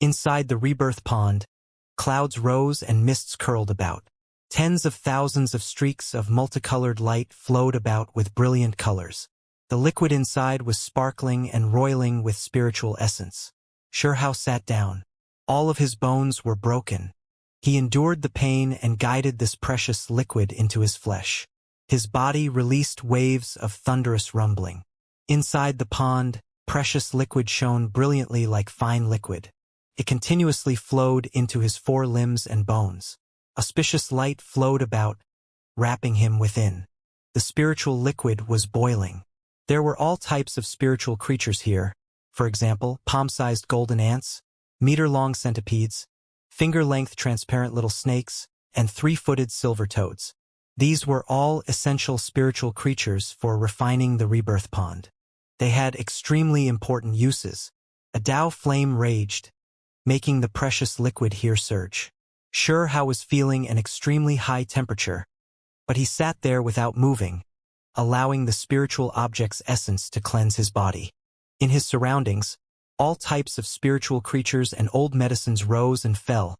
Inside the rebirth pond, clouds rose and mists curled about. Tens of thousands of streaks of multicolored light flowed about with brilliant colors. The liquid inside was sparkling and roiling with spiritual essence. Xianxia sat down. All of his bones were broken. He endured the pain and guided this precious liquid into his flesh. His body released waves of thunderous rumbling. Inside the pond, precious liquid shone brilliantly like fine liquid. It continuously flowed into his 4 limbs and bones. Auspicious light flowed about, wrapping him within. The spiritual liquid was boiling. There were all types of spiritual creatures here, for example, palm-sized golden ants, meter-long centipedes, finger-length transparent little snakes, and 3-footed silver toads. These were all essential spiritual creatures for refining the rebirth pond. They had extremely important uses. A Tao flame raged, making the precious liquid here surge. Xianxia was feeling an extremely high temperature, but he sat there without moving, allowing the spiritual object's essence to cleanse his body. In his surroundings, all types of spiritual creatures and old medicines rose and fell,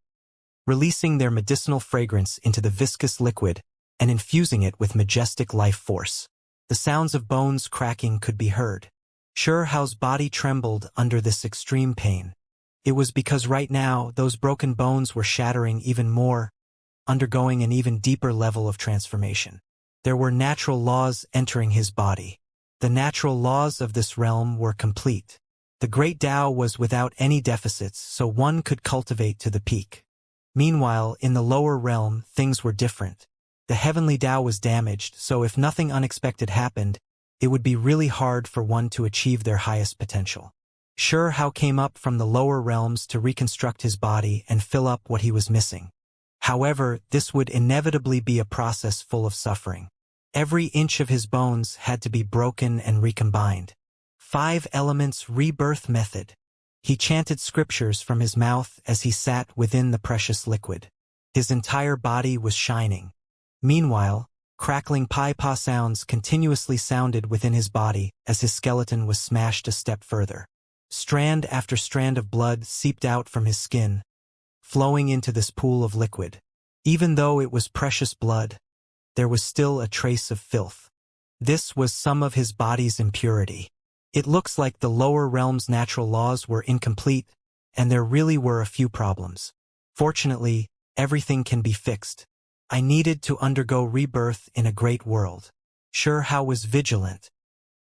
releasing their medicinal fragrance into the viscous liquid and infusing it with majestic life force. The sounds of bones cracking could be heard. Xianxia's body trembled under this extreme pain. It was because right now those broken bones were shattering even more, undergoing an even deeper level of transformation. There were natural laws entering his body. The natural laws of this realm were complete. The great Tao was without any deficits, so one could cultivate to the peak. Meanwhile, in the lower realm, things were different. The heavenly Tao was damaged, so if nothing unexpected happened, it would be really hard for one to achieve their highest potential. Xianxia came up from the lower realms to reconstruct his body and fill up what he was missing. However, this would inevitably be a process full of suffering. Every inch of his bones had to be broken and recombined. 5 elements rebirth method. He chanted scriptures from his mouth as he sat within the precious liquid. His entire body was shining. Meanwhile, crackling pai-pa sounds continuously sounded within his body as his skeleton was smashed a step further. Strand after strand of blood seeped out from his skin, flowing into this pool of liquid. Even though it was precious blood, there was still a trace of filth. This was some of his body's impurity. It looks like the lower realm's natural laws were incomplete, and there really were a few problems. Fortunately, everything can be fixed. I needed to undergo rebirth in a great world. Xianxia was vigilant.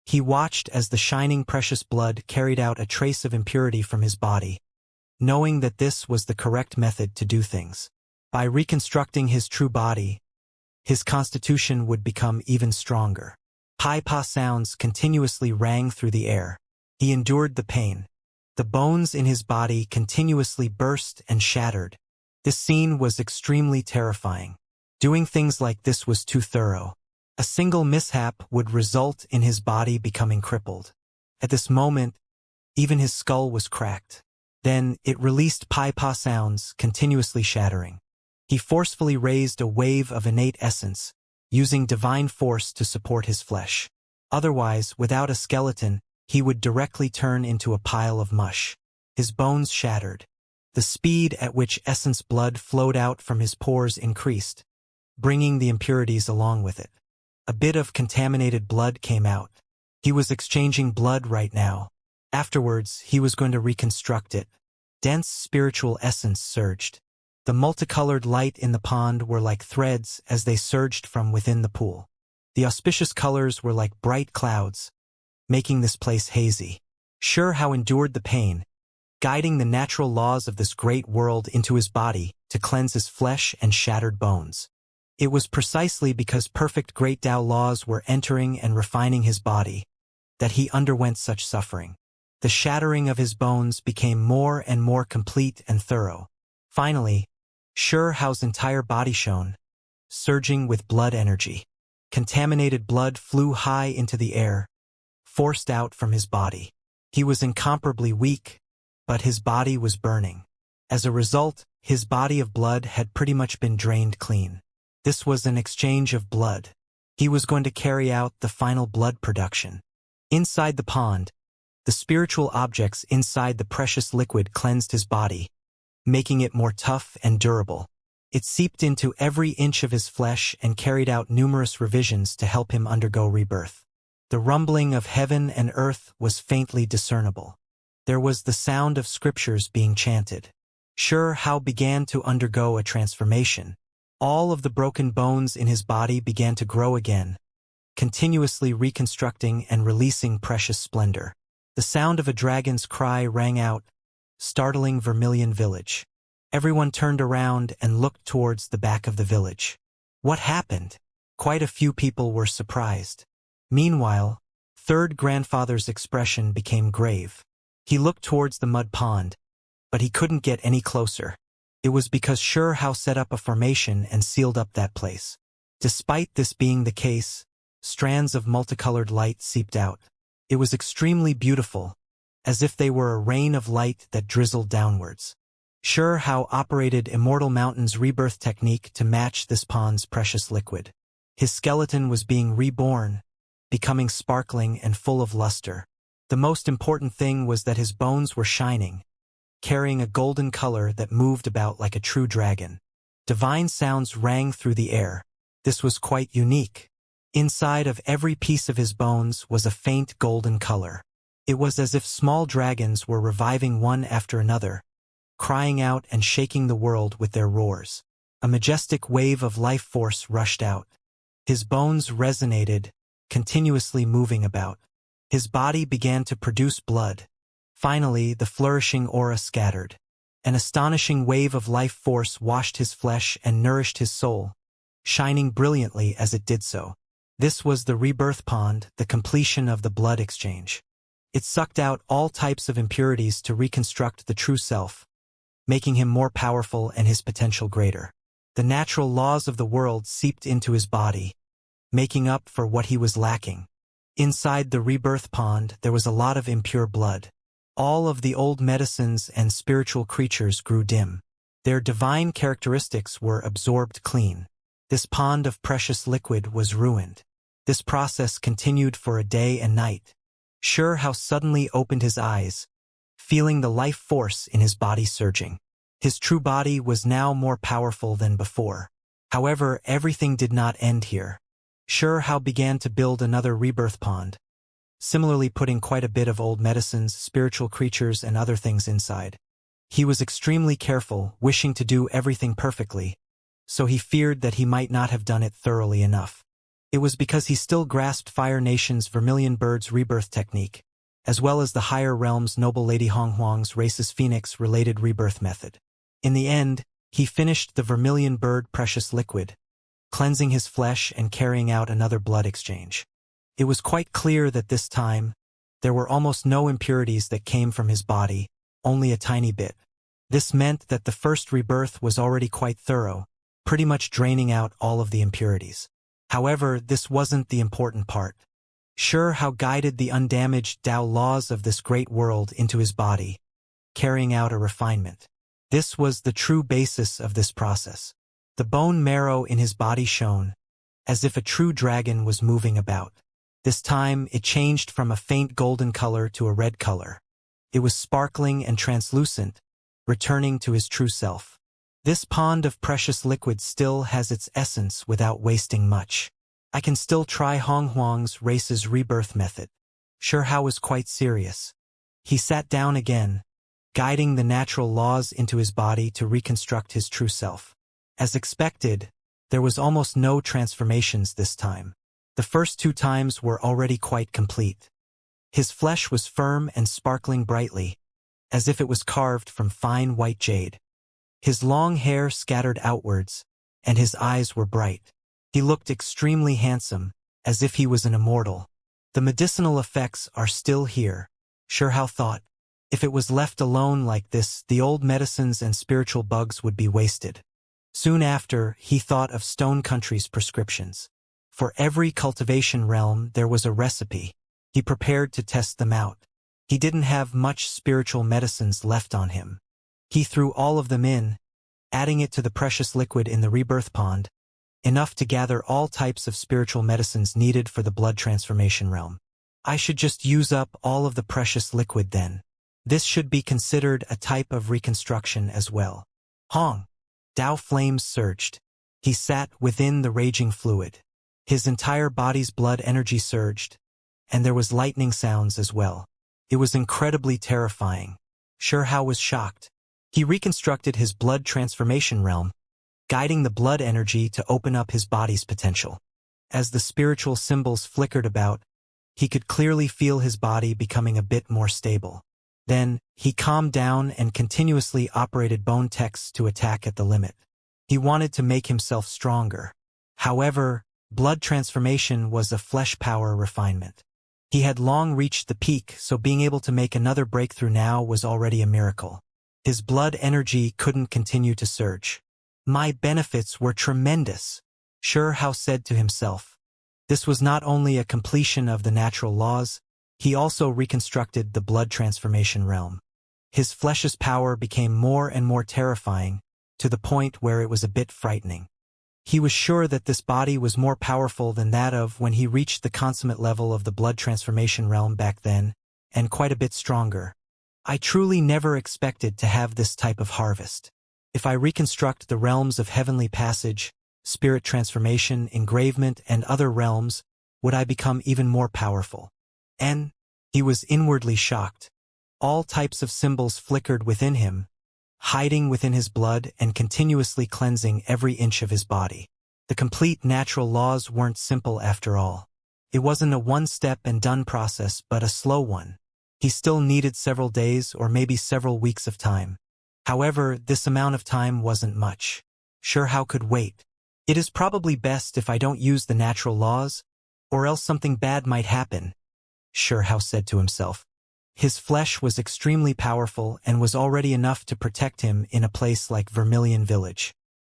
He watched as the shining precious blood carried out a trace of impurity from his body, knowing that this was the correct method to do things. By reconstructing his true body, his constitution would become even stronger. Pai-pa sounds continuously rang through the air. He endured the pain. The bones in his body continuously burst and shattered. This scene was extremely terrifying. Doing things like this was too thorough. A single mishap would result in his body becoming crippled. At this moment, even his skull was cracked. Then it released pai-pa sounds, continuously shattering. He forcefully raised a wave of innate essence, using divine force to support his flesh. Otherwise, without a skeleton, he would directly turn into a pile of mush. His bones shattered. The speed at which essence blood flowed out from his pores increased, bringing the impurities along with it. A bit of contaminated blood came out. He was exchanging blood right now. Afterwards, he was going to reconstruct it. Dense spiritual essence surged. The multicolored light in the pond were like threads as they surged from within the pool. The auspicious colors were like bright clouds, making this place hazy. Xianxia endured the pain, guiding the natural laws of this great world into his body to cleanse his flesh and shattered bones. It was precisely because perfect great Tao laws were entering and refining his body that he underwent such suffering. The shattering of his bones became more and more complete and thorough. Finally, Xianxia's entire body shone, surging with blood energy. Contaminated blood flew high into the air, forced out from his body. He was incomparably weak, but his body was burning. As a result, his body of blood had pretty much been drained clean. This was an exchange of blood. He was going to carry out the final blood production. Inside the pond, The spiritual objects inside the precious liquid cleansed his body, making it more tough and durable. It seeped into every inch of his flesh and carried out numerous revisions to help him undergo rebirth. The rumbling of heaven and earth was faintly discernible. There was the sound of scriptures being chanted. How began to undergo a transformation. All of the broken bones in his body began to grow again, continuously reconstructing and releasing precious splendor. The sound of a dragon's cry rang out, startling Vermilion Village. Everyone turned around and looked towards the back of the village. What happened? Quite a few people were surprised. Meanwhile, Third Grandfather's expression became grave. He looked towards the mud pond, but he couldn't get any closer. It was because How set up a formation and sealed up that place. Despite this being the case, strands of multicolored light seeped out. It was extremely beautiful, as if they were a rain of light that drizzled downwards. How operated Immortal Mountain's rebirth technique to match this pond's precious liquid. His skeleton was being reborn, becoming sparkling and full of luster. The most important thing was that his bones were shining, carrying a golden color that moved about like a true dragon. Divine sounds rang through the air. This was quite unique. Inside of every piece of his bones was a faint golden color. It was as if small dragons were reviving one after another, crying out and shaking the world with their roars. A majestic wave of life force rushed out. His bones resonated, continuously moving about. His body began to produce blood. Finally, the flourishing aura scattered. An astonishing wave of life force washed his flesh and nourished his soul, shining brilliantly as it did so. This was the rebirth pond, the completion of the blood exchange. It sucked out all types of impurities to reconstruct the true self, making him more powerful and his potential greater. The natural laws of the world seeped into his body, making up for what he was lacking. Inside the rebirth pond, there was a lot of impure blood. All of the old medicines and spiritual creatures grew dim. Their divine characteristics were absorbed clean. This pond of precious liquid was ruined. This process continued for a day and night. How suddenly opened his eyes, feeling the life force in his body surging. His true body was now more powerful than before. However, everything did not end here. How began to build another rebirth pond, similarly putting quite a bit of old medicines, spiritual creatures, and other things inside. He was extremely careful, wishing to do everything perfectly, so he feared that he might not have done it thoroughly enough. It was because he still grasped Fire Nation's Vermilion Bird's rebirth technique, as well as the higher realm's Noble Lady Honghuang's Race's Phoenix-related rebirth method. In the end, he finished the Vermilion Bird precious liquid, cleansing his flesh and carrying out another blood exchange. It was quite clear that this time, there were almost no impurities that came from his body, only a tiny bit. This meant that the first rebirth was already quite thorough, pretty much draining out all of the impurities. However, this wasn't the important part. How guided the undamaged Tao laws of this great world into his body, carrying out a refinement. This was the true basis of this process. The bone marrow in his body shone, as if a true dragon was moving about. This time, it changed from a faint golden color to a red color. It was sparkling and translucent, returning to his true self. This pond of precious liquid still has its essence without wasting much. I can still try Honghuang's Race's rebirth method. How was quite serious. He sat down again, guiding the natural laws into his body to reconstruct his true self. As expected, there was almost no transformations this time. The first 2 times were already quite complete. His flesh was firm and sparkling brightly, as if it was carved from fine white jade. His long hair scattered outwards, and his eyes were bright. He looked extremely handsome, as if he was an immortal. The medicinal effects are still here, How thought. If it was left alone like this, the old medicines and spiritual bugs would be wasted. Soon after, he thought of Stone Country's prescriptions. For every cultivation realm, there was a recipe. He prepared to test them out. He didn't have much spiritual medicines left on him. He threw all of them in, adding it to the precious liquid in the rebirth pond, enough to gather all types of spiritual medicines needed for the blood transformation realm. I should just use up all of the precious liquid then. This should be considered a type of reconstruction as well. Hong! Dao flames surged. He sat within the raging fluid. His entire body's blood energy surged, and there was lightning sounds as well. It was incredibly terrifying. Shihao was shocked. He reconstructed his blood transformation realm, guiding the blood energy to open up his body's potential. As the spiritual symbols flickered about, he could clearly feel his body becoming a bit more stable. Then, he calmed down and continuously operated bone texts to attack at the limit. He wanted to make himself stronger. However, blood transformation was a flesh power refinement. He had long reached the peak, so being able to make another breakthrough now was already a miracle. His blood energy couldn't continue to surge. My benefits were tremendous, Shihao said to himself. This was not only a completion of the natural laws, he also reconstructed the blood transformation realm. His flesh's power became more and more terrifying, to the point where it was a bit frightening. He was sure that this body was more powerful than that of when he reached the consummate level of the blood transformation realm back then, and quite a bit stronger. I truly never expected to have this type of harvest. If I reconstruct the realms of heavenly passage, spirit transformation, engravement, and other realms, would I become even more powerful? And he was inwardly shocked. All types of symbols flickered within him, hiding within his blood and continuously cleansing every inch of his body. The complete natural laws weren't simple after all. It wasn't a one-step-and-done process, but a slow one. He still needed several days or maybe several weeks of time. However, this amount of time wasn't much. Shihao could wait. It is probably best if I don't use the natural laws, or else something bad might happen, Shihao said to himself. His flesh was extremely powerful and was already enough to protect him in a place like Vermilion Village.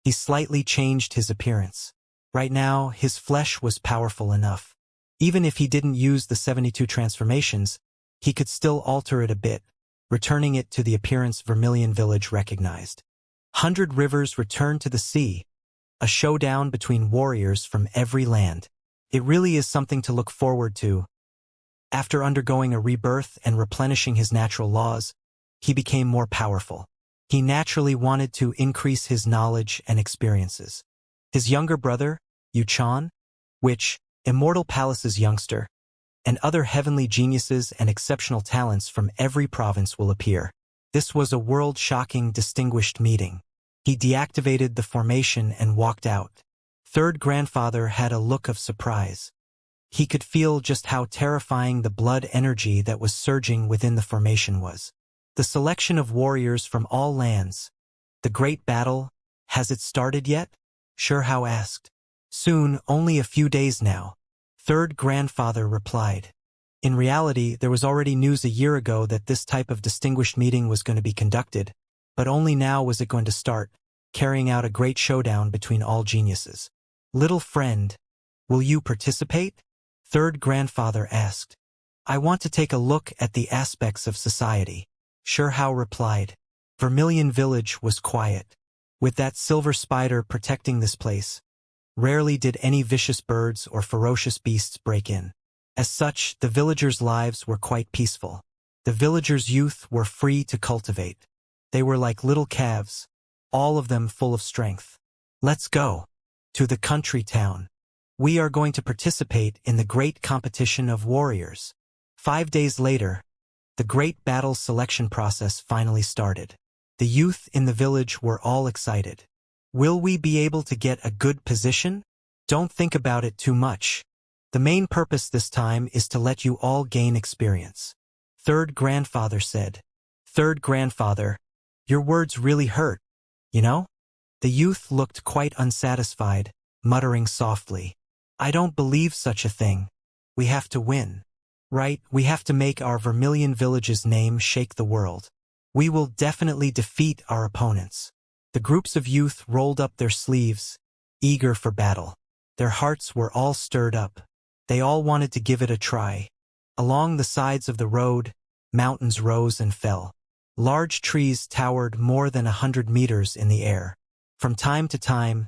He slightly changed his appearance. Right now, his flesh was powerful enough. Even if he didn't use the 72 transformations, he could still alter it a bit, returning it to the appearance Vermilion Village recognized. 100 rivers returned to the sea, a showdown between warriors from every land. It really is something to look forward to. After undergoing a rebirth and replenishing his natural laws, he became more powerful. He naturally wanted to increase his knowledge and experiences. His younger brother, Yuchan, which, Immortal Palace's youngster, and other heavenly geniuses and exceptional talents from every province will appear. This was a world-shocking, distinguished meeting. He deactivated the formation and walked out. Third grandfather had a look of surprise. He could feel just how terrifying the blood energy that was surging within the formation was. The selection of warriors from all lands. The great battle, has it started yet? Shihao asked. Soon, only a few days now. Third grandfather replied. In reality, there was already news a year ago that this type of distinguished meeting was going to be conducted, but only now was it going to start, carrying out a great showdown between all geniuses. Little friend, will you participate? Third grandfather asked. I want to take a look at the aspects of society. Shihao replied. Vermilion Village was quiet. With that silver spider protecting this place, rarely did any vicious birds or ferocious beasts break in. As such, the villagers' lives were quite peaceful. The villagers' youth were free to cultivate. They were like little calves, all of them full of strength. Let's go to the country town. We are going to participate in the great competition of warriors. 5 days later, the great battle selection process finally started. The youth in the village were all excited. Will we be able to get a good position? Don't think about it too much. The main purpose this time is to let you all gain experience. Third grandfather said. Third grandfather, your words really hurt, you know? The youth looked quite unsatisfied, muttering softly. I don't believe such a thing. We have to win. Right, we have to make our Vermilion Village's name shake the world. We will definitely defeat our opponents. The groups of youth rolled up their sleeves, eager for battle. Their hearts were all stirred up. They all wanted to give it a try. Along the sides of the road, mountains rose and fell. Large trees towered more than 100 meters in the air. From time to time,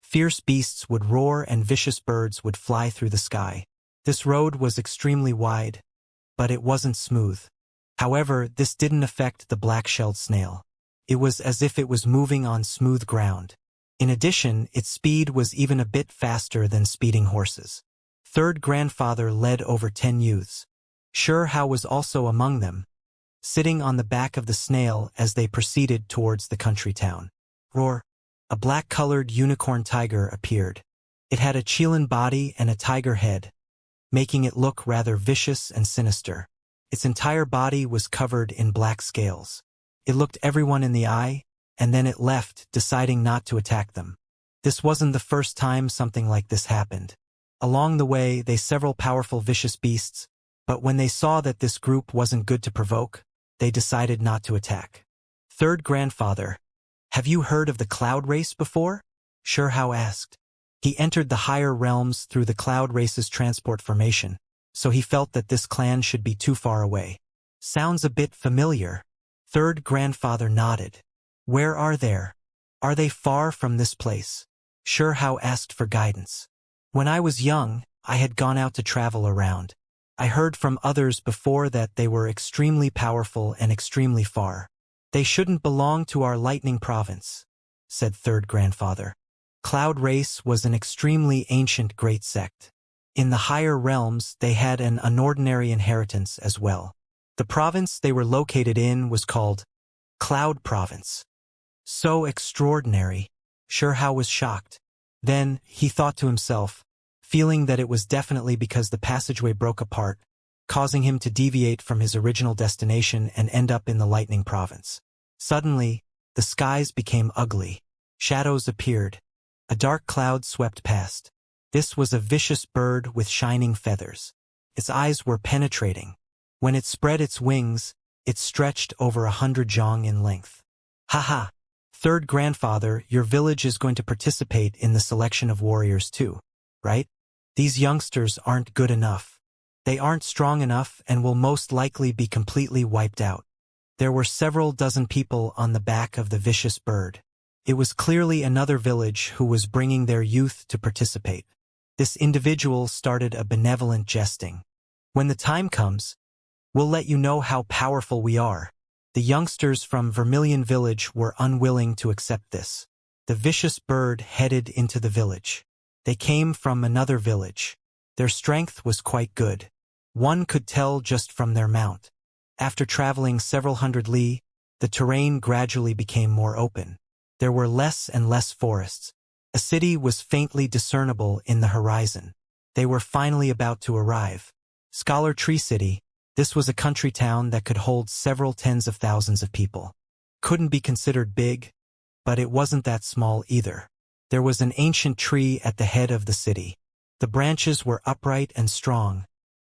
fierce beasts would roar and vicious birds would fly through the sky. This road was extremely wide, but it wasn't smooth. However, this didn't affect the black-shelled snail. It was as if it was moving on smooth ground. In addition, its speed was even a bit faster than speeding horses. Third grandfather led over 10 youths. Xianxia was also among them, sitting on the back of the snail as they proceeded towards the country town. Roar! A black-colored unicorn tiger appeared. It had a qilin body and a tiger head, making it look rather vicious and sinister. Its entire body was covered in black scales. It looked everyone in the eye, and then it left, deciding not to attack them. This wasn't the first time something like this happened. Along the way, they several powerful vicious beasts, but when they saw that this group wasn't good to provoke, they decided not to attack. Third grandfather, have you heard of the cloud race before? Xianxia asked. He entered the higher realms through the cloud race's transport formation, so he felt that this clan should be too far away. Sounds a bit familiar. Third grandfather nodded. Where are they? Are they far from this place? Xianxia asked for guidance. When I was young, I had gone out to travel around. I heard from others before that they were extremely powerful and extremely far. They shouldn't belong to our lightning province, said third grandfather. Cloud Race was an extremely ancient great sect. In the higher realms, they had an unordinary inheritance as well. The province they were located in was called Cloud Province. So extraordinary. Xianxia was shocked. Then, he thought to himself, feeling that it was definitely because the passageway broke apart, causing him to deviate from his original destination and end up in the lightning province. Suddenly, the skies became ugly. Shadows appeared. A dark cloud swept past. This was a vicious bird with shining feathers. Its eyes were penetrating. When it spread its wings, it stretched over 100 zhang in length. Haha! Third grandfather, your village is going to participate in the selection of warriors too, right? These youngsters aren't good enough. They aren't strong enough and will most likely be completely wiped out. There were several dozen people on the back of the vicious bird. It was clearly another village who was bringing their youth to participate. This individual started a benevolent jesting. When the time comes, we'll let you know how powerful we are. The youngsters from Vermilion Village were unwilling to accept this. The vicious bird headed into the village. They came from another village. Their strength was quite good. One could tell just from their mount. After traveling several hundred li, the terrain gradually became more open. There were less and less forests. A city was faintly discernible in the horizon. They were finally about to arrive. Scholar Tree City. This was a country town that could hold several tens of thousands of people. Couldn't be considered big, but it wasn't that small either. There was an ancient tree at the head of the city. The branches were upright and strong,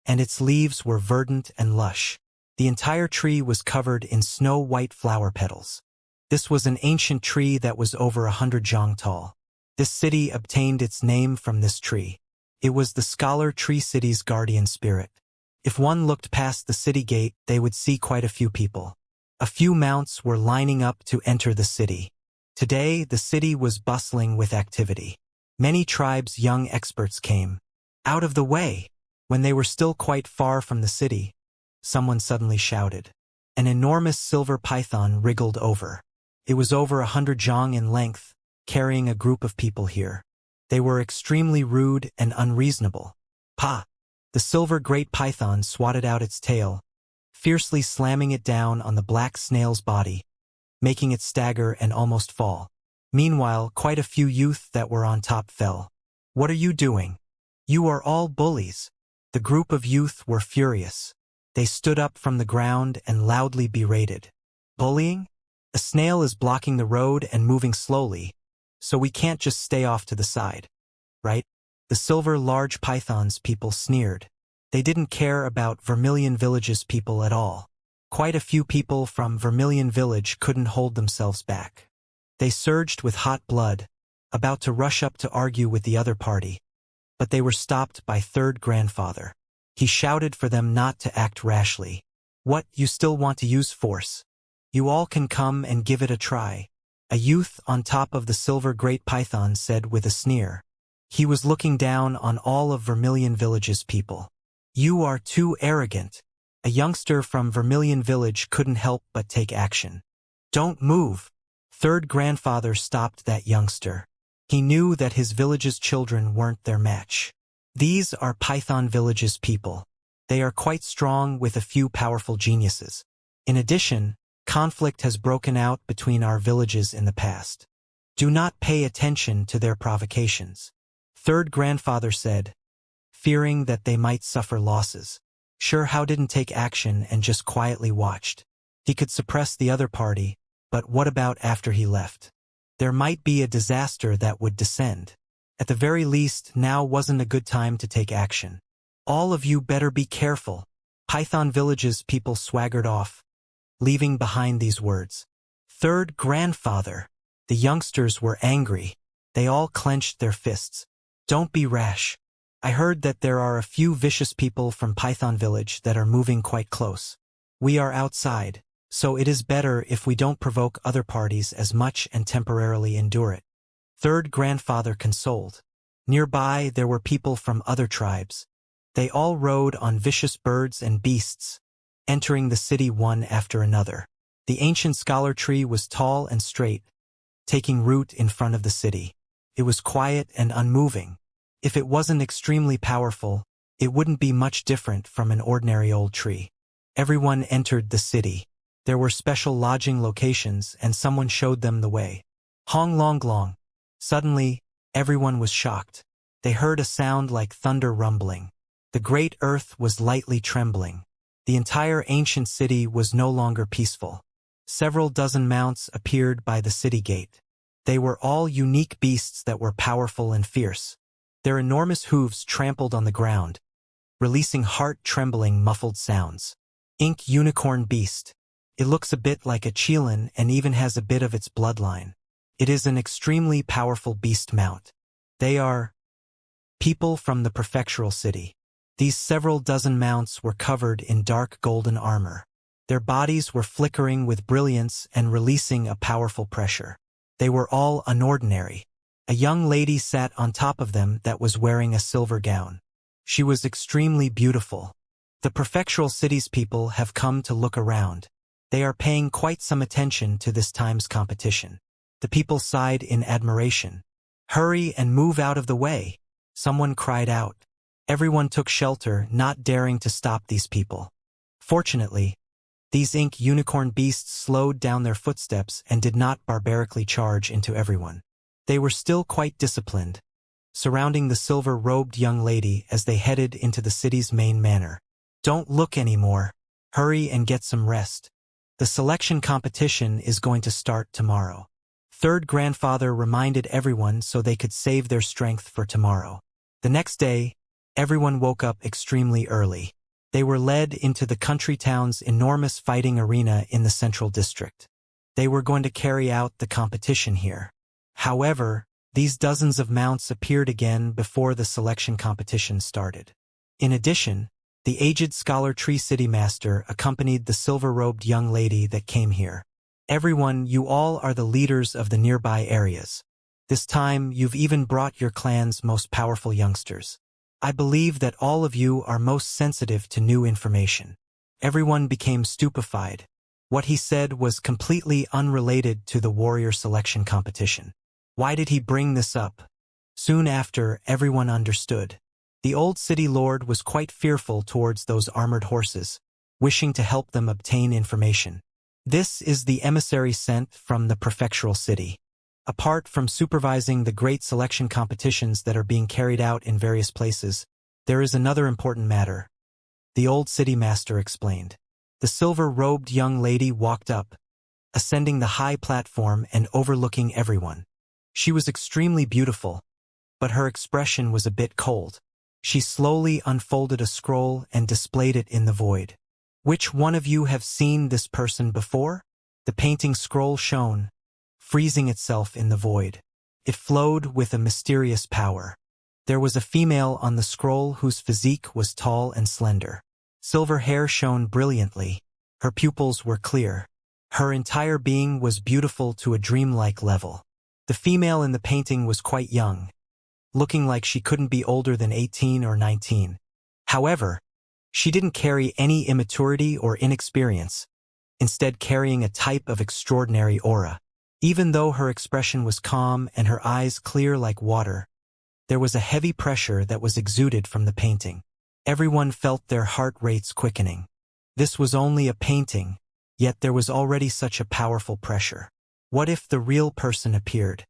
and its leaves were verdant and lush. The entire tree was covered in snow-white flower petals. This was an ancient tree that was over 100 zhang tall. This city obtained its name from this tree. It was the Scholar Tree City's guardian spirit. If one looked past the city gate, they would see quite a few people. A few mounts were lining up to enter the city. Today, the city was bustling with activity. Many tribes' young experts came. Out of the way! When they were still quite far from the city, someone suddenly shouted. An enormous silver python wriggled over. It was over 100 zhang in length, carrying a group of people here. They were extremely rude and unreasonable. Pa! The silver great python swatted out its tail, fiercely slamming it down on the black snail's body, making it stagger and almost fall. Meanwhile, quite a few youth that were on top fell. What are you doing? You are all bullies. The group of youth were furious. They stood up from the ground and loudly berated. Bullying? A snail is blocking the road and moving slowly, so we can't just stay off to the side, right? The silver large python's people sneered. They didn't care about Vermilion Village's people at all. Quite a few people from Vermilion Village couldn't hold themselves back. They surged with hot blood, about to rush up to argue with the other party. But they were stopped by third grandfather. He shouted for them not to act rashly. What, you still want to use force? You all can come and give it a try. A youth on top of the silver great python said with a sneer. He was looking down on all of Vermilion Village's people. "You are too arrogant." A youngster from Vermilion Village couldn't help but take action. "Don't move." Third grandfather stopped that youngster. He knew that his village's children weren't their match. "These are Python Village's people. They are quite strong with a few powerful geniuses. In addition, conflict has broken out between our villages in the past. Do not pay attention to their provocations." Third grandfather said, fearing that they might suffer losses. Sure How didn't take action and just quietly watched. He could suppress the other party, but what about after he left? There might be a disaster that would descend. At the very least, now wasn't a good time to take action. "All of you better be careful." Python Village's people swaggered off, leaving behind these words. "Third grandfather." The youngsters were angry. They all clenched their fists. "Don't be rash. I heard that there are a few vicious people from Python Village that are moving quite close. We are outside, so it is better if we don't provoke other parties as much and temporarily endure it." Third grandfather consoled. Nearby there were people from other tribes. They all rode on vicious birds and beasts, entering the city one after another. The ancient scholar tree was tall and straight, taking root in front of the city. It was quiet and unmoving. If it wasn't extremely powerful, it wouldn't be much different from an ordinary old tree. Everyone entered the city. There were special lodging locations and someone showed them the way. Hong Long Long. Suddenly, everyone was shocked. They heard a sound like thunder rumbling. The great earth was lightly trembling. The entire ancient city was no longer peaceful. Several dozen mounts appeared by the city gate. They were all unique beasts that were powerful and fierce. Their enormous hooves trampled on the ground, releasing heart-trembling muffled sounds. Ink Unicorn Beast. It looks a bit like a Qilin and even has a bit of its bloodline. It is an extremely powerful beast mount. They are people from the prefectural city. These several dozen mounts were covered in dark golden armor. Their bodies were flickering with brilliance and releasing a powerful pressure. They were all unordinary. A young lady sat on top of them that was wearing a silver gown. She was extremely beautiful. The prefectural city's people have come to look around. They are paying quite some attention to this time's competition. The people sighed in admiration. "Hurry and move out of the way," someone cried out. Everyone took shelter, not daring to stop these people. Fortunately, these ink unicorn beasts slowed down their footsteps and did not barbarically charge into everyone. They were still quite disciplined, surrounding the silver-robed young lady as they headed into the city's main manor. "Don't look anymore. Hurry and get some rest. The selection competition is going to start tomorrow." Third grandfather reminded everyone so they could save their strength for tomorrow. The next day, everyone woke up extremely early. They were led into the country town's enormous fighting arena in the central district. They were going to carry out the competition here. However, these dozens of mounts appeared again before the selection competition started. In addition, the aged Scholar Tree City Master accompanied the silver-robed young lady that came here. "Everyone, you all are the leaders of the nearby areas. This time, you've even brought your clan's most powerful youngsters. I believe that all of you are most sensitive to new information." Everyone became stupefied. What he said was completely unrelated to the warrior selection competition. Why did he bring this up? Soon after, everyone understood. The old city lord was quite fearful towards those armored horses, wishing to help them obtain information. This is the emissary sent from the prefectural city. Apart from supervising the great selection competitions that are being carried out in various places, there is another important matter, the old city master explained. The silver-robed young lady walked up, ascending the high platform and overlooking everyone. She was extremely beautiful, but her expression was a bit cold. She slowly unfolded a scroll and displayed it in the void. "Which one of you have seen this person before?" The painting scroll shone, freezing itself in the void. It flowed with a mysterious power. There was a female on the scroll whose physique was tall and slender. Silver hair shone brilliantly. Her pupils were clear. Her entire being was beautiful to a dreamlike level. The female in the painting was quite young, looking like she couldn't be older than 18 or 19. However, she didn't carry any immaturity or inexperience, instead carrying a type of extraordinary aura. Even though her expression was calm and her eyes clear like water, there was a heavy pressure that was exuded from the painting. Everyone felt their heart rates quickening. This was only a painting, yet there was already such a powerful pressure. What if the real person appeared?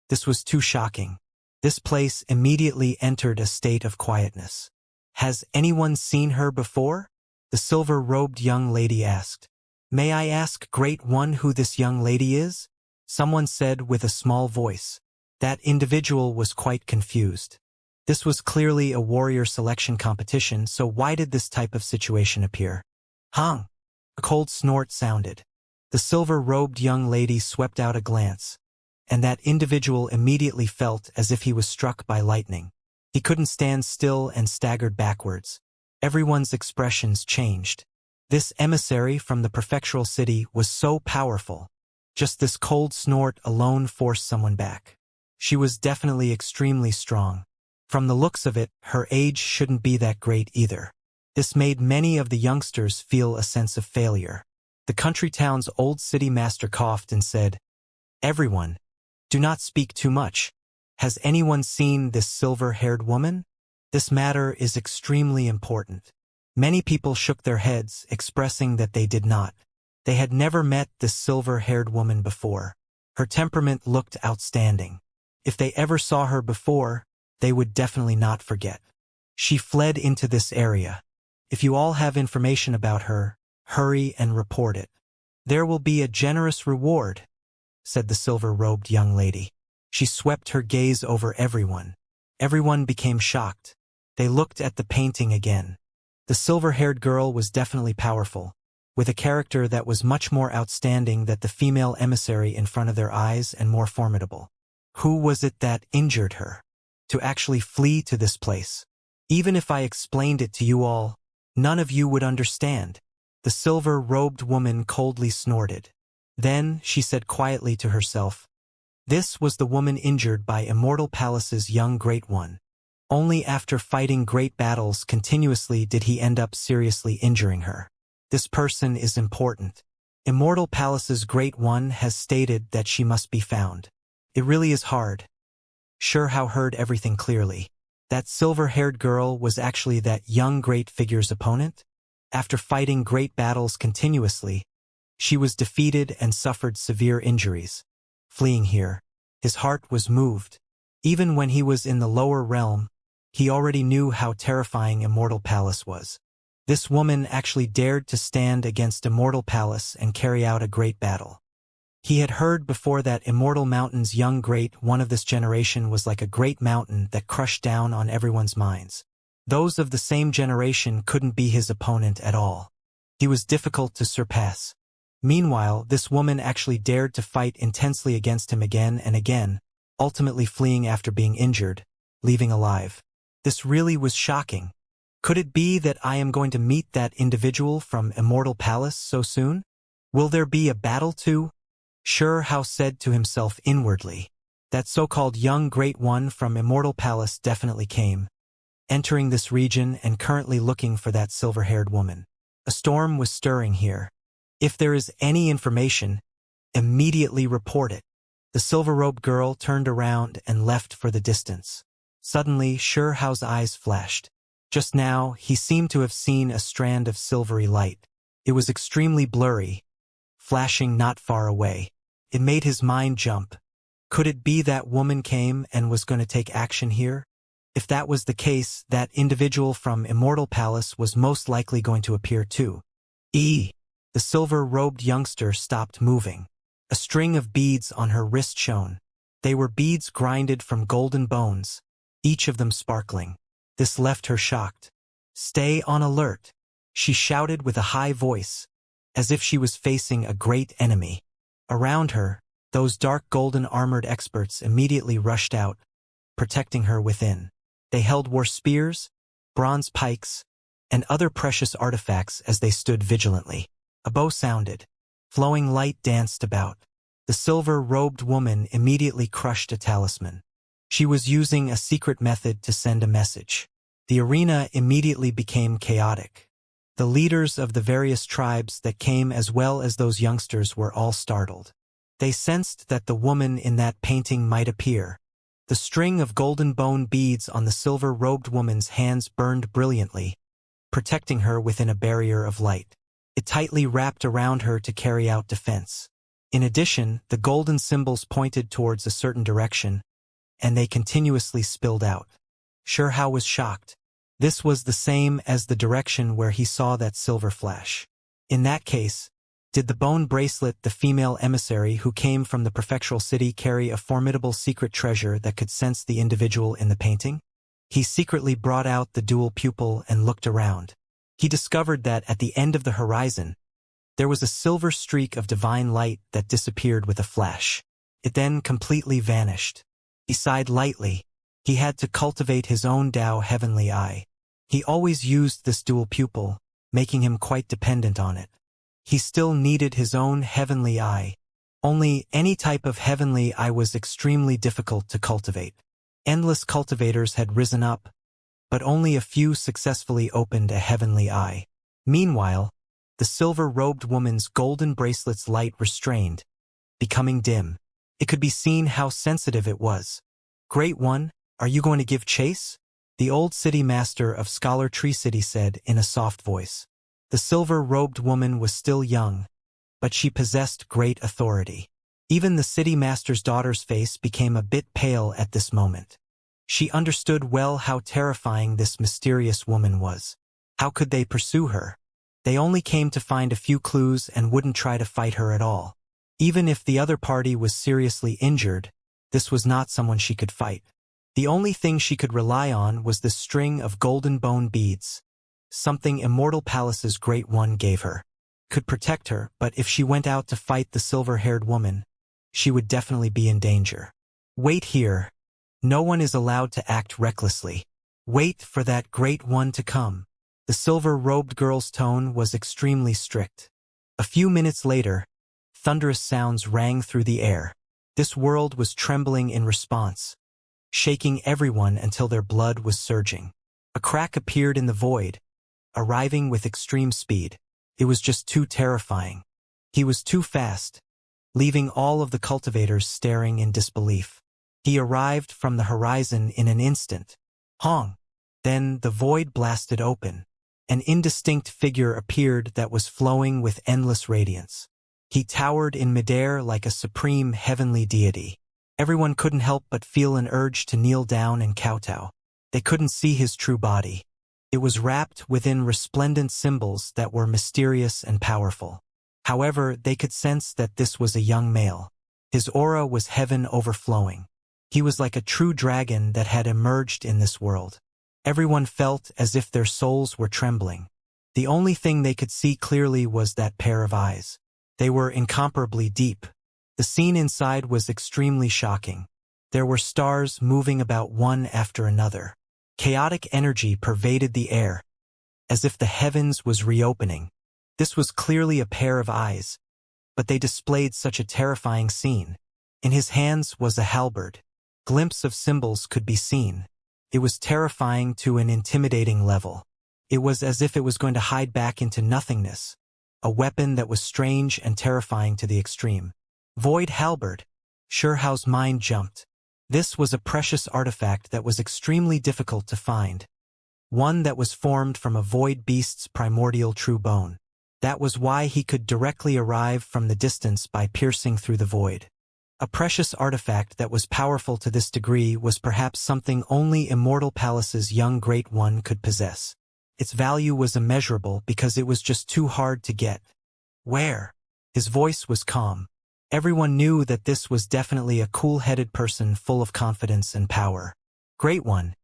This was too shocking. This place immediately entered a state of quietness. Has anyone seen her before? The silver-robed young lady asked. May I ask, Great One, who this young lady is? Someone said with a small voice. That individual was quite confused. This was clearly a warrior selection competition, so why did this type of situation appear? Hung! A cold snort sounded. The silver-robed young lady swept out a glance, and that individual immediately felt as if he was struck by lightning. He couldn't stand still and staggered backwards. Everyone's expressions changed. This emissary from the prefectural city was so powerful. Just this cold snort alone forced someone back. She was definitely extremely strong. From the looks of it, her age shouldn't be that great either. This made many of the youngsters feel a sense of failure. The country town's old city master coughed and said, Everyone, do not speak too much. Has anyone seen this silver-haired woman? This matter is extremely important. Many people shook their heads, expressing that they did not. They had never met this silver-haired woman before. Her temperament looked outstanding. If they ever saw her before, they would definitely not forget. She fled into this area. If you all have information about her, hurry and report it. There will be a generous reward, said the silver-robed young lady. She swept her gaze over everyone. Everyone became shocked. They looked at the painting again. The silver-haired girl was definitely powerful, with a character that was much more outstanding than the female emissary in front of their eyes and more formidable. Who was it that injured her? To actually flee to this place. Even if I explained it to you all, none of you would understand. The silver-robed woman coldly snorted. Then she said quietly to herself, This was the woman injured by Immortal Palace's young Great One. Only after fighting great battles continuously did he end up seriously injuring her. This person is important. Immortal Palace's Great One has stated that she must be found. It really is hard. Sure How heard everything clearly. That silver-haired girl was actually that young great figure's opponent? After fighting great battles continuously, she was defeated and suffered severe injuries. Fleeing here, his heart was moved. Even when he was in the lower realm, he already knew how terrifying Immortal Palace was. This woman actually dared to stand against Immortal Palace and carry out a great battle. He had heard before that Immortal Mountain's young Great One of this generation was like a great mountain that crushed down on everyone's minds. Those of the same generation couldn't be his opponent at all. He was difficult to surpass. Meanwhile, this woman actually dared to fight intensely against him again and again, ultimately fleeing after being injured, leaving alive. This really was shocking. Could it be that I am going to meet that individual from Immortal Palace so soon? Will there be a battle too? Sure How said to himself inwardly. That so-called young Great One from Immortal Palace definitely came, entering this region and currently looking for that silver-haired woman. A storm was stirring here. If there is any information, immediately report it. The silver-robed girl turned around and left for the distance. Suddenly, Sure Hao's eyes flashed. Just now, he seemed to have seen a strand of silvery light. It was extremely blurry, flashing not far away. It made his mind jump. Could it be that woman came and was going to take action here? If that was the case, that individual from Immortal Palace was most likely going to appear too. The silver-robed youngster stopped moving. A string of beads on her wrist shone. They were beads grinded from golden bones, each of them sparkling. This left her shocked. Stay on alert, she shouted with a high voice, as if she was facing a great enemy. Around her, those dark golden armored experts immediately rushed out, protecting her within. They held war spears, bronze pikes, and other precious artifacts as they stood vigilantly. A bow sounded. Flowing light danced about. The silver-robed woman immediately crushed a talisman. She was using a secret method to send a message. The arena immediately became chaotic. The leaders of the various tribes that came as well as those youngsters were all startled. They sensed that the woman in that painting might appear. The string of golden bone beads on the silver-robed woman's hands burned brilliantly, protecting her within a barrier of light. It tightly wrapped around her to carry out defense. In addition, the golden symbols pointed towards a certain direction, and they continuously spilled out. Xianxia was shocked. This was the same as the direction where he saw that silver flash. In that case, did the bone bracelet, the female emissary who came from the prefectural city, carry a formidable secret treasure that could sense the individual in the painting? He secretly brought out the dual pupil and looked around. He discovered that at the end of the horizon, there was a silver streak of divine light that disappeared with a flash. It then completely vanished. He sighed lightly. He had to cultivate his own Tao heavenly eye. He always used this dual pupil, making him quite dependent on it. He still needed his own heavenly eye. Only any type of heavenly eye was extremely difficult to cultivate. Endless cultivators had risen up, but only a few successfully opened a heavenly eye. Meanwhile, the silver-robed woman's golden bracelet's light restrained, becoming dim. It could be seen how sensitive it was. "Great One, are you going to give chase?" The old city master of Scholar Tree City said in a soft voice. The silver-robed woman was still young, but she possessed great authority. Even the city master's daughter's face became a bit pale at this moment. She understood well how terrifying this mysterious woman was. How could they pursue her? They only came to find a few clues and wouldn't try to fight her at all. Even if the other party was seriously injured, this was not someone she could fight. The only thing she could rely on was the string of golden bone beads, something Immortal Palace's Great One gave her. Could protect her, but if she went out to fight the silver-haired woman, she would definitely be in danger. "Wait here. No one is allowed to act recklessly. Wait for that Great One to come." The silver-robed girl's tone was extremely strict. A few minutes later, thunderous sounds rang through the air. This world was trembling in response, shaking everyone until their blood was surging. A crack appeared in the void, arriving with extreme speed. It was just too terrifying. He was too fast, leaving all of the cultivators staring in disbelief. He arrived from the horizon in an instant. Hong! Then the void blasted open. An indistinct figure appeared that was flowing with endless radiance. He towered in midair like a supreme heavenly deity. Everyone couldn't help but feel an urge to kneel down and kowtow. They couldn't see his true body. It was wrapped within resplendent symbols that were mysterious and powerful. However, they could sense that this was a young male. His aura was heaven overflowing. He was like a true dragon that had emerged in this world. Everyone felt as if their souls were trembling. The only thing they could see clearly was that pair of eyes. They were incomparably deep. The scene inside was extremely shocking. There were stars moving about one after another. Chaotic energy pervaded the air, as if the heavens was reopening. This was clearly a pair of eyes, but they displayed such a terrifying scene. In his hands was a halberd. Glimpses of symbols could be seen. It was terrifying to an intimidating level. It was as if it was going to hide back into nothingness, a weapon that was strange and terrifying to the extreme. Void halberd. Xianxia's mind jumped. This was a precious artifact that was extremely difficult to find. One that was formed from a void beast's primordial true bone. That was why he could directly arrive from the distance by piercing through the void. A precious artifact that was powerful to this degree was perhaps something only Immortal Palace's young Great One could possess. Its value was immeasurable because it was just too hard to get. "Where?" His voice was calm. Everyone knew that this was definitely a cool-headed person full of confidence and power. "Great One."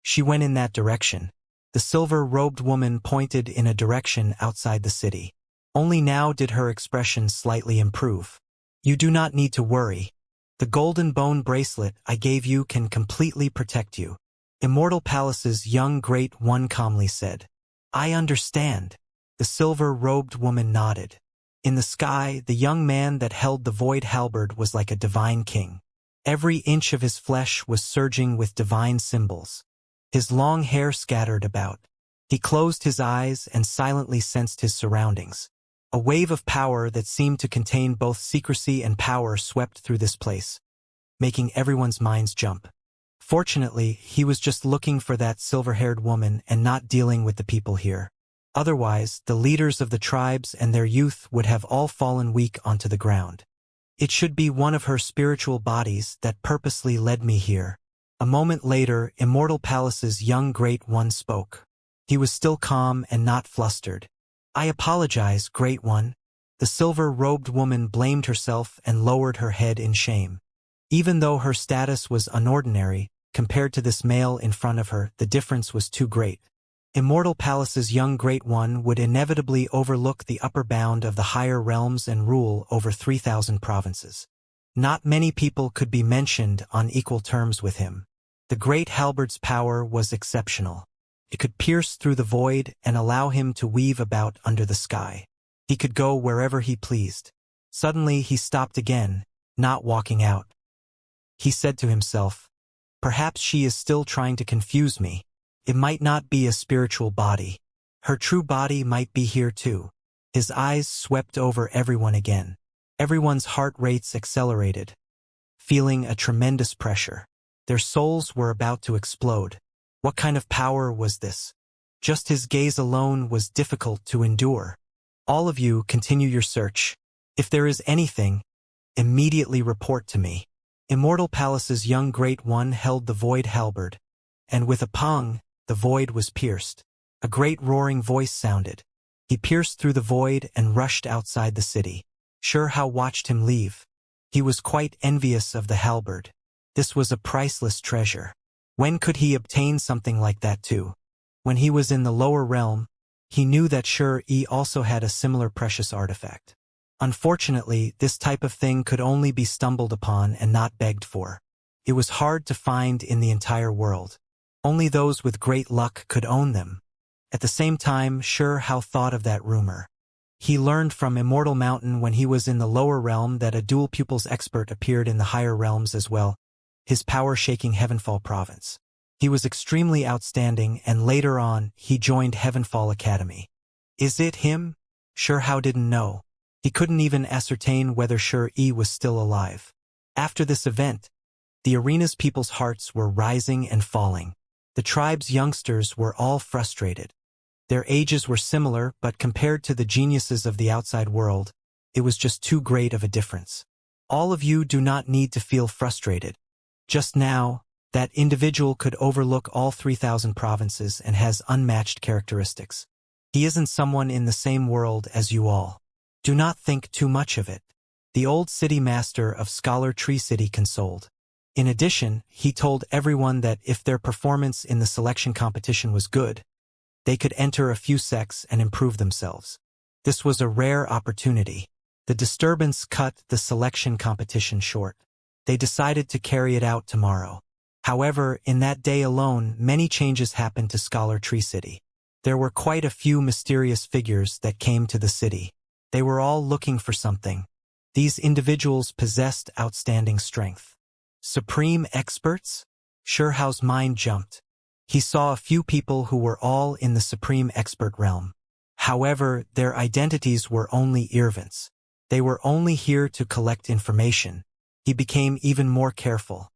She went in that direction. The silver-robed woman pointed in a direction outside the city. Only now did her expression slightly improve. "You do not need to worry. The golden bone bracelet I gave you can completely protect you," Immortal Palace's young Great One calmly said. "I understand." The silver-robed woman nodded. In the sky, the young man that held the void halberd was like a divine king. Every inch of his flesh was surging with divine symbols. His long hair scattered about. He closed his eyes and silently sensed his surroundings. A wave of power that seemed to contain both secrecy and power swept through this place, making everyone's minds jump. Fortunately, he was just looking for that silver-haired woman and not dealing with the people here. Otherwise, the leaders of the tribes and their youth would have all fallen weak onto the ground. It should be one of her spiritual bodies that purposely led me here. A moment later, Immortal Palace's young Great One spoke. He was still calm and not flustered. "I apologize, Great One." The silver-robed woman blamed herself and lowered her head in shame. Even though her status was unordinary, compared to this male in front of her, the difference was too great. Immortal Palace's young Great One would inevitably overlook the upper bound of the higher realms and rule over 3,000 provinces. Not many people could be mentioned on equal terms with him. The Great Halberd's power was exceptional. It could pierce through the void and allow him to weave about under the sky. He could go wherever he pleased. Suddenly he stopped again, not walking out. He said to himself, "Perhaps she is still trying to confuse me. It might not be a spiritual body. Her true body might be here too." His eyes swept over everyone again. Everyone's heart rates accelerated, feeling a tremendous pressure. Their souls were about to explode. What kind of power was this? Just his gaze alone was difficult to endure. "All of you continue your search. If there is anything, immediately report to me." Immortal Palace's young Great One held the void halberd, and with a pong, the void was pierced. A great roaring voice sounded. He pierced through the void and rushed outside the city. Shurhao watched him leave. He was quite envious of the halberd. This was a priceless treasure. When could he obtain something like that too? When he was in the lower realm, he knew that Shur-E also had a similar precious artifact. Unfortunately, this type of thing could only be stumbled upon and not begged for. It was hard to find in the entire world. Only those with great luck could own them. At the same time, Shurhao thought of that rumor. He learned from Immortal Mountain when he was in the lower realm that a dual pupils expert appeared in the higher realms as well, his power shaking Heavenfall province. He was extremely outstanding, and later on, he joined Heavenfall Academy. Is it him? Shurhao didn't know. He couldn't even ascertain whether Shur-E was still alive. After this event, the arena's people's hearts were rising and falling. The tribe's youngsters were all frustrated. Their ages were similar, but compared to the geniuses of the outside world, it was just too great of a difference. All of you do not need to feel frustrated. Just now, that individual could overlook all 3,000 provinces and has unmatched characteristics. He isn't someone in the same world as you all. Do not think too much of it. The old city master of Scholar Tree City consoled. In addition, he told everyone that if their performance in the selection competition was good, they could enter a few sects and improve themselves. This was a rare opportunity. The disturbance cut the selection competition short. They decided to carry it out tomorrow. However, in that day alone, many changes happened to Scholar Tree City. There were quite a few mysterious figures that came to the city. They were all looking for something. These individuals possessed outstanding strength. Supreme experts? Shurhao's mind jumped. He saw a few people who were all in the supreme expert realm. However, their identities were only irrelevant. They were only here to collect information. He became even more careful.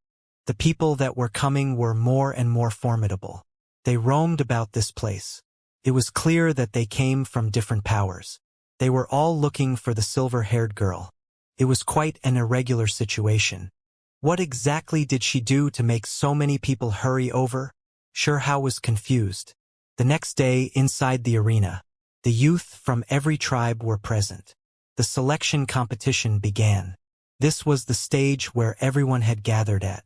The people that were coming were more and more formidable. They roamed about this place. It was clear that they came from different powers. They were all looking for the silver-haired girl. It was quite an irregular situation. What exactly did she do to make so many people hurry over? Shurhao was confused. The next day, inside the arena, the youth from every tribe were present. The selection competition began. This was the stage where everyone had gathered at.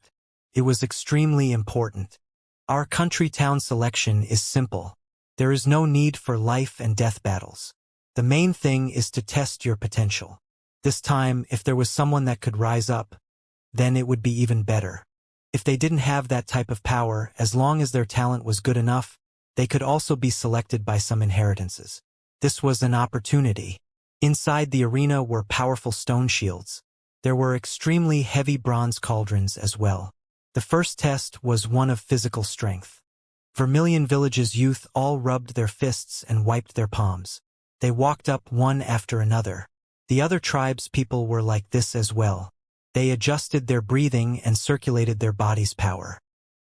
It was extremely important. Our country-town selection is simple. There is no need for life and death battles. The main thing is to test your potential. This time, if there was someone that could rise up, then it would be even better. If they didn't have that type of power, as long as their talent was good enough, they could also be selected by some inheritances. This was an opportunity. Inside the arena were powerful stone shields. There were extremely heavy bronze cauldrons as well. The first test was one of physical strength. Vermilion Village's youth all rubbed their fists and wiped their palms. They walked up one after another. The other tribes' people were like this as well. They adjusted their breathing and circulated their body's power.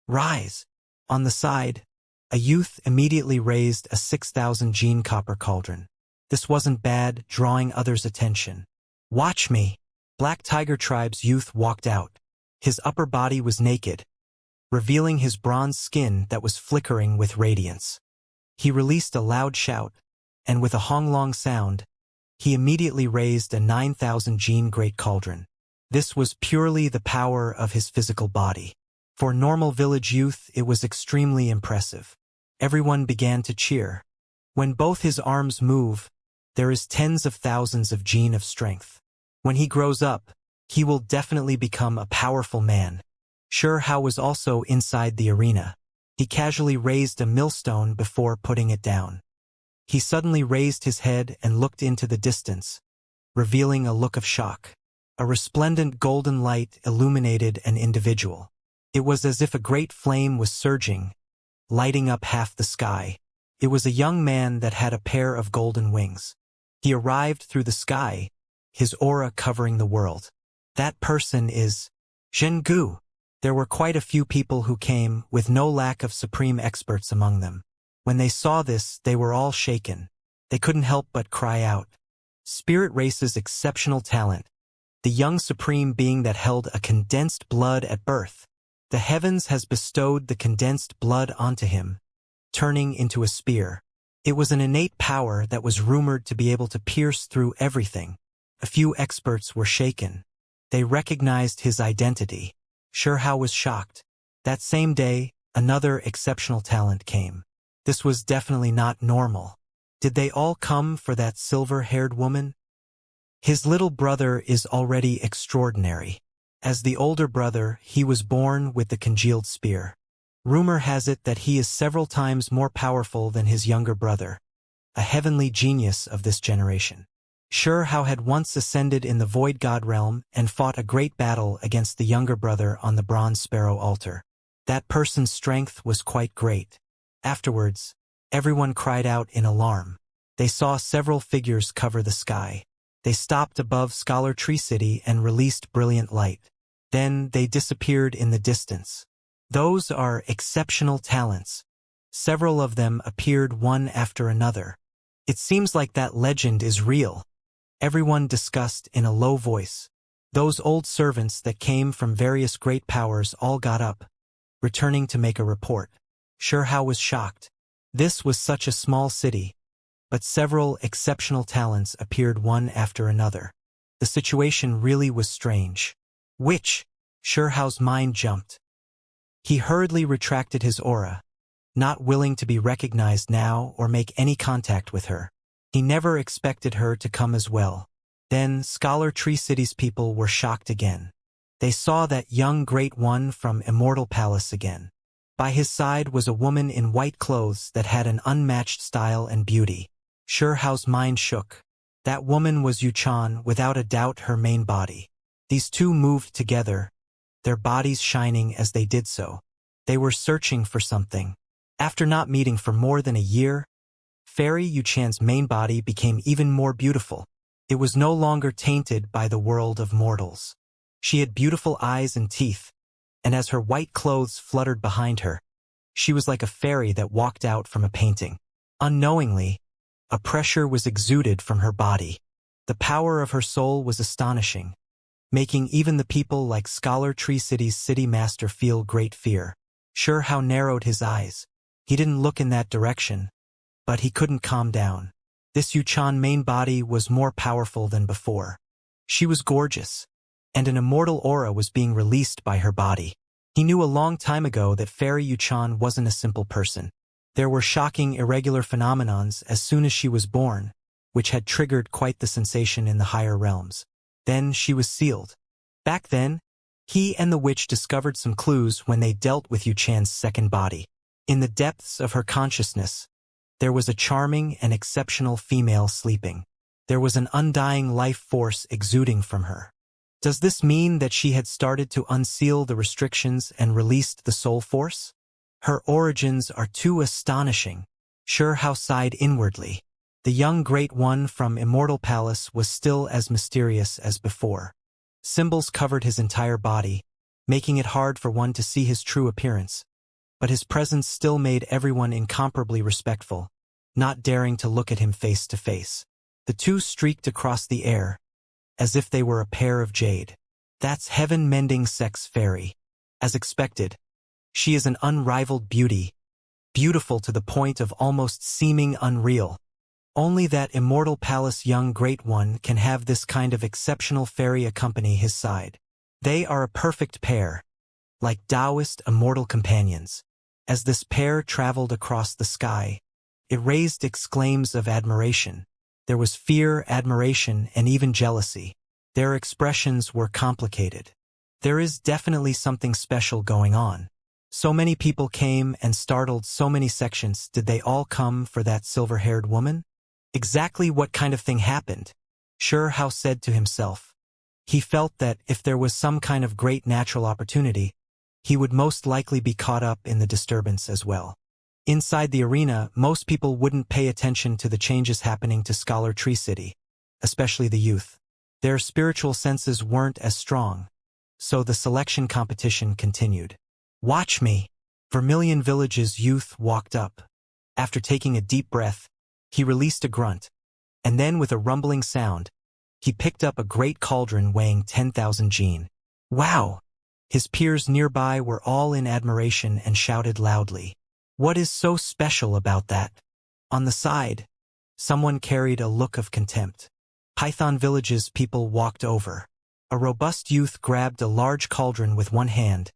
Rise! On the side, a youth immediately raised a 6,000 gene copper cauldron. This wasn't bad, drawing others' attention. Watch me! Black Tiger Tribe's youth walked out. His upper body was naked, revealing his bronze skin that was flickering with radiance. He released a loud shout, and with a honglong sound, he immediately raised a 9,000 gene great cauldron. This was purely the power of his physical body. For normal village youth, it was extremely impressive. Everyone began to cheer. When both his arms move, there is tens of thousands of gene of strength. When he grows up, he will definitely become a powerful man. Sure Hao was also inside the arena. He casually raised a millstone before putting it down. He suddenly raised his head and looked into the distance, revealing a look of shock. A resplendent golden light illuminated an individual. It was as if a great flame was surging, lighting up half the sky. It was a young man that had a pair of golden wings. He arrived through the sky, his aura covering the world. That person is Zhengu. There were quite a few people who came, with no lack of supreme experts among them. When they saw this, they were all shaken. They couldn't help but cry out. Spirit Race's exceptional talent. The young supreme being that held a condensed blood at birth. The heavens has bestowed the condensed blood onto him, turning into a spear. It was an innate power that was rumored to be able to pierce through everything. A few experts were shaken. They recognized his identity. Sure Hao was shocked. That same day, another exceptional talent came. This was definitely not normal. Did they all come for that silver-haired woman? His little brother is already extraordinary. As the older brother, he was born with the congealed spear. Rumor has it that he is several times more powerful than his younger brother, a heavenly genius of this generation. Sure Hao had once ascended in the Void God realm and fought a great battle against the younger brother on the Bronze Sparrow altar. That person's strength was quite great. Afterwards, everyone cried out in alarm. They saw several figures cover the sky. They stopped above Scholar Tree City and released brilliant light. Then they disappeared in the distance. Those are exceptional talents. Several of them appeared one after another. It seems like that legend is real. Everyone discussed in a low voice. Those old servants that came from various great powers all got up, returning to make a report. Sure Hao was shocked. This was such a small city, but several exceptional talents appeared one after another. The situation really was strange. Which? Sure Hao's mind jumped. He hurriedly retracted his aura, not willing to be recognized now or make any contact with her. He never expected her to come as well. Then Scholar Tree City's people were shocked again. They saw that young great one from Immortal Palace again. By his side was a woman in white clothes that had an unmatched style and beauty. Sure Hao's mind shook. That woman was Yuchan, without a doubt her main body. These two moved together, their bodies shining as they did so. They were searching for something. After not meeting for more than a year, Fairy Yuchan's main body became even more beautiful. It was no longer tainted by the world of mortals. She had beautiful eyes and teeth, and as her white clothes fluttered behind her, she was like a fairy that walked out from a painting. Unknowingly, a pressure was exuded from her body. The power of her soul was astonishing, making even the people like Scholar Tree City's city master feel great fear. Sure Hao narrowed his eyes. He didn't look in that direction, but he couldn't calm down. This Yuchan main body was more powerful than before. She was gorgeous, and an immortal aura was being released by her body. He knew a long time ago that Fairy Yuchan wasn't a simple person. There were shocking irregular phenomenons as soon as she was born, which had triggered quite the sensation in the higher realms. Then she was sealed. Back then, he and the witch discovered some clues when they dealt with Yuchan's second body. In the depths of her consciousness, there was a charming and exceptional female sleeping. There was an undying life force exuding from her. Does this mean that she had started to unseal the restrictions and released the soul force? Her origins are too astonishing. Xianxia sighed inwardly. The young Great One from Immortal Palace was still as mysterious as before. Symbols covered his entire body, making it hard for one to see his true appearance. But his presence still made everyone incomparably respectful, not daring to look at him face to face. The two streaked across the air, as if they were a pair of jade. That's heaven-mending sex fairy. As expected, she is an unrivaled beauty, beautiful to the point of almost seeming unreal. Only that Immortal Palace young Great One can have this kind of exceptional fairy accompany his side. They are a perfect pair, like Taoist immortal companions. As this pair traveled across the sky, it raised exclaims of admiration. There was fear, admiration, and even jealousy. Their expressions were complicated. There is definitely something special going on. So many people came and startled so many sections. Did they all come for that silver-haired woman? Exactly what kind of thing happened? Xianxia said to himself. He felt that if there was some kind of great natural opportunity, he would most likely be caught up in the disturbance as well. Inside the arena, most people wouldn't pay attention to the changes happening to Scholar Tree City, especially the youth. Their spiritual senses weren't as strong, so the selection competition continued. Watch me! Vermilion Village's youth walked up. After taking a deep breath, he released a grunt, and then with a rumbling sound, he picked up a great cauldron weighing 10,000 jin. Wow! His peers nearby were all in admiration and shouted loudly. What is so special about that? On the side, someone carried a look of contempt. Python Village's people walked over. A robust youth grabbed a large cauldron with one hand,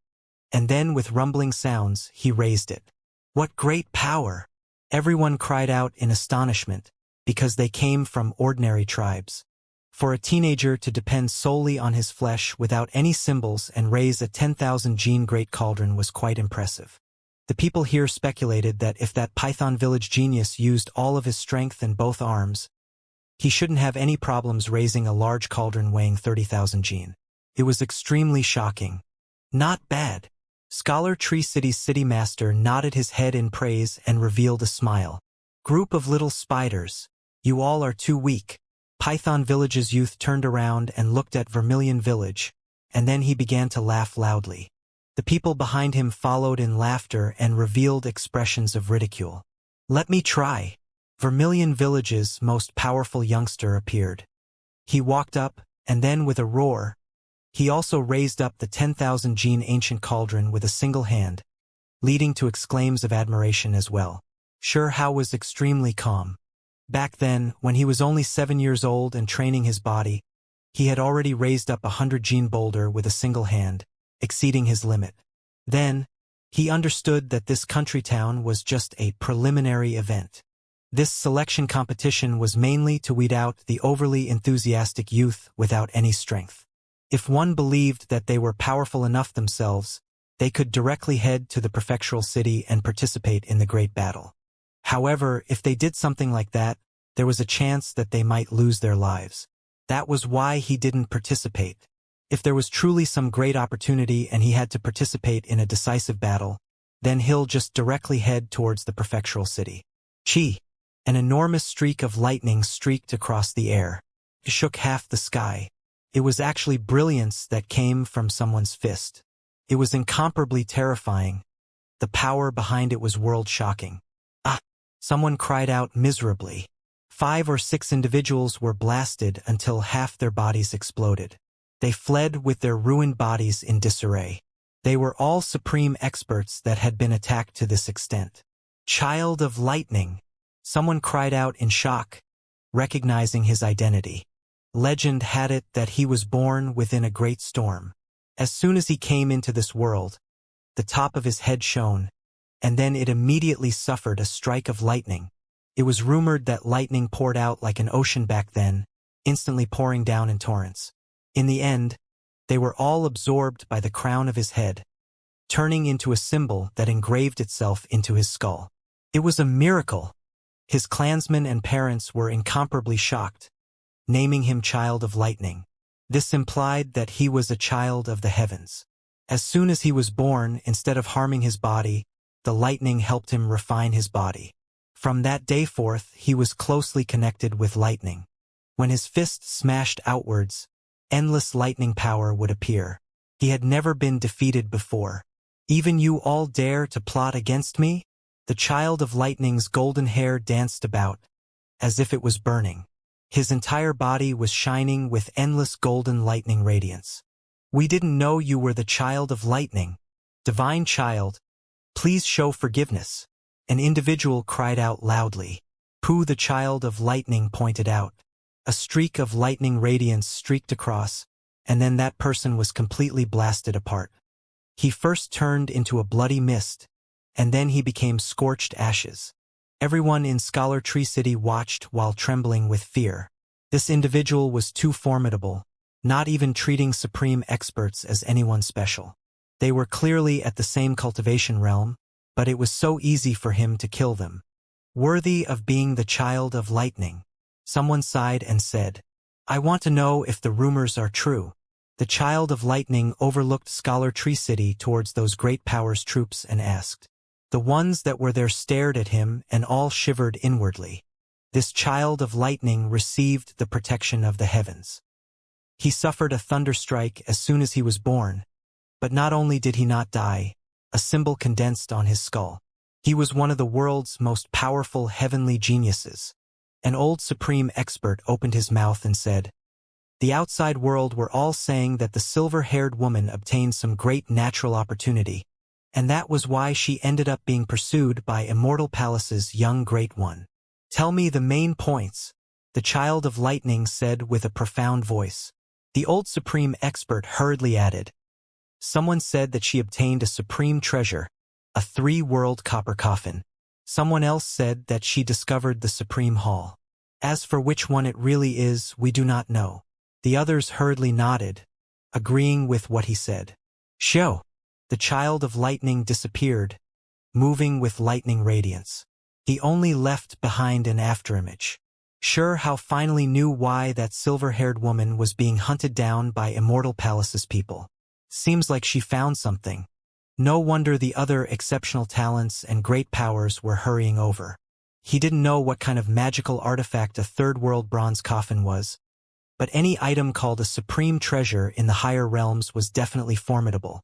and then with rumbling sounds, he raised it. What great power! Everyone cried out in astonishment, because they came from ordinary tribes. For a teenager to depend solely on his flesh without any symbols and raise a 10,000 jin great cauldron was quite impressive. The people here speculated that if that Python Village genius used all of his strength and both arms, he shouldn't have any problems raising a large cauldron weighing 30,000 jin. It was extremely shocking. Not bad. Scholar Tree City's city master nodded his head in praise and revealed a smile. Group of little spiders, you all are too weak. Python Village's youth turned around and looked at Vermilion Village, and then he began to laugh loudly. The people behind him followed in laughter and revealed expressions of ridicule. Let me try. Vermilion Village's most powerful youngster appeared. He walked up, and then with a roar, he also raised up the 10,000 jin ancient cauldron with a single hand, leading to exclaims of admiration as well. Xianxia was extremely calm. Back then, when he was only 7 years old and training his body, he had already raised up a 100 jin boulder with a single hand, exceeding his limit. Then, he understood that this country town was just a preliminary event. This selection competition was mainly to weed out the overly enthusiastic youth without any strength. If one believed that they were powerful enough themselves, they could directly head to the prefectural city and participate in the great battle. However, if they did something like that, there was a chance that they might lose their lives. That was why he didn't participate. If there was truly some great opportunity and he had to participate in a decisive battle, then he'll just directly head towards the prefectural city. Chi! An enormous streak of lightning streaked across the air. It shook half the sky. It was actually brilliance that came from someone's fist. It was incomparably terrifying. The power behind it was world-shocking. Ah! Someone cried out miserably. 5 or 6 individuals were blasted until half their bodies exploded. They fled with their ruined bodies in disarray. They were all supreme experts that had been attacked to this extent. Child of Lightning! Someone cried out in shock, recognizing his identity. Legend had it that he was born within a great storm. As soon as he came into this world, the top of his head shone, and then it immediately suffered a strike of lightning. It was rumored that lightning poured out like an ocean back then, instantly pouring down in torrents. In the end, they were all absorbed by the crown of his head, turning into a symbol that engraved itself into his skull. It was a miracle. His clansmen and parents were incomparably shocked, naming him Child of Lightning. This implied that he was a child of the heavens. As soon as he was born, instead of harming his body, the lightning helped him refine his body. From that day forth, he was closely connected with lightning. When his fist smashed outwards, endless lightning power would appear. He had never been defeated before. Even you all dare to plot against me? The child of lightning's golden hair danced about, as if it was burning. His entire body was shining with endless golden lightning radiance. We didn't know you were the child of lightning. Divine child, please show forgiveness. An individual cried out loudly. Pooh, the child of lightning, pointed out. A streak of lightning radiance streaked across, and then that person was completely blasted apart. He first turned into a bloody mist, and then he became scorched ashes. Everyone in Scholar Tree City watched while trembling with fear. This individual was too formidable, not even treating supreme experts as anyone special. They were clearly at the same cultivation realm, but it was so easy for him to kill them. Worthy of being the child of lightning. Someone sighed and said, I want to know if the rumors are true. The child of lightning overlooked Scholar Tree City towards those great powers troops and asked. The ones that were there stared at him and all shivered inwardly. This child of lightning received the protection of the heavens. He suffered a thunderstrike as soon as he was born, but not only did he not die, a symbol condensed on his skull. He was one of the world's most powerful heavenly geniuses. An old supreme expert opened his mouth and said, the outside world were all saying that the silver-haired woman obtained some great natural opportunity, and that was why she ended up being pursued by Immortal Palace's young great one. Tell me the main points, the child of lightning said with a profound voice. The old supreme expert hurriedly added. Someone said that she obtained a supreme treasure, a 3-world copper coffin. Someone else said that she discovered the supreme hall. As for which one it really is, we do not know. The others hurriedly nodded, agreeing with what he said. Show! The child of lightning disappeared, moving with lightning radiance. He only left behind an afterimage. Sure how finally knew why that silver-haired woman was being hunted down by Immortal Palace's people. Seems like she found something. No wonder the other exceptional talents and great powers were hurrying over. He didn't know what kind of magical artifact a 3rd-world bronze coffin was, but any item called a supreme treasure in the higher realms was definitely formidable.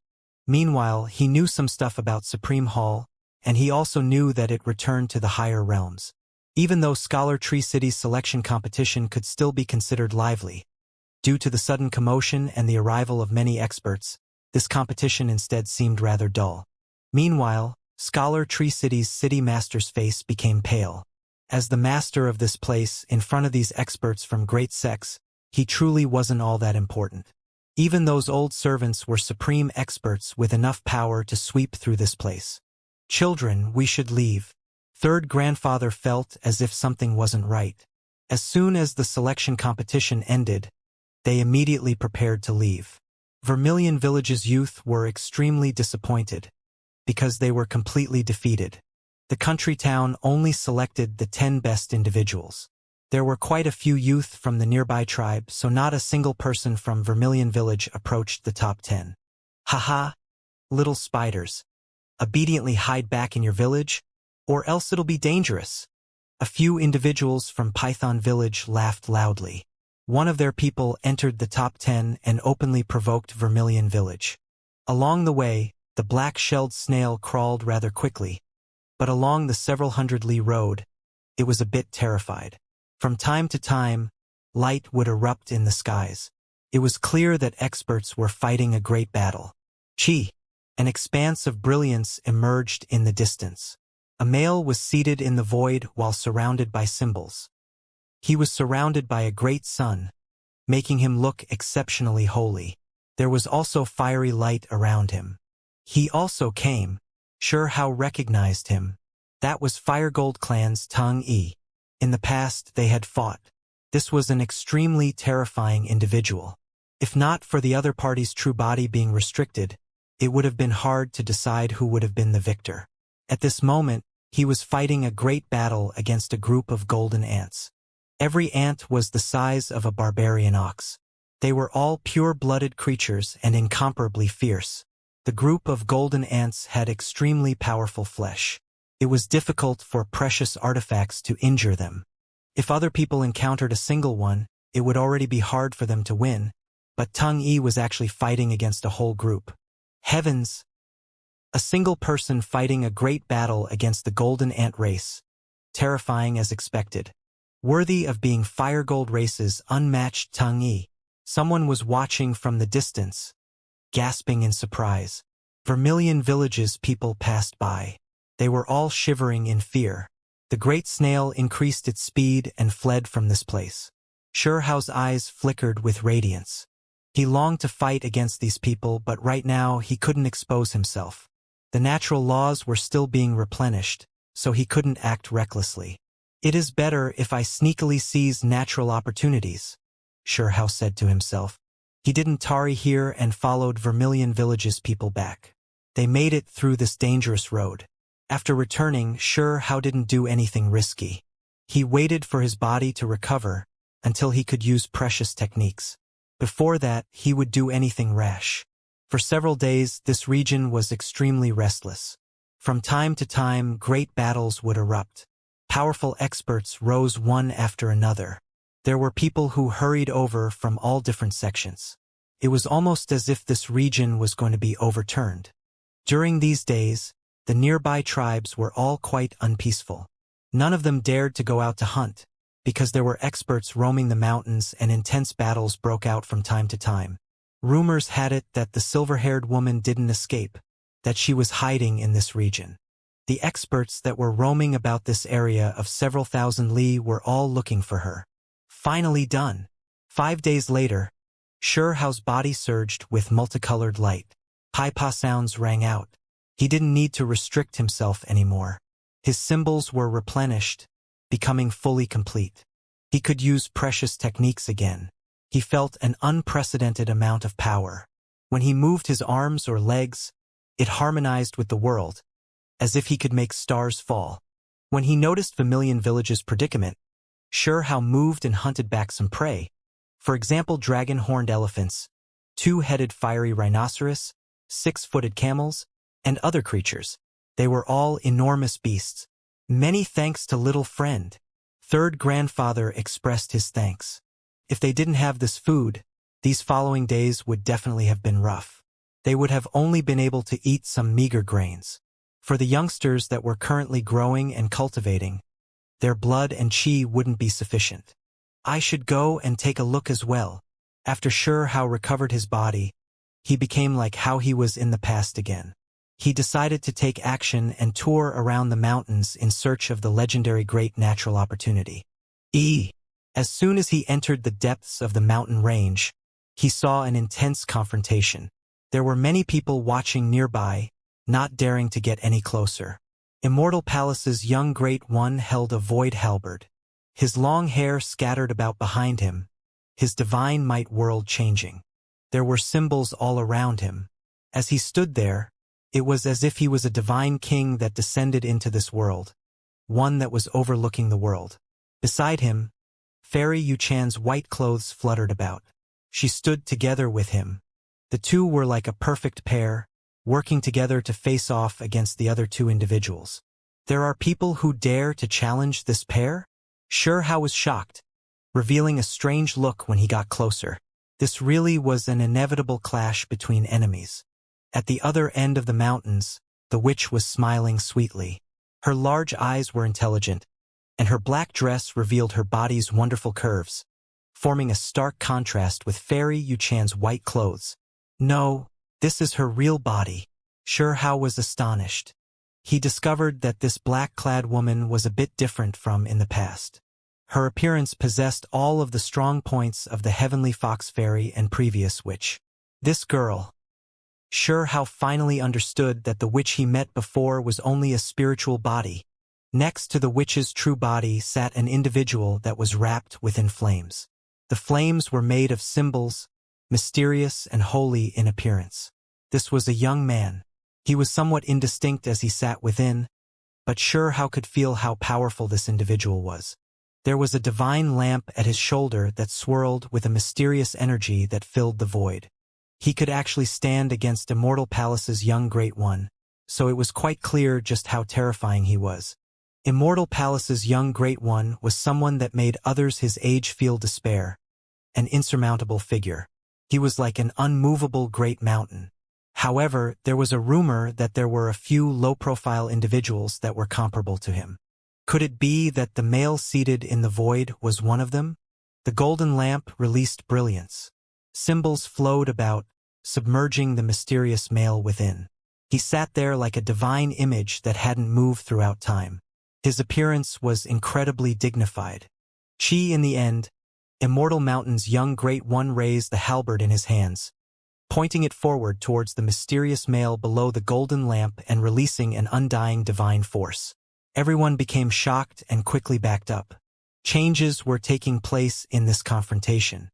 Meanwhile, he knew some stuff about Supreme Hall, and he also knew that it returned to the higher realms. Even though Scholar Tree City's selection competition could still be considered lively, due to the sudden commotion and the arrival of many experts, this competition instead seemed rather dull. Meanwhile, Scholar Tree City's city master's face became pale. As the master of this place, in front of these experts from great sects, he truly wasn't all that important. Even those old servants were supreme experts with enough power to sweep through this place. Children, we should leave. Third grandfather felt as if something wasn't right. As soon as the selection competition ended, they immediately prepared to leave. Vermilion Village's youth were extremely disappointed, because they were completely defeated. The country town only selected the 10 best individuals. There were quite a few youth from the nearby tribe, so not a single person from Vermilion Village approached the top 10. Haha, little spiders. Obediently hide back in your village, or else it'll be dangerous. A few individuals from Python Village laughed loudly. One of their people entered the top 10 and openly provoked Vermilion Village. Along the way, the black-shelled snail crawled rather quickly, but along the several hundred li road, it was a bit terrified. From time to time, light would erupt in the skies. It was clear that experts were fighting a great battle. Chi! An expanse of brilliance emerged in the distance. A male was seated in the void while surrounded by symbols. He was surrounded by a great sun, making him look exceptionally holy. There was also fiery light around him. He also came. Sure how recognized him. That was Firegold Clan's Tung E. In the past, they had fought. This was an extremely terrifying individual. If not for the other party's true body being restricted, it would have been hard to decide who would have been the victor. At this moment, he was fighting a great battle against a group of golden ants. Every ant was the size of a barbarian ox. They were all pure-blooded creatures and incomparably fierce. The group of golden ants had extremely powerful flesh. It was difficult for precious artifacts to injure them. If other people encountered a single one, it would already be hard for them to win, but Teng Yi was actually fighting against a whole group. Heavens! A single person fighting a great battle against the golden ant race. Terrifying as expected. Worthy of being Firegold race's unmatched Teng Yi. Someone was watching from the distance, gasping in surprise. Vermilion Village's people passed by. They were all shivering in fear. The great snail increased its speed and fled from this place. Shurehao's eyes flickered with radiance. He longed to fight against these people, but right now he couldn't expose himself. The natural laws were still being replenished, so he couldn't act recklessly. It is better if I sneakily seize natural opportunities, Shuhao said to himself. He didn't tarry here and followed Vermilion Village's people back. They made it through this dangerous road. After returning, Shuhao didn't do anything risky. He waited for his body to recover until he could use precious techniques. Before that, he would do anything rash. For several days, this region was extremely restless. From time to time, great battles would erupt. Powerful experts rose one after another. There were people who hurried over from all different sections. It was almost as if this region was going to be overturned. During these days, the nearby tribes were all quite unpeaceful. None of them dared to go out to hunt, because there were experts roaming the mountains and intense battles broke out from time to time. Rumors had it that the silver-haired woman didn't escape, that she was hiding in this region. The experts that were roaming about this area of several thousand li were all looking for her. Finally done. 5 days later, Shuhao's body surged with multicolored light. Pai-pa sounds rang out. He didn't need to restrict himself anymore. His symbols were replenished, becoming fully complete. He could use precious techniques again. He felt an unprecedented amount of power. When he moved his arms or legs, it harmonized with the world, as if he could make stars fall. When he noticed Vermilion Village's predicament, Shuhao moved and hunted back some prey. For example, dragon-horned elephants, 2-headed fiery rhinoceros, 6-footed camels, and other creatures. They were all enormous beasts. Many thanks to little friend. Third grandfather expressed his thanks. If they didn't have this food, these following days would definitely have been rough. They would have only been able to eat some meager grains. For the youngsters that were currently growing and cultivating, their blood and chi wouldn't be sufficient. I should go and take a look as well. After Shuhao recovered his body, he became like how he was in the past again. He decided to take action and tour around the mountains in search of the legendary great natural opportunity. As soon as he entered the depths of the mountain range, he saw an intense confrontation. There were many people watching nearby, not daring to get any closer. Immortal Palace's young Great One held a void halberd. His long hair scattered about behind him, his divine might world-changing. There were symbols all around him. As he stood there, it was as if he was a divine king that descended into this world, one that was overlooking the world. Beside him, Fairy Yuchan's white clothes fluttered about. She stood together with him. The two were like a perfect pair, working together to face off against the other two individuals. There are people who dare to challenge this pair? Shuhao was shocked, revealing a strange look when he got closer. This really was an inevitable clash between enemies. At the other end of the mountains, the witch was smiling sweetly. Her large eyes were intelligent, and her black dress revealed her body's wonderful curves, forming a stark contrast with Fairy Yuchan's white clothes. No, this is her real body. Shuhao was astonished. He discovered that this black-clad woman was a bit different from in the past. Her appearance possessed all of the strong points of the heavenly fox fairy and previous witch. This girl. Shuhao finally understood that the witch he met before was only a spiritual body. Next to the witch's true body sat an individual that was wrapped within flames. The flames were made of symbols, mysterious and holy in appearance. This was a young man. He was somewhat indistinct as he sat within, but Shuhao could feel how powerful this individual was. There was a divine lamp at his shoulder that swirled with a mysterious energy that filled the void. He could actually stand against Immortal Palace's young Great One, so it was quite clear just how terrifying he was. Immortal Palace's young Great One was someone that made others his age feel despair, an insurmountable figure. He was like an unmovable great mountain. However, there was a rumor that there were a few low-profile individuals that were comparable to him. Could it be that the male seated in the void was one of them? The golden lamp released brilliance. Symbols flowed about, submerging the mysterious male within. He sat there like a divine image that hadn't moved throughout time. His appearance was incredibly dignified. In the end, Immortal Mountain's young Great One raised the halberd in his hands, pointing it forward towards the mysterious male below the golden lamp and releasing an undying divine force. Everyone became shocked and quickly backed up. Changes were taking place in this confrontation.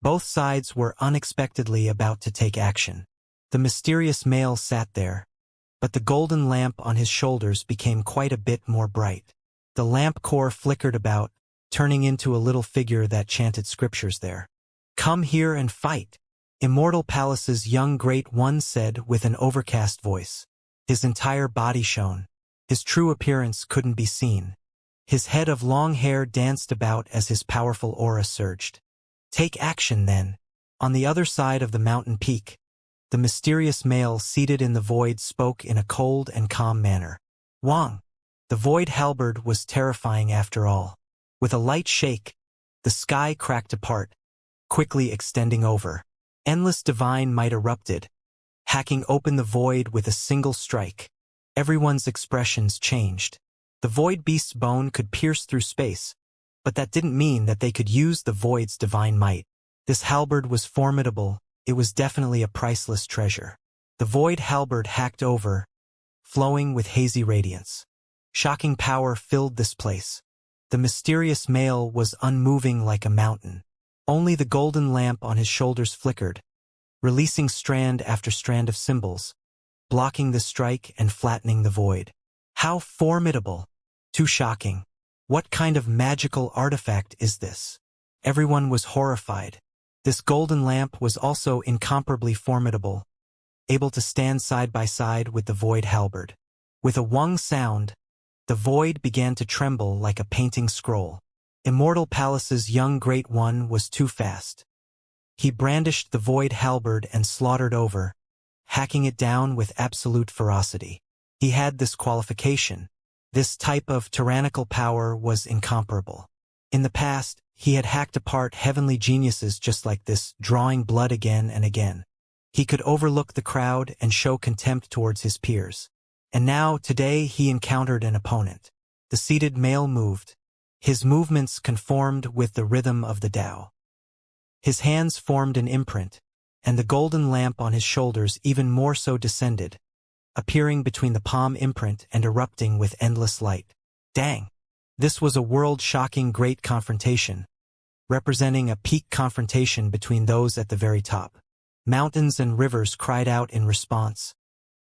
Both sides were unexpectedly about to take action. The mysterious male sat there, but the golden lamp on his shoulders became quite a bit more bright. The lamp core flickered about, turning into a little figure that chanted scriptures there. "Come here and fight," Immortal Palace's young Great One said with an overcast voice. His entire body shone. His true appearance couldn't be seen. His head of long hair danced about as his powerful aura surged. "Take action, then." On the other side of the mountain peak, the mysterious male seated in the void spoke in a cold and calm manner. "Wang." The void halberd was terrifying after all. With a light shake, the sky cracked apart, quickly extending over. Endless divine might erupted, hacking open the void with a single strike. Everyone's expressions changed. The void beast's bone could pierce through space, but that didn't mean that they could use the void's divine might. This halberd was formidable. It was definitely a priceless treasure. The void halberd hacked over, flowing with hazy radiance. Shocking power filled this place. The mysterious male was unmoving like a mountain. Only the golden lamp on his shoulders flickered, releasing strand after strand of symbols, blocking the strike and flattening the void. How formidable! Too shocking. What kind of magical artifact is this? Everyone was horrified. This golden lamp was also incomparably formidable, able to stand side by side with the void halberd. With a wung sound, the void began to tremble like a painting scroll. Immortal Palace's young Great One was too fast. He brandished the void halberd and slaughtered over, hacking it down with absolute ferocity. He had this qualification. This type of tyrannical power was incomparable. In the past, he had hacked apart heavenly geniuses just like this, drawing blood again and again. He could overlook the crowd and show contempt towards his peers. And now, today, he encountered an opponent. The seated male moved. His movements conformed with the rhythm of the Tao. His hands formed an imprint, and the golden lamp on his shoulders even more so descended, appearing between the palm imprint and erupting with endless light. Dang! This was a world-shocking great confrontation, representing a peak confrontation between those at the very top. Mountains and rivers cried out in response.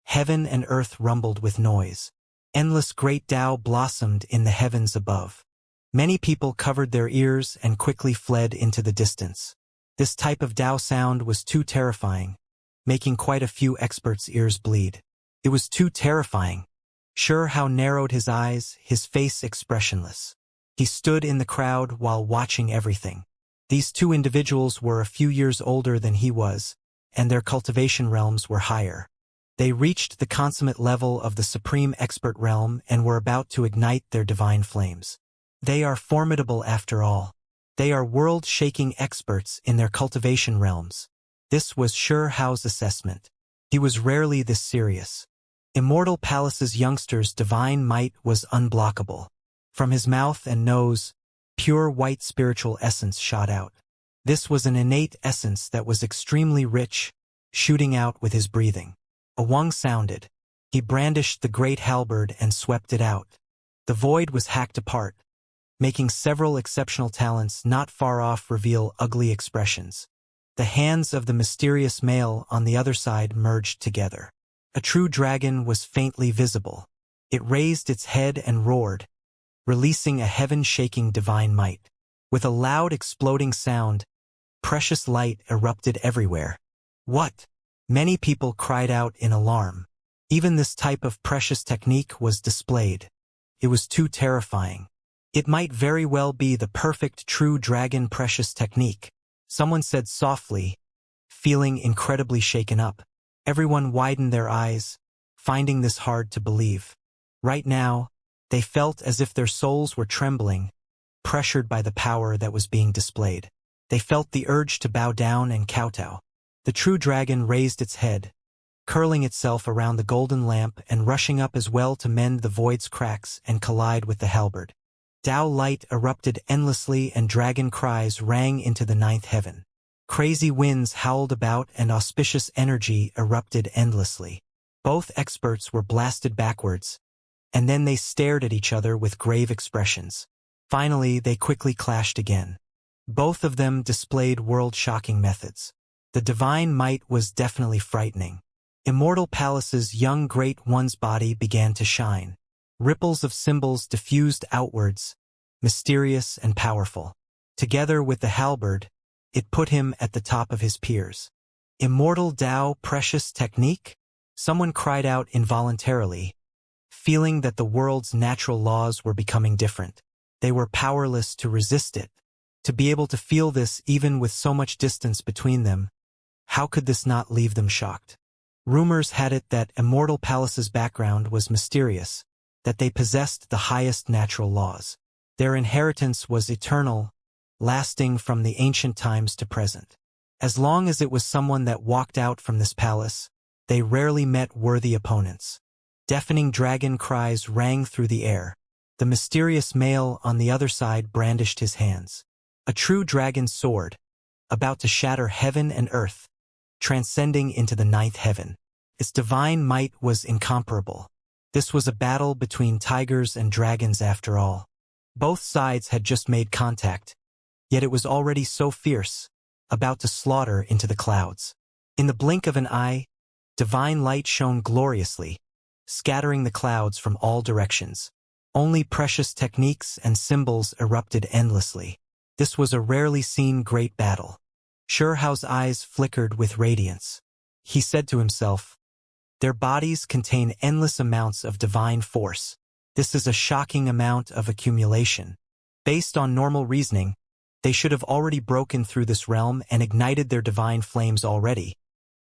Heaven and earth rumbled with noise. Endless great Tao blossomed in the heavens above. Many people covered their ears and quickly fled into the distance. This type of Tao sound was too terrifying, making quite a few experts' ears bleed. It was too terrifying. Sure how narrowed his eyes, his face expressionless. He stood in the crowd while watching everything. These two individuals were a few years older than he was, and their cultivation realms were higher. They reached the consummate level of the supreme expert realm and were about to ignite their divine flames. They are formidable after all. They are world-shaking experts in their cultivation realms. This was Sure Hao's assessment. He was rarely this serious. Immortal Palace's youngster's divine might was unblockable. From his mouth and nose, pure white spiritual essence shot out. This was an innate essence that was extremely rich, shooting out with his breathing. A wung sounded. He brandished the great halberd and swept it out. The void was hacked apart, making several exceptional talents not far off reveal ugly expressions. The hands of the mysterious male on the other side merged together. A true dragon was faintly visible. It raised its head and roared, releasing a heaven-shaking divine might. With a loud exploding sound, precious light erupted everywhere. What? Many people cried out in alarm. Even this type of precious technique was displayed. It was too terrifying. It might very well be the perfect true dragon precious technique, someone said softly, feeling incredibly shaken up. Everyone widened their eyes, finding this hard to believe. Right now, they felt as if their souls were trembling, pressured by the power that was being displayed. They felt the urge to bow down and kowtow. The true dragon raised its head, curling itself around the golden lamp and rushing up as well to mend the void's cracks and collide with the halberd. Tao light erupted endlessly and dragon cries rang into the ninth heaven. Crazy winds howled about and auspicious energy erupted endlessly. Both experts were blasted backwards, and then they stared at each other with grave expressions. Finally, they quickly clashed again. Both of them displayed world-shocking methods. The divine might was definitely frightening. Immortal Palace's young great one's body began to shine. Ripples of symbols diffused outwards, mysterious and powerful. Together with the halberd, it put him at the top of his peers. Immortal Tao precious technique? Someone cried out involuntarily, feeling that the world's natural laws were becoming different. They were powerless to resist it. To be able to feel this even with so much distance between them, how could this not leave them shocked? Rumors had it that Immortal Palace's background was mysterious, that they possessed the highest natural laws. Their inheritance was eternal, lasting from the ancient times to present. As long as it was someone that walked out from this palace, they rarely met worthy opponents. Deafening dragon cries rang through the air. The mysterious male on the other side brandished his hands. A true dragon's sword, about to shatter heaven and earth, transcending into the ninth heaven. Its divine might was incomparable. This was a battle between tigers and dragons after all. Both sides had just made contact, yet it was already so fierce, about to slaughter into the clouds. In the blink of an eye, divine light shone gloriously, scattering the clouds from all directions. Only precious techniques and symbols erupted endlessly. This was a rarely seen great battle. Shurehao's eyes flickered with radiance. He said to himself, "Their bodies contain endless amounts of divine force. This is a shocking amount of accumulation. Based on normal reasoning, they should have already broken through this realm and ignited their divine flames already.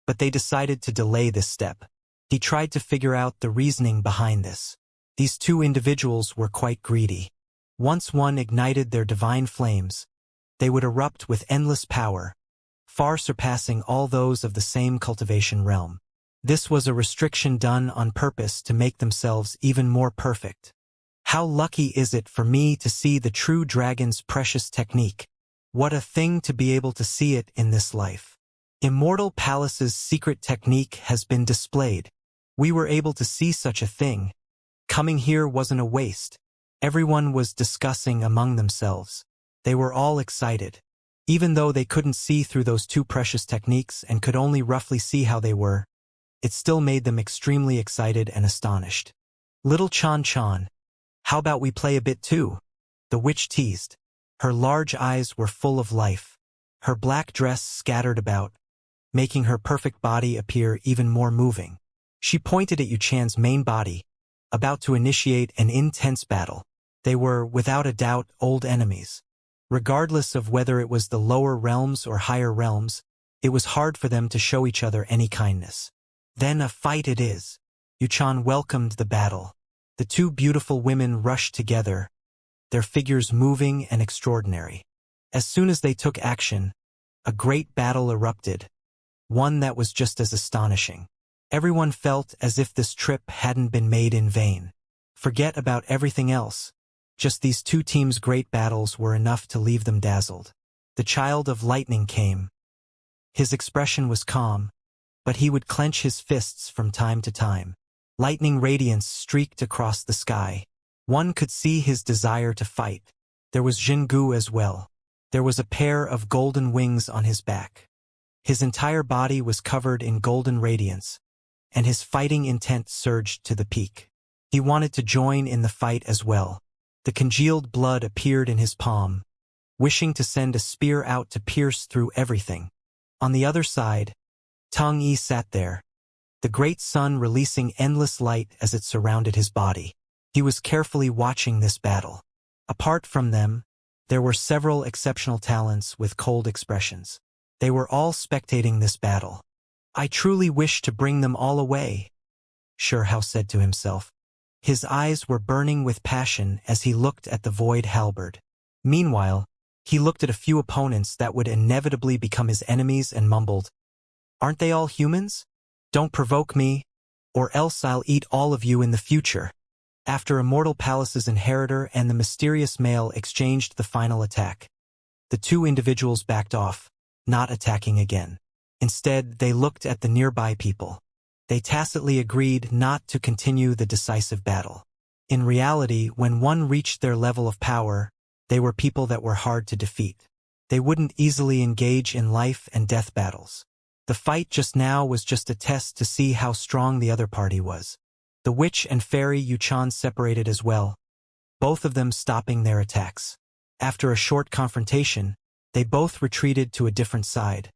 But they decided to delay this step." He tried to figure out the reasoning behind this. These two individuals were quite greedy. Once one ignited their divine flames, they would erupt with endless power, far surpassing all those of the same cultivation realm. This was a restriction done on purpose to make themselves even more perfect. How lucky is it for me to see the true dragon's precious technique? What a thing to be able to see it in this life. Immortal Palace's secret technique has been displayed. We were able to see such a thing. Coming here wasn't a waste. Everyone was discussing among themselves. They were all excited. Even though they couldn't see through those two precious techniques and could only roughly see how they were, it still made them extremely excited and astonished. "Little Chan, how about we play a bit too?" the witch teased. Her large eyes were full of life. Her black dress scattered about, making her perfect body appear even more moving. She pointed at Yuchan's main body, about to initiate an intense battle. They were, without a doubt, old enemies. Regardless of whether it was the lower realms or higher realms, it was hard for them to show each other any kindness. "Then a fight it is." Yuchan welcomed the battle. The two beautiful women rushed together, their figures moving and extraordinary. As soon as they took action, a great battle erupted, one that was just as astonishing. Everyone felt as if this trip hadn't been made in vain. Forget about everything else. Just these two teams' great battles were enough to leave them dazzled. The child of lightning came. His expression was calm, but he would clench his fists from time to time. Lightning radiance streaked across the sky. One could see his desire to fight. There was Jingu as well. There was a pair of golden wings on his back. His entire body was covered in golden radiance, and his fighting intent surged to the peak. He wanted to join in the fight as well. The congealed blood appeared in his palm, wishing to send a spear out to pierce through everything. On the other side, Tang Yi sat there, the great sun releasing endless light as it surrounded his body. He was carefully watching this battle. Apart from them, there were several exceptional talents with cold expressions. They were all spectating this battle. I truly wish to bring them all away, Xianxia said to himself. His eyes were burning with passion as he looked at the void halberd. Meanwhile, he looked at a few opponents that would inevitably become his enemies and mumbled, "Aren't they all humans? Don't provoke me, or else I'll eat all of you in the future." After Immortal Palace's inheritor and the mysterious male exchanged the final attack, the two individuals backed off, not attacking again. Instead, they looked at the nearby people. They tacitly agreed not to continue the decisive battle. In reality, when one reached their level of power, they were people that were hard to defeat. They wouldn't easily engage in life and death battles. The fight just now was just a test to see how strong the other party was. The witch and fairy Yuchan separated as well, both of them stopping their attacks. After a short confrontation, they both retreated to a different side,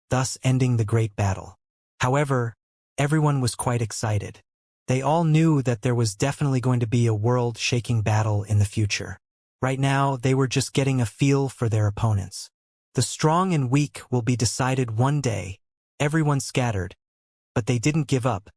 thus ending the great battle. However, everyone was quite excited. They all knew that there was definitely going to be a world-shaking battle in the future. Right now, they were just getting a feel for their opponents. The strong and weak will be decided one day. Everyone scattered, but they didn't give up,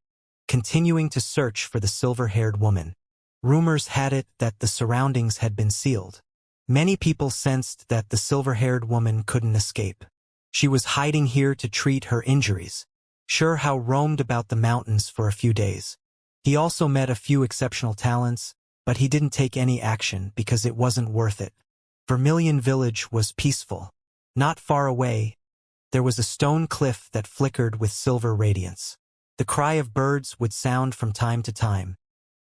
continuing to search for the silver-haired woman. Rumors had it that the surroundings had been sealed. Many people sensed that the silver-haired woman couldn't escape. She was hiding here to treat her injuries. Xianxia roamed about the mountains for a few days. He also met a few exceptional talents, but he didn't take any action because it wasn't worth it. Vermilion Village was peaceful. Not far away, there was a stone cliff that flickered with silver radiance. The cry of birds would sound from time to time.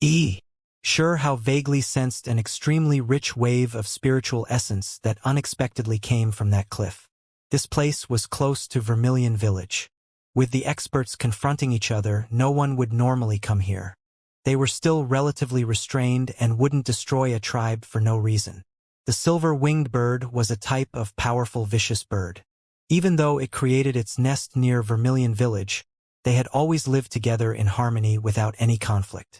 Xianxia vaguely sensed an extremely rich wave of spiritual essence that unexpectedly came from that cliff. This place was close to Vermilion Village. With the experts confronting each other, no one would normally come here. They were still relatively restrained and wouldn't destroy a tribe for no reason. The silver-winged bird was a type of powerful vicious bird. Even though it created its nest near Vermilion Village, they had always lived together in harmony without any conflict.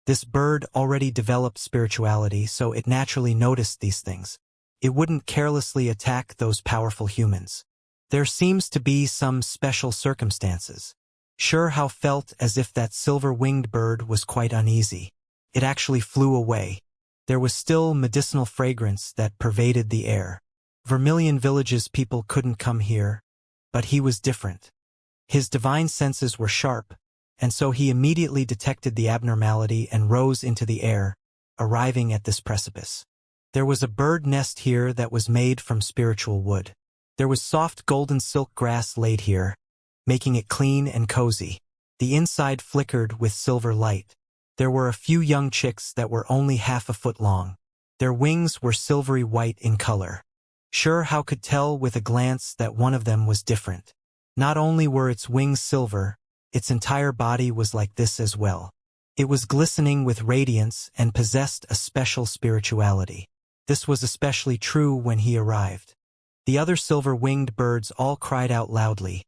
This bird already developed spirituality, so it naturally noticed these things. It wouldn't carelessly attack those powerful humans. There seems to be some special circumstances. Xianxia felt as if that silver-winged bird was quite uneasy. It actually flew away. There was still medicinal fragrance that pervaded the air. Vermilion Village's people couldn't come here, but he was different. His divine senses were sharp, and so he immediately detected the abnormality and rose into the air, arriving at this precipice. There was a bird nest here that was made from spiritual wood. There was soft golden silk grass laid here, making it clean and cozy. The inside flickered with silver light. There were a few young chicks that were only half a foot long. Their wings were silvery white in color. Xianxia could tell with a glance that one of them was different. Not only were its wings silver, its entire body was like this as well. It was glistening with radiance and possessed a special spirituality. This was especially true when he arrived. The other silver-winged birds all cried out loudly,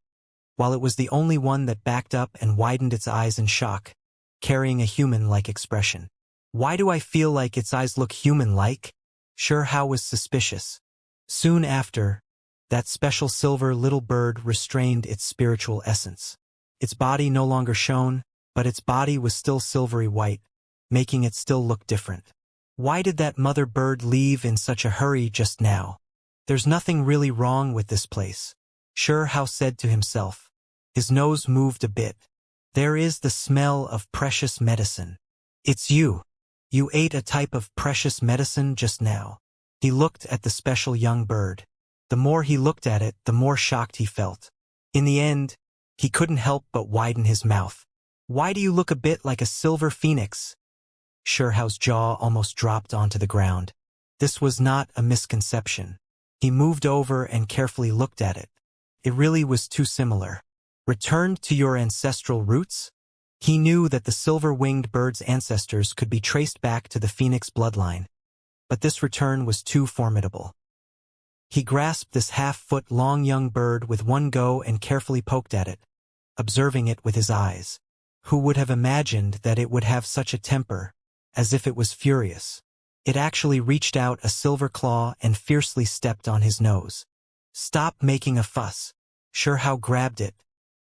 while it was the only one that backed up and widened its eyes in shock, carrying a human-like expression. Why do I feel like its eyes look human-like? Xianxia was suspicious. Soon after, that special silver little bird restrained its spiritual essence. Its body no longer shone, but its body was still silvery white, making it still look different. Why did that mother bird leave in such a hurry just now? There's nothing really wrong with this place, Xianxia said to himself. His nose moved a bit. There is the smell of precious medicine. It's you. You ate a type of precious medicine just now. He looked at the special young bird. The more he looked at it, the more shocked he felt. In the end, he couldn't help but widen his mouth. Why do you look a bit like a silver phoenix? Xianxia's jaw almost dropped onto the ground. This was not a misconception. He moved over and carefully looked at it. It really was too similar. Returned to your ancestral roots? He knew that the silver-winged bird's ancestors could be traced back to the phoenix bloodline. but this return was too formidable. He grasped this half-foot-long young bird with one go and carefully poked at it, observing it with his eyes. Who would have imagined that it would have such a temper, as if it was furious? It actually reached out a silver claw and fiercely stepped on his nose. "Stop making a fuss." Xianxia grabbed it.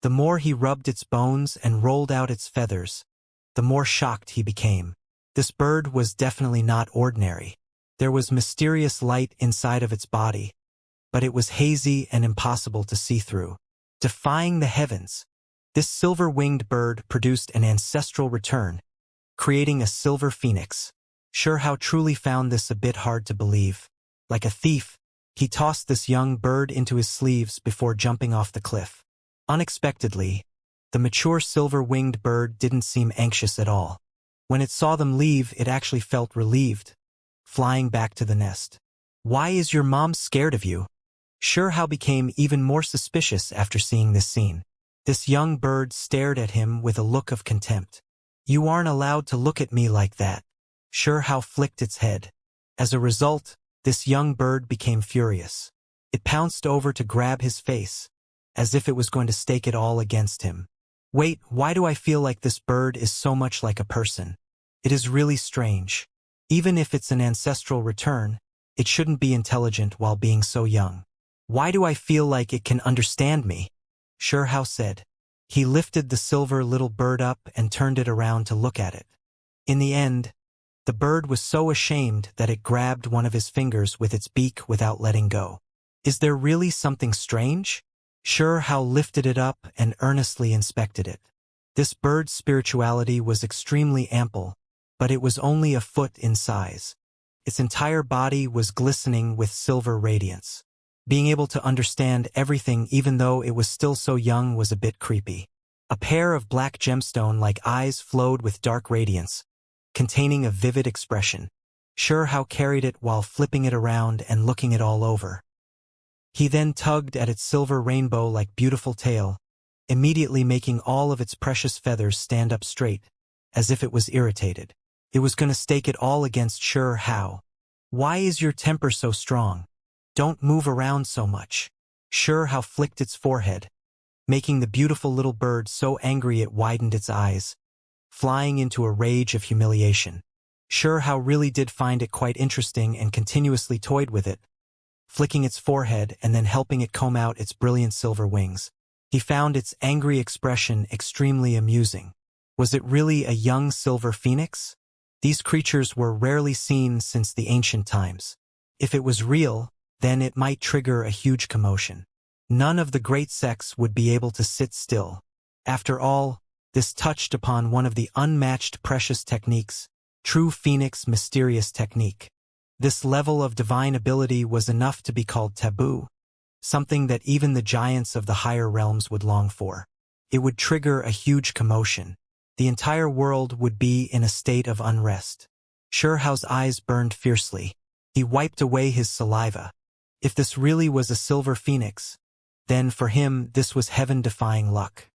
The more he rubbed its bones and rolled out its feathers, the more shocked he became. This bird was definitely not ordinary. There was mysterious light inside of its body, but it was hazy and impossible to see through. Defying the heavens, this silver-winged bird produced an ancestral return, creating a silver phoenix. Xianxia truly found this a bit hard to believe. Like a thief, he tossed this young bird into his sleeves before jumping off the cliff. Unexpectedly, the mature silver-winged bird didn't seem anxious at all. When it saw them leave, it actually felt relieved, flying back to the nest. "Why is your mom scared of you?" Xianxia became even more suspicious after seeing this scene. This young bird stared at him with a look of contempt. "You aren't allowed to look at me like that." Xianxia flicked its head. As a result, this young bird became furious. It pounced over to grab his face, as if it was going to stake it all against him. "Wait, why do I feel like this bird is so much like a person? It is really strange. Even if it's an ancestral return, it shouldn't be intelligent while being so young. Why do I feel like it can understand me?" Xianxia said. He lifted the silver little bird up and turned it around to look at it. In the end, the bird was so ashamed that it grabbed one of his fingers with its beak without letting go. "Is there really something strange?" Xianxia lifted it up and earnestly inspected it. This bird's spirituality was extremely ample, but it was only a foot in size. Its entire body was glistening with silver radiance. Being able to understand everything even though it was still so young was a bit creepy. A pair of black gemstone-like eyes flowed with dark radiance, containing a vivid expression. Xianxia carried it while flipping it around and looking it all over. He then tugged at its silver rainbow-like beautiful tail, immediately making all of its precious feathers stand up straight, as if it was irritated. It was going to stake it all against Xianxia. "Why is your temper so strong? Don't move around so much." Xianxia flicked its forehead, making the beautiful little bird so angry it widened its eyes, flying into a rage of humiliation. Xianxia really did find it quite interesting and continuously toyed with it, flicking its forehead and then helping it comb out its brilliant silver wings. He found its angry expression extremely amusing. Was it really a young silver phoenix? These creatures were rarely seen since the ancient times. If it was real, then it might trigger a huge commotion. None of the great sects would be able to sit still. After all, this touched upon one of the unmatched precious techniques, true phoenix mysterious technique. This level of divine ability was enough to be called taboo, something that even the giants of the higher realms would long for. It would trigger a huge commotion. The entire world would be in a state of unrest. Xianxia's eyes burned fiercely. He wiped away his saliva. If this really was a silver phoenix, then for him this was heaven-defying luck.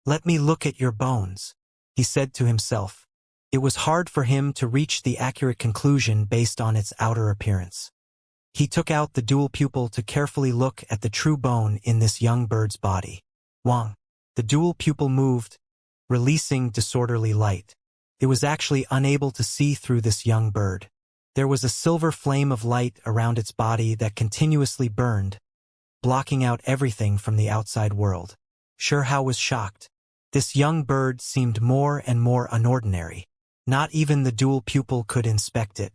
"Let me look at your bones," he said to himself. It was hard for him to reach the accurate conclusion based on its outer appearance. He took out the dual pupil to carefully look at the true bone in this young bird's body. Wang. The dual pupil moved, releasing disorderly light. It was actually unable to see through this young bird. There was a silver flame of light around its body that continuously burned, blocking out everything from the outside world. Xianxia was shocked. This young bird seemed more and more unordinary. Not even the dual pupil could inspect it.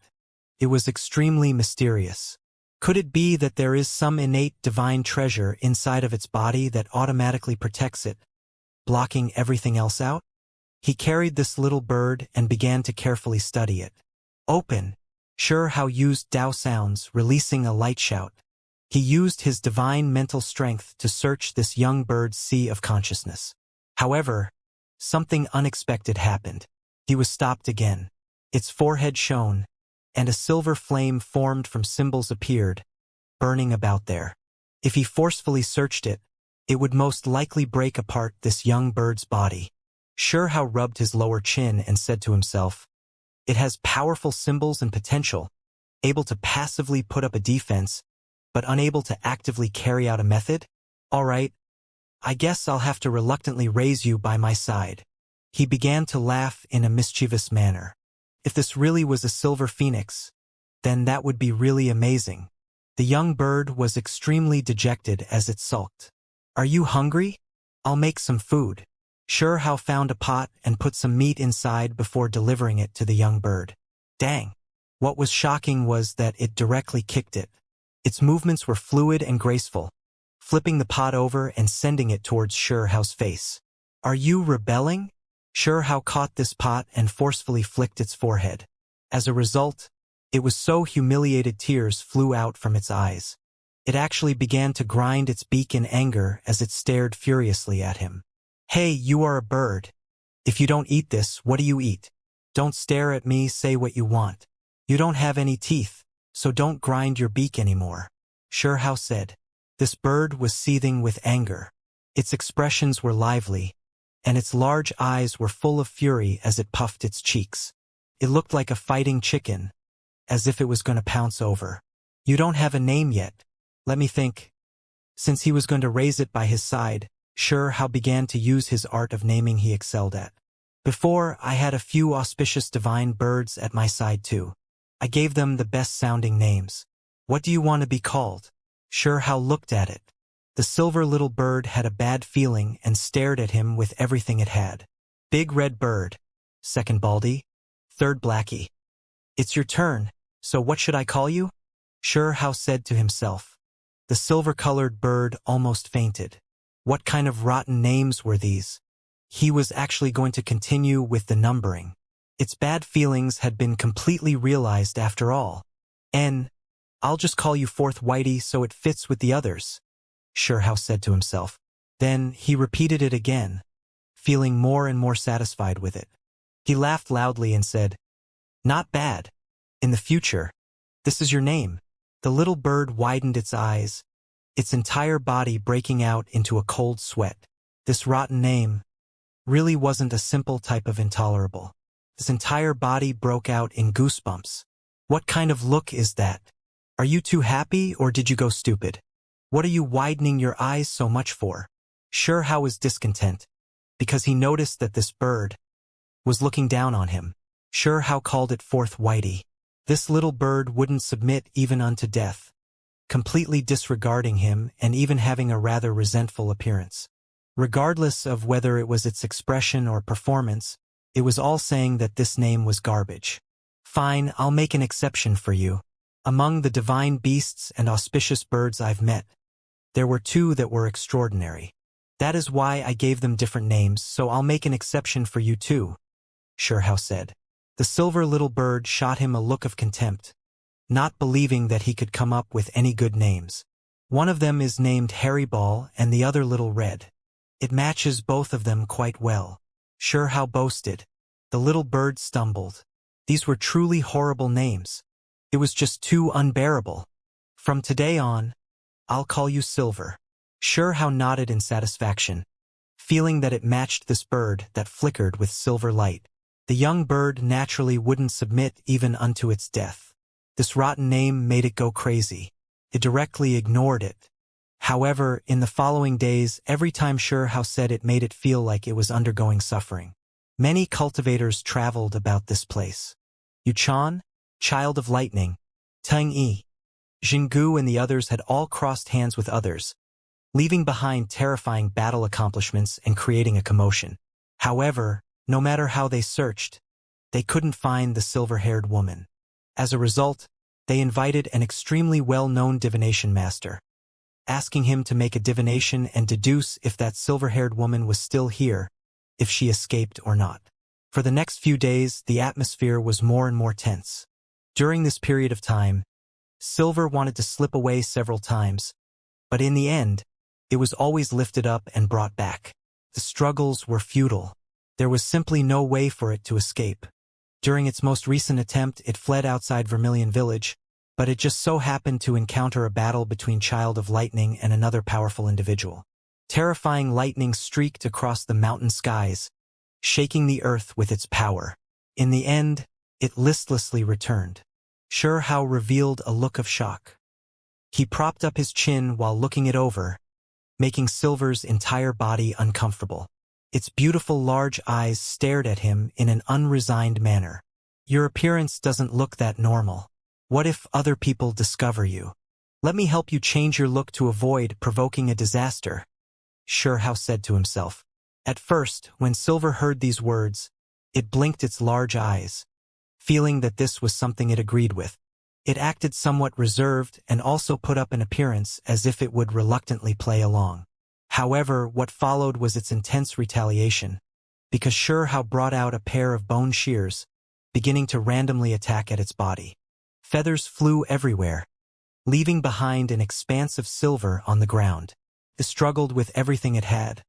It was extremely mysterious. Could it be that there is some innate divine treasure inside of its body that automatically protects it, blocking everything else out? He carried this little bird and began to carefully study it. "Open!" Xianxia used Dao sounds, releasing a light shout. He used his divine mental strength to search this young bird's sea of consciousness. However, something unexpected happened. He was stopped again. Its forehead shone, and a silver flame formed from symbols appeared, burning about there. If he forcefully searched it, it would most likely break apart this young bird's body. Xianxia rubbed his lower chin and said to himself, "It has powerful symbols and potential. able to passively put up a defense, but unable to actively carry out a method? All right, I guess I'll have to reluctantly raise you by my side. He began to laugh in a mischievous manner. If this really was a silver phoenix, then that would be really amazing. The young bird was extremely dejected as it sulked. Are you hungry? I'll make some food. Xianxia found a pot and put some meat inside before delivering it to the young bird. Dang! What was shocking was that it directly kicked it. Its movements were fluid and graceful, flipping the pot over and sending it towards Xianxia's face. Are you rebelling? Xianxia caught this pot and forcefully flicked its forehead. As a result, it was so humiliated tears flew out from its eyes. It actually began to grind its beak in anger as it stared furiously at him. Hey, you are a bird. If you don't eat this, what do you eat? Don't stare at me, say what you want. You don't have any teeth, so don't grind your beak anymore, Xianxia said. This bird was seething with anger. Its expressions were lively, and its large eyes were full of fury as it puffed its cheeks. It looked like a fighting chicken, as if it was going to pounce over. You don't have a name yet. Let me think. Since he was going to raise it by his side, Xianxia began to use his art of naming he excelled at. Before, I had a few auspicious divine birds at my side too. I gave them the best-sounding names. What do you want to be called? Xianxia looked at it. The silver little bird had a bad feeling and stared at him with everything it had. Big red bird. Second Baldy. Third Blackie. It's your turn, so what should I call you? Xianxia said to himself. The silver-colored bird almost fainted. What kind of rotten names were these? He was actually going to continue with the numbering. Its bad feelings had been completely realized after all. I'll just call you Fourth Whitey so it fits with the others, Xianxia said to himself. Then he repeated it again, feeling more and more satisfied with it. He laughed loudly and said, Not bad. In the future, this is your name. The little bird widened its eyes, its entire body breaking out into a cold sweat. This rotten name really wasn't a simple type of intolerable. His entire body broke out in goosebumps. What kind of look is that? Are you too happy or did you go stupid? What are you widening your eyes so much for? Xianxia was discontent, because he noticed that this bird was looking down on him. Xianxia called it Fourth Whitey. This little bird wouldn't submit even unto death, completely disregarding him and even having a rather resentful appearance. Regardless of whether it was its expression or performance, it was all saying that this name was garbage. Fine, I'll make an exception for you. Among the divine beasts and auspicious birds I've met, there were two that were extraordinary. That is why I gave them different names, so I'll make an exception for you too, Xianxia said. The silver little bird shot him a look of contempt, not believing that he could come up with any good names. One of them is named Hairy Ball and the other Little Red. It matches both of them quite well, Xianxia boasted. The little bird stumbled. These were truly horrible names. It was just too unbearable. From today on, I'll call you Silver. Xianxia nodded in satisfaction, feeling that it matched this bird that flickered with silver light. The young bird naturally wouldn't submit even unto its death. This rotten name made it go crazy. It directly ignored it. However, in the following days, every time Xianxia said it made it feel like it was undergoing suffering. Many cultivators traveled about this place. Yuchan, Child of Lightning, Teng Yi, Jinggu and the others had all crossed hands with others, leaving behind terrifying battle accomplishments and creating a commotion. However, no matter how they searched, they couldn't find the silver-haired woman. As a result, they invited an extremely well-known divination master, asking him to make a divination and deduce if that silver-haired woman was still here, if she escaped or not. For the next few days, the atmosphere was more and more tense. During this period of time, Silver wanted to slip away several times, but in the end, it was always lifted up and brought back. The struggles were futile. There was simply no way for it to escape. During its most recent attempt, it fled outside Vermilion Village, but it just so happened to encounter a battle between Child of Lightning and another powerful individual. Terrifying lightning streaked across the mountain skies, shaking the earth with its power. In the end, it listlessly returned. Xianxia revealed a look of shock. He propped up his chin while looking it over, making Silver's entire body uncomfortable. Its beautiful large eyes stared at him in an unresigned manner. Your appearance doesn't look that normal. What if other people discover you? Let me help you change your look to avoid provoking a disaster, Xianxia said to himself. At first, when Silver heard these words, it blinked its large eyes, feeling that this was something it agreed with. It acted somewhat reserved and also put up an appearance as if it would reluctantly play along. However, what followed was its intense retaliation, because Xianxia brought out a pair of bone shears, beginning to randomly attack at its body. Feathers flew everywhere, leaving behind an expanse of silver on the ground. It struggled with everything it had,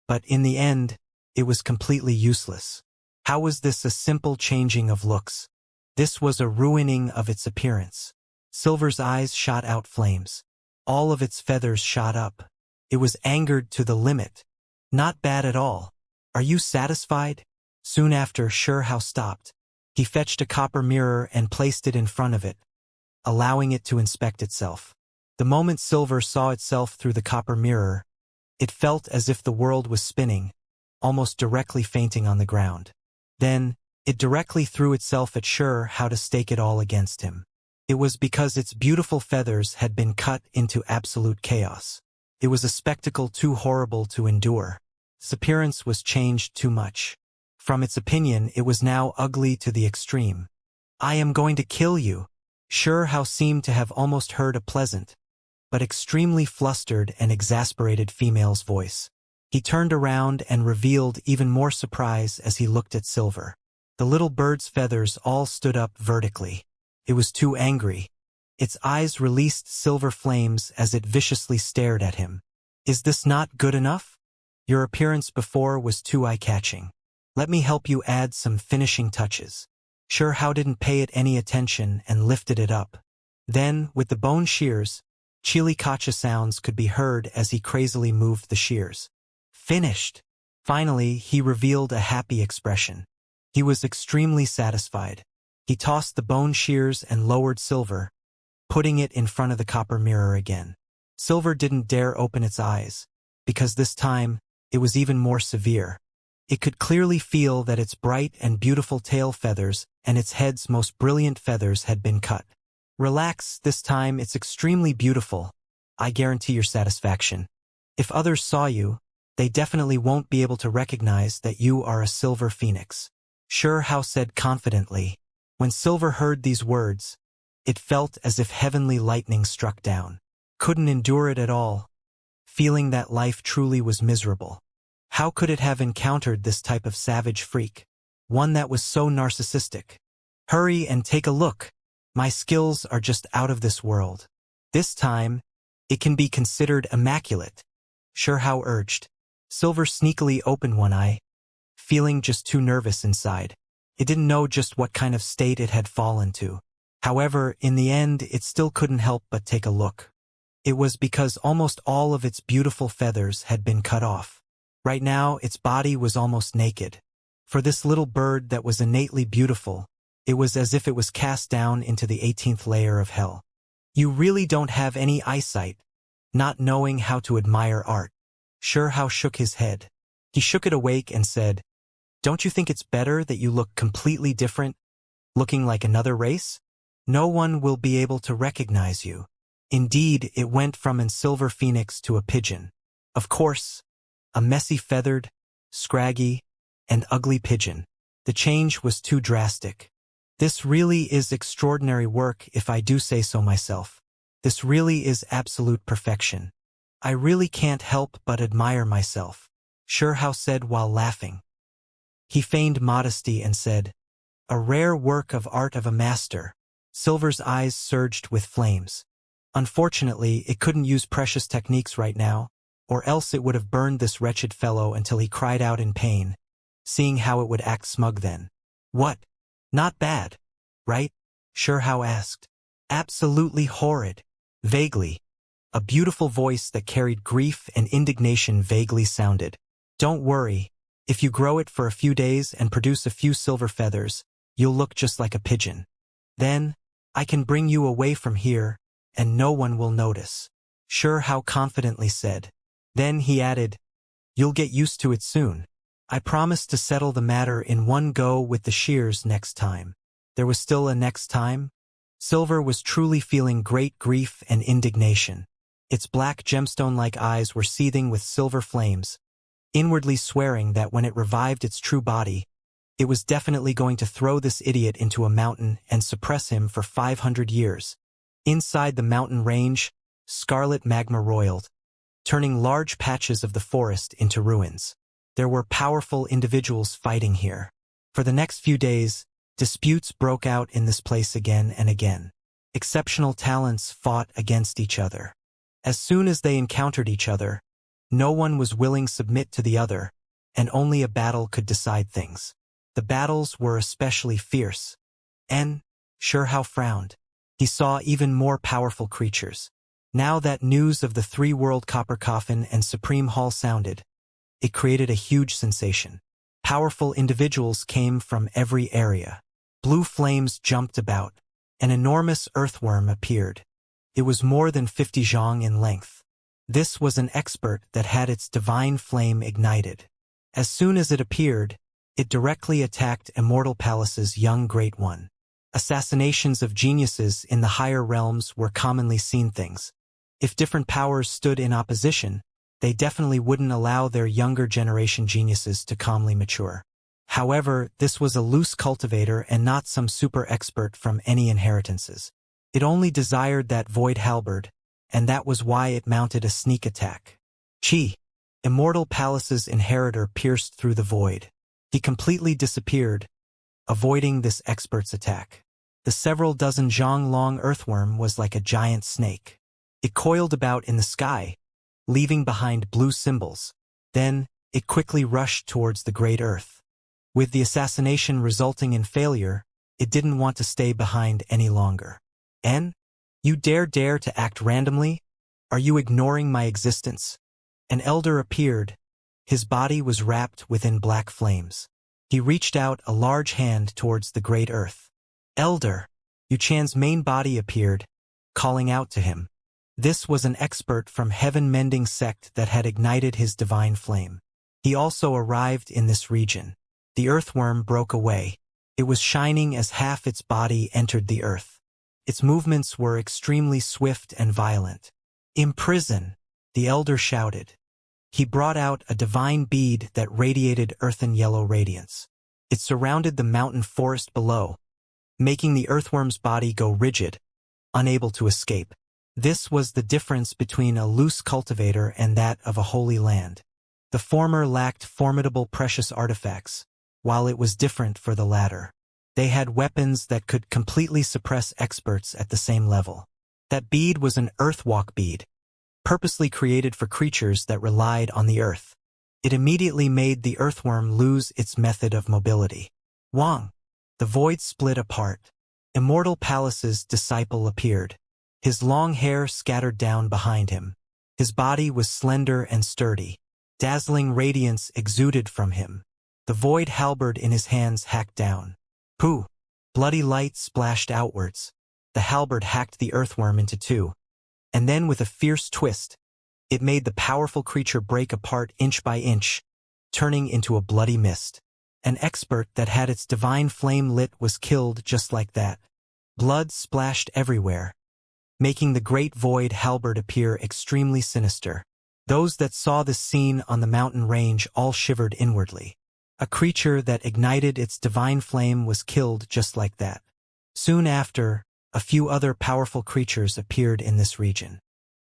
but in the end, it was completely useless. How was this a simple changing of looks? This was a ruining of its appearance. Silver's eyes shot out flames. All of its feathers shot up. It was angered to the limit. Not bad at all. Are you satisfied? Soon after, Xianxia stopped. He fetched a copper mirror and placed it in front of it, allowing it to inspect itself. The moment Silver saw itself through the copper mirror, it felt as if the world was spinning, almost directly fainting on the ground. Then, it directly threw itself at Xianxia to stake it all against him. It was because its beautiful feathers had been cut into absolute chaos. It was a spectacle too horrible to endure. Its appearance was changed too much. From its opinion, it was now ugly to the extreme. I am going to kill you. Xianxia seemed to have almost heard a pleasant, but extremely flustered and exasperated female's voice. He turned around and revealed even more surprise as he looked at Silver. The little bird's feathers all stood up vertically. It was too angry. Its eyes released silver flames as it viciously stared at him. Is this not good enough? Your appearance before was too eye-catching. Let me help you add some finishing touches. Xianxia didn't pay it any attention and lifted it up. Then, with the bone shears, chili-cacha sounds could be heard as he crazily moved the shears. Finished! Finally, he revealed a happy expression. He was extremely satisfied. He tossed the bone shears and lowered Silver, putting it in front of the copper mirror again. Silver didn't dare open its eyes, because this time, it was even more severe. It could clearly feel that its bright and beautiful tail feathers and its head's most brilliant feathers had been cut. Relax, this time it's extremely beautiful. I guarantee your satisfaction. If others saw you, they definitely won't be able to recognize that you are a silver phoenix. Xianxia said confidently. When Silver heard these words, it felt as if heavenly lightning struck down. Couldn't endure it at all, feeling that life truly was miserable. How could it have encountered this type of savage freak? One that was so narcissistic. Hurry and take a look. My skills are just out of this world. This time, it can be considered immaculate, Xianxia urged. Silver sneakily opened one eye, feeling just too nervous inside. It didn't know just what kind of state it had fallen to. However, in the end, it still couldn't help but take a look. It was because almost all of its beautiful feathers had been cut off. Right now, its body was almost naked. For this little bird that was innately beautiful, it was as if it was cast down into the 18th layer of hell. You really don't have any eyesight, not knowing how to admire art. Xianxia shook his head. He shook it awake and said, Don't you think it's better that you look completely different, looking like another race? No one will be able to recognize you. Indeed, it went from a silver phoenix to a pigeon. Of course, a messy feathered, scraggy, and ugly pigeon. The change was too drastic. This really is extraordinary work if I do say so myself. This really is absolute perfection. I really can't help but admire myself, Xianxia said while laughing. He feigned modesty and said, A rare work of art of a master. Silver's eyes surged with flames. Unfortunately, it couldn't use precious techniques right now, or else it would have burned this wretched fellow until he cried out in pain, seeing how it would act smug then. What? Not bad, right? Xianxia asked. Absolutely horrid. Vaguely. A beautiful voice that carried grief and indignation vaguely sounded. Don't worry. If you grow it for a few days and produce a few silver feathers, you'll look just like a pigeon. Then, I can bring you away from here, and no one will notice. Xianxia confidently said. Then he added, you'll get used to it soon. I promise to settle the matter in one go with the shears next time. There was still a next time? Silver was truly feeling great grief and indignation. Its black gemstone-like eyes were seething with silver flames, inwardly swearing that when it revived its true body, it was definitely going to throw this idiot into a mountain and suppress him for 500 years. Inside the mountain range, scarlet magma roiled, turning large patches of the forest into ruins. There were powerful individuals fighting here. For the next few days, disputes broke out in this place again and again. Exceptional talents fought against each other. As soon as they encountered each other, no one was willing to submit to the other, and only a battle could decide things. The battles were especially fierce. Xianxia frowned. He saw even more powerful creatures. Now that news of the three-world copper coffin and Supreme Hall sounded, it created a huge sensation. Powerful individuals came from every area. Blue flames jumped about. An enormous earthworm appeared. It was more than 50 zhang in length. This was an expert that had its divine flame ignited. As soon as it appeared, it directly attacked Immortal Palace's young Great One. Assassinations of geniuses in the higher realms were commonly seen things. If different powers stood in opposition, they definitely wouldn't allow their younger generation geniuses to calmly mature. However, this was a loose cultivator and not some super expert from any inheritances. It only desired that void halberd, and that was why it mounted a sneak attack. Immortal Palace's inheritor pierced through the void. He completely disappeared, avoiding this expert's attack. The several dozen zhang long earthworm was like a giant snake. It coiled about in the sky, leaving behind blue symbols. Then, it quickly rushed towards the great earth. With the assassination resulting in failure, it didn't want to stay behind any longer. You dare to act randomly? Are you ignoring my existence? An elder appeared. His body was wrapped within black flames. He reached out a large hand towards the great earth. Elder! Yu Chan's main body appeared, calling out to him. This was an expert from heaven-mending sect that had ignited his divine flame. He also arrived in this region. The earthworm broke away. It was shining as half its body entered the earth. Its movements were extremely swift and violent. Imprison! The elder shouted. He brought out a divine bead that radiated earthen yellow radiance. It surrounded the mountain forest below, making the earthworm's body go rigid, unable to escape. This was the difference between a loose cultivator and that of a holy land. The former lacked formidable precious artifacts, while it was different for the latter. They had weapons that could completely suppress experts at the same level. That bead was an earthwalk bead, purposely created for creatures that relied on the earth. It immediately made the earthworm lose its method of mobility. Wang! The void split apart. Immortal Palace's disciple appeared. His long hair scattered down behind him. His body was slender and sturdy. Dazzling radiance exuded from him. The void halberd in his hands hacked down. Pooh! Bloody light splashed outwards. The halberd hacked the earthworm into two. And then with a fierce twist, it made the powerful creature break apart inch by inch, turning into a bloody mist. An expert that had its divine flame lit was killed just like that. Blood splashed everywhere, making the great void halberd appear extremely sinister. Those that saw this scene on the mountain range all shivered inwardly. A creature that ignited its divine flame was killed just like that. Soon after, a few other powerful creatures appeared in this region.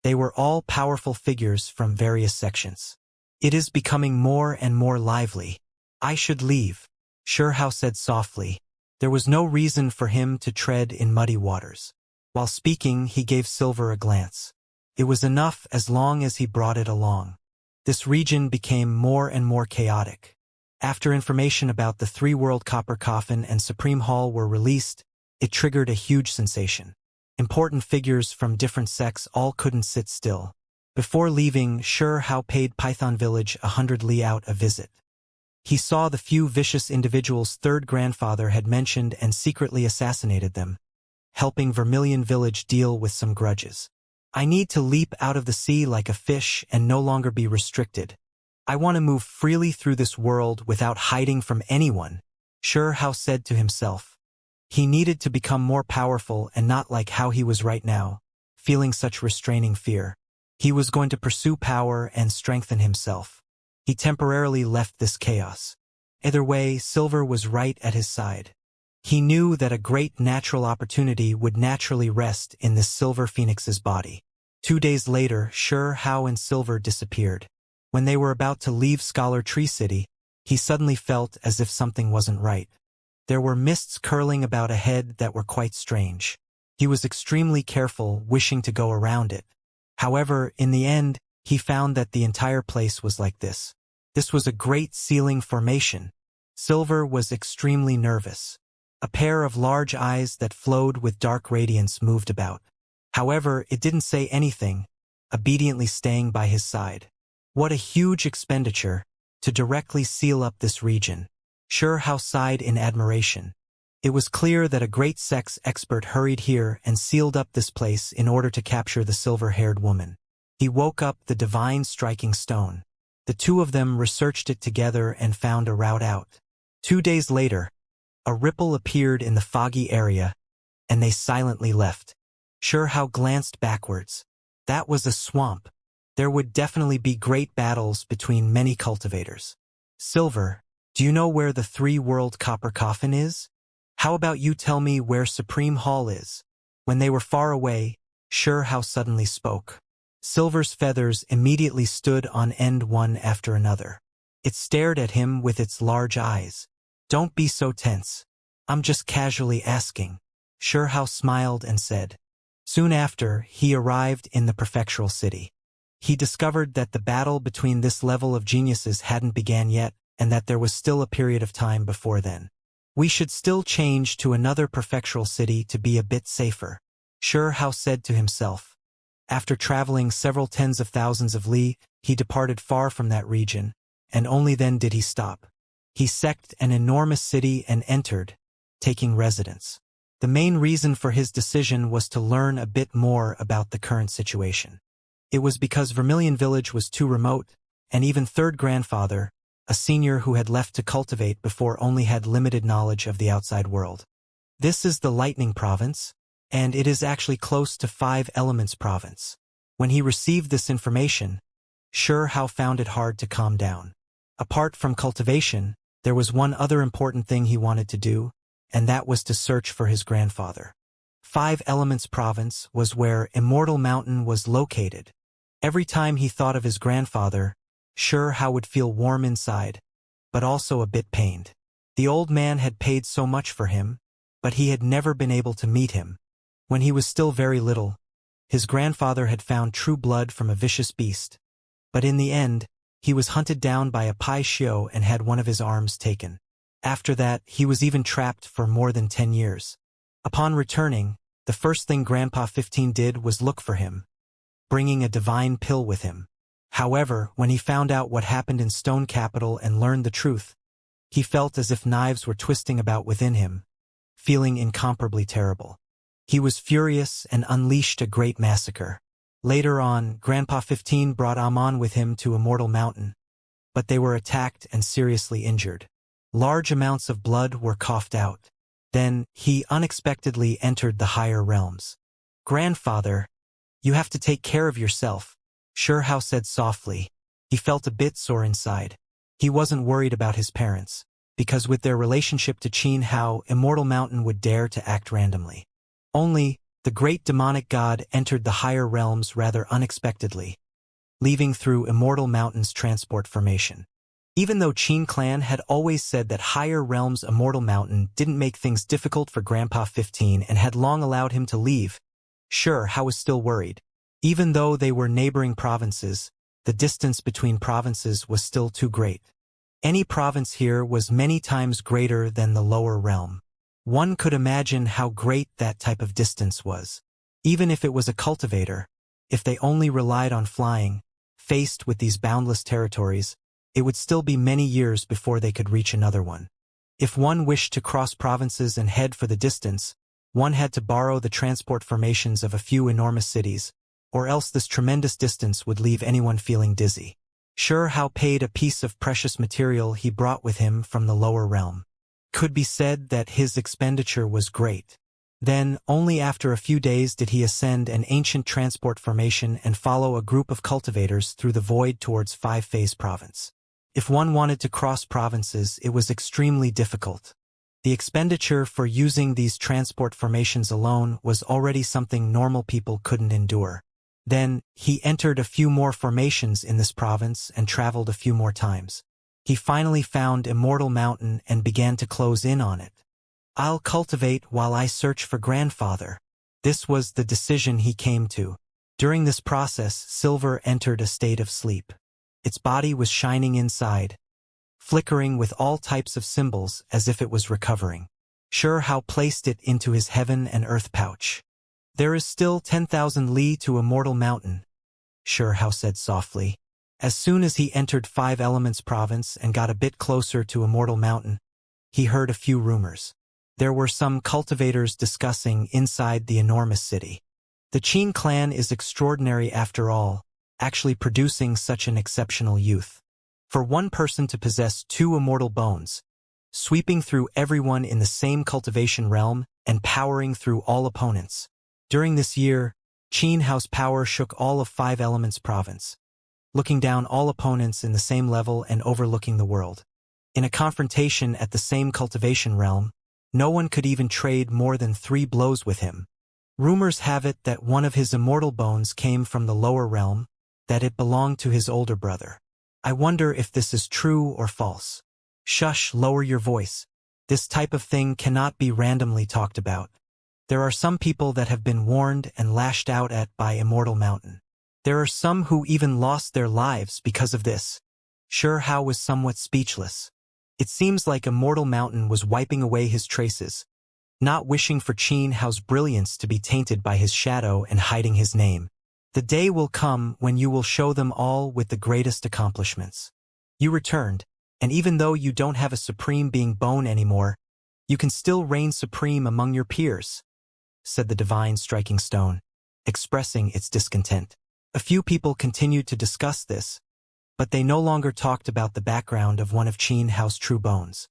They were all powerful figures from various sections. It is becoming more and more lively. I should leave, Xianxia said softly. There was no reason for him to tread in muddy waters. While speaking, he gave Silver a glance. It was enough as long as he brought it along. This region became more and more chaotic. After information about the three-world copper coffin and Supreme Hall were released, it triggered a huge sensation. Important figures from different sects all couldn't sit still. Before leaving, Xianxia paid Python Village 100 li out a visit. He saw the few vicious individuals third grandfather had mentioned and secretly assassinated them. helping Vermilion Village deal with some grudges. I need to leap out of the sea like a fish and no longer be restricted. I want to move freely through this world without hiding from anyone, Xianxia said to himself. He needed to become more powerful and not like how he was right now, feeling such restraining fear. He was going to pursue power and strengthen himself. He temporarily left this chaos. Either way, Silver was right at his side. He knew that a great natural opportunity would naturally rest in this Silver Phoenix's body. 2 days later, Xianxia and Silver disappeared. When they were about to leave Scholar Tree City, he suddenly felt as if something wasn't right. There were mists curling about ahead that were quite strange. He was extremely careful, wishing to go around it. However, in the end, he found that the entire place was like this. This was a great ceiling formation. Silver was extremely nervous. A pair of large eyes that flowed with dark radiance moved about. However, it didn't say anything, obediently staying by his side. What a huge expenditure to directly seal up this region. Xianxia sighed in admiration. It was clear that a great sex expert hurried here and sealed up this place in order to capture the silver-haired woman. He woke up the divine striking stone. The two of them researched it together and found a route out. 2 days later, a ripple appeared in the foggy area, and they silently left. Xianxia glanced backwards. That was a swamp. There would definitely be great battles between many cultivators. Silver, do you know where the 3-world copper coffin is? How about you tell me where Supreme Hall is? When they were far away, Xianxia suddenly spoke. Silver's feathers immediately stood on end one after another. It stared at him with its large eyes. Don't be so tense. I'm just casually asking. Xianxia smiled and said. Soon after, he arrived in the prefectural city. He discovered that the battle between this level of geniuses hadn't began yet, and that there was still a period of time before then. We should still change to another prefectural city to be a bit safer, Xianxia said to himself. After traveling several tens of thousands of li, he departed far from that region, and only then did he stop. He seeked an enormous city and entered, taking residence. The main reason for his decision was to learn a bit more about the current situation. It was because Vermilion Village was too remote, and even third grandfather, a senior who had left to cultivate before, only had limited knowledge of the outside world. This is the Lightning Province, and it is actually close to 5 Elements Province. When he received this information, Xianxia found it hard to calm down. Apart from cultivation, there was one other important thing he wanted to do, and that was to search for his grandfather. 5 Elements Province was where Immortal Mountain was located. Every time he thought of his grandfather, Xianxia would feel warm inside, but also a bit pained. The old man had paid so much for him, but he had never been able to meet him. When he was still very little, his grandfather had found true blood from a vicious beast, but in the end, he was hunted down by a Pai Xiu and had one of his arms taken. After that, he was even trapped for more than 10 years. Upon returning, the first thing Grandpa 15 did was look for him, bringing a divine pill with him. However, when he found out what happened in Stone Capital and learned the truth, he felt as if knives were twisting about within him, feeling incomparably terrible. He was furious and unleashed a great massacre. Later on, Grandpa 15 brought Amon with him to Immortal Mountain, but they were attacked and seriously injured. Large amounts of blood were coughed out. Then, he unexpectedly entered the higher realms. Grandfather, you have to take care of yourself, Xianxia said softly. He felt a bit sore inside. He wasn't worried about his parents, because with their relationship to Qin how Immortal Mountain would dare to act randomly. Only, the great demonic god entered the higher realms rather unexpectedly, leaving through Immortal Mountain's transport formation. Even though Qin clan had always said that higher realms Immortal Mountain didn't make things difficult for Grandpa 15 and had long allowed him to leave, Xianxia was still worried. Even though they were neighboring provinces, the distance between provinces was still too great. Any province here was many times greater than the lower realm. One could imagine how great that type of distance was. Even if it was a cultivator, if they only relied on flying, faced with these boundless territories, it would still be many years before they could reach another one. If one wished to cross provinces and head for the distance, One had to borrow the transport formations of a few enormous cities, or else this tremendous distance would leave anyone feeling dizzy. Sure Hao paid a piece of precious material he brought with him from the lower realm. Could be said that his expenditure was great. Then, only after a few days did he ascend an ancient transport formation and follow a group of cultivators through the void towards Five-Phase Province. If one wanted to cross provinces, it was extremely difficult. The expenditure for using these transport formations alone was already something normal people couldn't endure. Then, he entered a few more formations in this province and traveled a few more times. He finally found Immortal Mountain and began to close in on it. I'll cultivate while I search for grandfather. This was the decision he came to. During this process, Silver entered a state of sleep. Its body was shining inside, flickering with all types of symbols as if it was recovering. Sure Hao placed it into his heaven and earth pouch. There is still 10,000 li to Immortal Mountain, Sure Hao said softly. As soon as he entered Five Elements Province and got a bit closer to Immortal Mountain, he heard a few rumors. There were some cultivators discussing inside the enormous city. The Qin clan is extraordinary after all, actually producing such an exceptional youth. For one person to possess two immortal bones, sweeping through everyone in the same cultivation realm and powering through all opponents. During this year, Qin Hao's power shook all of Five Elements Province, looking down all opponents in the same level and overlooking the world. In a confrontation at the same cultivation realm, no one could even trade more than 3 blows with him. Rumors have it that one of his immortal bones came from the lower realm, that it belonged to his older brother. I wonder if this is true or false. Shush, lower your voice. This type of thing cannot be randomly talked about. There are some people that have been warned and lashed out at by Immortal Mountain. There are some who even lost their lives because of this. Sure Hao was somewhat speechless. It seems like Immortal Mountain was wiping away his traces, not wishing for Qin Hao's brilliance to be tainted by his shadow and hiding his name. The day will come when you will show them all with the greatest accomplishments. You returned, and even though you don't have a supreme being bone anymore, you can still reign supreme among your peers, said the divine striking stone, expressing its discontent. A few people continued to discuss this, but they no longer talked about the background of one of Qin Hao's true bones.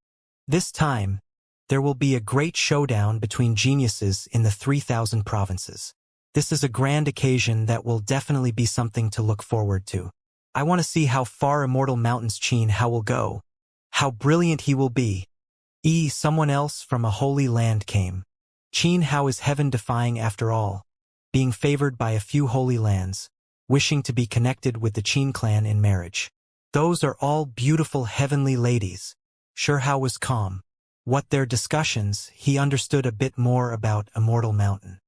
This time, there will be a great showdown between geniuses in the 3,000 provinces. This is a grand occasion that will definitely be something to look forward to. I want to see how far Immortal Mountain's Qin Hao will go, how brilliant he will be. Someone else from a holy land came. Qin Hao is heaven-defying after all, being favored by a few holy lands, wishing to be connected with the Qin clan in marriage. Those are all beautiful heavenly ladies. Sure Hao was calm. What their discussions, he understood a bit more about Immortal Mountain.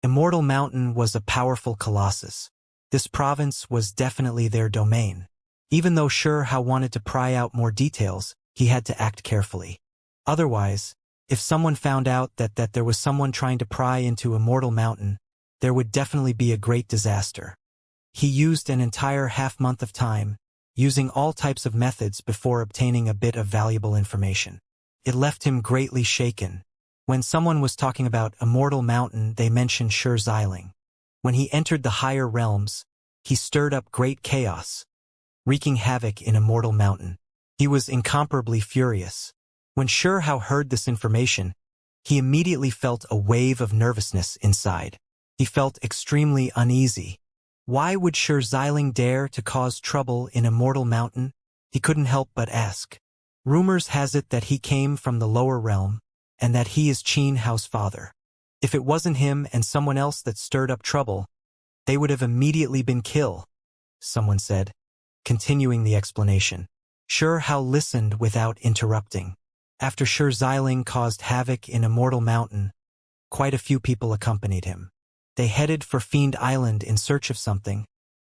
Immortal Mountain was a powerful colossus. This province was definitely their domain. Even though Sure Hao wanted to pry out more details, he had to act carefully. Otherwise, if someone found out that there was someone trying to pry into Immortal Mountain, there would definitely be a great disaster. He used an entire half-month of time, using all types of methods before obtaining a bit of valuable information. It left him greatly shaken. When someone was talking about Immortal Mountain, they mentioned Xianxia. When he entered the higher realms, he stirred up great chaos, wreaking havoc in Immortal Mountain. He was incomparably furious. When Sure Hao heard this information, he immediately felt a wave of nervousness inside. He felt extremely uneasy. Why would Xianxia dare to cause trouble in Immortal Mountain? He couldn't help but ask. Rumors has it that he came from the lower realm, and that he is Qin Hao's father. If it wasn't him and someone else that stirred up trouble, they would have immediately been killed, someone said, continuing the explanation. Sure Hao listened without interrupting. After Xianxia caused havoc in Immortal Mountain, quite a few people accompanied him. They headed for Fiend Island in search of something,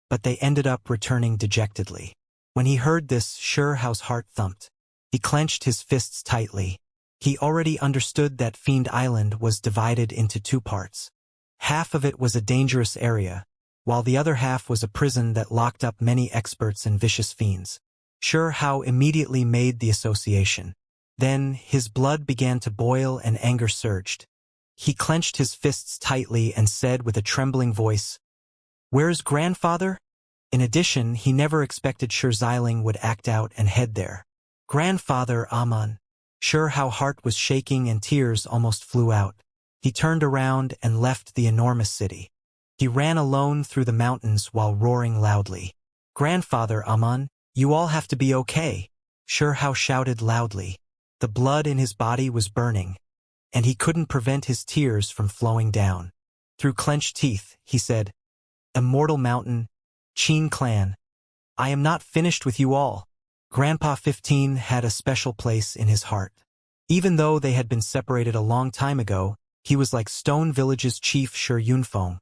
but they ended up returning dejectedly. When he heard this, Sure Hao's heart thumped. He clenched his fists tightly. He already understood that Fiend Island was divided into 2 parts. Half of it was a dangerous area, while the other half was a prison that locked up many experts and vicious fiends. Sure Hao immediately made the association. Then his blood began to boil and anger surged. He clenched his fists tightly and said with a trembling voice, "Where's grandfather?" In addition, he never expected Xianxia would act out and head there. "Grandfather Aman." How heart was shaking and tears almost flew out. He turned around and left the enormous city. He ran alone through the mountains while roaring loudly. "Grandfather Aman, you all have to be okay," How shouted loudly. The blood in his body was burning, and he couldn't prevent his tears from flowing down. Through clenched teeth, he said, "Immortal Mountain, Qin clan, I am not finished with you all." Grandpa 15 had a special place in his heart. Even though they had been separated a long time ago, he was like Stone Village's chief Shi Yunfeng,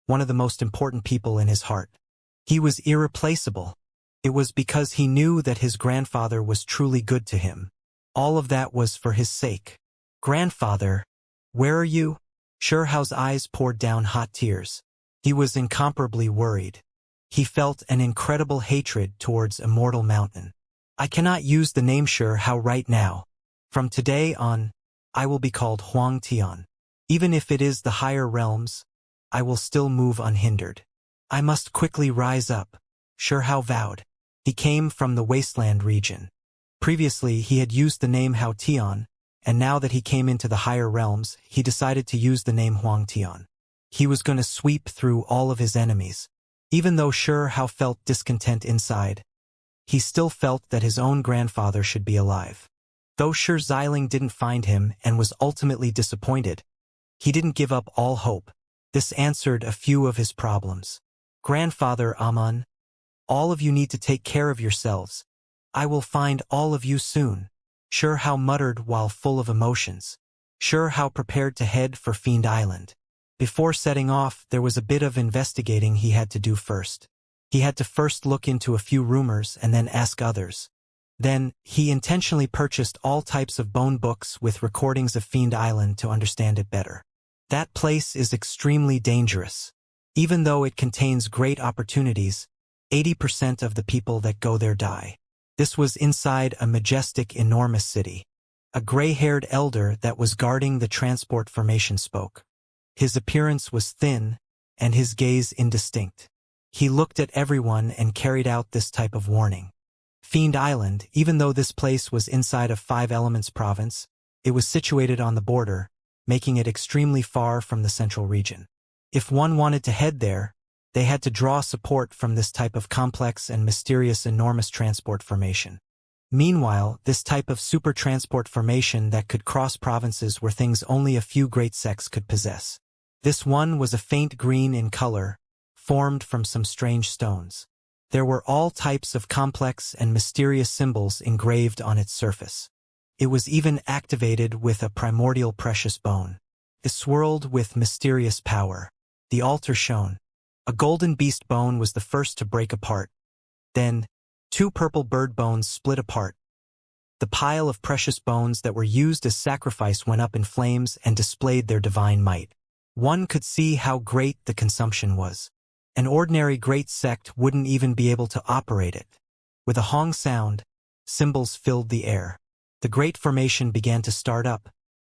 one of the most important people in his heart. He was irreplaceable. It was because he knew that his grandfather was truly good to him. All of that was for his sake. "Grandfather, where are you?" Hao's eyes poured down hot tears. He was incomparably worried. He felt an incredible hatred towards Immortal Mountain. "I cannot use the name Hao right now. From today on, I will be called Huang Tian. Even if it is the higher realms, I will still move unhindered. I must quickly rise up," Hao vowed. He came from the wasteland region. Previously, he had used the name Hao Tian, and now that he came into the higher realms, he decided to use the name Huang Tian. He was going to sweep through all of his enemies. Even though Hao felt discontent inside, he still felt that his own grandfather should be alive. Though Xianxia didn't find him and was ultimately disappointed, he didn't give up all hope. This answered a few of his problems. "Grandfather Aman, all of you need to take care of yourselves. I will find all of you soon," Hao muttered while full of emotions. Hao prepared to head for Fiend Island. Before setting off, there was a bit of investigating he had to do first. He had to first look into a few rumors and then ask others. Then, he intentionally purchased all types of bone books with recordings of Fiend Island to understand it better. That place is extremely dangerous. Even though it contains great opportunities, 80% of the people that go there die. This was inside a majestic, enormous city. A gray-haired elder that was guarding the transport formation spoke. His appearance was thin, and his gaze indistinct. He looked at everyone and carried out this type of warning. Fiend Island, even though this place was inside of Five Elements province, it was situated on the border, making it extremely far from the central region. If one wanted to head there, they had to draw support from this type of complex and mysterious enormous transport formation. Meanwhile, this type of super transport formation that could cross provinces were things only a few great sects could possess. This one was a faint green in color, formed from some strange stones. There were all types of complex and mysterious symbols engraved on its surface. It was even activated with a primordial precious bone. It swirled with mysterious power. The altar shone. A golden beast bone was the first to break apart. Then, 2 purple bird bones split apart. The pile of precious bones that were used as sacrifice went up in flames and displayed their divine might. One could see how great the consumption was. An ordinary great sect wouldn't even be able to operate it. With a hong sound, symbols filled the air. The great formation began to start up,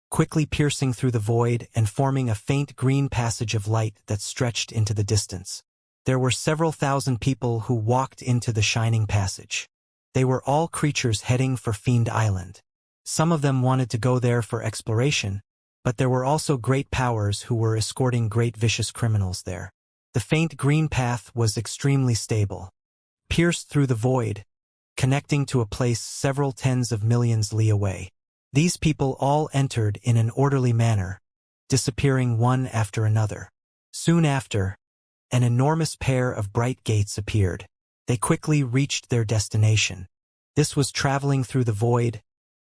quickly piercing through the void and forming a faint green passage of light that stretched into the distance. There were several thousand people who walked into the shining passage. They were all creatures heading for Fiend Island. Some of them wanted to go there for exploration, but there were also great powers who were escorting great vicious criminals there. The faint green path was extremely stable. Pierced through the void, connecting to a place several tens of millions li away. These people all entered in an orderly manner, disappearing one after another. Soon after, an enormous pair of bright gates appeared. They quickly reached their destination. This was traveling through the void,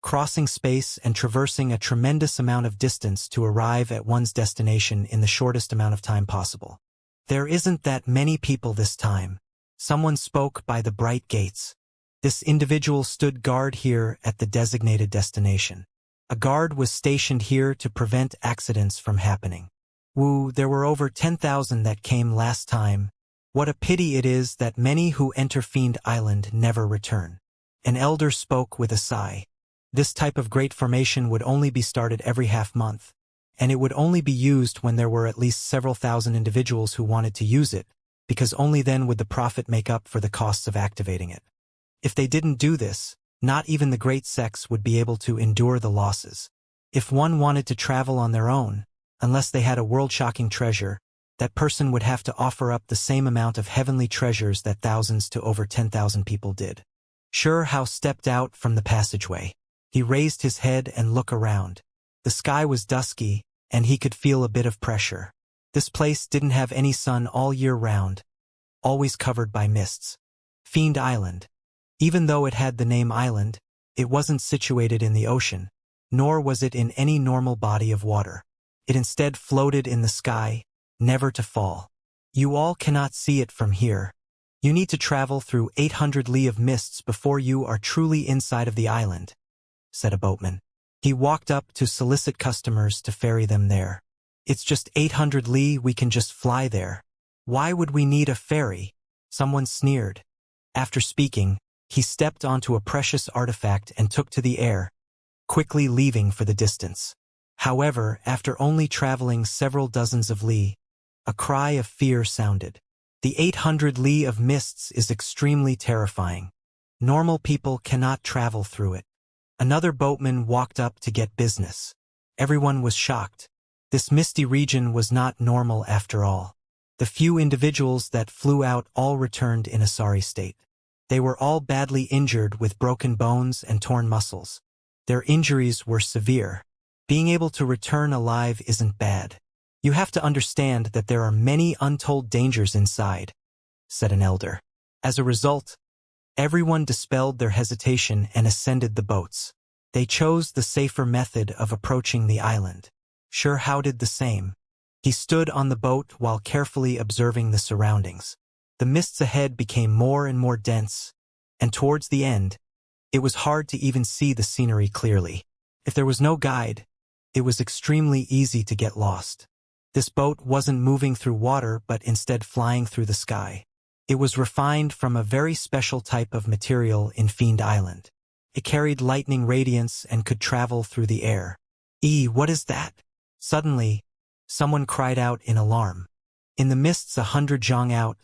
crossing space and traversing a tremendous amount of distance to arrive at one's destination in the shortest amount of time possible. "There isn't that many people this time," someone spoke by the bright gates. This individual stood guard here at the designated destination. A guard was stationed here to prevent accidents from happening. There were over 10,000 that came last time. What a pity it is that many who enter Fiend Island never return. An elder spoke with a sigh. This type of great formation would only be started every half month, and it would only be used when there were at least several thousand individuals who wanted to use it, because only then would the profit make up for the costs of activating it. If they didn't do this, not even the great sects would be able to endure the losses. If one wanted to travel on their own, unless they had a world-shocking treasure, that person would have to offer up the same amount of heavenly treasures that thousands to over 10,000 people did. Hao stepped out from the passageway. He raised his head and looked around. The sky was dusky, and he could feel a bit of pressure. This place didn't have any sun all year round, always covered by mists. Fiend Island. Even though it had the name island, it wasn't situated in the ocean, nor was it in any normal body of water. It instead floated in the sky, never to fall. You all cannot see it from here. You need to travel through 800 li of mists before you are truly inside of the island, said a boatman. He walked up to solicit customers to ferry them there. It's just 800 li, we can just fly there. Why would we need a ferry? Someone sneered. After speaking, he stepped onto a precious artifact and took to the air, quickly leaving for the distance. However, after only traveling several dozens of li, a cry of fear sounded. The 800 li of mists is extremely terrifying. Normal people cannot travel through it. Another boatman walked up to get business. Everyone was shocked. This misty region was not normal after all. The few individuals that flew out all returned in a sorry state. They were all badly injured with broken bones and torn muscles. Their injuries were severe. Being able to return alive isn't bad. You have to understand that there are many untold dangers inside, said an elder. As a result, everyone dispelled their hesitation and ascended the boats. They chose the safer method of approaching the island. Hao did the same. He stood on the boat while carefully observing the surroundings. The mists ahead became more and more dense, and towards the end, it was hard to even see the scenery clearly. If there was no guide, it was extremely easy to get lost. This boat wasn't moving through water but instead flying through the sky. It was refined from a very special type of material in Fiend Island. It carried lightning radiance and could travel through the air. What is that? Suddenly, someone cried out in alarm. In the mists 100 zhang out,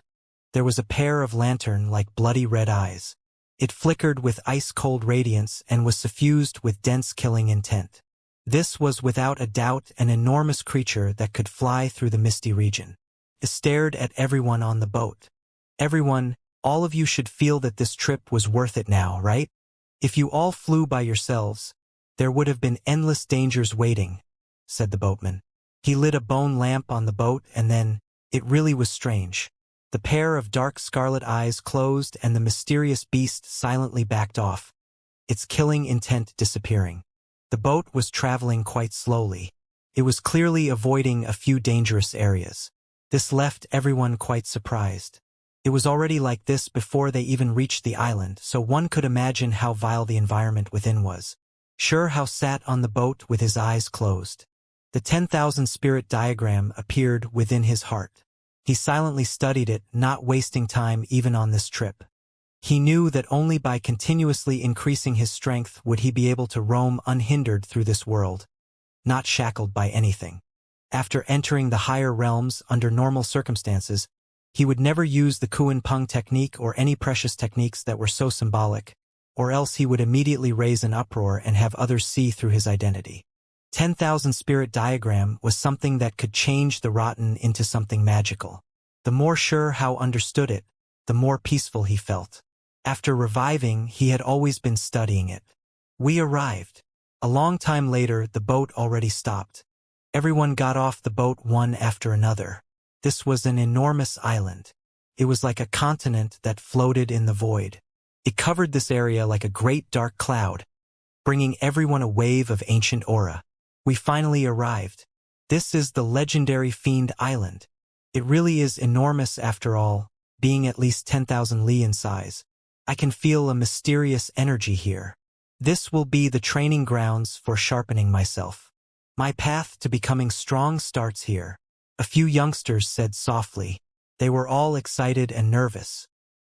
there was a pair of lantern like bloody red eyes. It flickered with ice-cold radiance and was suffused with dense killing intent. This was without a doubt an enormous creature that could fly through the misty region. It stared at everyone on the boat. Everyone, all of you should feel that this trip was worth it now, right? If you all flew by yourselves, there would have been endless dangers waiting, said the boatman. He lit a bone lamp on the boat and then, it really was strange. The pair of dark scarlet eyes closed and the mysterious beast silently backed off, its killing intent disappearing. The boat was traveling quite slowly. It was clearly avoiding a few dangerous areas. This left everyone quite surprised. It was already like this before they even reached the island, so one could imagine how vile the environment within was. Hao sat on the boat with his eyes closed. The 10,000 spirit diagram appeared within his heart. He silently studied it, not wasting time even on this trip. He knew that only by continuously increasing his strength would he be able to roam unhindered through this world, not shackled by anything. After entering the higher realms under normal circumstances, he would never use the Kuan Peng technique or any precious techniques that were so symbolic, or else he would immediately raise an uproar and have others see through his identity. 10,000 spirit diagram was something that could change the rotten into something magical. The more Hao understood it, the more peaceful he felt. After reviving, he had always been studying it. We arrived. A long time later, the boat already stopped. Everyone got off the boat one after another. This was an enormous island. It was like a continent that floated in the void. It covered this area like a great dark cloud, bringing everyone a wave of ancient aura. We finally arrived. This is the legendary Fiend Island. It really is enormous after all, being at least 10,000 li in size. I can feel a mysterious energy here. This will be the training grounds for sharpening myself. My path to becoming strong starts here. A few youngsters said softly. They were all excited and nervous.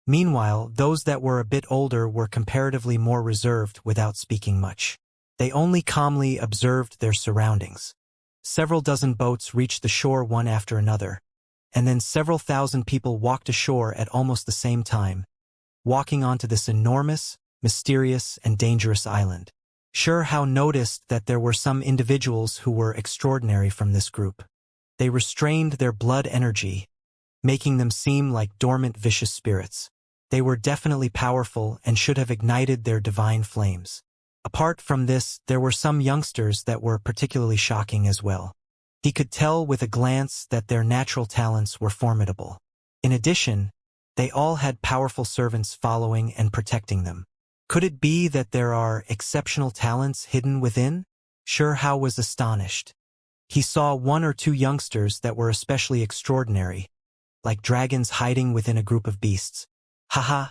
Meanwhile, those that were a bit older were comparatively more reserved without speaking much. They only calmly observed their surroundings. Several dozen boats reached the shore one after another, and then several thousand people walked ashore at almost the same time, walking onto this enormous, mysterious, and dangerous island. Xianxia noticed that there were some individuals who were extraordinary from this group. They restrained their blood energy, making them seem like dormant vicious spirits. They were definitely powerful and should have ignited their divine flames. Apart from this, there were some youngsters that were particularly shocking as well. He could tell with a glance that their natural talents were formidable. In addition, they all had powerful servants following and protecting them. Could it be that there are exceptional talents hidden within? Xianxia was astonished. He saw one or two youngsters that were especially extraordinary, like dragons hiding within a group of beasts. Haha,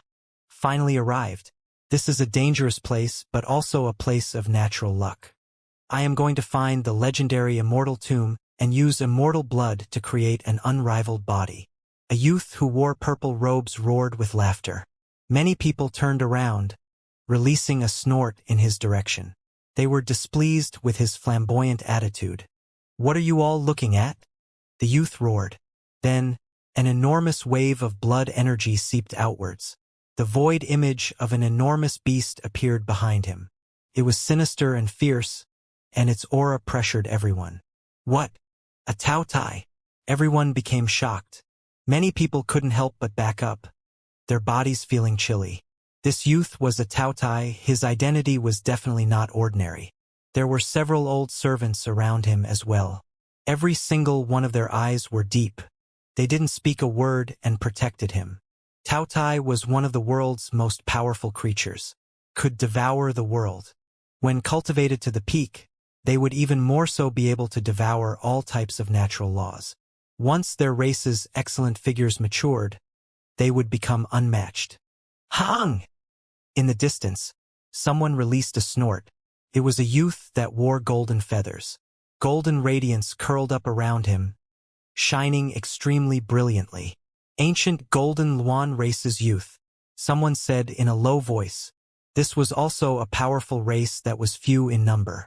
finally arrived. This is a dangerous place, but also a place of natural luck. I am going to find the legendary immortal tomb and use immortal blood to create an unrivaled body. A youth who wore purple robes roared with laughter. Many people turned around, releasing a snort in his direction. They were displeased with his flamboyant attitude. What are you all looking at? The youth roared. Then, an enormous wave of blood energy seeped outwards. The void image of an enormous beast appeared behind him. It was sinister and fierce, and its aura pressured everyone. What? A Taotai? Everyone became shocked. Many people couldn't help but back up, their bodies feeling chilly. This youth was a Taotai. His identity was definitely not ordinary. There were several old servants around him as well. Every single one of their eyes were deep. They didn't speak a word and protected him. Taotai was one of the world's most powerful creatures, could devour the world. When cultivated to the peak, they would even more so be able to devour all types of natural laws. Once their race's excellent figures matured, they would become unmatched. Hang! In the distance, someone released a snort. It was a youth that wore golden feathers. Golden radiance curled up around him, shining extremely brilliantly. Ancient Golden Luan race's youth, someone said in a low voice. This was also a powerful race that was few in number.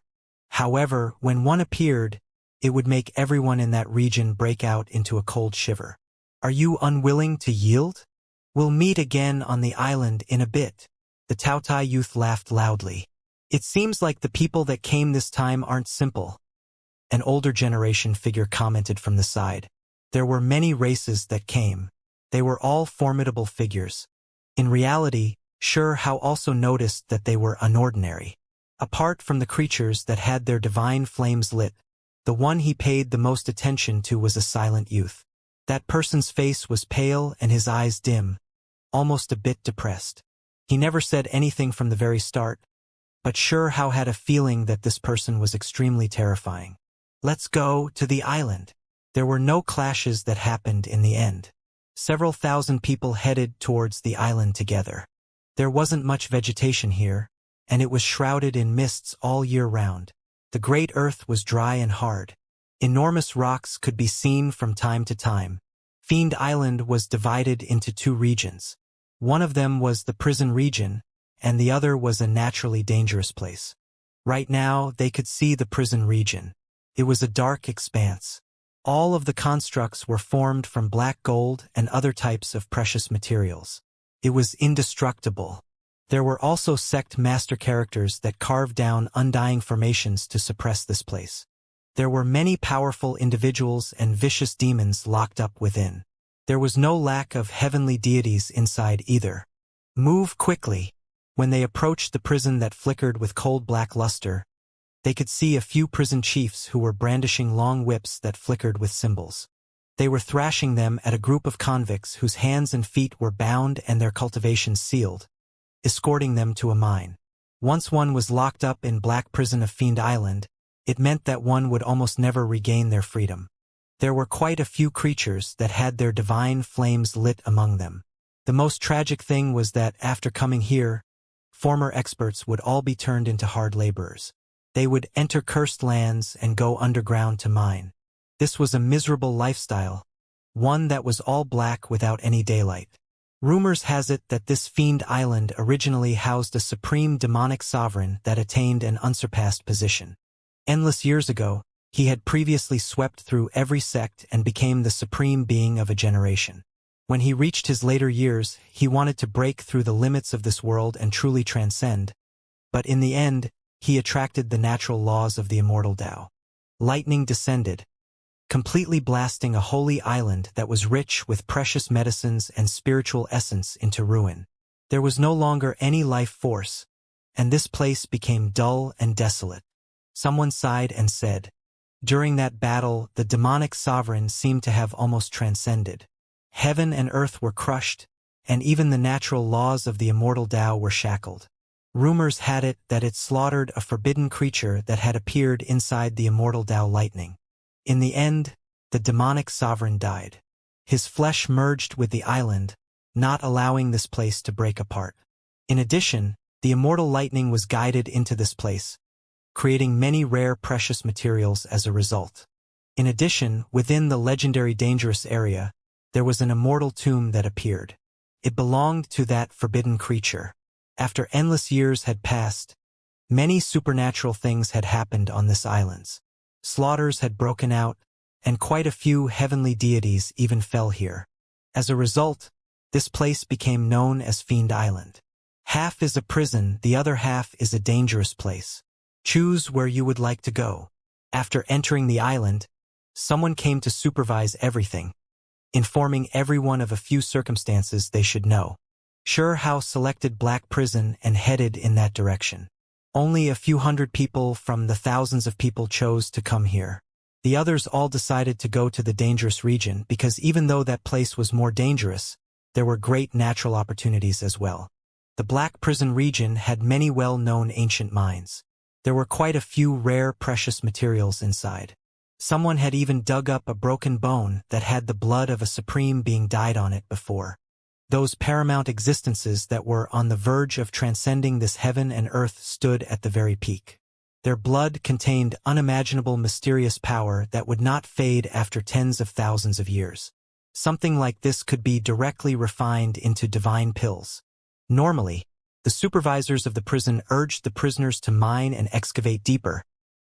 However, when one appeared, it would make everyone in that region break out into a cold shiver. Are you unwilling to yield? We'll meet again on the island in a bit. The Taotai youth laughed loudly. It seems like the people that came this time aren't simple. An older generation figure commented from the side. There were many races that came. They were all formidable figures. In reality, Xianxia also noticed that they were unordinary. Apart from the creatures that had their divine flames lit, the one he paid the most attention to was a silent youth. That person's face was pale and his eyes dim, almost a bit depressed. He never said anything from the very start, but Xianxia had a feeling that this person was extremely terrifying. Let's go to the island. There were no clashes that happened in the end. Several thousand people headed towards the island together. There wasn't much vegetation here, and it was shrouded in mists all year round. The great earth was dry and hard. Enormous rocks could be seen from time to time. Fiend Island was divided into two regions. One of them was the prison region, and the other was a naturally dangerous place. Right now, they could see the prison region. It was a dark expanse. All of the constructs were formed from black gold and other types of precious materials. It was indestructible. There were also sect master characters that carved down undying formations to suppress this place. There were many powerful individuals and vicious demons locked up within. There was no lack of heavenly deities inside either. Move quickly. When they approached the prison that flickered with cold black luster, they could see a few prison chiefs who were brandishing long whips that flickered with symbols. They were thrashing them at a group of convicts whose hands and feet were bound and their cultivations sealed, escorting them to a mine. Once one was locked up in black prison of Fiend Island, it meant that one would almost never regain their freedom. There were quite a few creatures that had their divine flames lit among them. The most tragic thing was that after coming here, former experts would all be turned into hard laborers. They would enter cursed lands and go underground to mine. This was a miserable lifestyle, one that was all black without any daylight. Rumors has it that this Fiend Island originally housed a supreme demonic sovereign that attained an unsurpassed position. Endless years ago, He had previously swept through every sect and became the supreme being of a generation. When he reached his later years, he wanted to break through the limits of this world and truly transcend. But in the end, he attracted the natural laws of the immortal Tao. Lightning descended, completely blasting a holy island that was rich with precious medicines and spiritual essence into ruin. There was no longer any life force, and this place became dull and desolate. Someone sighed and said, "During that battle, the demonic sovereign seemed to have almost transcended. Heaven and earth were crushed, and even the natural laws of the immortal Tao were shackled. Rumors had it that it slaughtered a forbidden creature that had appeared inside the immortal Tao lightning. In the end, the demonic sovereign died. His flesh merged with the island, not allowing this place to break apart. In addition, the immortal lightning was guided into this place, creating many rare precious materials as a result. In addition, within the legendary dangerous area, there was an immortal tomb that appeared. It belonged to that forbidden creature. After endless years had passed, many supernatural things had happened on this island. Slaughters had broken out, and quite a few heavenly deities even fell here. As a result, this place became known as Fiend Island. Half is a prison, the other half is a dangerous place. Choose where you would like to go. After entering the island, someone came to supervise everything, informing everyone of a few circumstances they should know. Sure How selected Black Prison and headed in that direction. Only a few hundred people from the thousands of people chose to come here. The others all decided to go to the dangerous region because even though that place was more dangerous, there were great natural opportunities as well. The Black Prison region had many well-known ancient mines. There were quite a few rare precious materials inside. Someone had even dug up a broken bone that had the blood of a supreme being died on it before. Those paramount existences that were on the verge of transcending this heaven and earth stood at the very peak. Their blood contained unimaginable mysterious power that would not fade after tens of thousands of years. Something like this could be directly refined into divine pills. Normally, the supervisors of the prison urged the prisoners to mine and excavate deeper,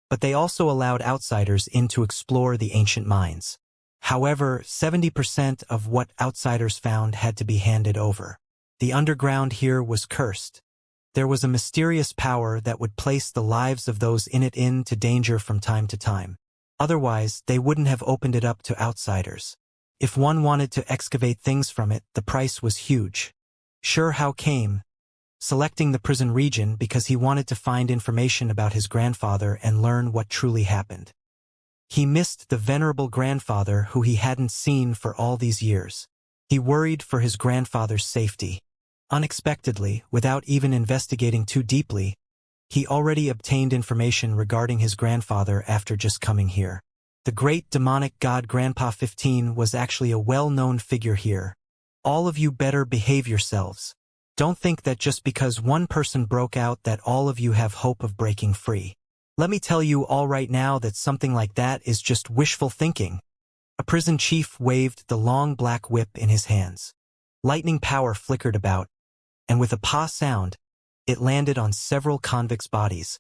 but they also allowed outsiders in to explore the ancient mines. However, 70% of what outsiders found had to be handed over. The underground here was cursed. There was a mysterious power that would place the lives of those in it into danger from time to time. Otherwise, they wouldn't have opened it up to outsiders. If one wanted to excavate things from it, the price was huge. Sure How came, selecting the prison region because he wanted to find information about his grandfather and learn what truly happened. He missed the venerable grandfather who he hadn't seen for all these years. He worried for his grandfather's safety. Unexpectedly, without even investigating too deeply, he already obtained information regarding his grandfather after just coming here. The great demonic god Grandpa 15 was actually a well-known figure here. All of you better behave yourselves. Don't think that just because one person broke out that all of you have hope of breaking free. Let me tell you all right now that something like that is just wishful thinking. A prison chief waved the long black whip in his hands. Lightning power flickered about, and with a "pa" sound, it landed on several convicts' bodies,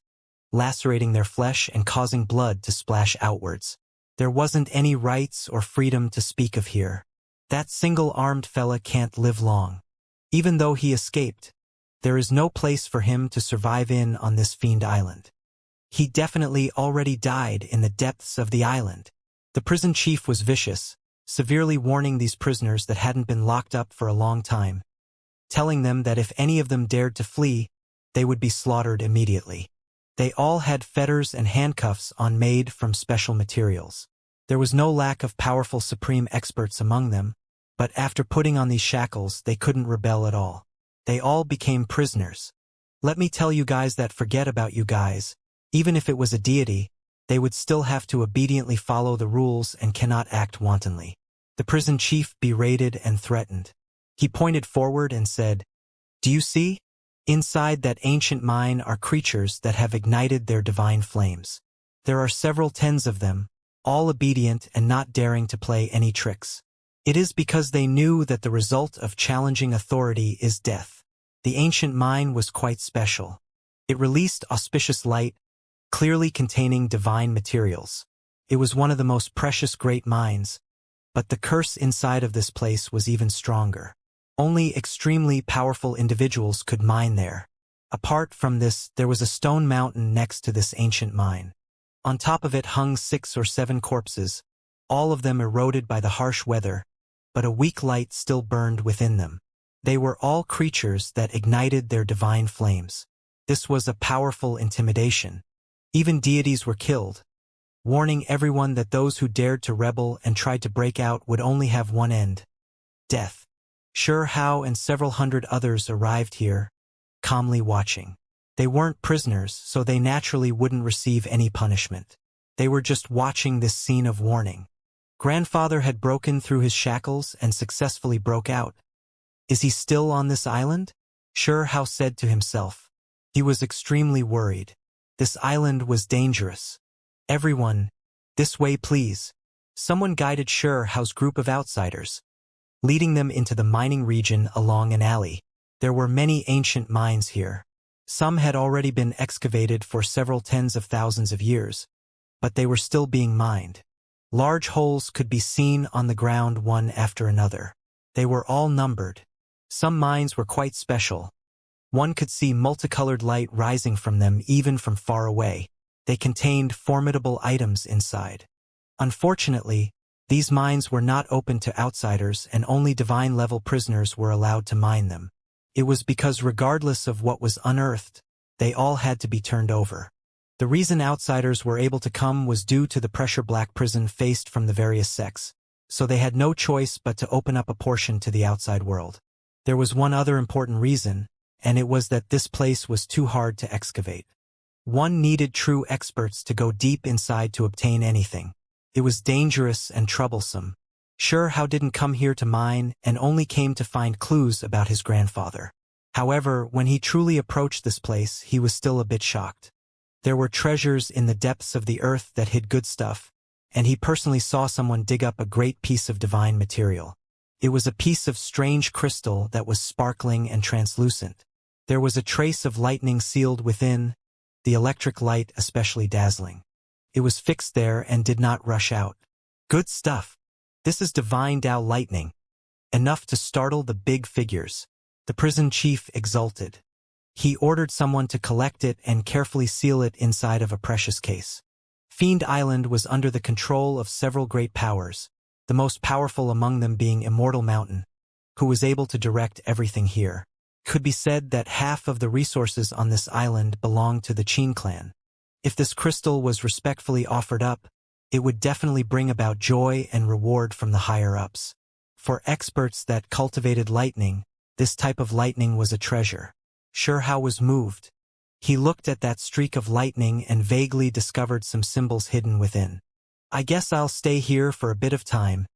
lacerating their flesh and causing blood to splash outwards. There wasn't any rights or freedom to speak of here. That single-armed fella can't live long. Even though he escaped, there is no place for him to survive in on this fiend island. He definitely already died in the depths of the island. The prison chief was vicious, severely warning these prisoners that hadn't been locked up for a long time, telling them that if any of them dared to flee, they would be slaughtered immediately. They all had fetters and handcuffs on made from special materials. There was no lack of powerful supreme experts among them, but after putting on these shackles, they couldn't rebel at all. They all became prisoners. Let me tell you guys that forget about you guys. Even if it was a deity, they would still have to obediently follow the rules and cannot act wantonly. The prison chief berated and threatened. He pointed forward and said, "Do you see? Inside that ancient mine are creatures that have ignited their divine flames. There are several tens of them, all obedient and not daring to play any tricks. It is because they knew that the result of challenging authority is death. The ancient mine was quite special. It released auspicious light, clearly containing divine materials. It was one of the most precious great mines, but the curse inside of this place was even stronger. Only extremely powerful individuals could mine there. Apart from this, there was a stone mountain next to this ancient mine. On top of it hung 6 or 7 corpses, all of them eroded by the harsh weather, but a weak light still burned within them. They were all creatures that ignited their divine flames. This was a powerful intimidation. Even deities were killed, warning everyone that those who dared to rebel and tried to break out would only have one end: death. Sure Hao and several hundred others arrived here, calmly watching. They weren't prisoners, so they naturally wouldn't receive any punishment. They were just watching this scene of warning. Grandfather had broken through his shackles and successfully broke out. Is he still on this island? Sure Hao said to himself. He was extremely worried. This island was dangerous. Everyone, this way please. Someone guided Sure Hao's group of outsiders, leading them into the mining region along an alley. There were many ancient mines here. Some had already been excavated for several tens of thousands of years, but they were still being mined. Large holes could be seen on the ground one after another. They were all numbered. Some mines were quite special. One could see multicolored light rising from them even from far away. They contained formidable items inside. Unfortunately, these mines were not open to outsiders and only divine-level prisoners were allowed to mine them. It was because regardless of what was unearthed, they all had to be turned over. The reason outsiders were able to come was due to the pressure Black Prison faced from the various sects, so they had no choice but to open up a portion to the outside world. There was one other important reason, and it was that this place was too hard to excavate. One needed true experts to go deep inside to obtain anything. It was dangerous and troublesome. Sure Hao didn't come here to mine and only came to find clues about his grandfather. However, when he truly approached this place, he was still a bit shocked. There were treasures in the depths of the earth that hid good stuff, and he personally saw someone dig up a great piece of divine material. It was a piece of strange crystal that was sparkling and translucent. There was a trace of lightning sealed within, the electric light especially dazzling. It was fixed there and did not rush out. Good stuff. This is divine Tao lightning. Enough to startle the big figures. The prison chief exulted. He ordered someone to collect it and carefully seal it inside of a precious case. Fiend Island was under the control of several great powers, the most powerful among them being Immortal Mountain, who was able to direct everything here. It could be said that half of the resources on this island belonged to the Qin clan. If this crystal was respectfully offered up, it would definitely bring about joy and reward from the higher-ups. For experts that cultivated lightning, this type of lightning was a treasure. Sure Hao was moved. He looked at that streak of lightning and vaguely discovered some symbols hidden within. I guess I'll stay here for a bit of time,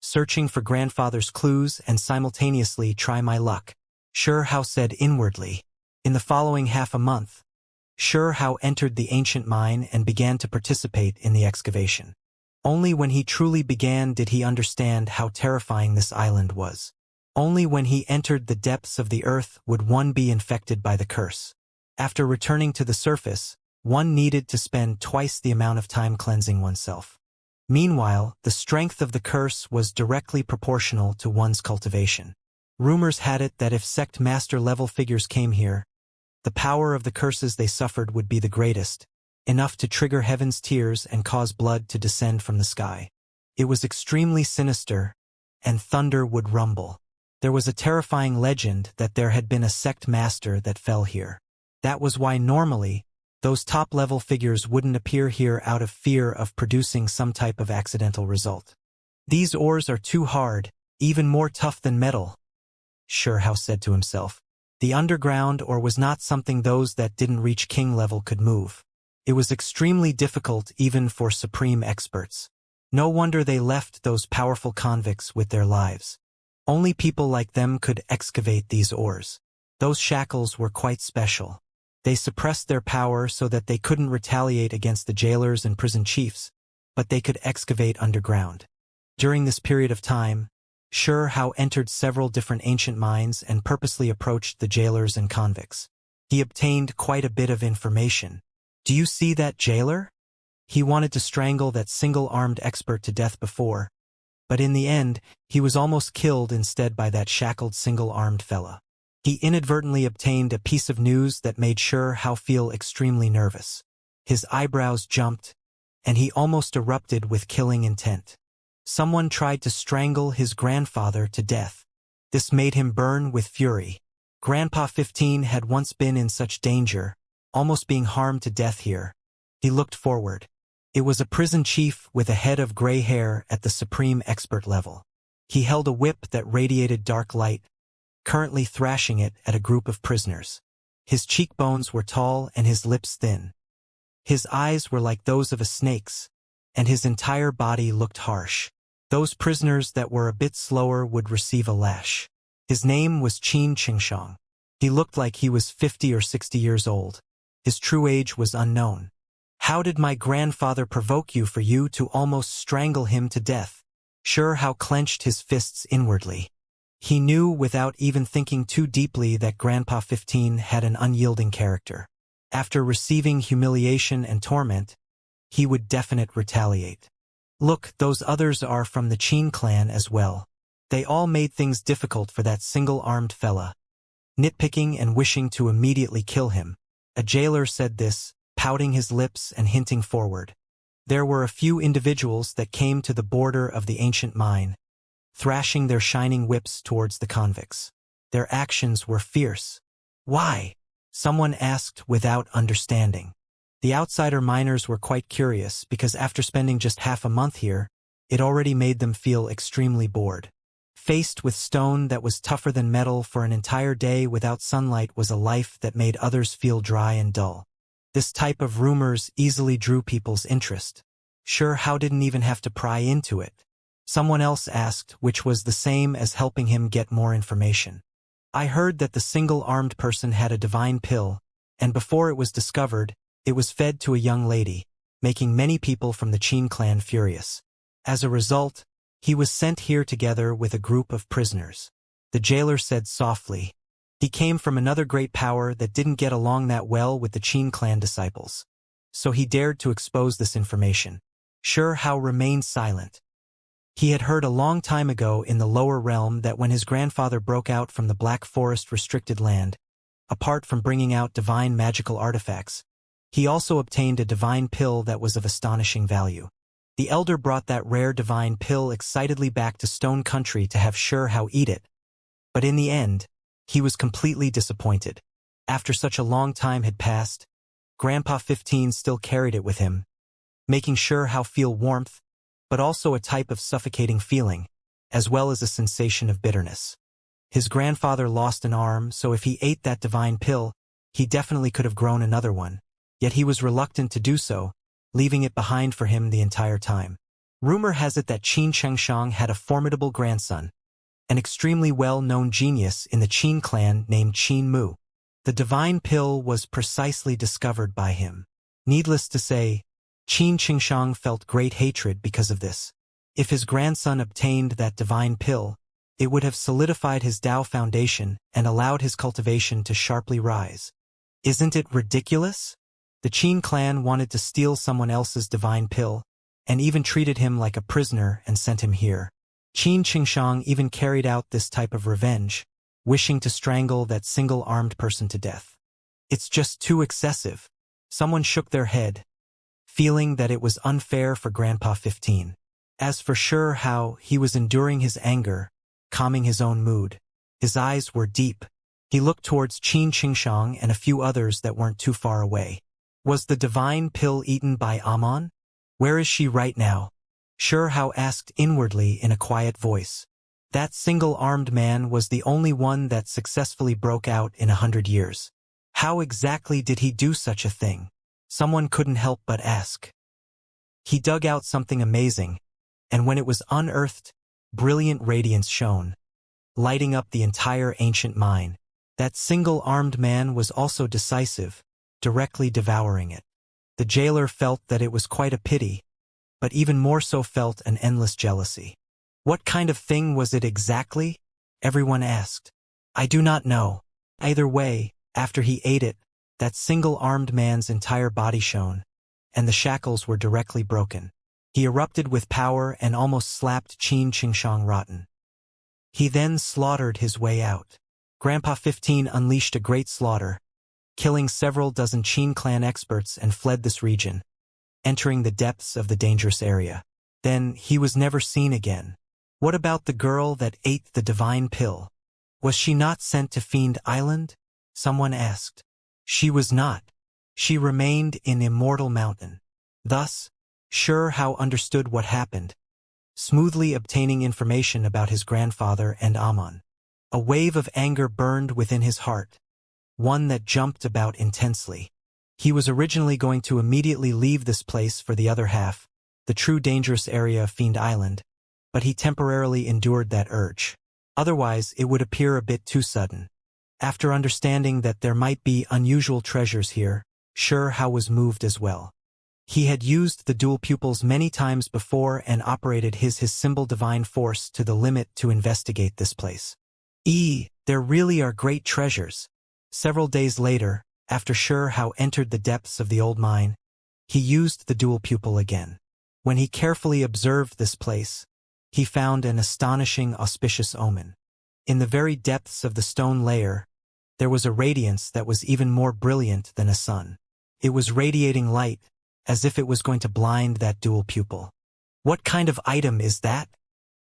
searching for grandfather's clues and simultaneously try my luck, Sure Hao said inwardly. In the following half a month, Sure Hao entered the ancient mine and began to participate in the excavation. Only when he truly began did he understand how terrifying this island was. Only when he entered the depths of the earth would one be infected by the curse. After returning to the surface, one needed to spend twice the amount of time cleansing oneself. Meanwhile, the strength of the curse was directly proportional to one's cultivation. Rumors had it that if sect master level figures came here, the power of the curses they suffered would be the greatest, enough to trigger heaven's tears and cause blood to descend from the sky. It was extremely sinister, and thunder would rumble. There was a terrifying legend that there had been a sect master that fell here. That was why normally, those top-level figures wouldn't appear here out of fear of producing some type of accidental result. These ores are too hard, even more tough than metal, Sure Hao said to himself. The underground ore was not something those that didn't reach king level could move. It was extremely difficult even for supreme experts. No wonder they left those powerful convicts with their lives. Only people like them could excavate these ores. Those shackles were quite special. They suppressed their power so that they couldn't retaliate against the jailers and prison chiefs, but they could excavate underground. During this period of time, Sure Hao entered several different ancient mines and purposely approached the jailers and convicts. He obtained quite a bit of information. Do you see that jailer? He wanted to strangle that single-armed expert to death before, but in the end, he was almost killed instead by that shackled single-armed fella. He inadvertently obtained a piece of news that made sure how feel extremely nervous. His eyebrows jumped, and he almost erupted with killing intent. Someone tried to strangle his grandfather to death. This made him burn with fury. Grandpa 15 had once been in such danger, almost being harmed to death here. He looked forward. It was a prison chief with a head of gray hair at the supreme expert level. He held a whip that radiated dark light, currently thrashing it at a group of prisoners. His cheekbones were tall and his lips thin. His eyes were like those of a snake's, and his entire body looked harsh. Those prisoners that were a bit slower would receive a lash. His name was Xianxia. He looked like he was 50 or 60 years old. His true age was unknown. How did my grandfather provoke you for you to almost strangle him to death? Sure how clenched his fists inwardly. He knew without even thinking too deeply that Grandpa 15 had an unyielding character. After receiving humiliation and torment, he would definitely retaliate. Look, those others are from the Qin clan as well. They all made things difficult for that single-armed fella, nitpicking and wishing to immediately kill him. A jailer said this, pouting his lips and hinting forward. There were a few individuals that came to the border of the ancient mine, thrashing their shining whips towards the convicts. Their actions were fierce. Why? Someone asked without understanding. The outsider miners were quite curious because after spending just half a month here, it already made them feel extremely bored. Faced with stone that was tougher than metal for an entire day without sunlight was a life that made others feel dry and dull. This type of rumors easily drew people's interest. Sure how didn't even have to pry into it. Someone else asked, which was the same as helping him get more information. I heard that the single-armed person had a divine pill, and before it was discovered, it was fed to a young lady, making many people from the Qin clan furious. As a result, he was sent here together with a group of prisoners. The jailer said softly. He came from another great power that didn't get along that well with the Qin clan disciples. So he dared to expose this information. Sure how remained silent. He had heard a long time ago in the lower realm that when his grandfather broke out from the Black Forest restricted land, apart from bringing out divine magical artifacts, he also obtained a divine pill that was of astonishing value. The elder brought that rare divine pill excitedly back to Stone Country to have sure how eat it. But in the end, he was completely disappointed. After such a long time had passed, Grandpa 15 still carried it with him, making sure how feel warmth, but also a type of suffocating feeling, as well as a sensation of bitterness. His grandfather lost an arm, so if he ate that divine pill, he definitely could have grown another one. Yet he was reluctant to do so, leaving it behind for him the entire time. Rumor has it that Xianxia had a formidable grandson, an extremely well-known genius in the Qin clan named Qin Mu. The divine pill was precisely discovered by him. Needless to say, Xianxia felt great hatred because of this. If his grandson obtained that divine pill, it would have solidified his Tao foundation and allowed his cultivation to sharply rise. Isn't it ridiculous? The Qin clan wanted to steal someone else's divine pill, and even treated him like a prisoner and sent him here. Xianxia even carried out this type of revenge, wishing to strangle that single-armed person to death. It's just too excessive. Someone shook their head, feeling that it was unfair for Grandpa 15. As for sure how he was enduring his anger, calming his own mood. His eyes were deep. He looked towards Xianxia and a few others that weren't too far away. Was the divine pill eaten by Amon? Where is she right now? Sure how asked inwardly in a quiet voice. That single-armed man was the only one that successfully broke out in 100 years. How exactly did he do such a thing? Someone couldn't help but ask. He dug out something amazing, and when it was unearthed, brilliant radiance shone, lighting up the entire ancient mine. That single-armed man was also decisive, directly devouring it. The jailer felt that it was quite a pity, but even more so felt an endless jealousy. What kind of thing was it exactly? Everyone asked. I do not know. Either way, after he ate it, that single-armed man's entire body shone, and the shackles were directly broken. He erupted with power and almost slapped Qin Qingshang rotten. He then slaughtered his way out. Grandpa 15 unleashed a great slaughter, killing several dozen Qin clan experts and fled this region, entering the depths of the dangerous area. Then he was never seen again. What about the girl that ate the divine pill? Was she not sent to Fiend Island? Someone asked. She was not. She remained in Immortal Mountain. Thus, Hao understood what happened, smoothly obtaining information about his grandfather and Amon. A wave of anger burned within his heart, one that jumped about intensely. He was originally going to immediately leave this place for the other half, the true dangerous area of Fiend Island, but he temporarily endured that urge. Otherwise, it would appear a bit too sudden. After understanding that there might be unusual treasures here, Hao was moved as well. He had used the dual pupils many times before and operated his symbol divine force to the limit to investigate this place. There really are great treasures. Several days later, after Hao entered the depths of the old mine, he used the dual pupil again. When he carefully observed this place, he found an astonishing auspicious omen. In the very depths of the stone layer, there was a radiance that was even more brilliant than a sun. It was radiating light, as if it was going to blind that dual pupil. What kind of item is that?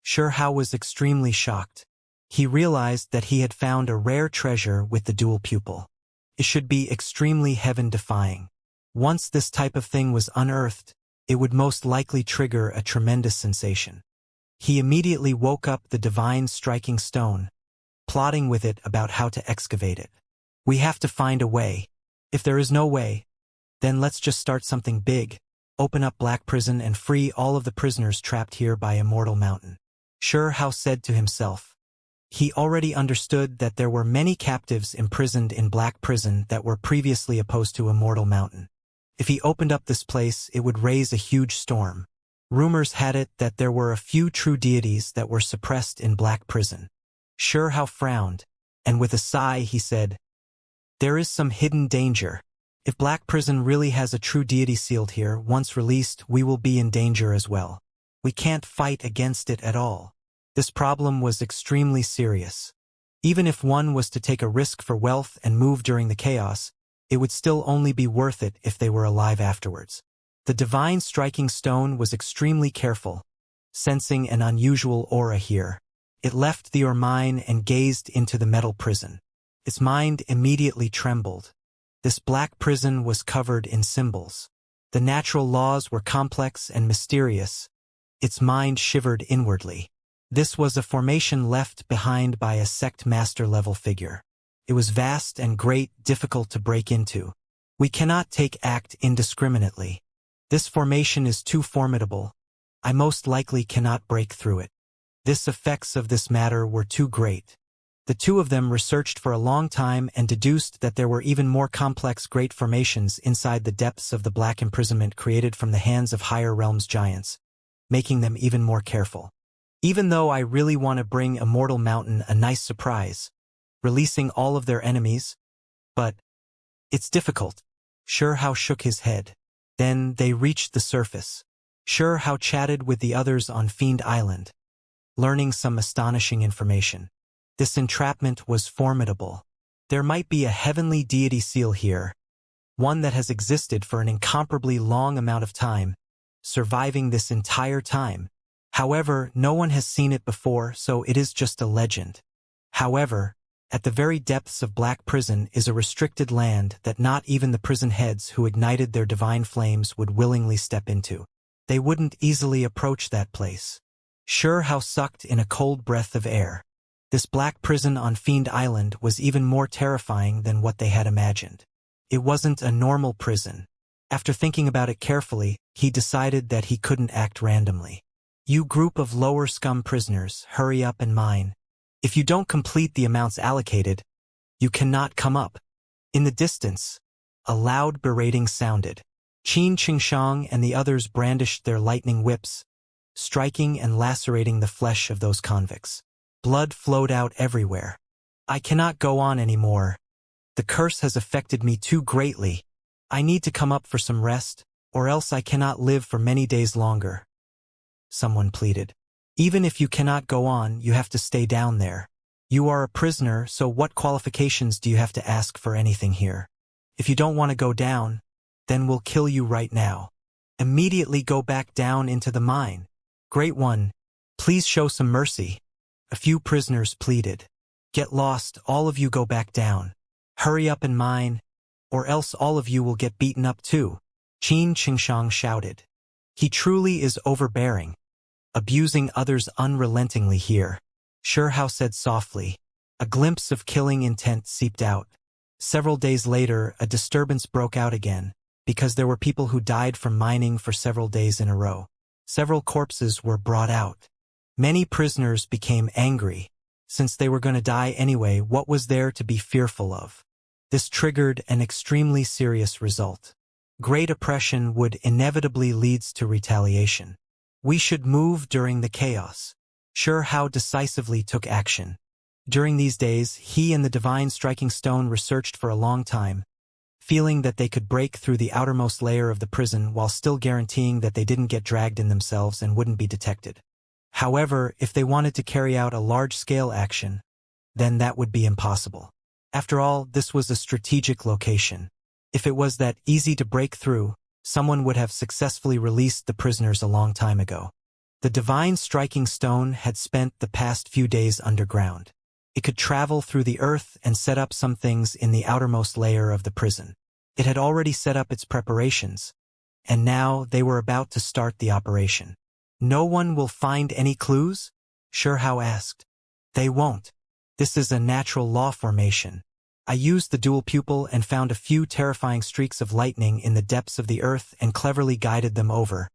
Hao was extremely shocked. He realized that he had found a rare treasure with the dual pupil. It should be extremely heaven-defying. Once this type of thing was unearthed, it would most likely trigger a tremendous sensation. He immediately woke up the divine striking stone, plotting with it about how to excavate it. We have to find a way. If there is no way, then let's just start something big, open up Black Prison and free all of the prisoners trapped here by Immortal Mountain. Hao said to himself. He already understood that there were many captives imprisoned in Black Prison that were previously opposed to Immortal Mountain. If he opened up this place, it would raise a huge storm. Rumors had it that there were a few true deities that were suppressed in Black Prison. Hao frowned, and with a sigh he said, "There is some hidden danger. If Black Prison really has a true deity sealed here, once released, we will be in danger as well. We can't fight against it at all." This problem was extremely serious. Even if one was to take a risk for wealth and move during the chaos, it would still only be worth it if they were alive afterwards. The divine striking stone was extremely careful, sensing an unusual aura here. It left the Ormine and gazed into the metal prison. Its mind immediately trembled. This Black Prison was covered in symbols. The natural laws were complex and mysterious. Its mind shivered inwardly. This was a formation left behind by a sect master-level figure. It was vast and great, difficult to break into. We cannot take act indiscriminately. This formation is too formidable. I most likely cannot break through it. The effects of this matter were too great. The two of them researched for a long time and deduced that there were even more complex great formations inside the depths of the black imprisonment created from the hands of higher realms giants, making them even more careful. Even though I really want to bring Immortal Mountain a nice surprise, releasing all of their enemies, but it's difficult. Hao shook his head. Then they reached the surface. Hao chatted with the others on Fiend Island, learning some astonishing information. This entrapment was formidable. There might be a heavenly deity seal here, one that has existed for an incomparably long amount of time, surviving this entire time. However, no one has seen it before, so it is just a legend. However, at the very depths of Black Prison is a restricted land that not even the prison heads who ignited their divine flames would willingly step into. They wouldn't easily approach that place. Hao sucked in a cold breath of air. This Black Prison on Fiend Island was even more terrifying than what they had imagined. It wasn't a normal prison. After thinking about it carefully, he decided that he couldn't act randomly. You group of lower scum prisoners, hurry up and mine. If you don't complete the amounts allocated, you cannot come up. In the distance, a loud berating sounded. Qin Qingshang and the others brandished their lightning whips, striking and lacerating the flesh of those convicts. Blood flowed out everywhere. I cannot go on anymore. The curse has affected me too greatly. I need to come up for some rest. or else I cannot live for many days longer," someone pleaded. "Even if you cannot go on, you have to stay down there. You are a prisoner, so what qualifications do you have to ask for anything here? If you don't want to go down, then we'll kill you right now. Immediately go back down into the mine. Great One, please show some mercy," a few prisoners pleaded. "Get lost, all of you go back down. Hurry up and mine, or else all of you will get beaten up too," Xianxia shouted. "He truly is overbearing, abusing others unrelentingly here," Shihao said softly. A glimpse of killing intent seeped out. Several days later, a disturbance broke out again, because there were people who died from mining for several days in a row. Several corpses were brought out. Many prisoners became angry. Since they were going to die anyway, what was there to be fearful of? This triggered an extremely serious result. Great oppression would inevitably lead to retaliation. "We should move during the chaos." Shihao decisively took action. During these days, he and the Divine Striking Stone researched for a long time, feeling that they could break through the outermost layer of the prison while still guaranteeing that they didn't get dragged in themselves and wouldn't be detected. However, if they wanted to carry out a large-scale action, then that would be impossible. After all, this was a strategic location. If it was that easy to break through, someone would have successfully released the prisoners a long time ago. The Divine Striking Stone had spent the past few days underground. It could travel through the earth and set up some things in the outermost layer of the prison. It had already set up its preparations, and now they were about to start the operation. "No one will find any clues?" Shihao asked. "They won't. This is a natural law formation. I used the dual pupil and found a few terrifying streaks of lightning in the depths of the earth and cleverly guided them over,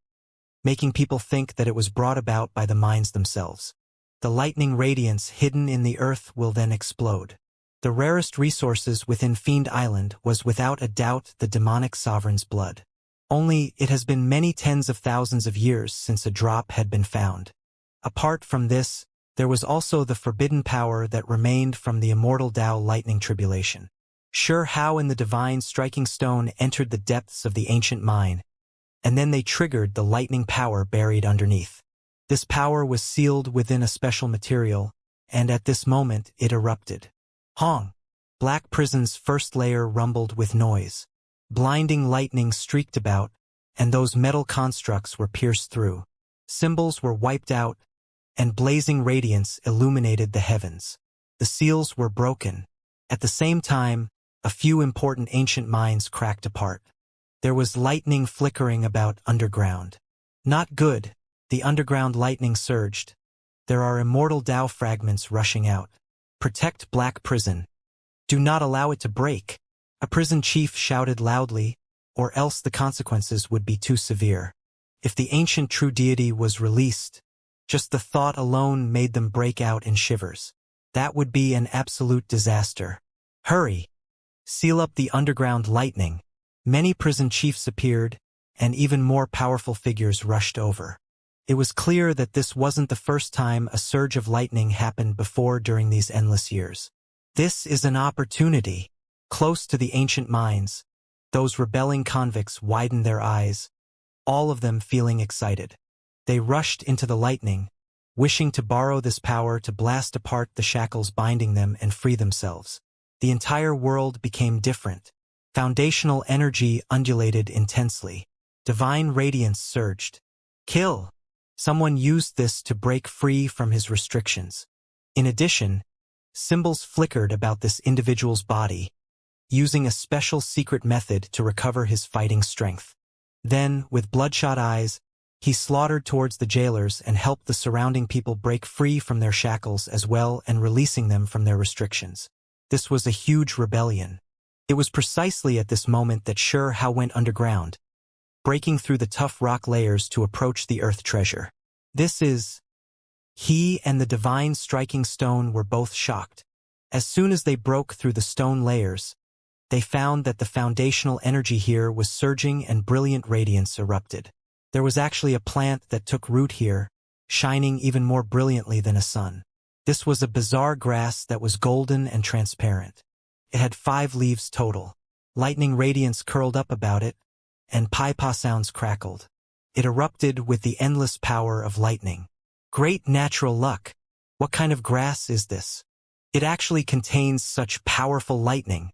making people think that it was brought about by the mines themselves. The lightning radiance hidden in the earth will then explode. The rarest resources within Fiend Island was without a doubt the demonic sovereign's blood. Only it has been many tens of thousands of years since a drop had been found. Apart from this, there was also the forbidden power that remained from the immortal Tao lightning tribulation. Shihao and the Divine Striking Stone entered the depths of the ancient mine, and then they triggered the lightning power buried underneath. This power was sealed within a special material, and at this moment it erupted. Hong! Black Prison's first layer rumbled with noise. Blinding lightning streaked about, and those metal constructs were pierced through. Symbols were wiped out, and blazing radiance illuminated the heavens. The seals were broken. At the same time, a few important ancient mines cracked apart. There was lightning flickering about underground. Not good. The underground lightning surged. There are immortal Tao fragments rushing out. Protect Black Prison. Do not allow it to break. A prison chief shouted loudly, or else the consequences would be too severe. If the ancient true deity was released, just the thought alone made them break out in shivers. That would be an absolute disaster. Hurry! Seal up the underground lightning. Many prison chiefs appeared, and even more powerful figures rushed over. It was clear that this wasn't the first time a surge of lightning happened before during these endless years. This is an opportunity. Close to the ancient mines, those rebelling convicts widened their eyes, all of them feeling excited. They rushed into the lightning, wishing to borrow this power to blast apart the shackles binding them and free themselves. The entire world became different. Foundational energy undulated intensely. Divine radiance surged. Kill! Someone used this to break free from his restrictions. In addition, symbols flickered about this individual's body, using a special secret method to recover his fighting strength. Then, with bloodshot eyes, he slaughtered towards the jailers and helped the surrounding people break free from their shackles as well and releasing them from their restrictions. This was a huge rebellion. It was precisely at this moment that Shihao went underground, breaking through the tough rock layers to approach the earth treasure. He and the Divine Striking Stone were both shocked. As soon as they broke through the stone layers, they found that the foundational energy here was surging and brilliant radiance erupted. There was actually a plant that took root here, shining even more brilliantly than a sun. This was a bizarre grass that was golden and transparent. It had 5 leaves total. Lightning radiance curled up about it, and pie-pa sounds crackled. It erupted with the endless power of lightning. Great natural luck! What kind of grass is this? It actually contains such powerful lightning.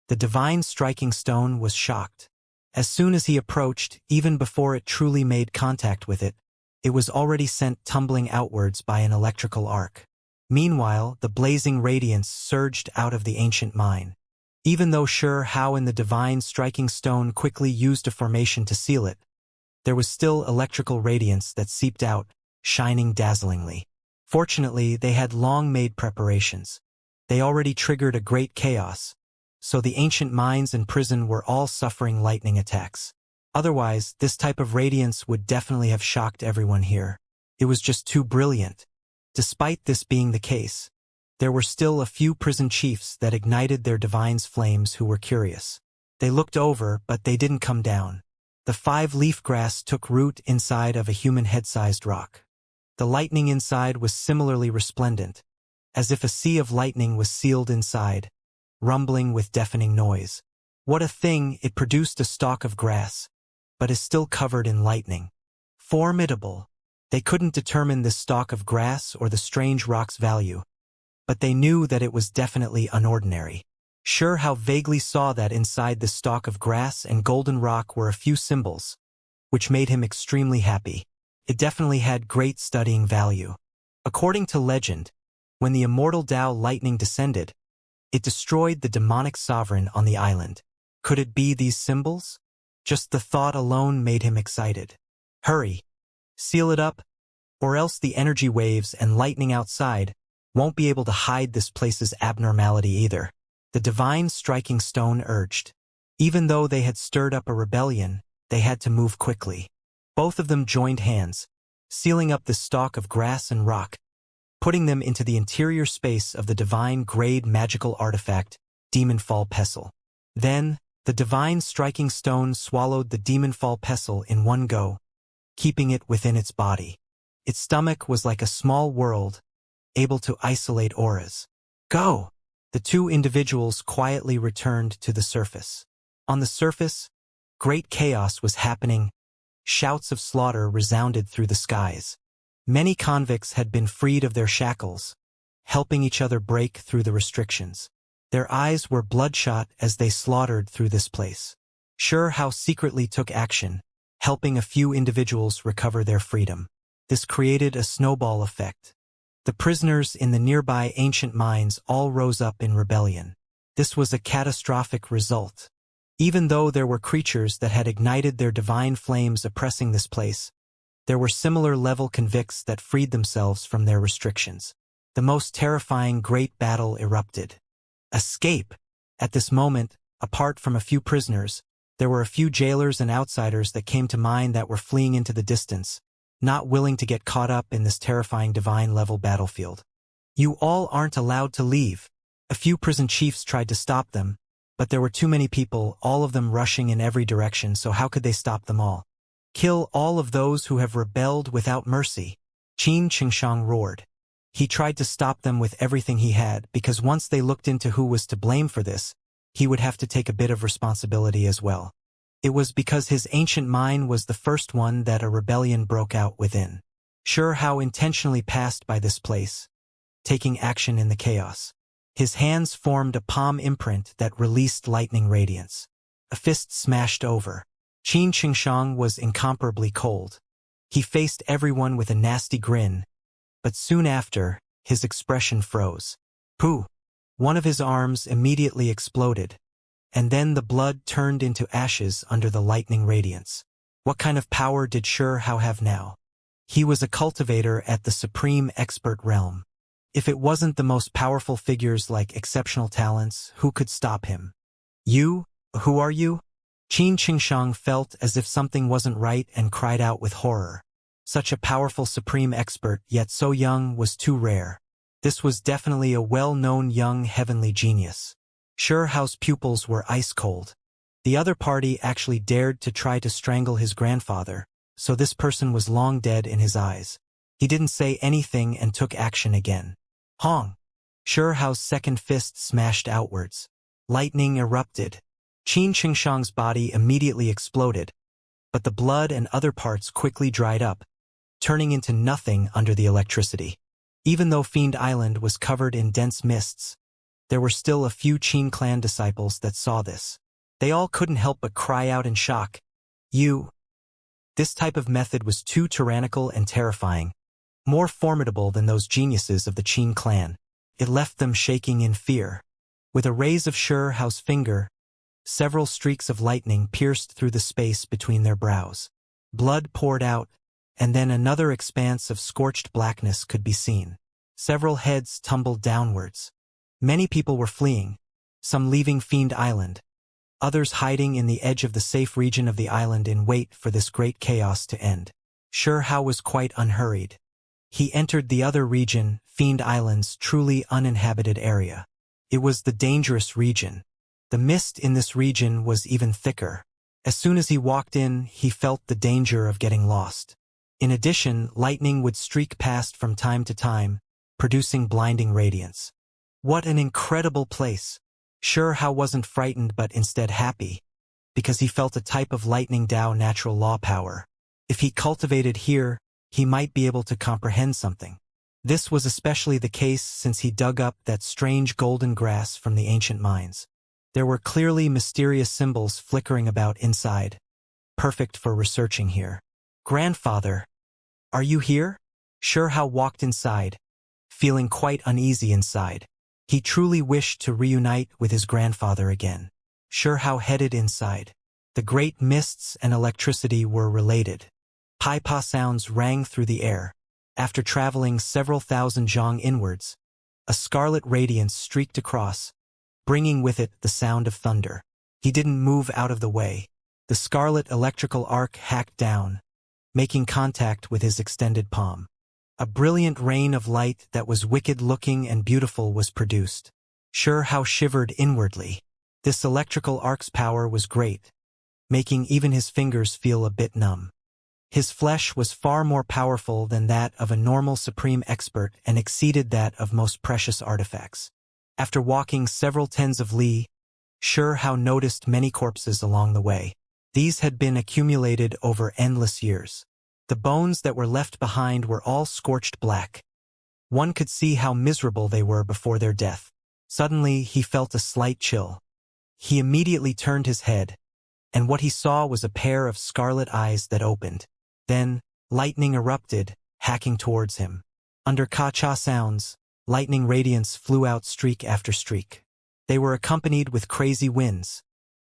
The divine striking stone was shocked. As soon as he approached, even before it truly made contact with it, it was already sent tumbling outwards by an electrical arc. Meanwhile, the blazing radiance surged out of the ancient mine. Even though sure how and the divine striking stone quickly used a formation to seal it, there was still electrical radiance that seeped out, shining dazzlingly. Fortunately, they had long made preparations. They already triggered a great chaos, so the ancient mines and prison were all suffering lightning attacks. Otherwise, this type of radiance would definitely have shocked everyone here. It was just too brilliant. Despite this being the case, there were still a few prison chiefs that ignited their divine's flames who were curious. They looked over, but they didn't come down. The 5-leaf grass took root inside of a human head-sized rock. The lightning inside was similarly resplendent, as if a sea of lightning was sealed inside, rumbling with deafening noise. What a thing! It produced a stalk of grass, but is still covered in lightning. Formidable! They couldn't determine this stalk of grass or the strange rock's value, but they knew that it was definitely unordinary. Sure how vaguely saw that inside the stalk of grass and golden rock were a few symbols, which made him extremely happy. It definitely had great studying value. According to legend, when the immortal Tao lightning descended, it destroyed the demonic sovereign on the island. Could it be these symbols? Just the thought alone made him excited. Hurry! Seal it up, or else the energy waves and lightning outside won't be able to hide this place's abnormality either. The divine striking stone urged. Even though they had stirred up a rebellion, they had to move quickly. Both of them joined hands, sealing up the stalk of grass and rock, putting them into the interior space of the divine grade magical artifact, Demonfall Pestle. Then, the divine striking stone swallowed the Demonfall Pestle in one go, keeping it within its body. Its stomach was like a small world, able to isolate auras. Go! The two individuals quietly returned to the surface. On the surface, great chaos was happening. Shouts of slaughter resounded through the skies. Many convicts had been freed of their shackles, helping each other break through the restrictions. Their eyes were bloodshot as they slaughtered through this place. Sure how secretly took action, helping a few individuals recover their freedom. This created a snowball effect. The prisoners in the nearby ancient mines all rose up in rebellion. This was a catastrophic result. Even though there were creatures that had ignited their divine flames oppressing this place, there were similar level convicts that freed themselves from their restrictions. The most terrifying great battle erupted. Escape! At this moment, apart from a few prisoners, there were a few jailers and outsiders that came to mind that were fleeing into the distance, not willing to get caught up in this terrifying divine-level battlefield. You all aren't allowed to leave. A few prison chiefs tried to stop them, but there were too many people, all of them rushing in every direction, so how could they stop them all? Kill all of those who have rebelled without mercy. Xianxia roared. He tried to stop them with everything he had, because once they looked into who was to blame for this, he would have to take a bit of responsibility as well. It was because his ancient mine was the first one that a rebellion broke out within. Sure how intentionally passed by this place, taking action in the chaos. His hands formed a palm imprint that released lightning radiance. A fist smashed over. Xianxia was incomparably cold. He faced everyone with a nasty grin, but soon after, his expression froze. Pooh! One of his arms immediately exploded, and then the blood turned into ashes under the lightning radiance. What kind of power did Sure How have now? He was a cultivator at the supreme expert realm. If it wasn't the most powerful figures like exceptional talents, who could stop him? You? Who are you? Xianxia felt as if something wasn't right and cried out with horror. Such a powerful supreme expert, yet so young, was too rare. This was definitely a well-known young heavenly genius. Sure How's pupils were ice-cold. The other party actually dared to try to strangle his grandfather, so this person was long dead in his eyes. He didn't say anything and took action again. Hong! Sure How's second fist smashed outwards. Lightning erupted. Xianxia's body immediately exploded, but the blood and other parts quickly dried up, turning into nothing under the electricity. Even though Fiend Island was covered in dense mists, there were still a few Qin clan disciples that saw this. They all couldn't help but cry out in shock. This type of method was too tyrannical and terrifying, more formidable than those geniuses of the Qin clan. It left them shaking in fear. With a raise of Hao's finger, several streaks of lightning pierced through the space between their brows. Blood poured out, and then another expanse of scorched blackness could be seen. Several heads tumbled downwards. Many people were fleeing, some leaving Fiend Island, others hiding in the edge of the safe region of the island in wait for this great chaos to end. Hao was quite unhurried. He entered the other region, Fiend Island's truly uninhabited area. It was the dangerous region. The mist in this region was even thicker. As soon as he walked in, he felt the danger of getting lost. In addition, lightning would streak past from time to time, producing blinding radiance. What an incredible place! Hao wasn't frightened but instead happy, because he felt a type of lightning Dao natural law power. If he cultivated here, he might be able to comprehend something. This was especially the case since he dug up that strange golden grass from the ancient mines. There were clearly mysterious symbols flickering about inside, perfect for researching here. "Grandfather, are you here?" Hao walked inside, feeling quite uneasy inside. He truly wished to reunite with his grandfather again. Hao headed inside. The great mists and electricity were related. Pai-pa sounds rang through the air. After traveling several thousand zhang inwards, a scarlet radiance streaked across, bringing with it the sound of thunder. He didn't move out of the way. The scarlet electrical arc hacked down, making contact with his extended palm. A brilliant rain of light that was wicked-looking and beautiful was produced. Hao shivered inwardly. This electrical arc's power was great, making even his fingers feel a bit numb. His flesh was far more powerful than that of a normal supreme expert and exceeded that of most precious artifacts. After walking several tens of li, Hao noticed many corpses along the way. These had been accumulated over endless years. The bones that were left behind were all scorched black. One could see how miserable they were before their death. Suddenly, he felt a slight chill. He immediately turned his head, and what he saw was a pair of scarlet eyes that opened. Then, lightning erupted, hacking towards him. Under ka-cha sounds, lightning radiance flew out streak after streak. They were accompanied with crazy winds,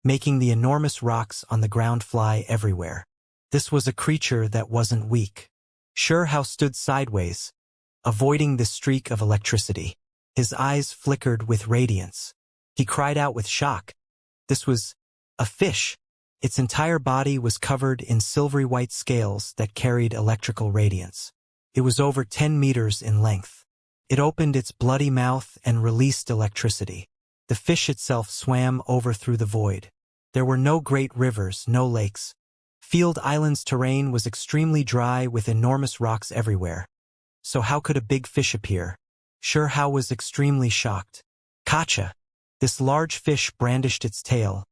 making the enormous rocks on the ground fly everywhere. This was a creature that wasn't weak. Hao stood sideways, avoiding the streak of electricity. His eyes flickered with radiance. He cried out with shock. This was a fish. Its entire body was covered in silvery white scales that carried electrical radiance. It was over 10 meters in length. It opened its bloody mouth and released electricity. The fish itself swam over through the void. There were no great rivers, no lakes. Field Island's terrain was extremely dry with enormous rocks everywhere. So how could a big fish appear? Hao was extremely shocked. Kacha! This large fish brandished its tail,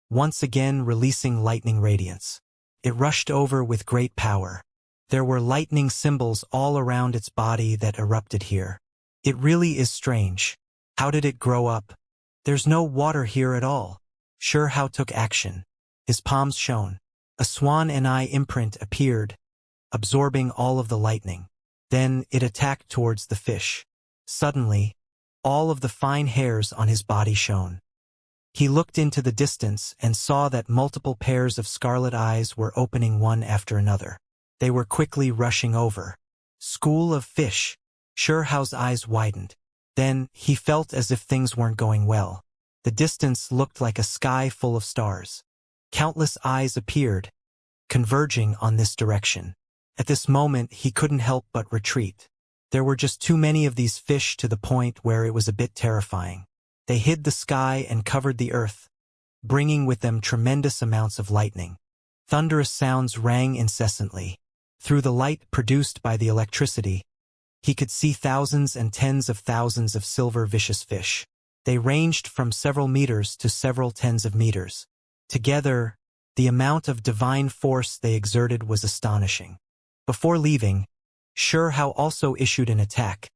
once again releasing lightning radiance. It rushed over with great power. There were lightning symbols all around its body that erupted here. It really is strange. How did it grow up? There's no water here at all. Hao took action. His palms shone. A swan and eye imprint appeared, absorbing all of the lightning. Then it attacked towards the fish. Suddenly, all of the fine hairs on his body shone. He looked into the distance and saw that multiple pairs of scarlet eyes were opening one after another. They were quickly rushing over. School of fish. Hao's eyes widened. Then, he felt as if things weren't going well. The distance looked like a sky full of stars. Countless eyes appeared, converging on this direction. At this moment, he couldn't help but retreat. There were just too many of these fish to the point where it was a bit terrifying. They hid the sky and covered the earth, bringing with them tremendous amounts of lightning. Thunderous sounds rang incessantly. Through the light produced by the electricity, he could see thousands and tens of thousands of silver vicious fish. They ranged from several meters to several tens of meters. Together, The amount of divine force they exerted was astonishing. Before leaving, Hao also issued an attack,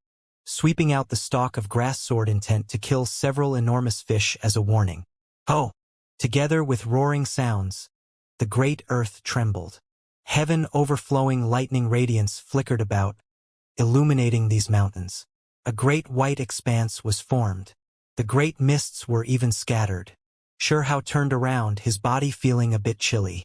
sweeping out the stalk of grass sword intent to kill several enormous fish as a warning. Oh! Together with roaring sounds, the great earth trembled. Heaven overflowing lightning radiance flickered about, illuminating these mountains. A great white expanse was formed. The great mists were even scattered. Hao turned around, his body feeling a bit chilly.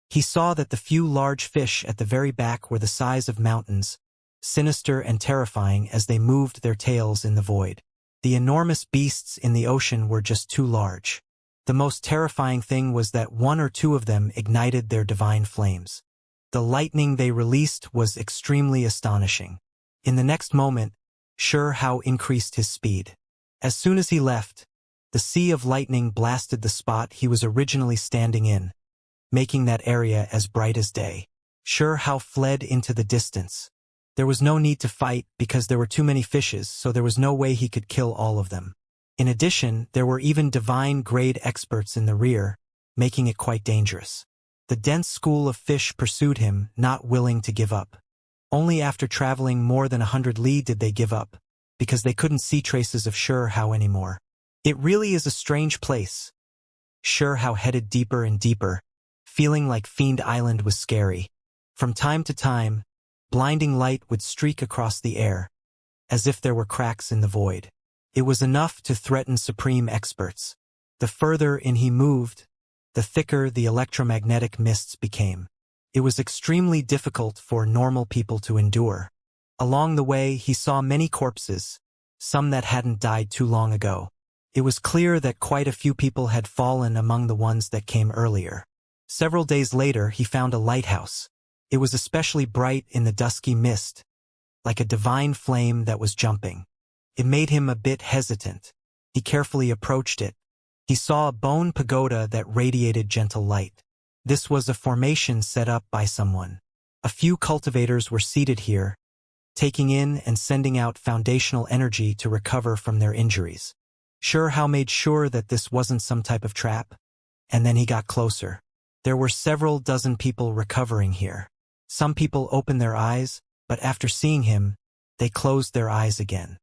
He saw that the few large fish at the very back were the size of mountains, sinister and terrifying as they moved their tails in the void. The enormous beasts in the ocean were just too large. The most terrifying thing was that one or two of them ignited their divine flames. The lightning they released was extremely astonishing. In the next moment, Hao increased his speed. As soon as he left, the sea of lightning blasted the spot he was originally standing in, making that area as bright as day. Hao fled into the distance. There was no need to fight because there were too many fishes, so there was no way he could kill all of them. In addition, there were even divine-grade experts in the rear, making it quite dangerous. The dense school of fish pursued him, not willing to give up. Only after traveling more than 100 li did they give up, because they couldn't see traces of Hao anymore. It really is a strange place. Hao headed deeper and deeper, feeling like Fiend Island was scary. From time to time, blinding light would streak across the air, as if there were cracks in the void. It was enough to threaten supreme experts. The further in he moved, the thicker the electromagnetic mists became. It was extremely difficult for normal people to endure. Along the way, he saw many corpses, some that hadn't died too long ago. It was clear that quite a few people had fallen among the ones that came earlier. Several days later, he found a lighthouse. It was especially bright in the dusky mist, like a divine flame that was jumping. It made him a bit hesitant. He carefully approached it. He saw a bone pagoda that radiated gentle light. This was a formation set up by someone. A few cultivators were seated here, taking in and sending out foundational energy to recover from their injuries. Hao made sure that this wasn't some type of trap, and then he got closer. There were several dozen people recovering here. Some people opened their eyes, but after seeing him, they closed their eyes again.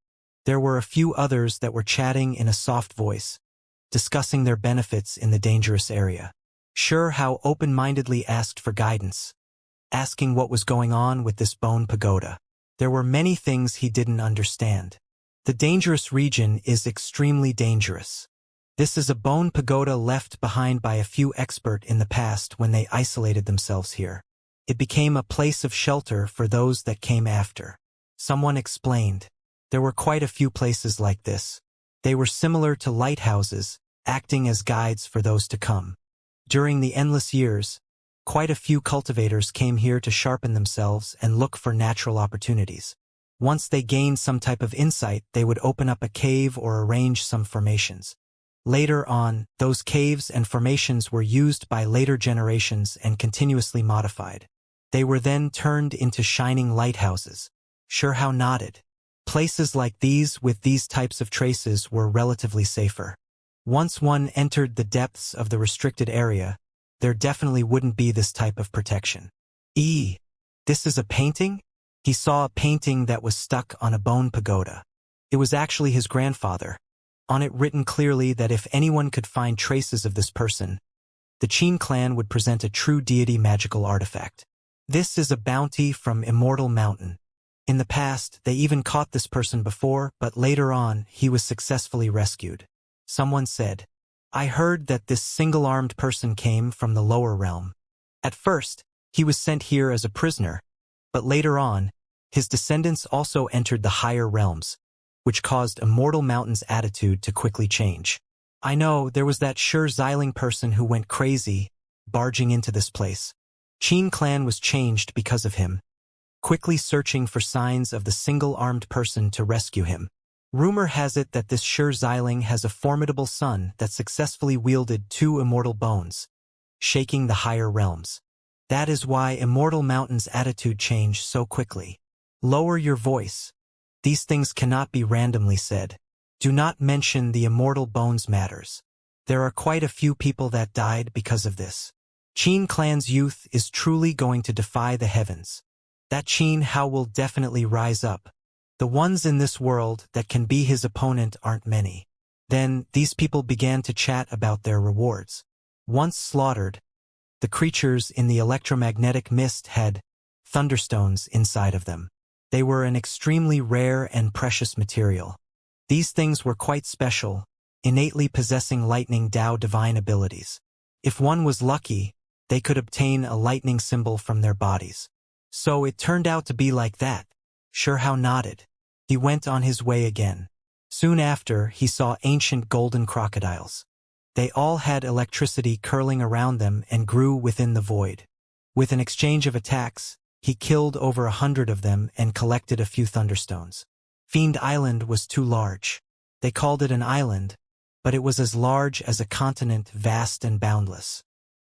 There were a few others that were chatting in a soft voice, discussing their benefits in the dangerous area. Hao open-mindedly asked for guidance, asking what was going on with this bone pagoda. There were many things he didn't understand. The dangerous region is extremely dangerous. This is a bone pagoda left behind by a few experts in the past when they isolated themselves here. It became a place of shelter for those that came after. Someone explained. There were quite a few places like this. They were similar to lighthouses, acting as guides for those to come. During the endless years, quite a few cultivators came here to sharpen themselves and look for natural opportunities. Once they gained some type of insight, they would open up a cave or arrange some formations. Later on, those caves and formations were used by later generations and continuously modified. They were then turned into shining lighthouses. Hao nodded. Places like these with these types of traces were relatively safer. Once one entered the depths of the restricted area, there definitely wouldn't be this type of protection. This is a painting? He saw a painting that was stuck on a bone pagoda. It was actually his grandfather. On it written clearly that if anyone could find traces of this person, the Qin clan would present a true deity magical artifact. This is a bounty from Immortal Mountain. In the past, they even caught this person before, but later on, he was successfully rescued. Someone said, I heard that this single-armed person came from the lower realm. At first, he was sent here as a prisoner, but later on, his descendants also entered the higher realms, which caused Immortal Mountain's attitude to quickly change. I know there was that Xianxia person who went crazy, barging into this place. Qin clan was changed because of him, quickly searching for signs of the single-armed person to rescue him. Rumor has it that this Xianxia has a formidable son that successfully wielded 2 immortal bones, shaking the higher realms. That is why Immortal Mountain's attitude changed so quickly. Lower your voice. These things cannot be randomly said. Do not mention the immortal bones matters. There are quite a few people that died because of this. Qin clan's youth is truly going to defy the heavens. That Qin Hao will definitely rise up. The ones in this world that can be his opponent aren't many. Then, these people began to chat about their rewards. Once slaughtered, the creatures in the electromagnetic mist had thunderstones inside of them. They were an extremely rare and precious material. These things were quite special, innately possessing lightning Dao divine abilities. If one was lucky, they could obtain a lightning symbol from their bodies. So it turned out to be like that. Xianxia nodded. He went on his way again. Soon after, he saw ancient golden crocodiles. They all had electricity curling around them and grew within the void. With an exchange of attacks, he killed over 100 of them and collected a few thunderstones. Fiend Island was too large. They called it an island, but it was as large as a continent, vast and boundless.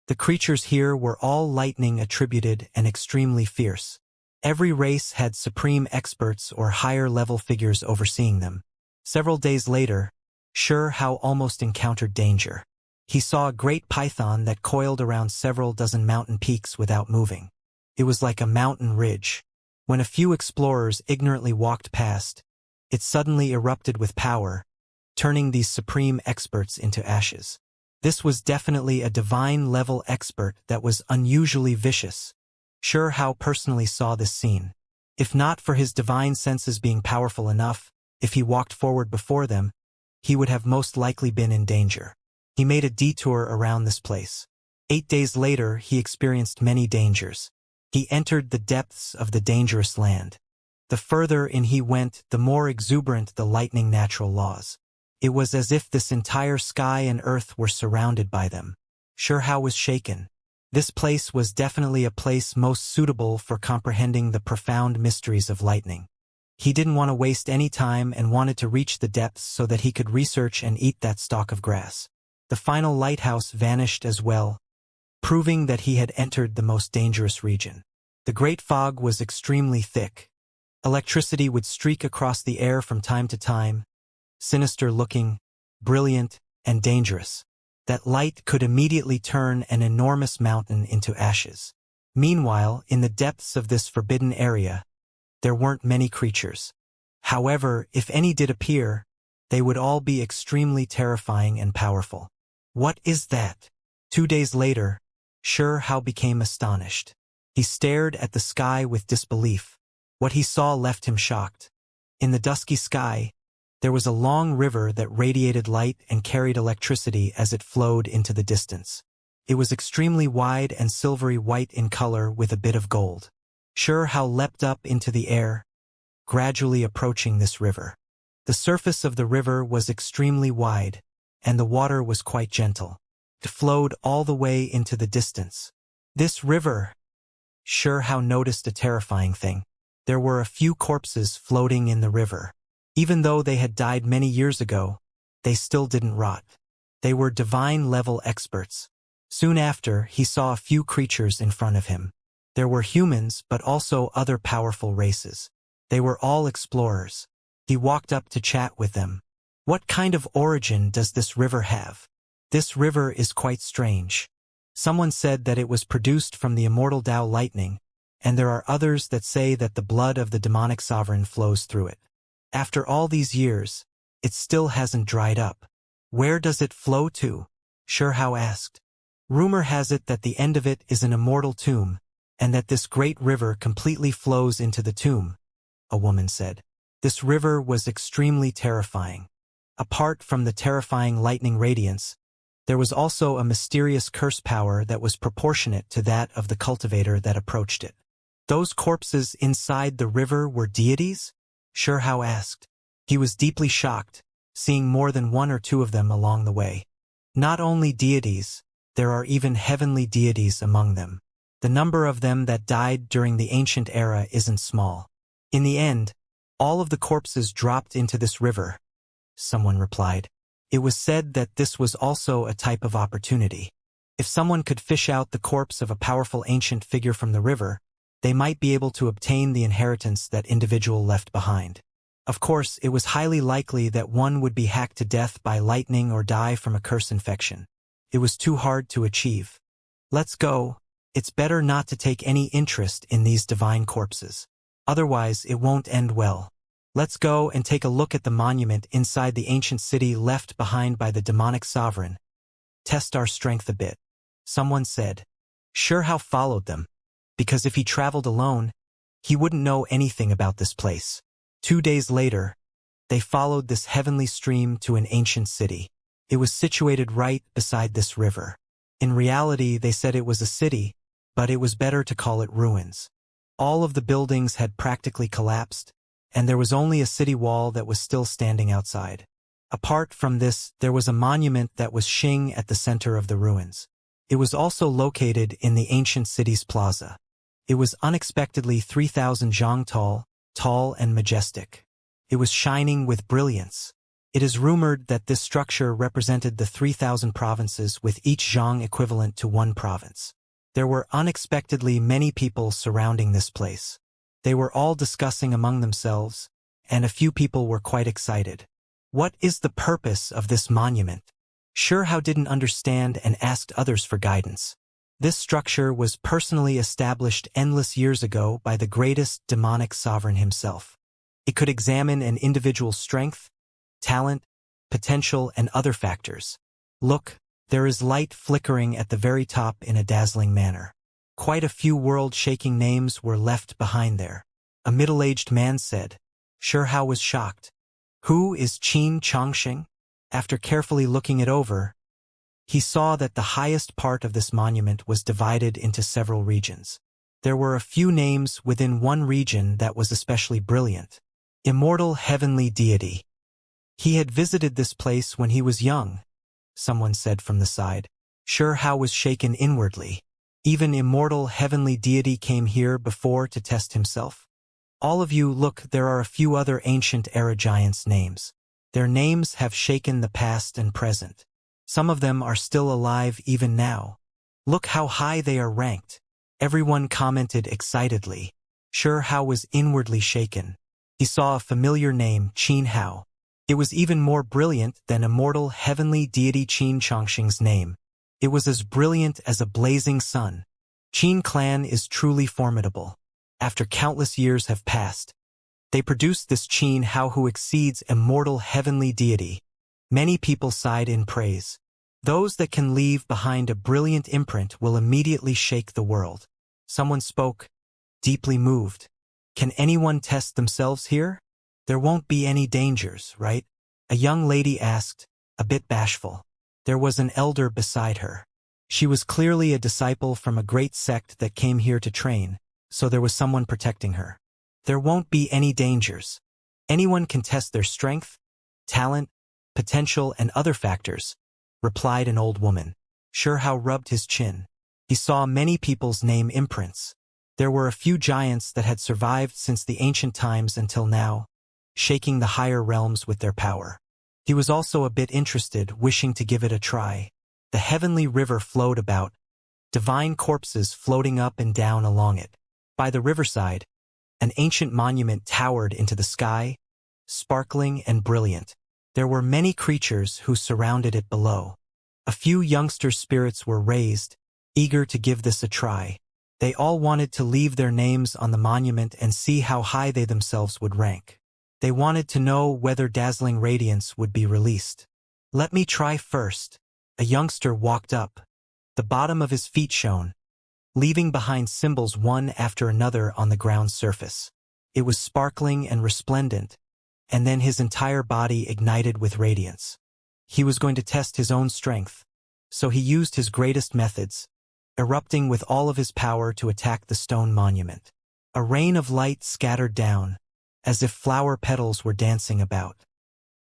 The creatures here were all lightning attributed and extremely fierce. Every race had supreme experts or higher-level figures overseeing them. Several days later, Xianxia almost encountered danger. He saw a great python that coiled around several dozen mountain peaks without moving. It was like a mountain ridge. When a few explorers ignorantly walked past, it suddenly erupted with power, turning these supreme experts into ashes. This was definitely a divine-level expert that was unusually vicious. Xianxia personally saw this scene. If not for his divine senses being powerful enough, if he walked forward before them, he would have most likely been in danger. He made a detour around this place. 8 days later, he experienced many dangers. He entered the depths of the dangerous land. The further in he went, the more exuberant the lightning natural laws. It was as if this entire sky and earth were surrounded by them. Xianxia was shaken. This place was definitely a place most suitable for comprehending the profound mysteries of lightning. He didn't want to waste any time and wanted to reach the depths so that he could research and eat that stalk of grass. The final lighthouse vanished as well, proving that he had entered the most dangerous region. The great fog was extremely thick. Electricity would streak across the air from time to time, sinister-looking, brilliant, and dangerous. That light could immediately turn an enormous mountain into ashes. Meanwhile, in the depths of this forbidden area, there weren't many creatures. However, if any did appear, they would all be extremely terrifying and powerful. What is that? 2 days later, Xianxia became astonished. He stared at the sky with disbelief. What he saw left him shocked. In the dusky sky, there was a long river that radiated light and carried electricity as it flowed into the distance. It was extremely wide and silvery white in color with a bit of gold. Xianxia leapt up into the air, gradually approaching this river. The surface of the river was extremely wide, and the water was quite gentle. It flowed all the way into the distance. This river... Xianxia noticed a terrifying thing. There were a few corpses floating in the river. Even though they had died many years ago, they still didn't rot. They were divine-level experts. Soon after, he saw a few creatures in front of him. There were humans, but also other powerful races. They were all explorers. He walked up to chat with them. What kind of origin does this river have? This river is quite strange. Someone said that it was produced from the immortal Dao lightning, and there are others that say that the blood of the demonic sovereign flows through it. After all these years, it still hasn't dried up. Where does it flow to? Xianxia asked. Rumor has it that the end of it is an immortal tomb, and that this great river completely flows into the tomb, a woman said. This river was extremely terrifying. Apart from the terrifying lightning radiance, there was also a mysterious curse power that was proportionate to that of the cultivator that approached it. Those corpses inside the river were deities? Xianxia asked. He was deeply shocked, seeing more than 1 or 2 of them along the way. Not only deities, there are even heavenly deities among them. The number of them that died during the ancient era isn't small. In the end, all of the corpses dropped into this river, someone replied. It was said that this was also a type of opportunity. If someone could fish out the corpse of a powerful ancient figure from the river, they might be able to obtain the inheritance that individual left behind. Of course, it was highly likely that one would be hacked to death by lightning or die from a curse infection. It was too hard to achieve. Let's go. It's better not to take any interest in these divine corpses. Otherwise, it won't end well. Let's go and take a look at the monument inside the ancient city left behind by the demonic sovereign. Test our strength a bit. Someone said. Xianxia followed them, because if he traveled alone, he wouldn't know anything about this place. 2 days later, they followed this heavenly stream to an ancient city. It was situated right beside this river. In reality, they said it was a city, but it was better to call it ruins. All of the buildings had practically collapsed, and there was only a city wall that was still standing outside. Apart from this, there was a monument that was Xing at the center of the ruins. It was also located in the ancient city's plaza. It was unexpectedly 3,000 zhang tall and majestic. It was shining with brilliance. It is rumored that this structure represented the 3,000 provinces, with each zhang equivalent to one province. There were unexpectedly many people surrounding this place. They were all discussing among themselves, and a few people were quite excited. What is the purpose of this monument? Xianxia didn't understand and asked others for guidance. This structure was personally established endless years ago by the greatest demonic sovereign himself. It could examine an individual's strength, talent, potential, and other factors. Look, there is light flickering at the very top in a dazzling manner. Quite a few world-shaking names were left behind there. A middle-aged man said. Xianxia was shocked. Who is Qin Chongxing? After carefully looking it over, he saw that the highest part of this monument was divided into several regions. There were a few names within one region that was especially brilliant. Immortal heavenly deity. He had visited this place when he was young, someone said from the side. Xianxia was shaken inwardly. Even immortal heavenly deity came here before to test himself. All of you, look, there are a few other ancient era giants' names. Their names have shaken the past and present. Some of them are still alive even now. Look how high they are ranked. Everyone commented excitedly. Xianxia was inwardly shaken. He saw a familiar name, Qin Hao. It was even more brilliant than immortal heavenly deity Qin Chongxing's name. It was as brilliant as a blazing sun. Qin clan is truly formidable. After countless years have passed, they produced this Qin Hao who exceeds immortal heavenly deity. Many people sighed in praise. Those that can leave behind a brilliant imprint will immediately shake the world. Someone spoke, deeply moved. Can anyone test themselves here? There won't be any dangers, right? A young lady asked, a bit bashful. There was an elder beside her. She was clearly a disciple from a great sect that came here to train, so there was someone protecting her. There won't be any dangers. Anyone can test their strength, talent, potential, and other factors, replied an old woman. Xianxia rubbed his chin. He saw many people's name imprints. There were a few giants that had survived since the ancient times until now, shaking the higher realms with their power. He was also a bit interested, wishing to give it a try. The heavenly river flowed about, divine corpses floating up and down along it. By the riverside, an ancient monument towered into the sky, sparkling and brilliant. There were many creatures who surrounded it below. A few youngster spirits were raised, eager to give this a try. They all wanted to leave their names on the monument and see how high they themselves would rank. They wanted to know whether dazzling radiance would be released. Let me try first. A youngster walked up. The bottom of his feet shone, leaving behind symbols one after another on the ground's surface. It was sparkling and resplendent, and then his entire body ignited with radiance. He was going to test his own strength, so he used his greatest methods, erupting with all of his power to attack the stone monument. A rain of light scattered down, as if flower petals were dancing about.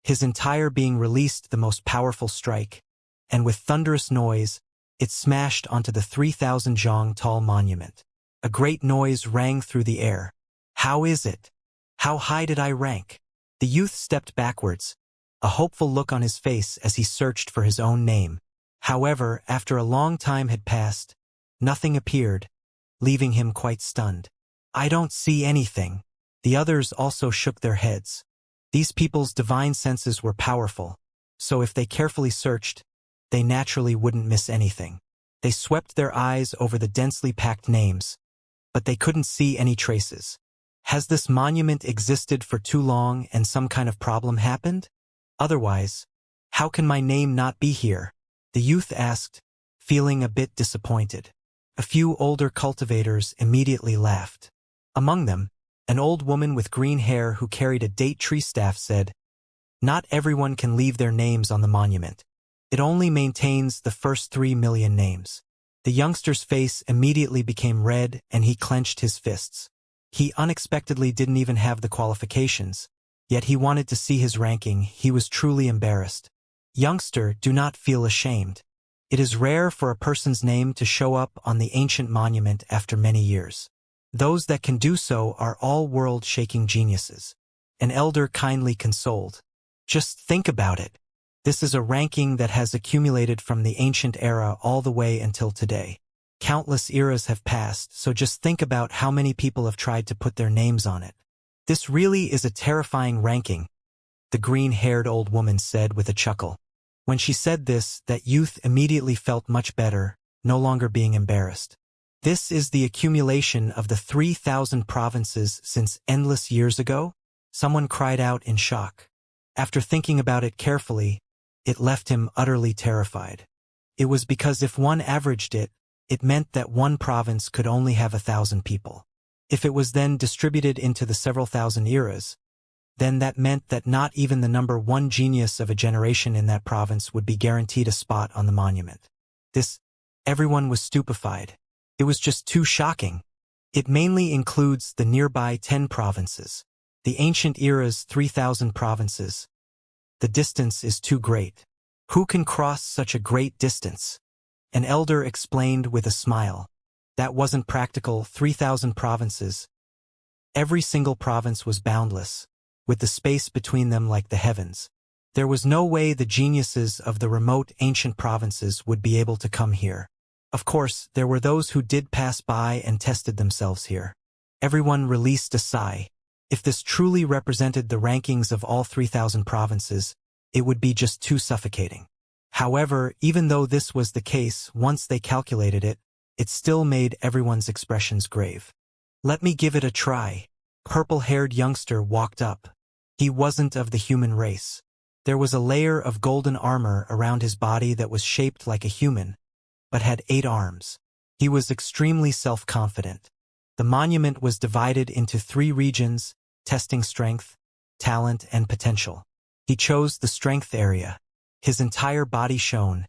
His entire being released the most powerful strike, and with thunderous noise, it smashed onto the 3,000 zhang tall monument. A great noise rang through the air. How is it? How high did I rank? The youth stepped backwards, a hopeful look on his face as he searched for his own name. However, after a long time had passed, nothing appeared, leaving him quite stunned. I don't see anything. The others also shook their heads. These people's divine senses were powerful, so if they carefully searched, they naturally wouldn't miss anything. They swept their eyes over the densely packed names, but they couldn't see any traces. Has this monument existed for too long and some kind of problem happened? Otherwise, how can my name not be here? The youth asked, feeling a bit disappointed. A few older cultivators immediately laughed. Among them, an old woman with green hair who carried a date tree staff said, "Not everyone can leave their names on the monument. It only maintains the first 3 million names." The youngster's face immediately became red and he clenched his fists. He unexpectedly didn't even have the qualifications, yet he wanted to see his ranking. He was truly embarrassed. Youngster, do not feel ashamed. It is rare for a person's name to show up on the ancient monument after many years. Those that can do so are all world-shaking geniuses. An elder kindly consoled. Just think about it. This is a ranking that has accumulated from the ancient era all the way until today. Countless eras have passed, so just think about how many people have tried to put their names on it. This really is a terrifying ranking, the green-haired old woman said with a chuckle. When she said this, that youth immediately felt much better, no longer being embarrassed. This is the accumulation of the 3,000 provinces since endless years ago? Someone cried out in shock. After thinking about it carefully, it left him utterly terrified. It was because if one averaged it, it meant that one province could only have 1,000 people. If it was then distributed into the several thousand eras, then that meant that not even the number one genius of a generation in that province would be guaranteed a spot on the monument. Everyone was stupefied. It was just too shocking. It mainly includes the nearby 10 provinces. The ancient era's 3,000 provinces. The distance is too great. Who can cross such a great distance? An elder explained with a smile. That wasn't practical. 3,000 provinces. Every single province was boundless, with the space between them like the heavens. There was no way the geniuses of the remote ancient provinces would be able to come here. Of course, there were those who did pass by and tested themselves here. Everyone released a sigh. If this truly represented the rankings of all 3,000 provinces, it would be just too suffocating. However, even though this was the case, once they calculated it, it still made everyone's expressions grave. "Let me give it a try." Purple-haired youngster walked up. He wasn't of the human race. There was a layer of golden armor around his body that was shaped like a human, but had 8 arms. He was extremely self-confident. The monument was divided into 3 regions, testing strength, talent, and potential. He chose the strength area. His entire body shone,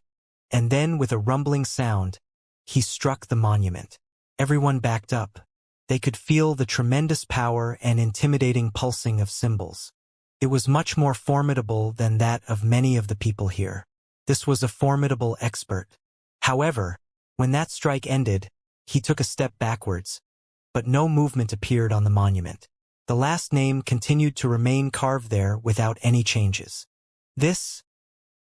and then with a rumbling sound, he struck the monument. Everyone backed up. They could feel the tremendous power and intimidating pulsing of symbols. It was much more formidable than that of many of the people here. This was a formidable expert. However, when that strike ended, he took a step backwards, but no movement appeared on the monument. The last name continued to remain carved there without any changes.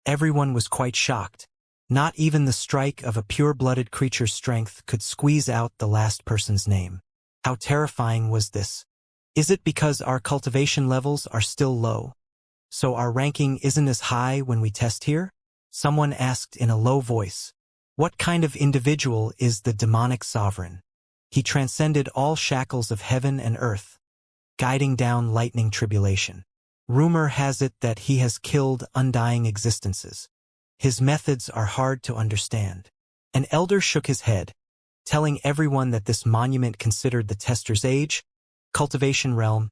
Everyone was quite shocked. Not even the strike of a pure-blooded creature's strength could squeeze out the last person's name. How terrifying was this? Is it because our cultivation levels are still low, so our ranking isn't as high when we test here? Someone asked in a low voice. What kind of individual is the demonic sovereign? He transcended all shackles of heaven and earth, guiding down lightning tribulation. Rumor has it that he has killed undying existences. His methods are hard to understand. An elder shook his head, telling everyone that this monument considered the tester's age, cultivation realm,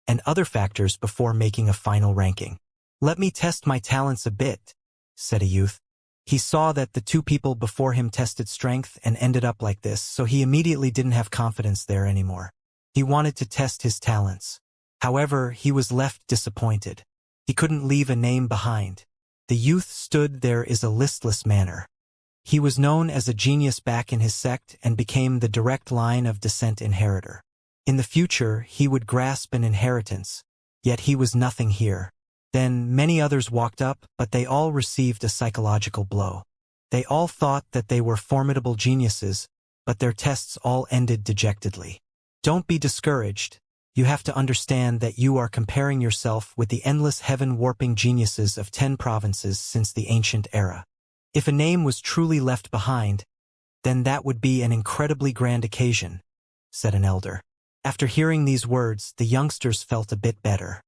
and other factors before making a final ranking. "Let me test my talents a bit," said a youth. He saw that the 2 people before him tested strength and ended up like this, so he immediately didn't have confidence there anymore. He wanted to test his talents. However, he was left disappointed. He couldn't leave a name behind. The youth stood there in a listless manner. He was known as a genius back in his sect and became the direct line of descent inheritor. In the future, he would grasp an inheritance, yet he was nothing here. Then many others walked up, but they all received a psychological blow. They all thought that they were formidable geniuses, but their tests all ended dejectedly. Don't be discouraged. You have to understand that you are comparing yourself with the endless heaven-warping geniuses of 10 provinces since the ancient era. If a name was truly left behind, then that would be an incredibly grand occasion, said an elder. After hearing these words, the youngsters felt a bit better.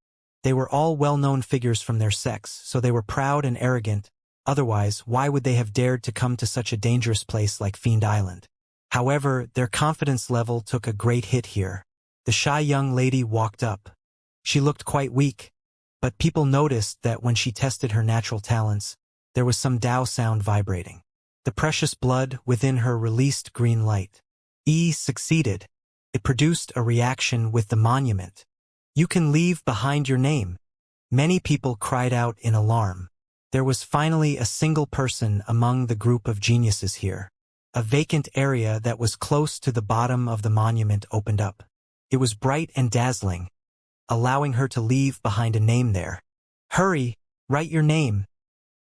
They were all well-known figures from their sex, so they were proud and arrogant. Otherwise, why would they have dared to come to such a dangerous place like Fiend Island? However, their confidence level took a great hit here. The shy young lady walked up. She looked quite weak, but people noticed that when she tested her natural talents, there was some Tao sound vibrating. The precious blood within her released green light. Succeeded. It produced a reaction with the monument. You can leave behind your name. Many people cried out in alarm. There was finally a single person among the group of geniuses here. A vacant area that was close to the bottom of the monument opened up. It was bright and dazzling, allowing her to leave behind a name there. Hurry, write your name,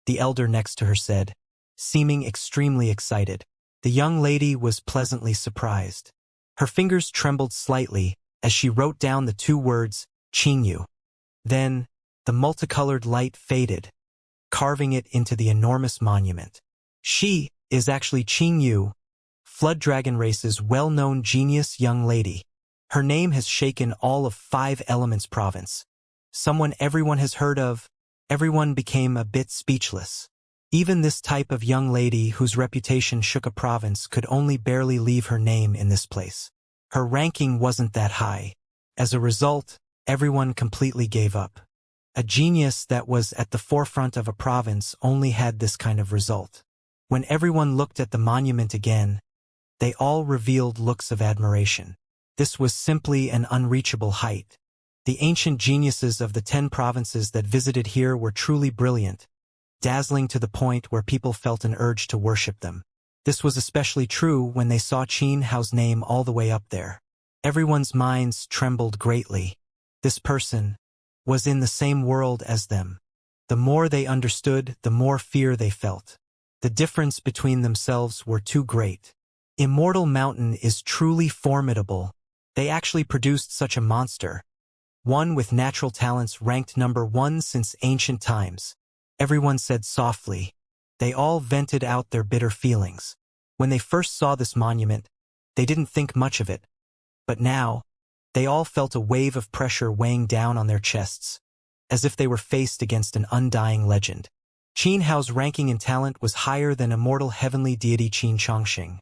the elder next to her said, seeming extremely excited. The young lady was pleasantly surprised. Her fingers trembled slightly as she wrote down the 2 words, Qingyu. Then, the multicolored light faded, carving it into the enormous monument. She is actually Qingyu, Flood Dragon Race's well-known genius young lady. Her name has shaken all of 5 Elements province. Someone everyone has heard of. Everyone became a bit speechless. Even this type of young lady whose reputation shook a province could only barely leave her name in this place. Her ranking wasn't that high. As a result, everyone completely gave up. A genius that was at the forefront of a province only had this kind of result. When everyone looked at the monument again, they all revealed looks of admiration. This was simply an unreachable height. The ancient geniuses of the 10 provinces that visited here were truly brilliant, dazzling to the point where people felt an urge to worship them. This was especially true when they saw Qin Hao's name all the way up there. Everyone's minds trembled greatly. This person was in the same world as them. The more they understood, the more fear they felt. The difference between themselves were too great. Immortal Mountain is truly formidable. They actually produced such a monster. One with natural talents ranked number 1 since ancient times. Everyone said softly. They all vented out their bitter feelings. When they first saw this monument, they didn't think much of it. But now, they all felt a wave of pressure weighing down on their chests, as if they were faced against an undying legend. Qin Hao's ranking in talent was higher than immortal heavenly deity Qin Xianxia,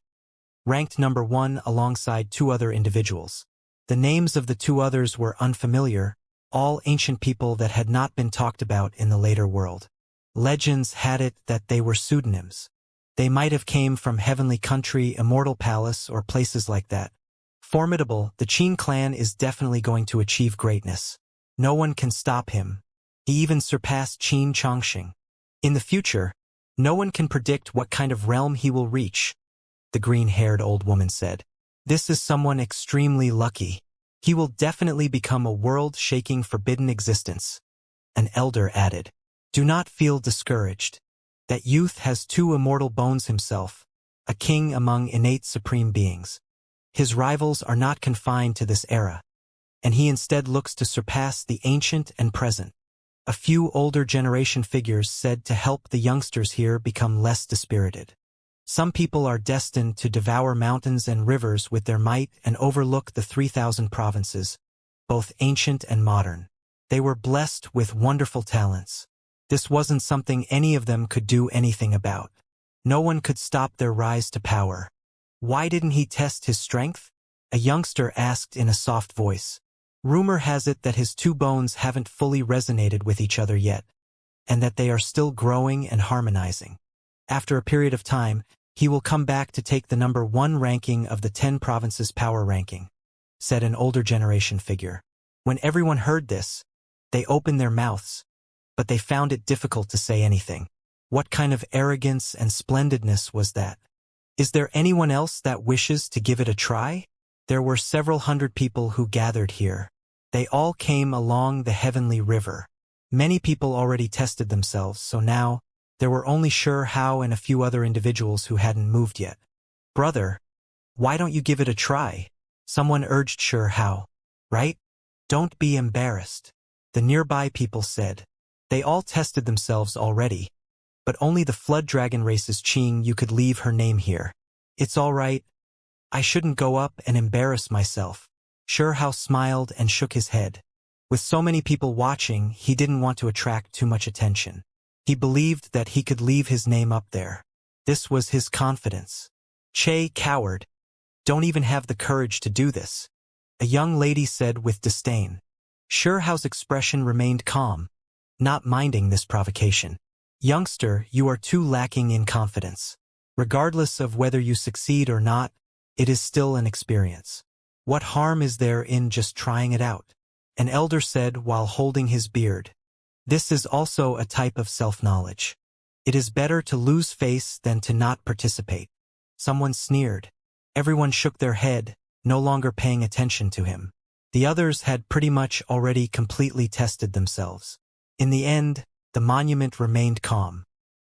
ranked number 1 alongside 2 other individuals. The names of the 2 others were unfamiliar, all ancient people that had not been talked about in the later world. Legends had it that they were pseudonyms. They might have came from Heavenly Country, Immortal Palace, or places like that. Formidable, the Qin clan is definitely going to achieve greatness. No one can stop him. He even surpassed Qin Xianxia. In the future, no one can predict what kind of realm he will reach, the green-haired old woman said. This is someone extremely lucky. He will definitely become a world-shaking forbidden existence. An elder added. Do not feel discouraged. That youth has 2 immortal bones himself, a king among innate supreme beings. His rivals are not confined to this era, and he instead looks to surpass the ancient and present. A few older generation figures said to help the youngsters here become less dispirited. Some people are destined to devour mountains and rivers with their might and overlook the 3,000 provinces, both ancient and modern. They were blessed with wonderful talents. This wasn't something any of them could do anything about. No one could stop their rise to power. Why didn't he test his strength? A youngster asked in a soft voice. Rumor has it that his 2 bones haven't fully resonated with each other yet, and that they are still growing and harmonizing. After a period of time, he will come back to take the number 1 ranking of the 10 provinces power ranking, said an older generation figure. When everyone heard this, they opened their mouths, but they found it difficult to say anything. What kind of arrogance and splendidness was that? Is there anyone else that wishes to give it a try? There were several hundred people who gathered here. They all came along the heavenly river. Many people already tested themselves, so now, there were only Sure Hao and a few other individuals who hadn't moved yet. Brother, why don't you give it a try? Someone urged Sure Hao. Right? Don't be embarrassed, the nearby people said. They all tested themselves already, but only the flood dragon race's Qing you could leave her name here. It's all right. I shouldn't go up and embarrass myself. Xianxia smiled and shook his head. With so many people watching, he didn't want to attract too much attention. He believed that he could leave his name up there. This was his confidence. Che, coward. Don't even have the courage to do this, a young lady said with disdain. Xiaoxia's expression remained calm, not minding this provocation. Youngster, you are too lacking in confidence. Regardless of whether you succeed or not, it is still an experience. What harm is there in just trying it out? An elder said while holding his beard. This is also a type of self-knowledge. It is better to lose face than to not participate. Someone sneered. Everyone shook their head, no longer paying attention to him. The others had pretty much already completely tested themselves. In the end, the monument remained calm.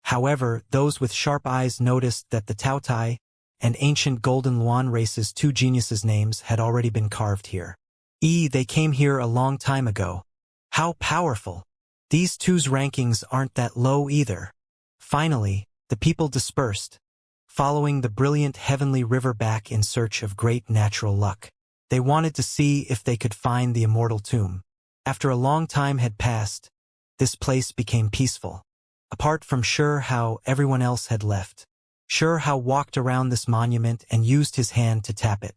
However, those with sharp eyes noticed that the Taotai and ancient Golden Luan race's two geniuses' names had already been carved here. They came here a long time ago. How powerful! These two's rankings aren't that low either. Finally, the people dispersed, following the brilliant heavenly river back in search of great natural luck. They wanted to see if they could find the immortal tomb. After a long time had passed, this place became peaceful. Apart from Xianxia, everyone else had left. Xianxia walked around this monument and used his hand to tap it.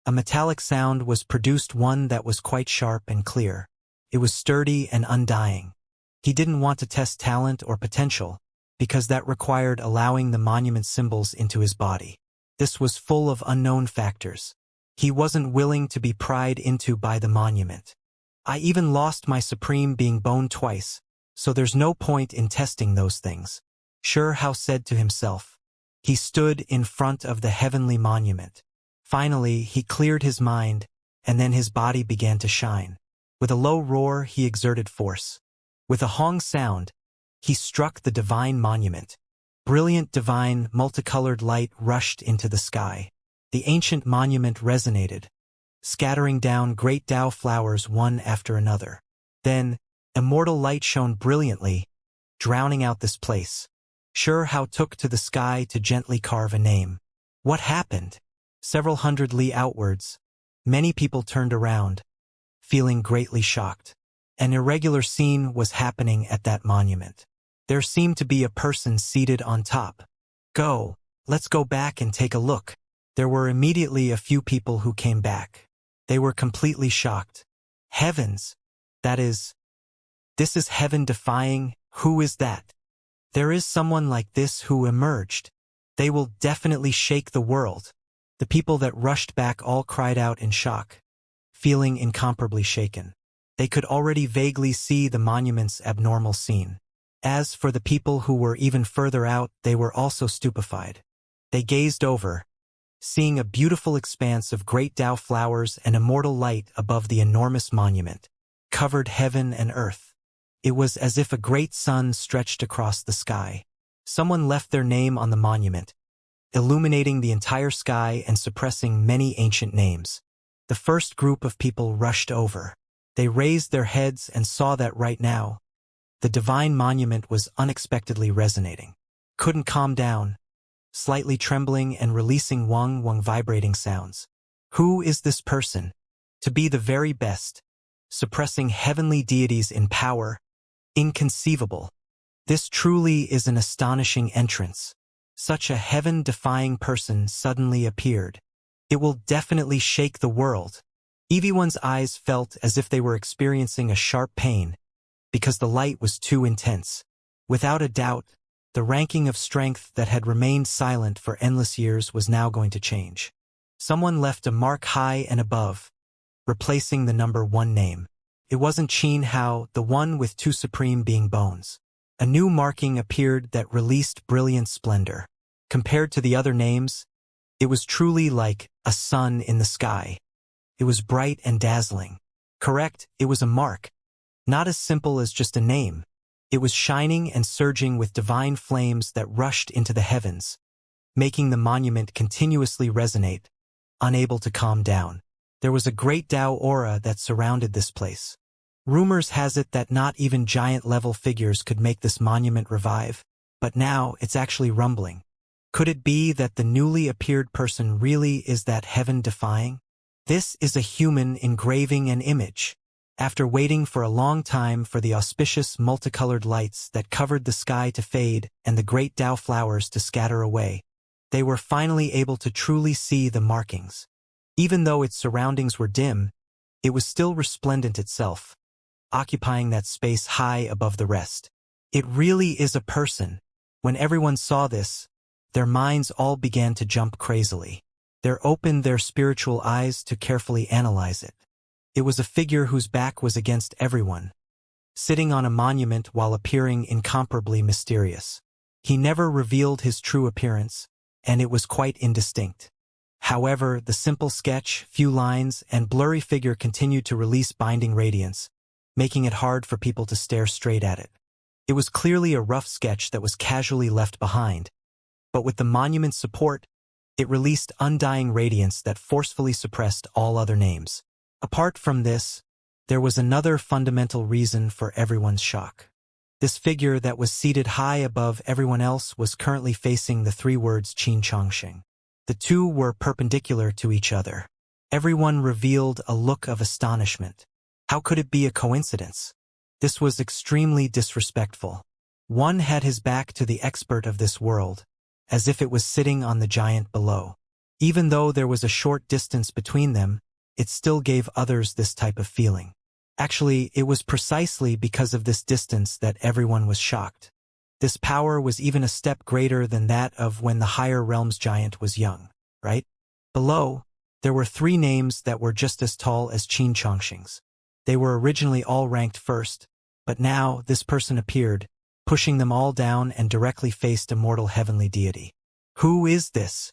A metallic sound was produced, one that was quite sharp and clear. It was sturdy and undying. He didn't want to test talent or potential, because that required allowing the monument symbols into his body. This was full of unknown factors. He wasn't willing to be pried into by the monument. I even lost my supreme being bone twice, so there's no point in testing those things, Xianxia said to himself. He stood in front of the heavenly monument. Finally, he cleared his mind, and then his body began to shine. With a low roar, he exerted force. With a hong sound, he struck the divine monument. Brilliant divine, multicolored light rushed into the sky. The ancient monument resonated, scattering down great Tao flowers one after another. Then, immortal light shone brilliantly, drowning out this place. Xianxia took to the sky to gently carve a name. What happened? Several hundred li outwards, many people turned around, feeling greatly shocked. An irregular scene was happening at that monument. There seemed to be a person seated on top. Let's go back and take a look. There were immediately a few people who came back. They were completely shocked. Heavens! This is heaven-defying. Who is that? There is someone like this who emerged. They will definitely shake the world. The people that rushed back all cried out in shock, feeling incomparably shaken. They could already vaguely see the monument's abnormal scene. As for the people who were even further out, they were also stupefied. They gazed over, seeing a beautiful expanse of great Tao flowers and immortal light above the enormous monument, covered heaven and earth. It was as if a great sun stretched across the sky. Someone left their name on the monument, illuminating the entire sky and suppressing many ancient names. The first group of people rushed over. They raised their heads and saw that right now, the divine monument was unexpectedly resonating. Couldn't calm down, slightly trembling and releasing wang vibrating sounds. Who is this person? To be the very best, suppressing heavenly deities in power, inconceivable. This truly is an astonishing entrance. Such a heaven-defying person suddenly appeared. It will definitely shake the world. Everyone's eyes felt as if they were experiencing a sharp pain, because the light was too intense. Without a doubt, the ranking of strength that had remained silent for endless years was now going to change. Someone left a mark high and above, replacing the number 1 name. It wasn't Qin Hao, the one with 2 supreme being bones. A new marking appeared that released brilliant splendor. Compared to the other names, it was truly like a sun in the sky. It was bright and dazzling. Correct, it was a mark. Not as simple as just a name. It was shining and surging with divine flames that rushed into the heavens, making the monument continuously resonate, unable to calm down. There was a great Tao aura that surrounded this place. Rumors has it that not even giant-level figures could make this monument revive, but now it's actually rumbling. Could it be that the newly appeared person really is that heaven-defying? This is a human engraving an image. After waiting for a long time for the auspicious multicolored lights that covered the sky to fade and the great Tao flowers to scatter away, they were finally able to truly see the markings. Even though its surroundings were dim, it was still resplendent itself, occupying that space high above the rest. It really is a person. When everyone saw this, their minds all began to jump crazily. They opened their spiritual eyes to carefully analyze it. It was a figure whose back was against everyone, sitting on a monument while appearing incomparably mysterious. He never revealed his true appearance, and it was quite indistinct. However, the simple sketch, few lines, and blurry figure continued to release binding radiance, making it hard for people to stare straight at it. It was clearly a rough sketch that was casually left behind, but with the monument's support, it released undying radiance that forcefully suppressed all other names. Apart from this, there was another fundamental reason for everyone's shock. This figure that was seated high above everyone else was currently facing the three words Qin Changxing. The two were perpendicular to each other. Everyone revealed a look of astonishment. How could it be a coincidence? This was extremely disrespectful. One had his back to the expert of this world, as if it was sitting on the giant below. Even though there was a short distance between them, it still gave others this type of feeling. Actually, it was precisely because of this distance that everyone was shocked. This power was even a step greater than that of when the higher realms giant was young, right? Below, there were three names that were just as tall as Qin Changxing's. They were originally all ranked first, but now this person appeared, pushing them all down and directly faced Immortal Heavenly Deity. Who is this?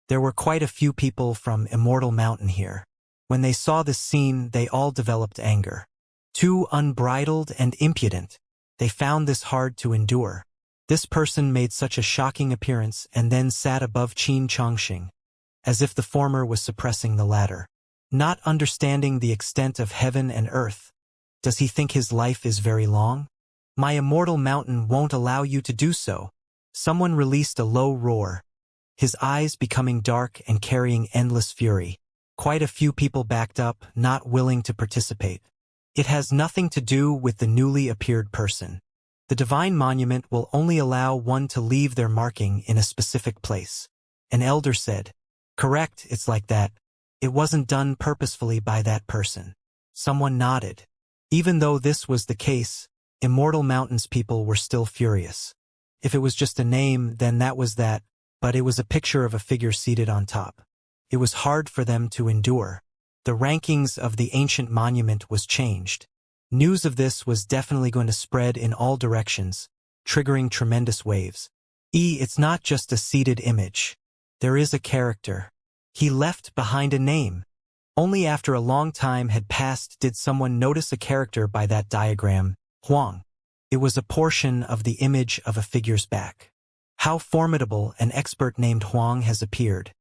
There were quite a few people from Immortal Mountain here. When they saw this scene, they all developed anger. Too unbridled and impudent. They found this hard to endure. This person made such a shocking appearance and then sat above Qin Changxing, as if the former was suppressing the latter. Not understanding the extent of heaven and earth, does he think his life is very long? My Immortal Mountain won't allow you to do so. Someone released a low roar, his eyes becoming dark and carrying endless fury. Quite a few people backed up, not willing to participate. It has nothing to do with the newly appeared person. The divine monument will only allow one to leave their marking in a specific place. An elder said, "Correct, it's like that. It wasn't done purposefully by that person." Someone nodded. Even though this was the case, Immortal Mountain's people were still furious. If it was just a name, then that was that, but it was a picture of a figure seated on top. It was hard for them to endure. The rankings of the ancient monument was changed. News of this was definitely going to spread in all directions, triggering tremendous waves. It's not just a seated image. There is a character. He left behind a name. Only after a long time had passed did someone notice a character by that diagram, Huang. It was a portion of the image of a figure's back. How formidable an expert named Huang has appeared.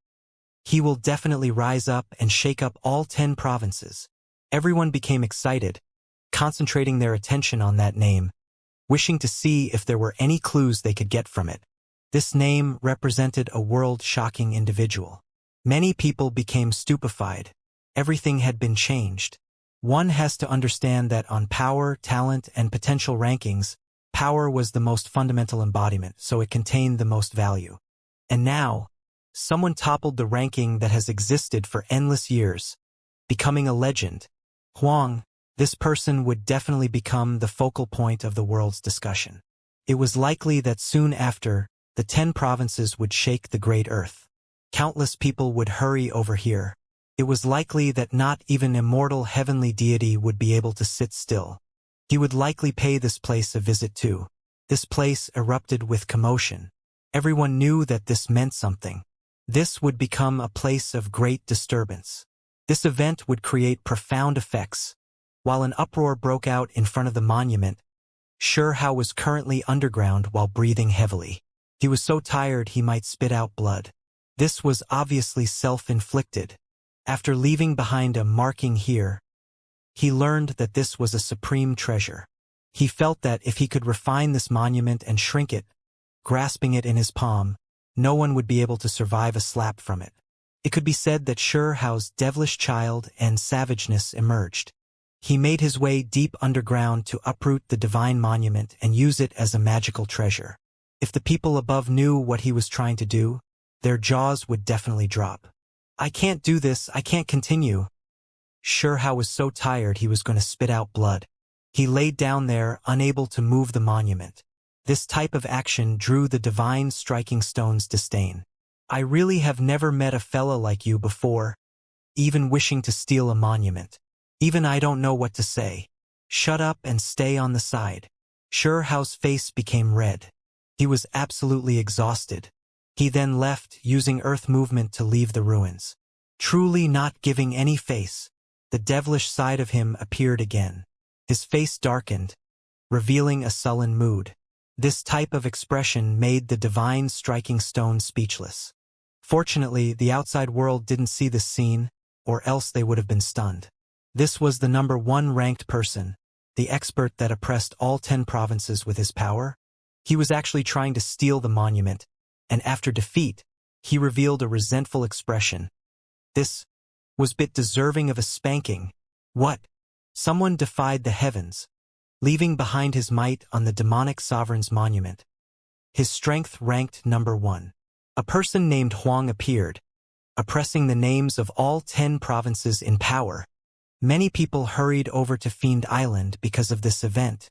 He will definitely rise up and shake up all 10 provinces. Everyone became excited, concentrating their attention on that name, wishing to see if there were any clues they could get from it. This name represented a world-shocking individual. Many people became stupefied. Everything had been changed. One has to understand that on power, talent, and potential rankings, power was the most fundamental embodiment, so it contained the most value. And now, someone toppled the ranking that has existed for endless years, becoming a legend. Huang, this person would definitely become the focal point of the world's discussion. It was likely that soon after, the 10 provinces would shake the great earth. Countless people would hurry over here. It was likely that not even Immortal Heavenly Deity would be able to sit still. He would likely pay this place a visit too. This place erupted with commotion. Everyone knew that this meant something. This would become a place of great disturbance. This event would create profound effects. While an uproar broke out in front of the monument, Shurhao was currently underground while breathing heavily. He was so tired he might spit out blood. This was obviously self-inflicted. After leaving behind a marking here, he learned that this was a supreme treasure. He felt that if he could refine this monument and shrink it, grasping it in his palm, no one would be able to survive a slap from it. It could be said that Xianxia's devilish child and savageness emerged. He made his way deep underground to uproot the divine monument and use it as a magical treasure. If the people above knew what he was trying to do, their jaws would definitely drop. "I can't do this, I can't continue." Xianxia was so tired he was going to spit out blood. He laid down there, unable to move the monument. This type of action drew the divine striking stone's disdain. "I really have never met a fella like you before, even wishing to steal a monument. Even I don't know what to say. Shut up and stay on the side." Xianxia's face became red. He was absolutely exhausted. He then left, using earth movement to leave the ruins. Truly not giving any face, the devilish side of him appeared again. His face darkened, revealing a sullen mood. This type of expression made the divine striking stone speechless. Fortunately, the outside world didn't see this scene, or else they would have been stunned. This was the #1 ranked person, the expert that oppressed all 10 provinces with his power. He was actually trying to steal the monument, and after defeat, he revealed a resentful expression. This was bit deserving of a spanking. What? Someone defied the heavens, leaving behind his might on the demonic sovereign's monument. His strength ranked #1. A person named Huang appeared, oppressing the names of all 10 provinces in power. Many people hurried over to Fiend Island because of this event,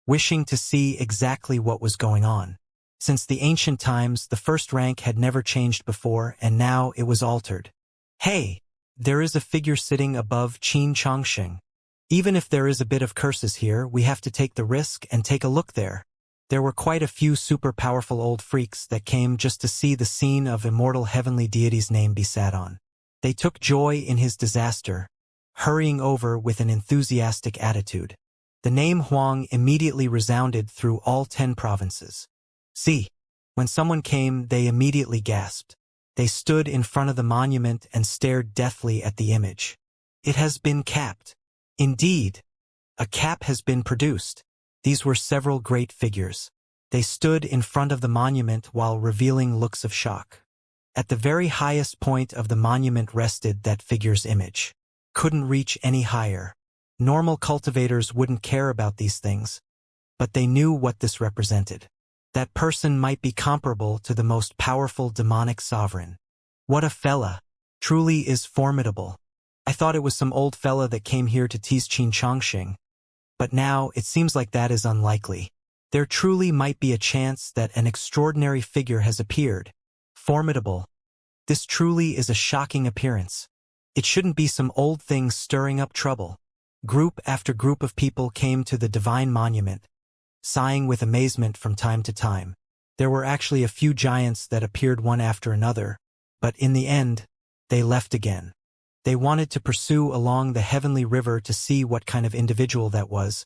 wishing to see exactly what was going on. Since the ancient times, the first rank had never changed before, and now it was altered. "Hey, there is a figure sitting above Qin Chongsheng. Even if there is a bit of curses here, we have to take the risk and take a look there." There were quite a few super powerful old freaks that came just to see the scene of immortal heavenly deity's name be sat on. They took joy in his disaster, hurrying over with an enthusiastic attitude. The name Huang immediately resounded through all 10 provinces. See, when someone came, they immediately gasped. They stood in front of the monument and stared deathly at the image. "It has been capped." Indeed, a cap has been produced. These were several great figures. They stood in front of the monument while revealing looks of shock. At the very highest point of the monument rested that figure's image. Couldn't reach any higher. Normal cultivators wouldn't care about these things, but they knew what this represented. That person might be comparable to the most powerful demonic sovereign. What a fella! Truly is formidable. I thought it was some old fella that came here to tease Qin Chongsheng, but now it seems like that is unlikely. There truly might be a chance that an extraordinary figure has appeared. Formidable. This truly is a shocking appearance. It shouldn't be some old thing stirring up trouble. Group after group of people came to the divine monument, sighing with amazement from time to time. There were actually a few giants that appeared one after another, but in the end, they left again. They wanted to pursue along the heavenly river to see what kind of individual that was,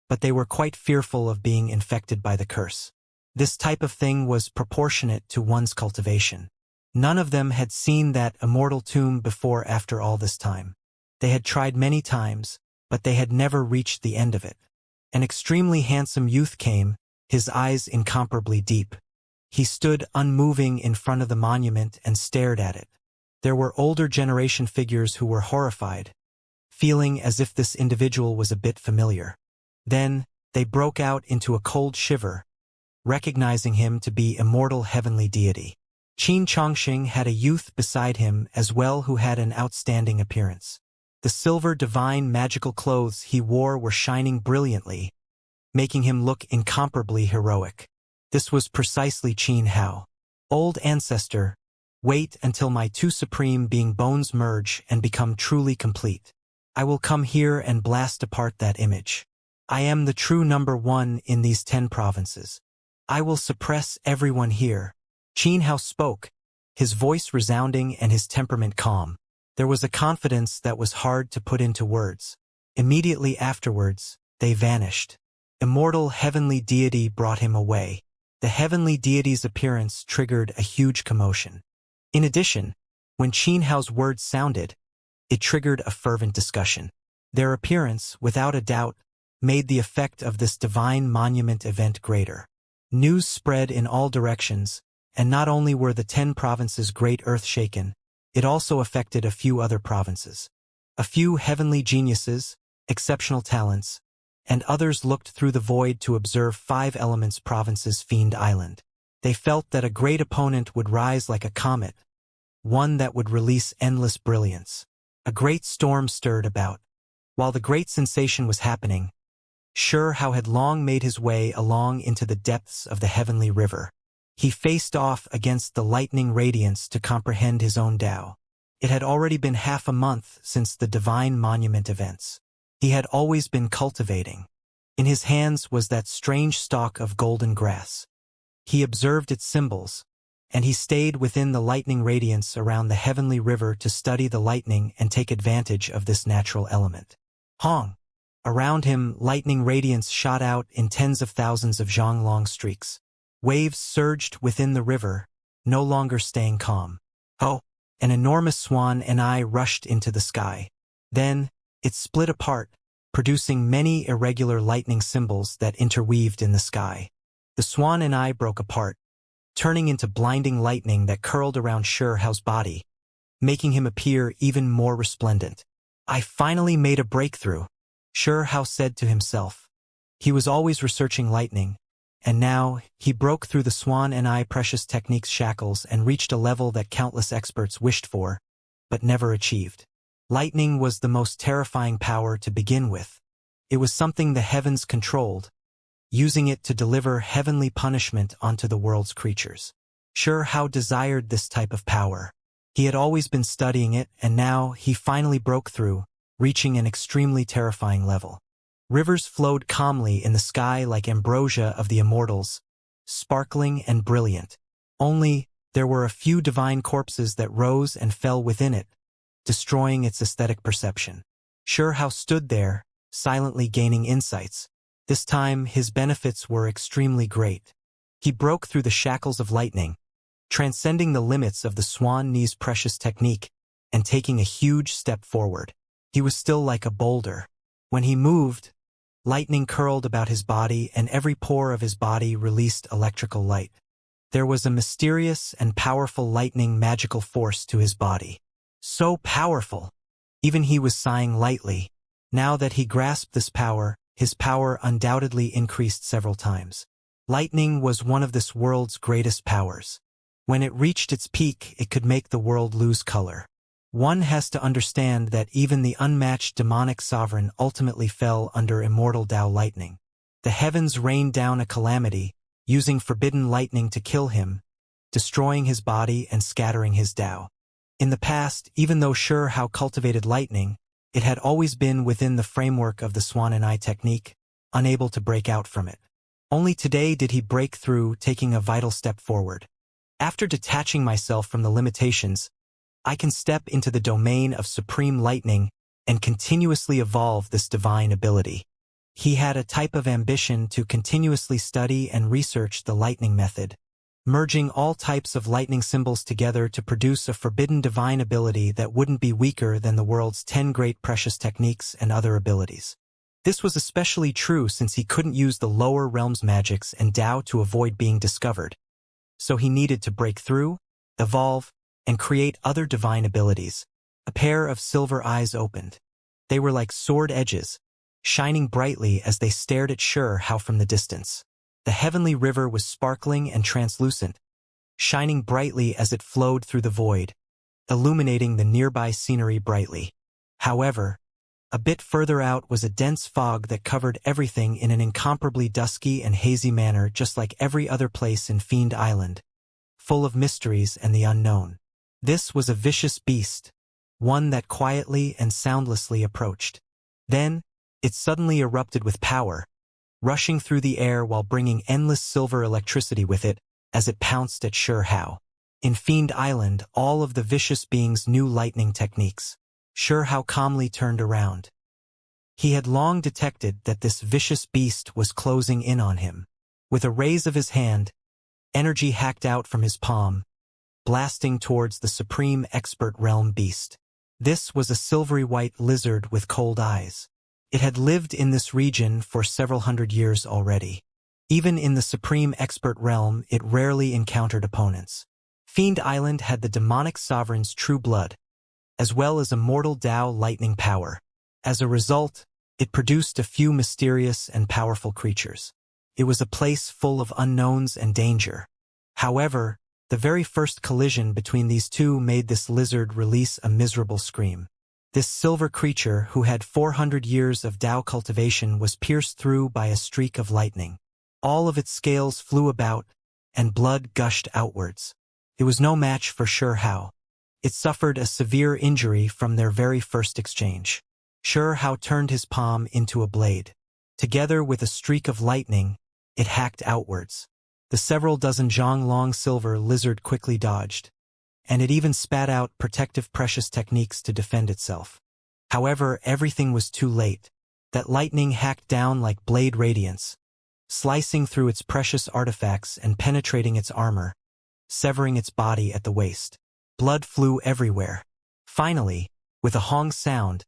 but they were quite fearful of being infected by the curse. This type of thing was proportionate to one's cultivation. None of them had seen that immortal tomb before after all this time. They had tried many times, but they had never reached the end of it. An extremely handsome youth came, his eyes incomparably deep. He stood unmoving in front of the monument and stared at it. There were older generation figures who were horrified, feeling as if this individual was a bit familiar. Then, they broke out into a cold shiver, recognizing him to be immortal heavenly deity. Qin Chongsheng had a youth beside him as well who had an outstanding appearance. The silver divine magical clothes he wore were shining brilliantly, making him look incomparably heroic. This was precisely Qin Hao. Old ancestor, wait until my two supreme being bones merge and become truly complete. I will come here and blast apart that image. I am the true #1 in these 10 provinces. I will suppress everyone here. Qin Hao spoke, his voice resounding and his temperament calm. There was a confidence that was hard to put into words. Immediately afterwards, they vanished. Immortal heavenly deity brought him away. The heavenly deity's appearance triggered a huge commotion. In addition, when Qin Hao's words sounded, it triggered a fervent discussion. Their appearance, without a doubt, made the effect of this divine monument event greater. News spread in all directions, and not only were the 10 provinces great earth shaken, it also affected a few other provinces. A few heavenly geniuses, exceptional talents, and others looked through the void to observe 5 Elements province's Fiend Island. They felt that a great opponent would rise like a comet, one that would release endless brilliance. A great storm stirred about. While the great sensation was happening, Xianxia had long made his way along into the depths of the heavenly river. He faced off against the lightning radiance to comprehend his own Tao. It had already been half a month since the divine monument events. He had always been cultivating. In his hands was that strange stalk of golden grass. He observed its symbols, and he stayed within the lightning radiance around the heavenly river to study the lightning and take advantage of this natural element. Hong! Around him, lightning radiance shot out in tens of thousands of zhang-long streaks. Waves surged within the river, no longer staying calm. Oh! An enormous swan and eye rushed into the sky. Then, it split apart, producing many irregular lightning symbols that interweaved in the sky. The swan and eye broke apart, turning into blinding lightning that curled around Xiao's body, making him appear even more resplendent. I finally made a breakthrough, Xiao said to himself. He was always researching lightning, and now he broke through the swan and eye precious technique's shackles and reached a level that countless experts wished for, but never achieved. Lightning was the most terrifying power to begin with. It was something the heavens controlled, using it to deliver heavenly punishment onto the world's creatures. Xiao desired this type of power. He had always been studying it, and now he finally broke through, reaching an extremely terrifying level. Rivers flowed calmly in the sky like ambrosia of the immortals, sparkling and brilliant. Only, there were a few divine corpses that rose and fell within it, destroying its aesthetic perception. Xiao stood there, silently gaining insights. This time, his benefits were extremely great. He broke through the shackles of lightning, transcending the limits of the swan knee's precious technique, and taking a huge step forward. He was still like a boulder. When he moved, lightning curled about his body and every pore of his body released electrical light. There was a mysterious and powerful lightning magical force to his body. So powerful! Even he was sighing lightly. Now that he grasped this power, his power undoubtedly increased several times. Lightning was one of this world's greatest powers. When it reached its peak, it could make the world lose color. One has to understand that even the unmatched demonic sovereign ultimately fell under immortal Tao lightning. The heavens rained down a calamity, using forbidden lightning to kill him, destroying his body and scattering his Tao. In the past, even though Xiao cultivated lightning, it had always been within the framework of the swan and eye technique, unable to break out from it. Only today did he break through, taking a vital step forward. After detaching myself from the limitations, I can step into the domain of supreme lightning and continuously evolve this divine ability. He had a type of ambition to continuously study and research the lightning method, merging all types of lightning symbols together to produce a forbidden divine ability that wouldn't be weaker than the world's 10 great precious techniques and other abilities. This was especially true since he couldn't use the lower realms magics and Tao to avoid being discovered. So he needed to break through, evolve, and create other divine abilities. A pair of silver eyes opened. They were like sword edges, shining brightly as they stared at Xiao from the distance. The heavenly river was sparkling and translucent, shining brightly as it flowed through the void, illuminating the nearby scenery brightly. However, a bit further out was a dense fog that covered everything in an incomparably dusky and hazy manner, just like every other place in Fiend Island, full of mysteries and the unknown. This was a vicious beast, one that quietly and soundlessly approached. Then, it suddenly erupted with power, rushing through the air while bringing endless silver electricity with it as it pounced at Xiao. In Fiend Island, all of the vicious beings knew lightning techniques. Xiao calmly turned around. He had long detected that this vicious beast was closing in on him. With a raise of his hand, energy hacked out from his palm, blasting towards the supreme expert realm beast. This was a silvery white lizard with cold eyes. It had lived in this region for several hundred years already. Even in the supreme expert realm, it rarely encountered opponents. Fiend Island had the demonic sovereign's true blood, as well as immortal Tao lightning power. As a result, it produced a few mysterious and powerful creatures. It was a place full of unknowns and danger. However, the very first collision between these two made this lizard release a miserable scream. This silver creature, who had 400 years of Tao cultivation, was pierced through by a streak of lightning. All of its scales flew about, and blood gushed outwards. It was no match for Xianxia. It suffered a severe injury from their very first exchange. Xianxia turned his palm into a blade. Together with a streak of lightning, it hacked outwards. The several dozen zhang-long silver lizard quickly dodged, and it even spat out protective precious techniques to defend itself. However, everything was too late. That lightning hacked down like blade radiance, slicing through its precious artifacts and penetrating its armor, severing its body at the waist. Blood flew everywhere. Finally, with a hong sound,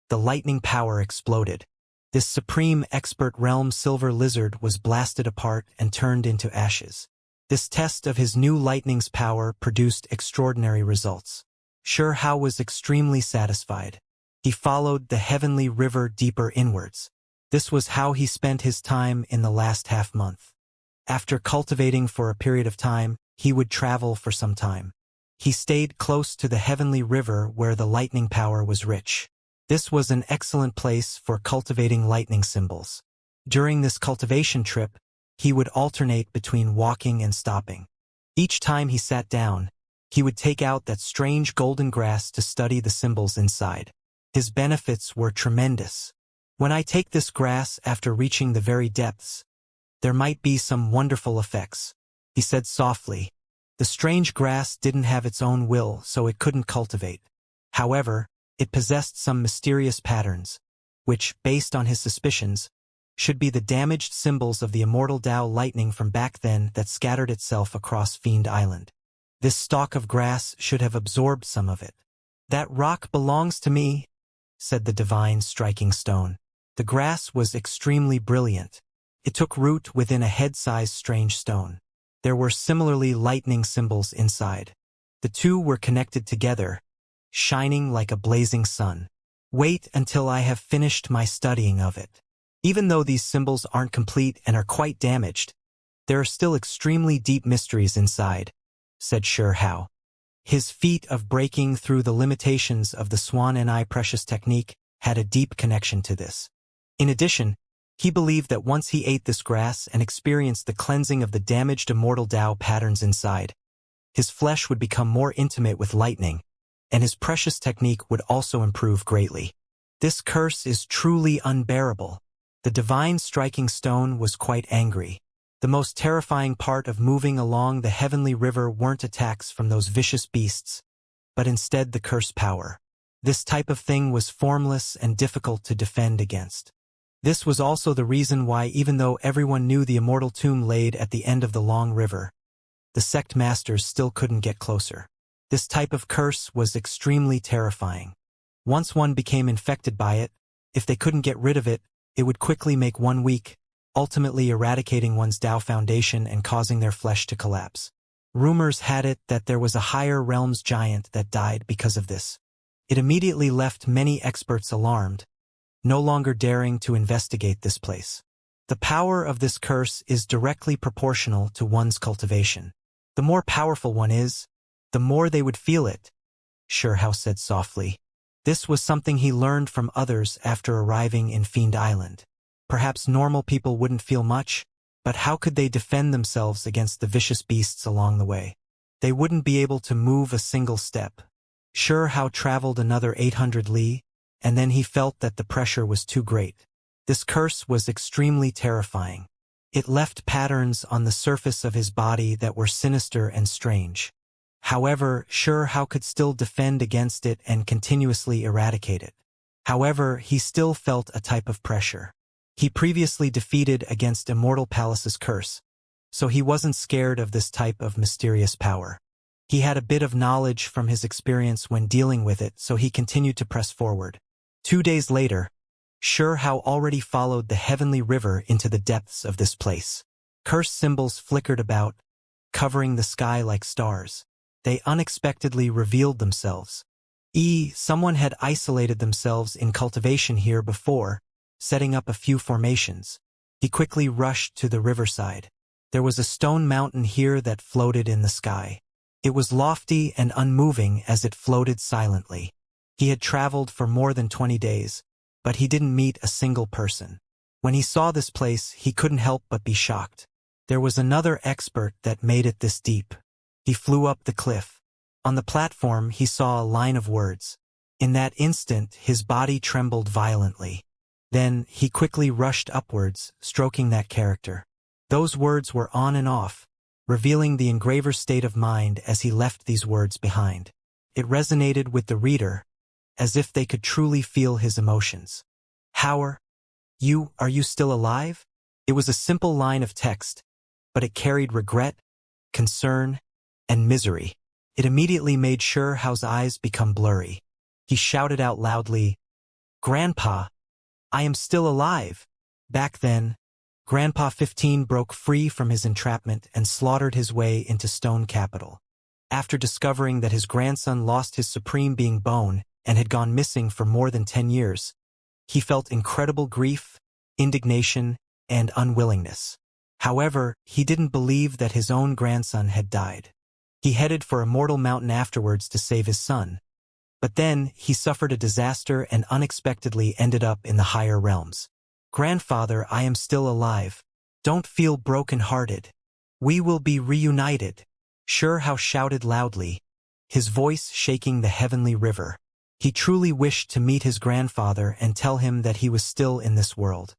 the lightning power exploded. This supreme expert realm silver lizard was blasted apart and turned into ashes. This test of his new lightning's power produced extraordinary results. Xianxia was extremely satisfied. He followed the heavenly river deeper inwards. This was how he spent his time in the last half-month. After cultivating for a period of time, he would travel for some time. He stayed close to the heavenly river where the lightning power was rich. This was an excellent place for cultivating lightning symbols. During this cultivation trip, he would alternate between walking and stopping. Each time he sat down, he would take out that strange golden grass to study the symbols inside. His benefits were tremendous. When I take this grass after reaching the very depths, there might be some wonderful effects, he said softly. The strange grass didn't have its own will, so it couldn't cultivate. However, it possessed some mysterious patterns, which, based on his suspicions, should be the damaged symbols of the immortal Tao lightning from back then that scattered itself across Fiend Island. This stalk of grass should have absorbed some of it. That rock belongs to me, said the divine striking stone. The grass was extremely brilliant. It took root within a head-sized strange stone. There were similarly lightning symbols inside. The two were connected together, shining like a blazing sun. Wait until I have finished my studying of it. Even though these symbols aren't complete and are quite damaged, there are still extremely deep mysteries inside, said Xianxia. His feat of breaking through the limitations of the Swan and I precious technique had a deep connection to this. In addition, he believed that once he ate this grass and experienced the cleansing of the damaged immortal Tao patterns inside, his flesh would become more intimate with lightning, and his precious technique would also improve greatly. This curse is truly unbearable. The divine striking stone was quite angry. The most terrifying part of moving along the heavenly river weren't attacks from those vicious beasts, but instead the curse power. This type of thing was formless and difficult to defend against. This was also the reason why, even though everyone knew the immortal tomb laid at the end of the long river, the sect masters still couldn't get closer. This type of curse was extremely terrifying. Once one became infected by it, if they couldn't get rid of it, it would quickly make one weak, ultimately eradicating one's Tao foundation and causing their flesh to collapse. Rumors had it that there was a higher realms giant that died because of this. It immediately left many experts alarmed, no longer daring to investigate this place. The power of this curse is directly proportional to one's cultivation. The more powerful one is, the more they would feel it, Xianxia said softly. This was something he learned from others after arriving in Fiend Island. Perhaps normal people wouldn't feel much, but how could they defend themselves against the vicious beasts along the way? They wouldn't be able to move a single step. Xianxia traveled another 800 li, and then he felt that the pressure was too great. This curse was extremely terrifying. It left patterns on the surface of his body that were sinister and strange. However, Xianxia could still defend against it and continuously eradicate it. However, he still felt a type of pressure. He previously defeated against Immortal Palace's curse, so he wasn't scared of this type of mysterious power. He had a bit of knowledge from his experience when dealing with it, so he continued to press forward. 2 days later, How already followed the heavenly river into the depths of this place. Cursed symbols flickered about, covering the sky like stars. They unexpectedly revealed themselves. Someone had isolated themselves in cultivation here before, setting up a few formations. He quickly rushed to the riverside. There was a stone mountain here that floated in the sky. It was lofty and unmoving as it floated silently. He had traveled for more than 20 days, but he didn't meet a single person. When he saw this place, he couldn't help but be shocked. There was another expert that made it this deep. He flew up the cliff. On the platform, he saw a line of words. In that instant, his body trembled violently. Then, he quickly rushed upwards, stroking that character. Those words were on and off, revealing the engraver's state of mind as he left these words behind. It resonated with the reader, as if they could truly feel his emotions. How are you still alive? It was a simple line of text, but it carried regret, concern, and misery. It immediately made How's eyes become blurry. He shouted out loudly, "Grandpa, I am still alive!" Back then, Grandpa 15 broke free from his entrapment and slaughtered his way into Stone Capital. After discovering that his grandson lost his supreme being bone and had gone missing for more than 10 years, he felt incredible grief, indignation, and unwillingness. However, he didn't believe that his own grandson had died. He headed for Immortal Mountain afterwards to save his son. But then, he suffered a disaster and unexpectedly ended up in the higher realms. "Grandfather, I am still alive. Don't feel broken-hearted. We will be reunited," How shouted loudly, his voice shaking the heavenly river. He truly wished to meet his grandfather and tell him that he was still in this world.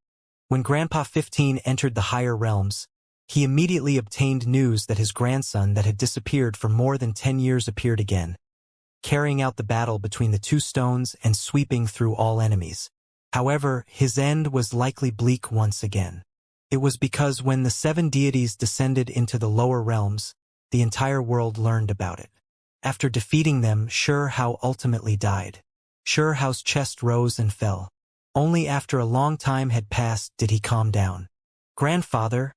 When Grandpa 15 entered the higher realms, he immediately obtained news that his grandson that had disappeared for more than 10 years appeared again, carrying out the battle between the two stones and sweeping through all enemies. However, his end was likely bleak once again. It was because when the 7 deities descended into the lower realms, the entire world learned about it. After defeating them, How ultimately died. How's chest rose and fell. Only after a long time had passed did he calm down. "Grandfather,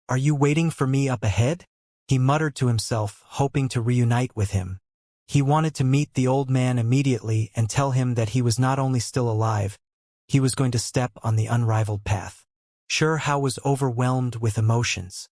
are you waiting for me up ahead?" he muttered to himself, hoping to reunite with him. He wanted to meet the old man immediately and tell him that he was not only still alive, he was going to step on the unrivaled path. How was overwhelmed with emotions.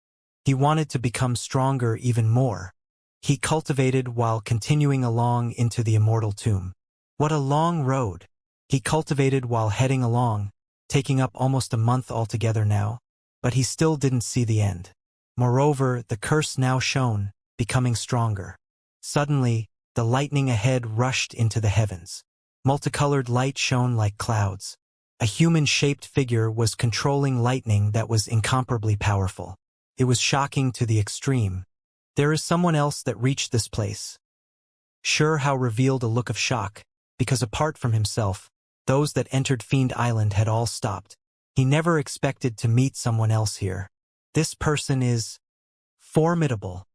He wanted to become stronger even more. He cultivated while continuing along into the immortal tomb. What a long road. He cultivated while heading along, taking up almost a month altogether now, but he still didn't see the end. Moreover, the curse now shone, becoming stronger. Suddenly, the lightning ahead rushed into the heavens. Multicolored light shone like clouds. A human-shaped figure was controlling lightning that was incomparably powerful. It was shocking to the extreme. "There is someone else that reached this place." How revealed a look of shock, because apart from himself, those that entered Fiend Island had all stopped. He never expected to meet someone else here. "This person is formidable."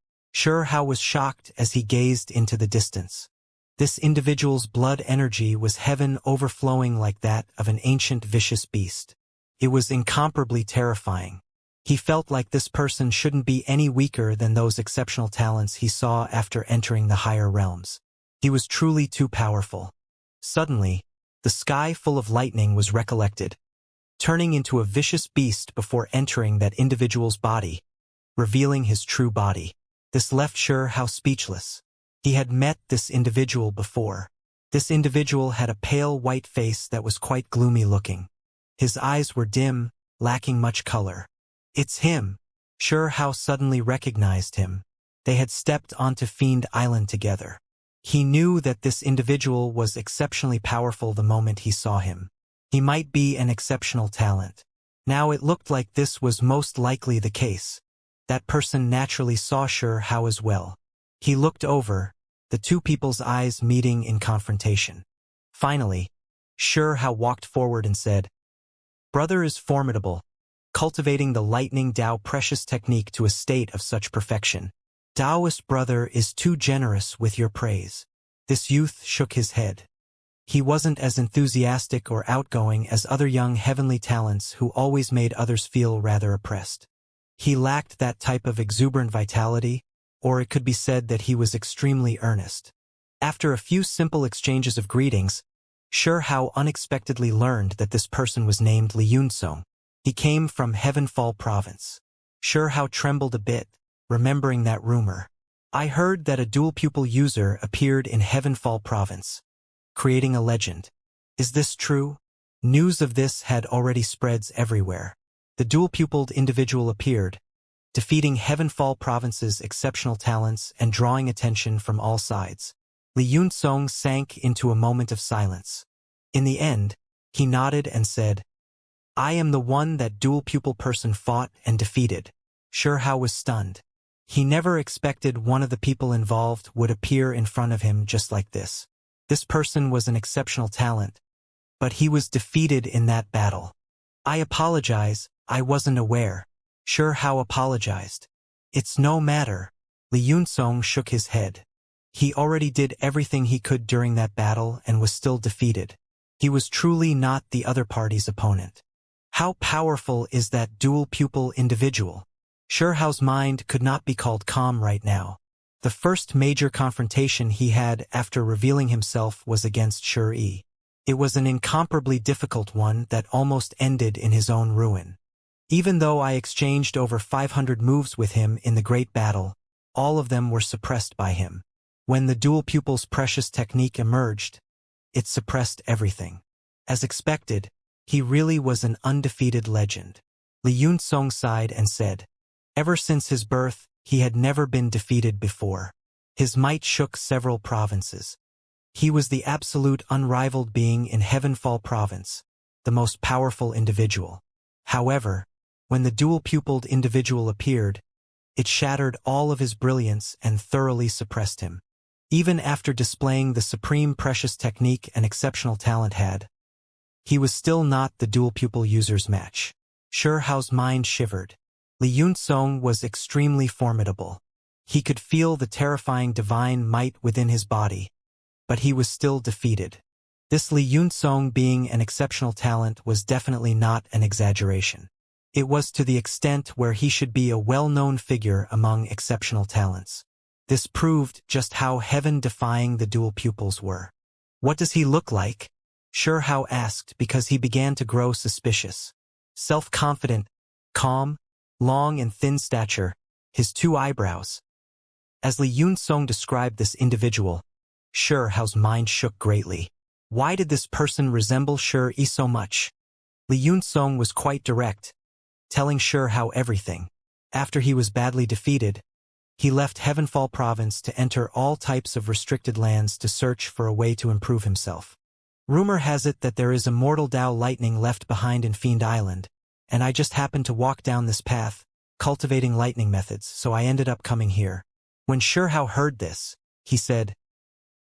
How was shocked as he gazed into the distance. This individual's blood energy was heaven overflowing like that of an ancient vicious beast. It was incomparably terrifying. He felt like this person shouldn't be any weaker than those exceptional talents he saw after entering the higher realms. He was truly too powerful. Suddenly, the sky full of lightning was recollected, turning into a vicious beast before entering that individual's body, revealing his true body. This left How speechless. He had met this individual before. This individual had a pale white face that was quite gloomy looking. His eyes were dim, lacking much color. "It's him." How suddenly recognized him. They had stepped onto Fiend Island together. He knew that this individual was exceptionally powerful the moment he saw him. He might be an exceptional talent. Now it looked like this was most likely the case. That person naturally saw How as well. He looked over, the two people's eyes meeting in confrontation. Finally, How walked forward and said, "Brother is formidable, cultivating the lightning Tao precious technique to a state of such perfection. Taoist brother is too generous with your praise. This youth shook his head. He wasn't as enthusiastic or outgoing as other young heavenly talents who always made others feel rather oppressed. He lacked that type of exuberant vitality, or it could be said that he was extremely earnest. After a few simple exchanges of greetings, Hao unexpectedly learned that this person was named Li Yunsong. He came from Heavenfall Province. Hao trembled a bit, remembering that rumor. I heard that a dual-pupil user appeared in Heavenfall Province, creating a legend. Is this true? News of this had already spreads everywhere. The dual-pupiled individual appeared, defeating Heavenfall Province's exceptional talents and drawing attention from all sides. Li Yunsong sank into a moment of silence. In the end, he nodded and said, I am the one that dual-pupil person fought and defeated. Hao was stunned. He never expected one of the people involved would appear in front of him just like this. This person was an exceptional talent, but he was defeated in that battle. I apologize, I wasn't aware. Hao apologized. It's no matter. Li Yunsong shook his head. He already did everything he could during that battle and was still defeated. He was truly not the other party's opponent. How powerful is that dual-pupil individual? Hao's mind could not be called calm right now. The first major confrontation he had after revealing himself was against Shi. It was an incomparably difficult one that almost ended in his own ruin. Even though I exchanged over 500 moves with him in the great battle, all of them were suppressed by him. When the dual pupil's precious technique emerged, it suppressed everything. As expected, he really was an undefeated legend. Li Yunsong sighed and said, ever since his birth, he had never been defeated before. His might shook several provinces. He was the absolute unrivaled being in Heavenfall Province, the most powerful individual. However, when the dual-pupiled individual appeared, it shattered all of his brilliance and thoroughly suppressed him. Even after displaying the supreme precious technique and exceptional talent he was still not the dual-pupil user's match. Hao's mind shivered. Li Yunsong was extremely formidable. He could feel the terrifying divine might within his body, but he was still defeated. This Li Yunsong being an exceptional talent was definitely not an exaggeration. It was to the extent where he should be a well-known figure among exceptional talents. This proved just how heaven-defying the dual pupils were. What does he look like? Hao asked because he began to grow suspicious. Self-confident, calm, long and thin stature, his two eyebrows. As Li Yunsong described this individual, Hao's mind shook greatly. Why did this person resemble Shi so much? Li Yunsong was quite direct, telling Hao everything. After he was badly defeated, he left Heavenfall Province to enter all types of restricted lands to search for a way to improve himself. Rumor has it that there is immortal Dao lightning left behind in Fiend Island, and I just happened to walk down this path, cultivating lightning methods, so I ended up coming here. When Hao heard this, he said,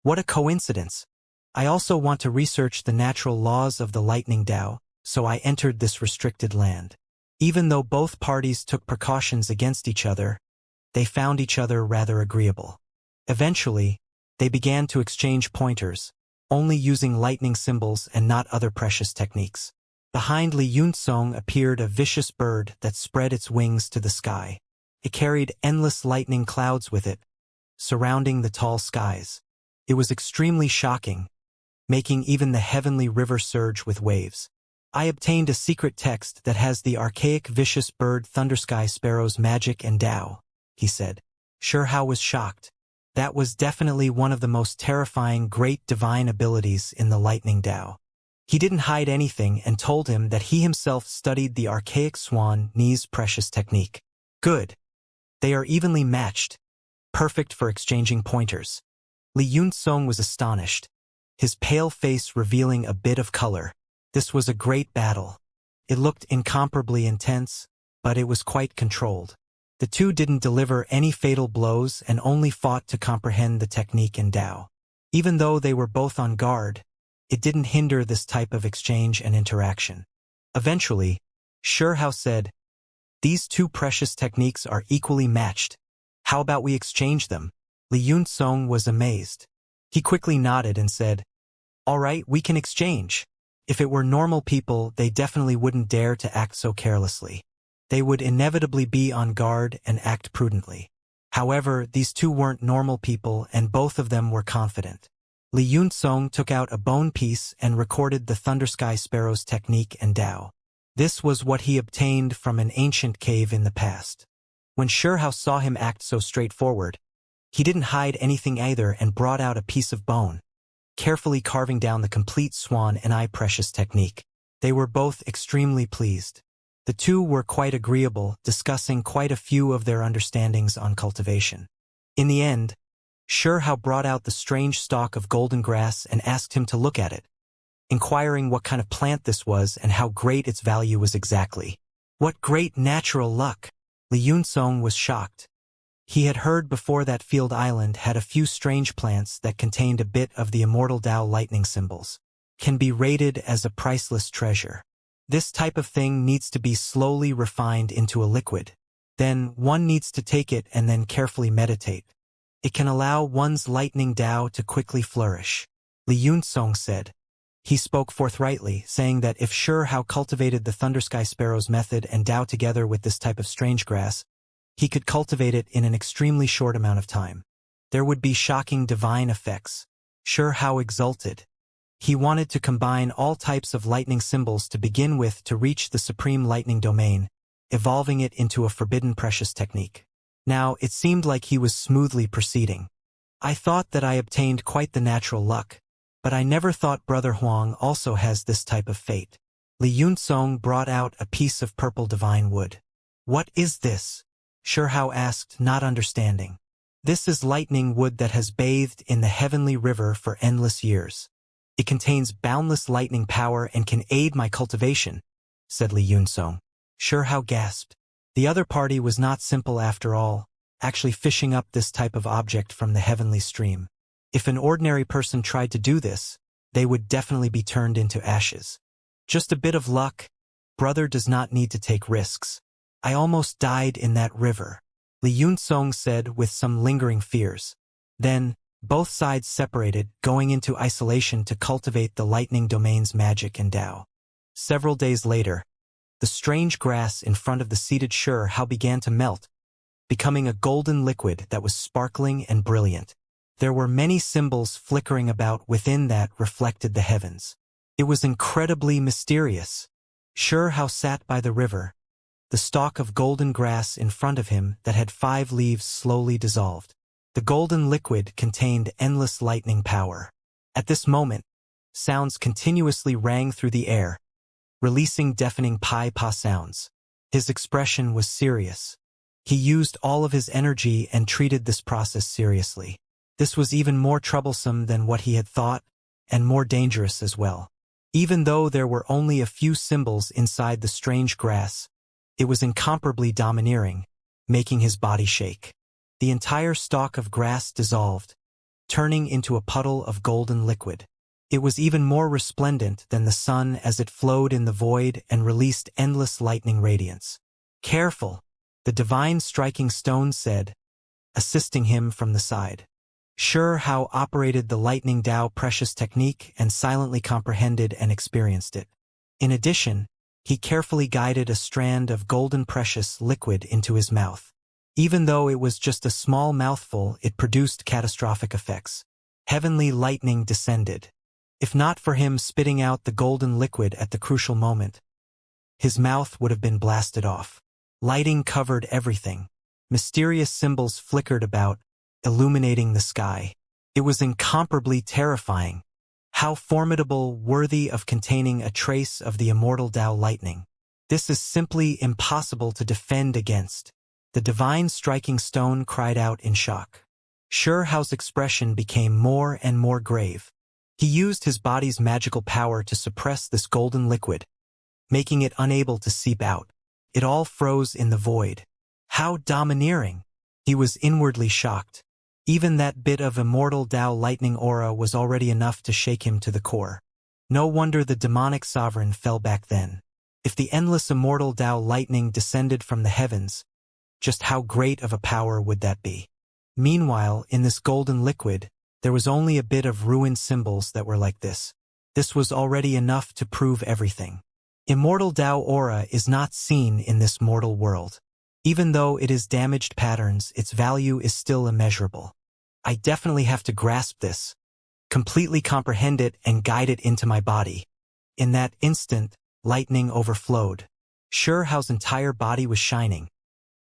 what a coincidence. I also want to research the natural laws of the lightning Dao, so I entered this restricted land. Even though both parties took precautions against each other, they found each other rather agreeable. Eventually, they began to exchange pointers, only using lightning symbols and not other precious techniques. Behind Li Yunsong appeared a vicious bird that spread its wings to the sky. It carried endless lightning clouds with it, surrounding the tall skies. It was extremely shocking, making even the heavenly river surge with waves. I obtained a secret text that has the archaic vicious bird Thundersky Sparrow's magic and Dao, he said. Hao was shocked. That was definitely one of the most terrifying great divine abilities in the lightning Dao. He didn't hide anything and told him that he himself studied the archaic swan Ni's precious technique. Good. They are evenly matched, perfect for exchanging pointers. Li Yunsong was astonished, his pale face revealing a bit of color. This was a great battle. It looked incomparably intense, but it was quite controlled. The two didn't deliver any fatal blows and only fought to comprehend the technique and Dao. Even though they were both on guard, it didn't hinder this type of exchange and interaction. Eventually, Hao said, these two precious techniques are equally matched. How about we exchange them? Li Yunzong was amazed. He quickly nodded and said, "All right, we can exchange." If it were normal people, they definitely wouldn't dare to act so carelessly. They would inevitably be on guard and act prudently. However, these two weren't normal people, and both of them were confident. Li Yunzong took out a bone piece and recorded the Thundersky Sparrow's technique and Tao. This was what he obtained from an ancient cave in the past. When Shihao saw him act so straightforward, he didn't hide anything either and brought out a piece of bone, carefully carving down the complete swan and eye precious technique. They were both extremely pleased. The two were quite agreeable, discussing quite a few of their understandings on cultivation. In the end, Shihao brought out the strange stalk of golden grass and asked him to look at it, inquiring what kind of plant this was and how great its value was exactly. What great natural luck! Li Yunzong was shocked. He had heard before that Field Island had a few strange plants that contained a bit of the Immortal Tao lightning symbols. Can be rated as a priceless treasure. This type of thing needs to be slowly refined into a liquid. Then one needs to take it and then carefully meditate. It can allow one's lightning Tao to quickly flourish. Li Yunzong said. He spoke forthrightly, saying that if Shihao cultivated the Thundersky Sparrow's method and Tao together with this type of strange grass, he could cultivate it in an extremely short amount of time. There would be shocking divine effects. Shihao exulted. He wanted to combine all types of lightning symbols to begin with to reach the supreme lightning domain, evolving it into a forbidden precious technique. Now, it seemed like he was smoothly proceeding. I thought that I obtained quite the natural luck, but I never thought Brother Huang also has this type of fate. Li Yunzong brought out a piece of purple divine wood. What is this? Shihao asked, not understanding. This is lightning wood that has bathed in the heavenly river for endless years. It contains boundless lightning power and can aid my cultivation, said Li Yunzong. Shihao gasped. The other party was not simple after all, actually fishing up this type of object from the heavenly stream. If an ordinary person tried to do this, they would definitely be turned into ashes. Just a bit of luck. Brother does not need to take risks. I almost died in that river, Li Yunzong said with some lingering fears. Then, both sides separated, going into isolation to cultivate the lightning domain's magic and Tao. Several days later, the strange grass in front of the seated Shihao began to melt, becoming a golden liquid that was sparkling and brilliant. There were many symbols flickering about within that reflected the heavens. It was incredibly mysterious. Shihao sat by the river. The stalk of golden grass in front of him that had 5 leaves slowly dissolved. The golden liquid contained endless lightning power. At this moment, sounds continuously rang through the air, releasing deafening pi-pa sounds. His expression was serious. He used all of his energy and treated this process seriously. This was even more troublesome than what he had thought, and more dangerous as well. Even though there were only a few symbols inside the strange grass, it was incomparably domineering, making his body shake. The entire stalk of grass dissolved, turning into a puddle of golden liquid. It was even more resplendent than the sun as it flowed in the void and released endless lightning radiance. Careful, the divine striking stone said, assisting him from the side. Shihao operated the lightning Tao precious technique and silently comprehended and experienced it. In addition, he carefully guided a strand of golden precious liquid into his mouth. Even though it was just a small mouthful, it produced catastrophic effects. Heavenly lightning descended. If not for him spitting out the golden liquid at the crucial moment, his mouth would have been blasted off. Lighting covered everything. Mysterious symbols flickered about, illuminating the sky. It was incomparably terrifying. How formidable, worthy of containing a trace of the immortal Tao lightning. This is simply impossible to defend against. The divine striking stone cried out in shock. Shihao's expression became more and more grave. He used his body's magical power to suppress this golden liquid, making it unable to seep out. It all froze in the void. How domineering! He was inwardly shocked. Even that bit of immortal Tao lightning aura was already enough to shake him to the core. No wonder the demonic sovereign fell back then. If the endless immortal Tao lightning descended from the heavens, Just how great of a power would that be? Meanwhile, in this golden liquid, there was only a bit of ruined symbols that were like this. This was already enough to prove everything. Immortal Tao aura is not seen in this mortal world. Even though it is damaged patterns, its value is still immeasurable. I definitely have to grasp this, completely comprehend it and guide it into my body. In that instant, lightning overflowed. Hao's entire body was shining,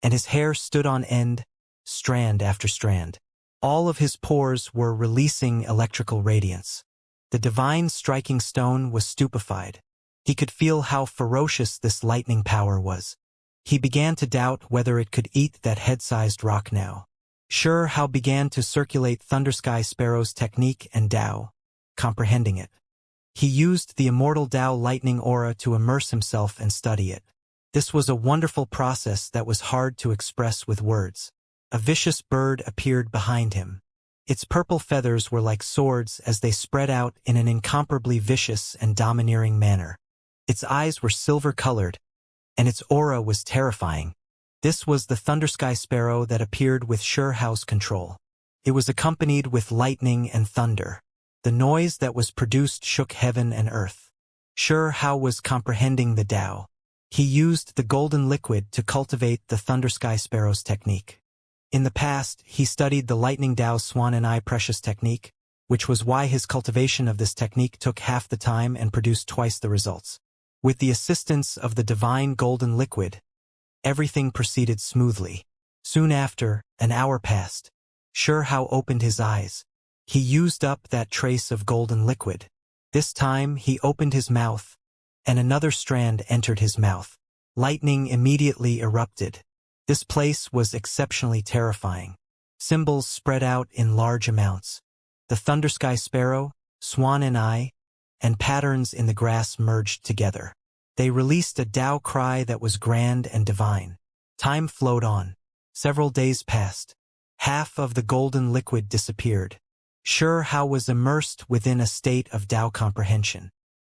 and his hair stood on end, strand after strand. All of his pores were releasing electrical radiance. The divine striking stone was stupefied. He could feel how ferocious this lightning power was. He began to doubt whether it could eat that head-sized rock now. Hao began to circulate Thundersky Sparrow's technique and Tao, comprehending it. He used the Immortal Tao lightning aura to immerse himself and study it. This was a wonderful process that was hard to express with words. A vicious bird appeared behind him. Its purple feathers were like swords as they spread out in an incomparably vicious and domineering manner. Its eyes were silver-colored, and its aura was terrifying. This was the Thundersky Sparrow that appeared with Hao's control. It was accompanied with lightning and thunder. The noise that was produced shook heaven and earth. Hao was comprehending the Tao. He used the golden liquid to cultivate the Thundersky Sparrow's technique. In the past, he studied the Lightning Tao Swan and Eye Precious technique, which was why his cultivation of this technique took half the time and produced twice the results. With the assistance of the divine golden liquid, everything proceeded smoothly. Soon after, an hour passed. Hao opened his eyes. He used up that trace of golden liquid. This time, he opened his mouth, and another strand entered his mouth. Lightning immediately erupted. This place was exceptionally terrifying. Symbols spread out in large amounts. The Thundersky Sparrow, Swan and Eye, and patterns in the grass merged together. They released a Tao cry that was grand and divine. Time flowed on. Several days passed. Half of the golden liquid disappeared. Hao was immersed within a state of Tao comprehension.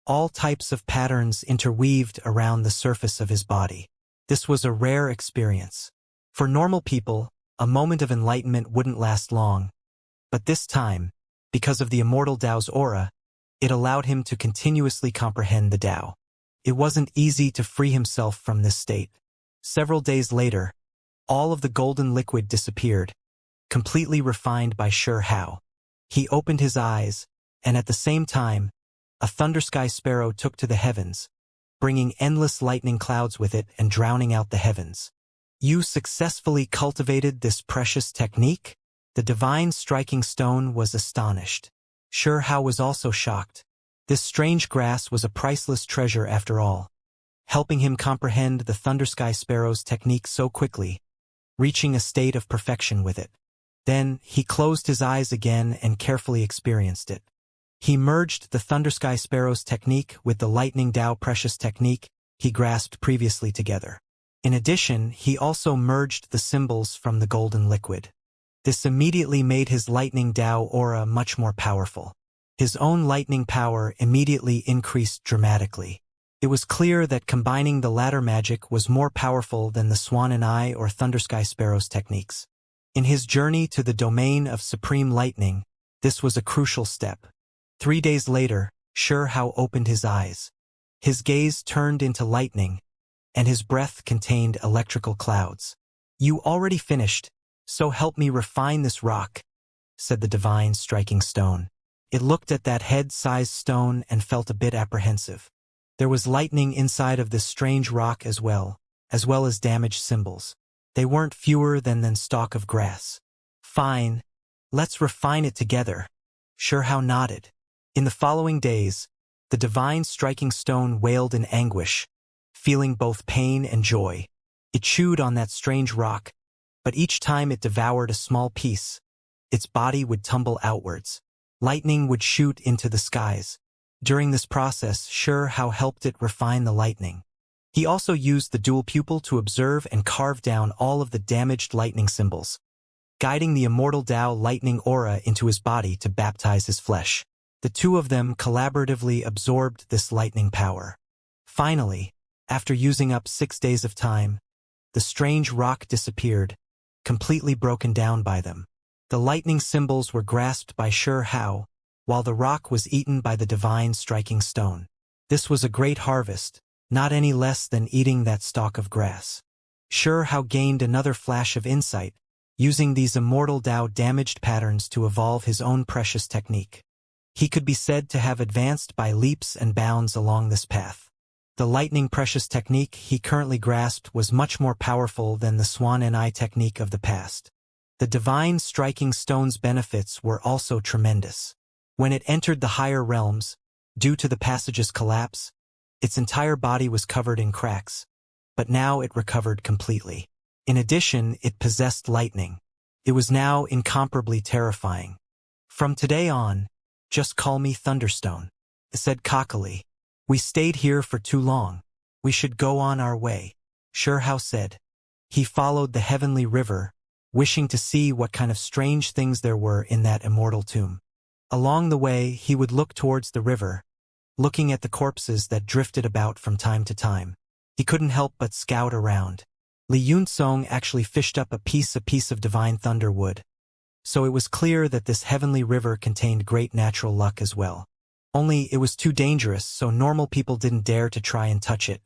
All types of patterns interweaved around the surface of his body. This was a rare experience. For normal people, a moment of enlightenment wouldn't last long. But this time, because of the Immortal Tao's aura, it allowed him to continuously comprehend the Tao. It wasn't easy to free himself from this state. Several days later, all of the golden liquid disappeared, completely refined by Hao. He opened his eyes, and at the same time, a Thundersky Sparrow took to the heavens, bringing endless lightning clouds with it and drowning out the heavens. You successfully cultivated this precious technique? The divine striking stone was astonished. Hao was also shocked. This strange grass was a priceless treasure after all, helping him comprehend the Thundersky Sparrow's technique so quickly, reaching a state of perfection with it. Then, he closed his eyes again and carefully experienced it. He merged the Thundersky Sparrow's technique with the Lightning Tao Precious technique he grasped previously together. In addition, he also merged the symbols from the golden liquid. This immediately made his Lightning Tao aura much more powerful. His own lightning power immediately increased dramatically. It was clear that combining the latter magic was more powerful than the Swan and Eye or Thundersky Sparrow's techniques. In his journey to the domain of supreme lightning, this was a crucial step. 3 days later, Hao opened his eyes. His gaze turned into lightning, and his breath contained electrical clouds. "You already finished, so help me refine this rock," said the divine striking stone. It looked at that head-sized stone and felt a bit apprehensive. There was lightning inside of this strange rock as well as damaged symbols. They weren't fewer than stalk of grass. "Fine, let's refine it together." Hao nodded. In the following days, the divine striking stone wailed in anguish, feeling both pain and joy. It chewed on that strange rock, but each time it devoured a small piece, its body would tumble outwards. Lightning would shoot into the skies. During this process, Hao helped it refine the lightning. He also used the dual pupil to observe and carve down all of the damaged lightning symbols, guiding the Immortal Tao lightning aura into his body to baptize his flesh. The two of them collaboratively absorbed this lightning power. Finally, after using up 6 days of time, the strange rock disappeared, completely broken down by them. The lightning symbols were grasped by Shi Hao, while the rock was eaten by the divine striking stone. This was a great harvest, not any less than eating that stalk of grass. Shi Hao gained another flash of insight, using these immortal Dao damaged patterns to evolve his own precious technique. He could be said to have advanced by leaps and bounds along this path. The lightning precious technique he currently grasped was much more powerful than the Swan and Eye technique of the past. The divine striking stone's benefits were also tremendous. When it entered the higher realms, due to the passage's collapse, its entire body was covered in cracks, but now it recovered completely. In addition, it possessed lightning. It was now incomparably terrifying. From today on, just call me Thunderstone, it said cockily. We stayed here for too long. We should go on our way, Shi Hao said. He followed the heavenly river, wishing to see what kind of strange things there were in that immortal tomb. Along the way, he would look towards the river, looking at the corpses that drifted about from time to time. He couldn't help but scout around. Li Yunzong actually fished up a piece of divine thunder wood. So it was clear that this heavenly river contained great natural luck as well. Only it was too dangerous, so normal people didn't dare to try and touch it.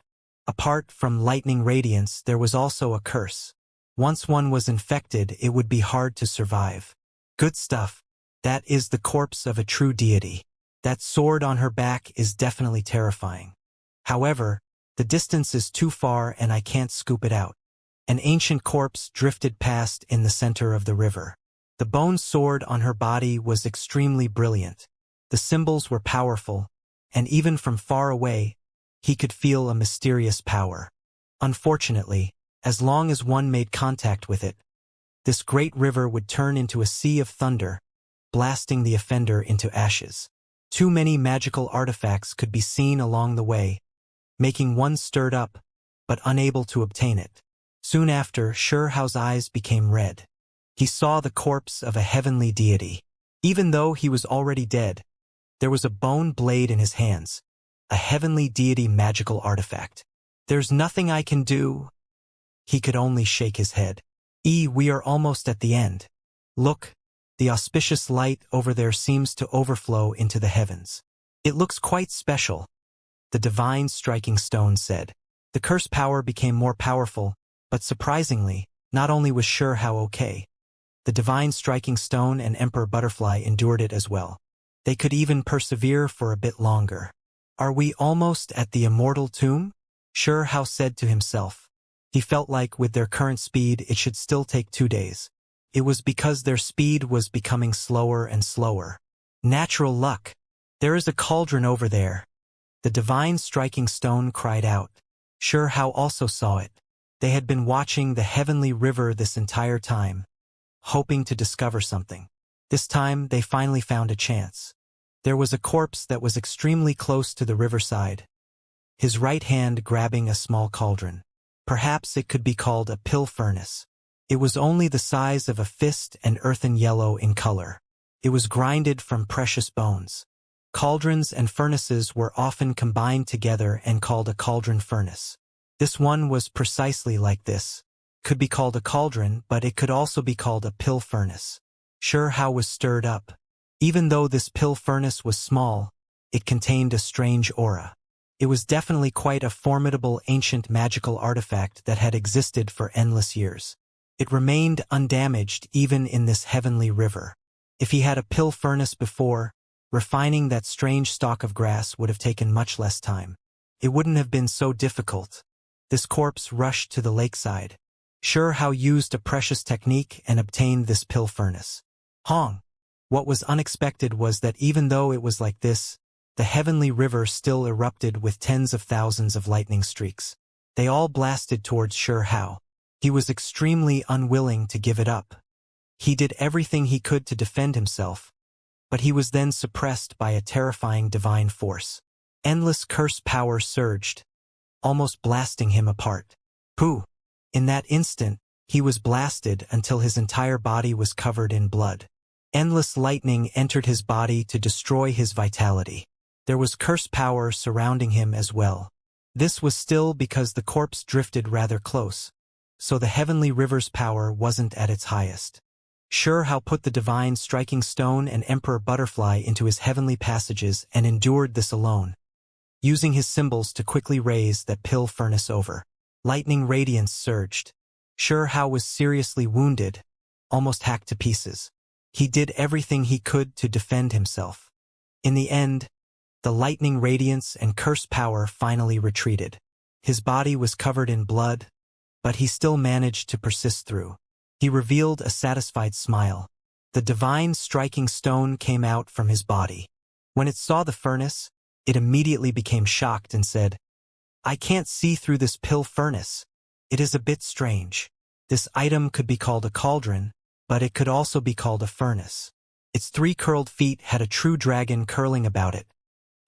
Apart from lightning radiance, there was also a curse. Once one was infected, it would be hard to survive. Good stuff. That is the corpse of a true deity. That sword on her back is definitely terrifying. However, the distance is too far and I can't scoop it out. An ancient corpse drifted past in the center of the river. The bone sword on her body was extremely brilliant. The symbols were powerful, and even from far away, he could feel a mysterious power. Unfortunately, as long as one made contact with it, this great river would turn into a sea of thunder, blasting the offender into ashes. Too many magical artifacts could be seen along the way, making one stirred up, but unable to obtain it. Soon after, Shi Hao's eyes became red. He saw the corpse of a heavenly deity. Even though he was already dead, there was a bone blade in his hands, a heavenly deity magical artifact. There's nothing I can do. He could only shake his head. We are almost at the end. Look, the auspicious light over there seems to overflow into the heavens. It looks quite special, the divine striking stone said. The curse power became more powerful, but surprisingly, not only was Shi Hao okay. The divine striking stone and Emperor Butterfly endured it as well. They could even persevere for a bit longer. Are we almost at the immortal tomb? Shi Hao said to himself. He felt like with their current speed it should still take 2 days. It was because their speed was becoming slower and slower. Natural luck. There is a cauldron over there. The divine striking stone cried out. Shi Hao also saw it. They had been watching the heavenly river this entire time, hoping to discover something. This time they finally found a chance. There was a corpse that was extremely close to the riverside, his right hand grabbing a small cauldron. Perhaps it could be called a pill furnace. It was only the size of a fist and earthen yellow in color. It was grinded from precious bones. Cauldrons and furnaces were often combined together and called a cauldron furnace. This one was precisely like this. Could be called a cauldron, but it could also be called a pill furnace. Shi Hao was stirred up. Even though this pill furnace was small, it contained a strange aura. It was definitely quite a formidable ancient magical artifact that had existed for endless years. It remained undamaged even in this heavenly river. If he had a pill furnace before, refining that strange stalk of grass would have taken much less time. It wouldn't have been so difficult. This corpse rushed to the lakeside. Shi Hao used a precious technique and obtained this pill furnace. Hong! What was unexpected was that even though it was like this, the heavenly river still erupted with tens of thousands of lightning streaks. They all blasted towards Shi Hao. He was extremely unwilling to give it up. He did everything he could to defend himself, but he was then suppressed by a terrifying divine force. Endless curse power surged, almost blasting him apart. Pooh! In that instant, he was blasted until his entire body was covered in blood. Endless lightning entered his body to destroy his vitality. There was curse power surrounding him as well. This was still because the corpse drifted rather close. so the heavenly river's power wasn't at its highest. How put the divine striking stone and Emperor Butterfly into his heavenly passages and endured this alone, using his symbols to quickly raise that pill furnace over. Lightning radiance surged. How was seriously wounded, almost hacked to pieces. He did everything he could to defend himself. In the end, the lightning radiance and curse power finally retreated. His body was covered in blood, but he still managed to persist through. He revealed a satisfied smile. The divine striking stone came out from his body. When it saw the furnace, it immediately became shocked and said, "I can't see through this pill furnace. It is a bit strange. This item could be called a cauldron, but it could also be called a furnace." Its 3 curled feet had a true dragon curling about it,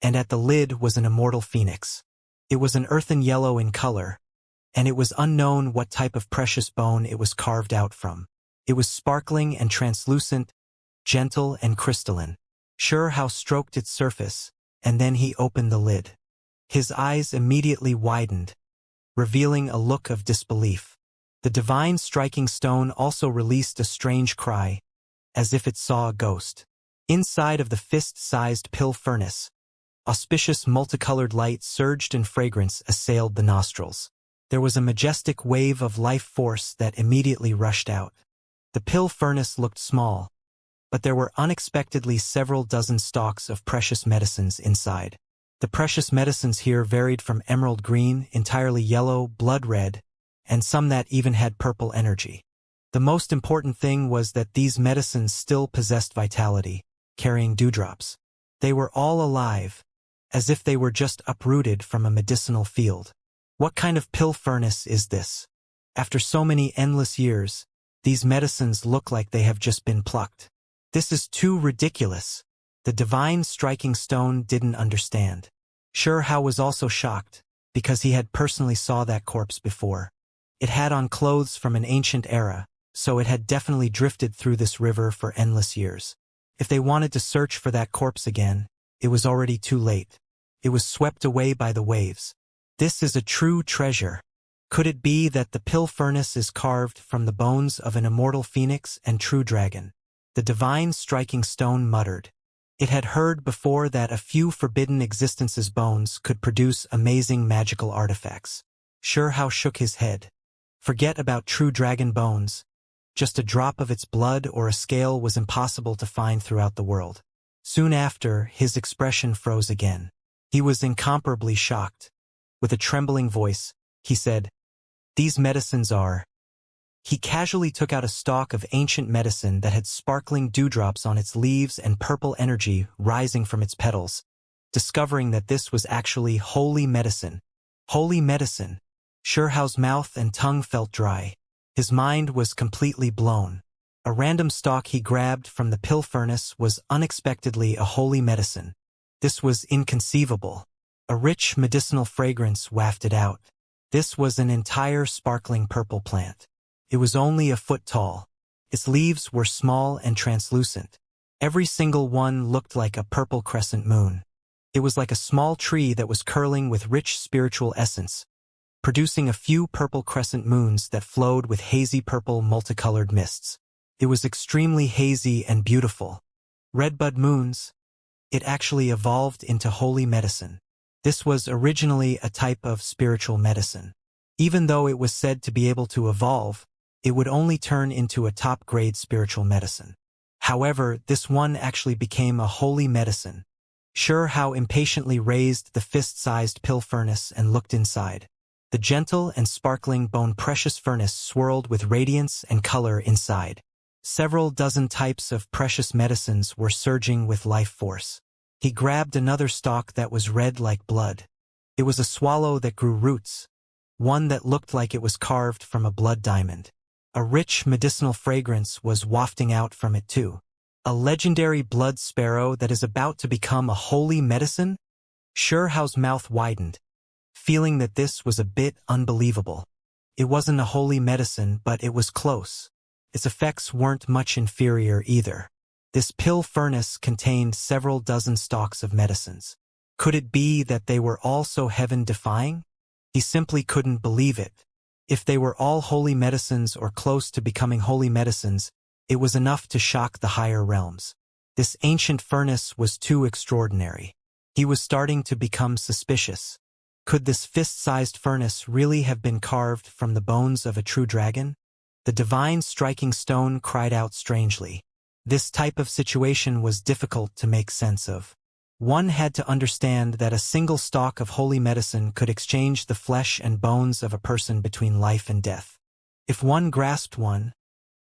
and at the lid was an immortal phoenix. It was an earthen yellow in color, and it was unknown what type of precious bone it was carved out from. It was sparkling and translucent, gentle and crystalline. How stroked its surface, and then he opened the lid. His eyes immediately widened, revealing a look of disbelief. The divine striking stone also released a strange cry, as if it saw a ghost. Inside of the fist-sized pill furnace, auspicious multicolored light surged and fragrance assailed the nostrils. There was a majestic wave of life force that immediately rushed out. The pill furnace looked small, but there were unexpectedly several dozen stalks of precious medicines inside. The precious medicines here varied from emerald green, entirely yellow, blood red, and some that even had purple energy. The most important thing was that these medicines still possessed vitality, carrying dewdrops. They were all alive, as if they were just uprooted from a medicinal field. What kind of pill furnace is this? After so many endless years, these medicines look like they have just been plucked. This is too ridiculous. The divine striking stone didn't understand. How was also shocked, because he had personally saw that corpse before. It had on clothes from an ancient era, so it had definitely drifted through this river for endless years. If they wanted to search for that corpse again, it was already too late. It was swept away by the waves. This is a true treasure. Could it be that the pill furnace is carved from the bones of an immortal phoenix and true dragon? The divine striking stone muttered. It had heard before that a few forbidden existences' bones could produce amazing magical artifacts. How shook his head. Forget about true dragon bones. Just a drop of its blood or a scale was impossible to find throughout the world. Soon after, his expression froze again. He was incomparably shocked. With a trembling voice, he said, "These medicines are..." He casually took out a stalk of ancient medicine that had sparkling dewdrops on its leaves and purple energy rising from its petals, discovering that this was actually holy medicine. Holy medicine. Hao's mouth and tongue felt dry. His mind was completely blown. A random stalk he grabbed from the pill furnace was unexpectedly a holy medicine. This was inconceivable. A rich medicinal fragrance wafted out. This was an entire sparkling purple plant. It was only a foot tall. Its leaves were small and translucent. Every single one looked like a purple crescent moon. It was like a small tree that was curling with rich spiritual essence, producing a few purple crescent moons that flowed with hazy purple multicolored mists. It was extremely hazy and beautiful. Redbud moons. It actually evolved into holy medicine. This was originally a type of spiritual medicine. Even though it was said to be able to evolve, it would only turn into a top-grade spiritual medicine. However, this one actually became a holy medicine. Hao impatiently raised the fist-sized pill furnace and looked inside. The gentle and sparkling bone-precious furnace swirled with radiance and color inside. Several dozen types of precious medicines were surging with life force. He grabbed another stalk that was red like blood. It was a swallow that grew roots, one that looked like it was carved from a blood diamond. A rich medicinal fragrance was wafting out from it too. A legendary blood sparrow that is about to become a holy medicine? Hao's mouth widened, feeling that this was a bit unbelievable. It wasn't a holy medicine, but it was close. Its effects weren't much inferior either. This pill furnace contained several dozen stalks of medicines. Could it be that they were all so heaven-defying? He simply couldn't believe it. If they were all holy medicines or close to becoming holy medicines, it was enough to shock the higher realms. This ancient furnace was too extraordinary. He was starting to become suspicious. Could this fist-sized furnace really have been carved from the bones of a true dragon? The divine striking stone cried out strangely. This type of situation was difficult to make sense of. One had to understand that a single stalk of holy medicine could exchange the flesh and bones of a person between life and death. If one grasped one,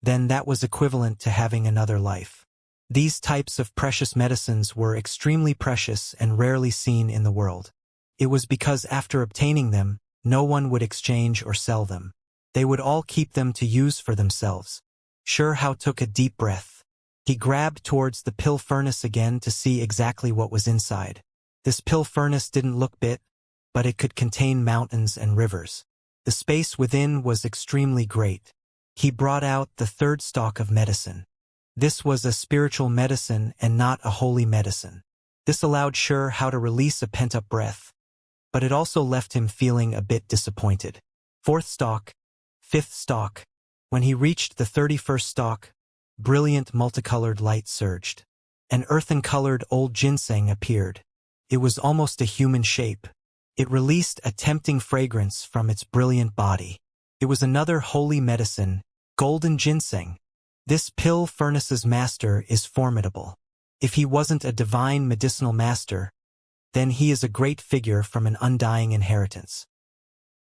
then that was equivalent to having another life. These types of precious medicines were extremely precious and rarely seen in the world. It was because after obtaining them, no one would exchange or sell them. They would all keep them to use for themselves. Xianxia took a deep breath. He grabbed towards the pill furnace again to see exactly what was inside. This pill furnace didn't look big, but it could contain mountains and rivers. The space within was extremely great. He brought out the third stalk of medicine. This was a spiritual medicine and not a holy medicine. This allowed Xianxia to release a pent-up breath, but it also left him feeling a bit disappointed. Fourth stalk, fifth stalk. When he reached the 31st stalk, brilliant multicolored light surged. An earthen-colored old ginseng appeared. It was almost a human shape. It released a tempting fragrance from its brilliant body. It was another holy medicine, golden ginseng. This pill furnace's master is formidable. If he wasn't a divine medicinal master, then he is a great figure from an undying inheritance.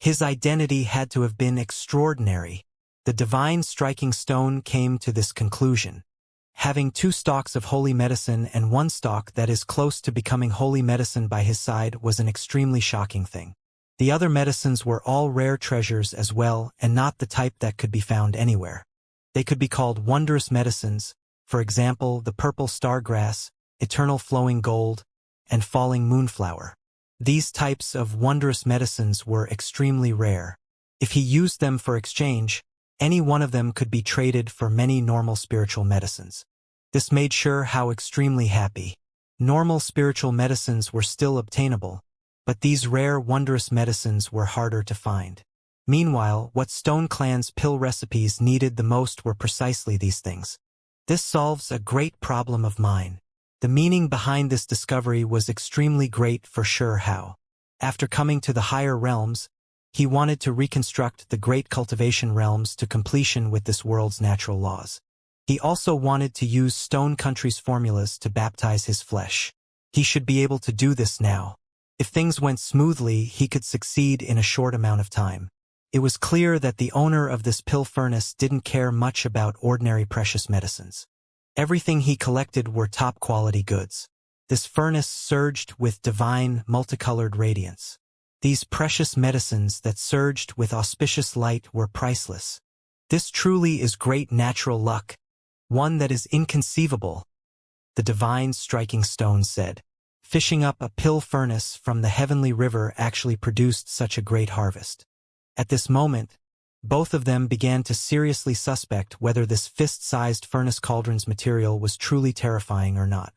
His identity had to have been extraordinary. The divine striking stone came to this conclusion. Having 2 stalks of holy medicine and 1 stalk that is close to becoming holy medicine by his side was an extremely shocking thing. The other medicines were all rare treasures as well and not the type that could be found anywhere. They could be called wondrous medicines, for example the purple stargrass, eternal flowing gold, and falling moonflower. These types of wondrous medicines were extremely rare. If he used them for exchange, any one of them could be traded for many normal spiritual medicines. This made Xianxia extremely happy. Normal spiritual medicines were still obtainable, but these rare wondrous medicines were harder to find. Meanwhile, what Stone Clan's pill recipes needed the most were precisely these things. This solves a great problem of mine. The meaning behind this discovery was extremely great for Xianxia. After coming to the higher realms, he wanted to reconstruct the great cultivation realms to completion with this world's natural laws. He also wanted to use Stone Country's formulas to baptize his flesh. He should be able to do this now. If things went smoothly, he could succeed in a short amount of time. It was clear that the owner of this pill furnace didn't care much about ordinary precious medicines. Everything he collected were top-quality goods. This furnace surged with divine, multicolored radiance. These precious medicines that surged with auspicious light were priceless. This truly is great natural luck, one that is inconceivable, the divine striking stone said. Fishing up a pill furnace from the heavenly river actually produced such a great harvest. At this moment, both of them began to seriously suspect whether this fist-sized furnace cauldron's material was truly terrifying or not.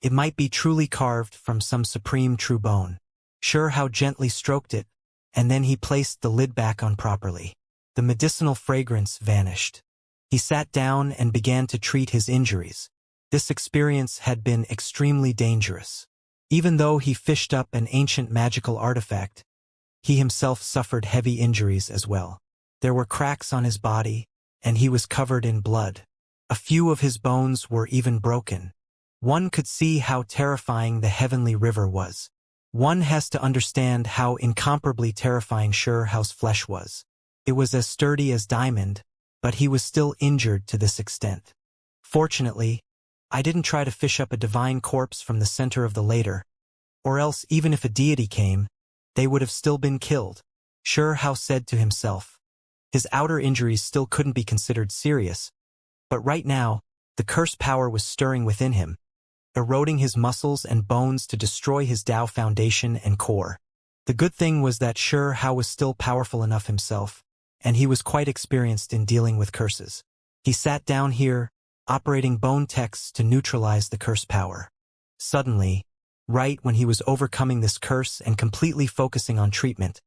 It might be truly carved from some supreme true bone. Xianxia gently stroked it, and then he placed the lid back on properly. The medicinal fragrance vanished. He sat down and began to treat his injuries. This experience had been extremely dangerous. Even though he fished up an ancient magical artifact, he himself suffered heavy injuries as well. There were cracks on his body, and he was covered in blood. A few of his bones were even broken. One could see how terrifying the heavenly river was. One has to understand how incomparably terrifying Xianxia's flesh was. It was as sturdy as diamond, but he was still injured to this extent. Fortunately, I didn't try to fish up a divine corpse from the center of the later, or else even if a deity came, they would have still been killed, Xianxia said to himself. His outer injuries still couldn't be considered serious, but right now, the curse power was stirring within him, eroding his muscles and bones to destroy his Tao foundation and core. The good thing was that Xianxia was still powerful enough himself, and he was quite experienced in dealing with curses. He sat down here, operating bone texts to neutralize the curse power. Suddenly, right when he was overcoming this curse and completely focusing on treatment,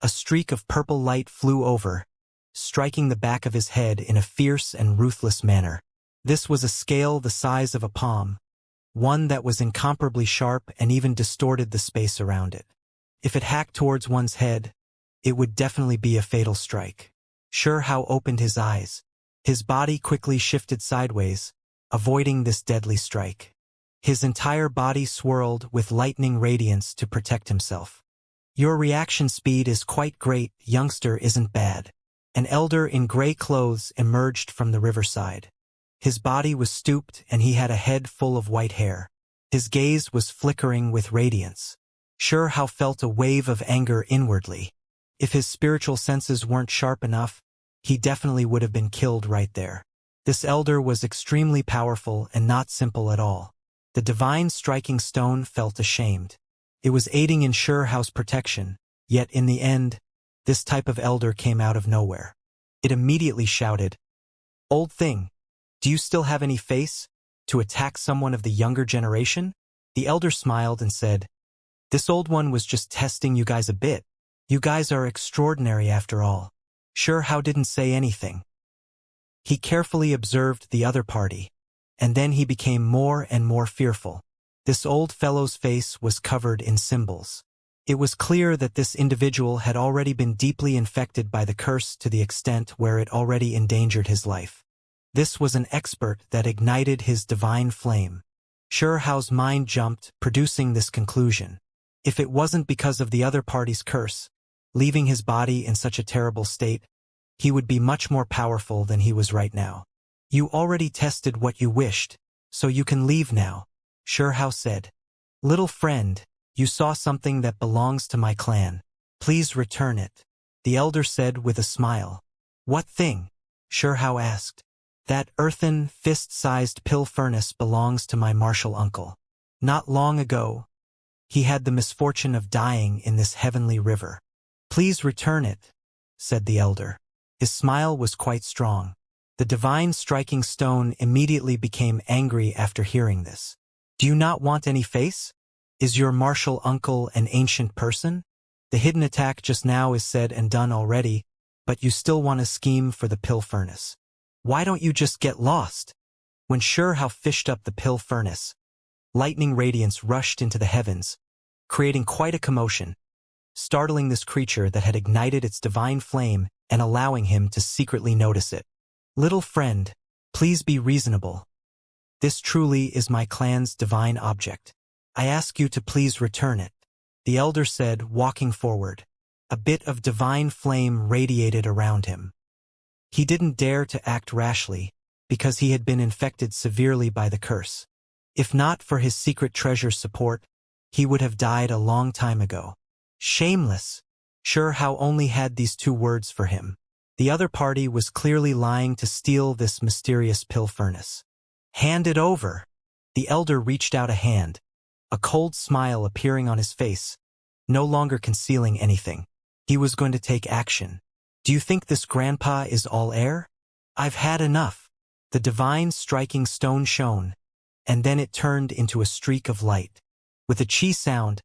A streak of purple light flew over, striking the back of his head in a fierce and ruthless manner. This was a scale the size of a palm, one that was incomparably sharp and even distorted the space around it. If it hacked towards one's head, it would definitely be a fatal strike. Xianxia opened his eyes. His body quickly shifted sideways, avoiding this deadly strike. His entire body swirled with lightning radiance to protect himself. Your reaction speed is quite great, youngster isn't bad. An elder in gray clothes emerged from the riverside. His body was stooped and he had a head full of white hair. His gaze was flickering with radiance. Xianxia felt a wave of anger inwardly. If his spiritual senses weren't sharp enough, he definitely would have been killed right there. This elder was extremely powerful and not simple at all. The divine striking stone felt ashamed. It was aiding in Xianxia's protection, yet in the end, this type of elder came out of nowhere. It immediately shouted, "Old thing, do you still have any face to attack someone of the younger generation?" The elder smiled and said, "This old one was just testing you guys a bit. You guys are extraordinary after all." Xianxia didn't say anything. He carefully observed the other party, and then he became more and more fearful. This old fellow's face was covered in symbols. It was clear that this individual had already been deeply infected by the curse to the extent where it already endangered his life. This was an expert that ignited his divine flame. Xianxia's mind jumped, producing this conclusion. If it wasn't because of the other party's curse, leaving his body in such a terrible state, he would be much more powerful than he was right now. "You already tested what you wished, so you can leave now," Xianxia said. "Little friend, you saw something that belongs to my clan. Please return it," the elder said with a smile. "What thing?" Xianxia asked. "That earthen, fist-sized pill furnace belongs to my martial uncle. Not long ago, he had the misfortune of dying in this heavenly river. Please return it," said the elder. His smile was quite strong. The divine striking stone immediately became angry after hearing this. "Do you not want any face? Is your martial uncle an ancient person? The hidden attack just now is said and done already, but you still want to scheme for the pill furnace. Why don't you just get lost?" When Xianxia fished up the pill furnace, lightning radiance rushed into the heavens, creating quite a commotion, startling this creature that had ignited its divine flame and allowing him to secretly notice it. "Little friend, please be reasonable. This truly is my clan's divine object. I ask you to please return it," the elder said, walking forward. A bit of divine flame radiated around him. He didn't dare to act rashly, because he had been infected severely by the curse. If not for his secret treasure's support, he would have died a long time ago. Shameless! Xianxia only had these two words for him. The other party was clearly lying to steal this mysterious pill furnace. "Hand it over!" The elder reached out a hand, a cold smile appearing on his face, no longer concealing anything. He was going to take action. "Do you think this grandpa is all air? I've had enough." The divine striking stone shone, and then it turned into a streak of light. With a chi sound,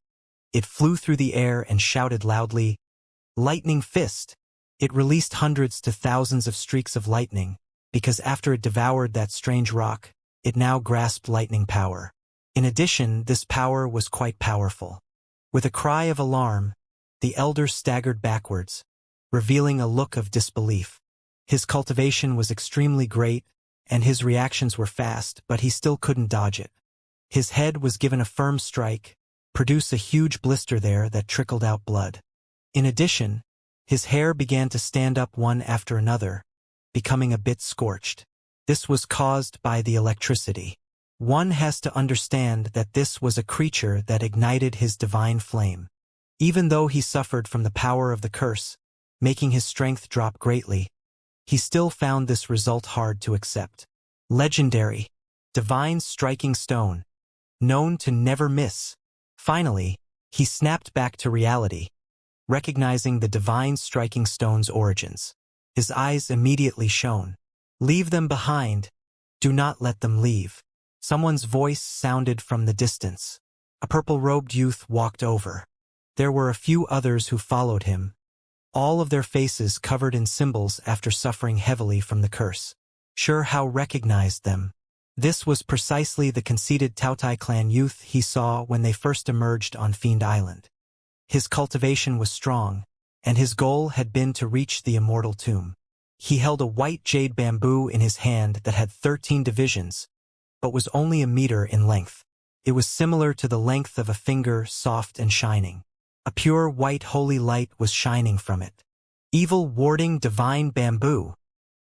it flew through the air and shouted loudly, "Lightning fist!" It released hundreds to thousands of streaks of lightning, because after it devoured that strange rock, it now grasped lightning power. In addition, this power was quite powerful. With a cry of alarm, the elder staggered backwards, revealing a look of disbelief. His cultivation was extremely great, and his reactions were fast, but he still couldn't dodge it. His head was given a firm strike, produced a huge blister there that trickled out blood. In addition, his hair began to stand up one after another, becoming a bit scorched. This was caused by the electricity. One has to understand that this was a creature that ignited his divine flame. Even though he suffered from the power of the curse, making his strength drop greatly, he still found this result hard to accept. Legendary, divine striking stone, known to never miss. Finally, he snapped back to reality, recognizing the divine striking stone's origins. His eyes immediately shone. "Leave them behind. Do not let them leave." Someone's voice sounded from the distance. A purple-robed youth walked over. There were a few others who followed him, all of their faces covered in symbols after suffering heavily from the curse. Xianxia recognized them. This was precisely the conceited Taotai clan youth he saw when they first emerged on Fiend Island. His cultivation was strong, and his goal had been to reach the immortal tomb. He held a white jade bamboo in his hand that had 13 divisions, but was only a meter in length. It was similar to the length of a finger, soft and shining. A pure white holy light was shining from it. Evil warding divine bamboo.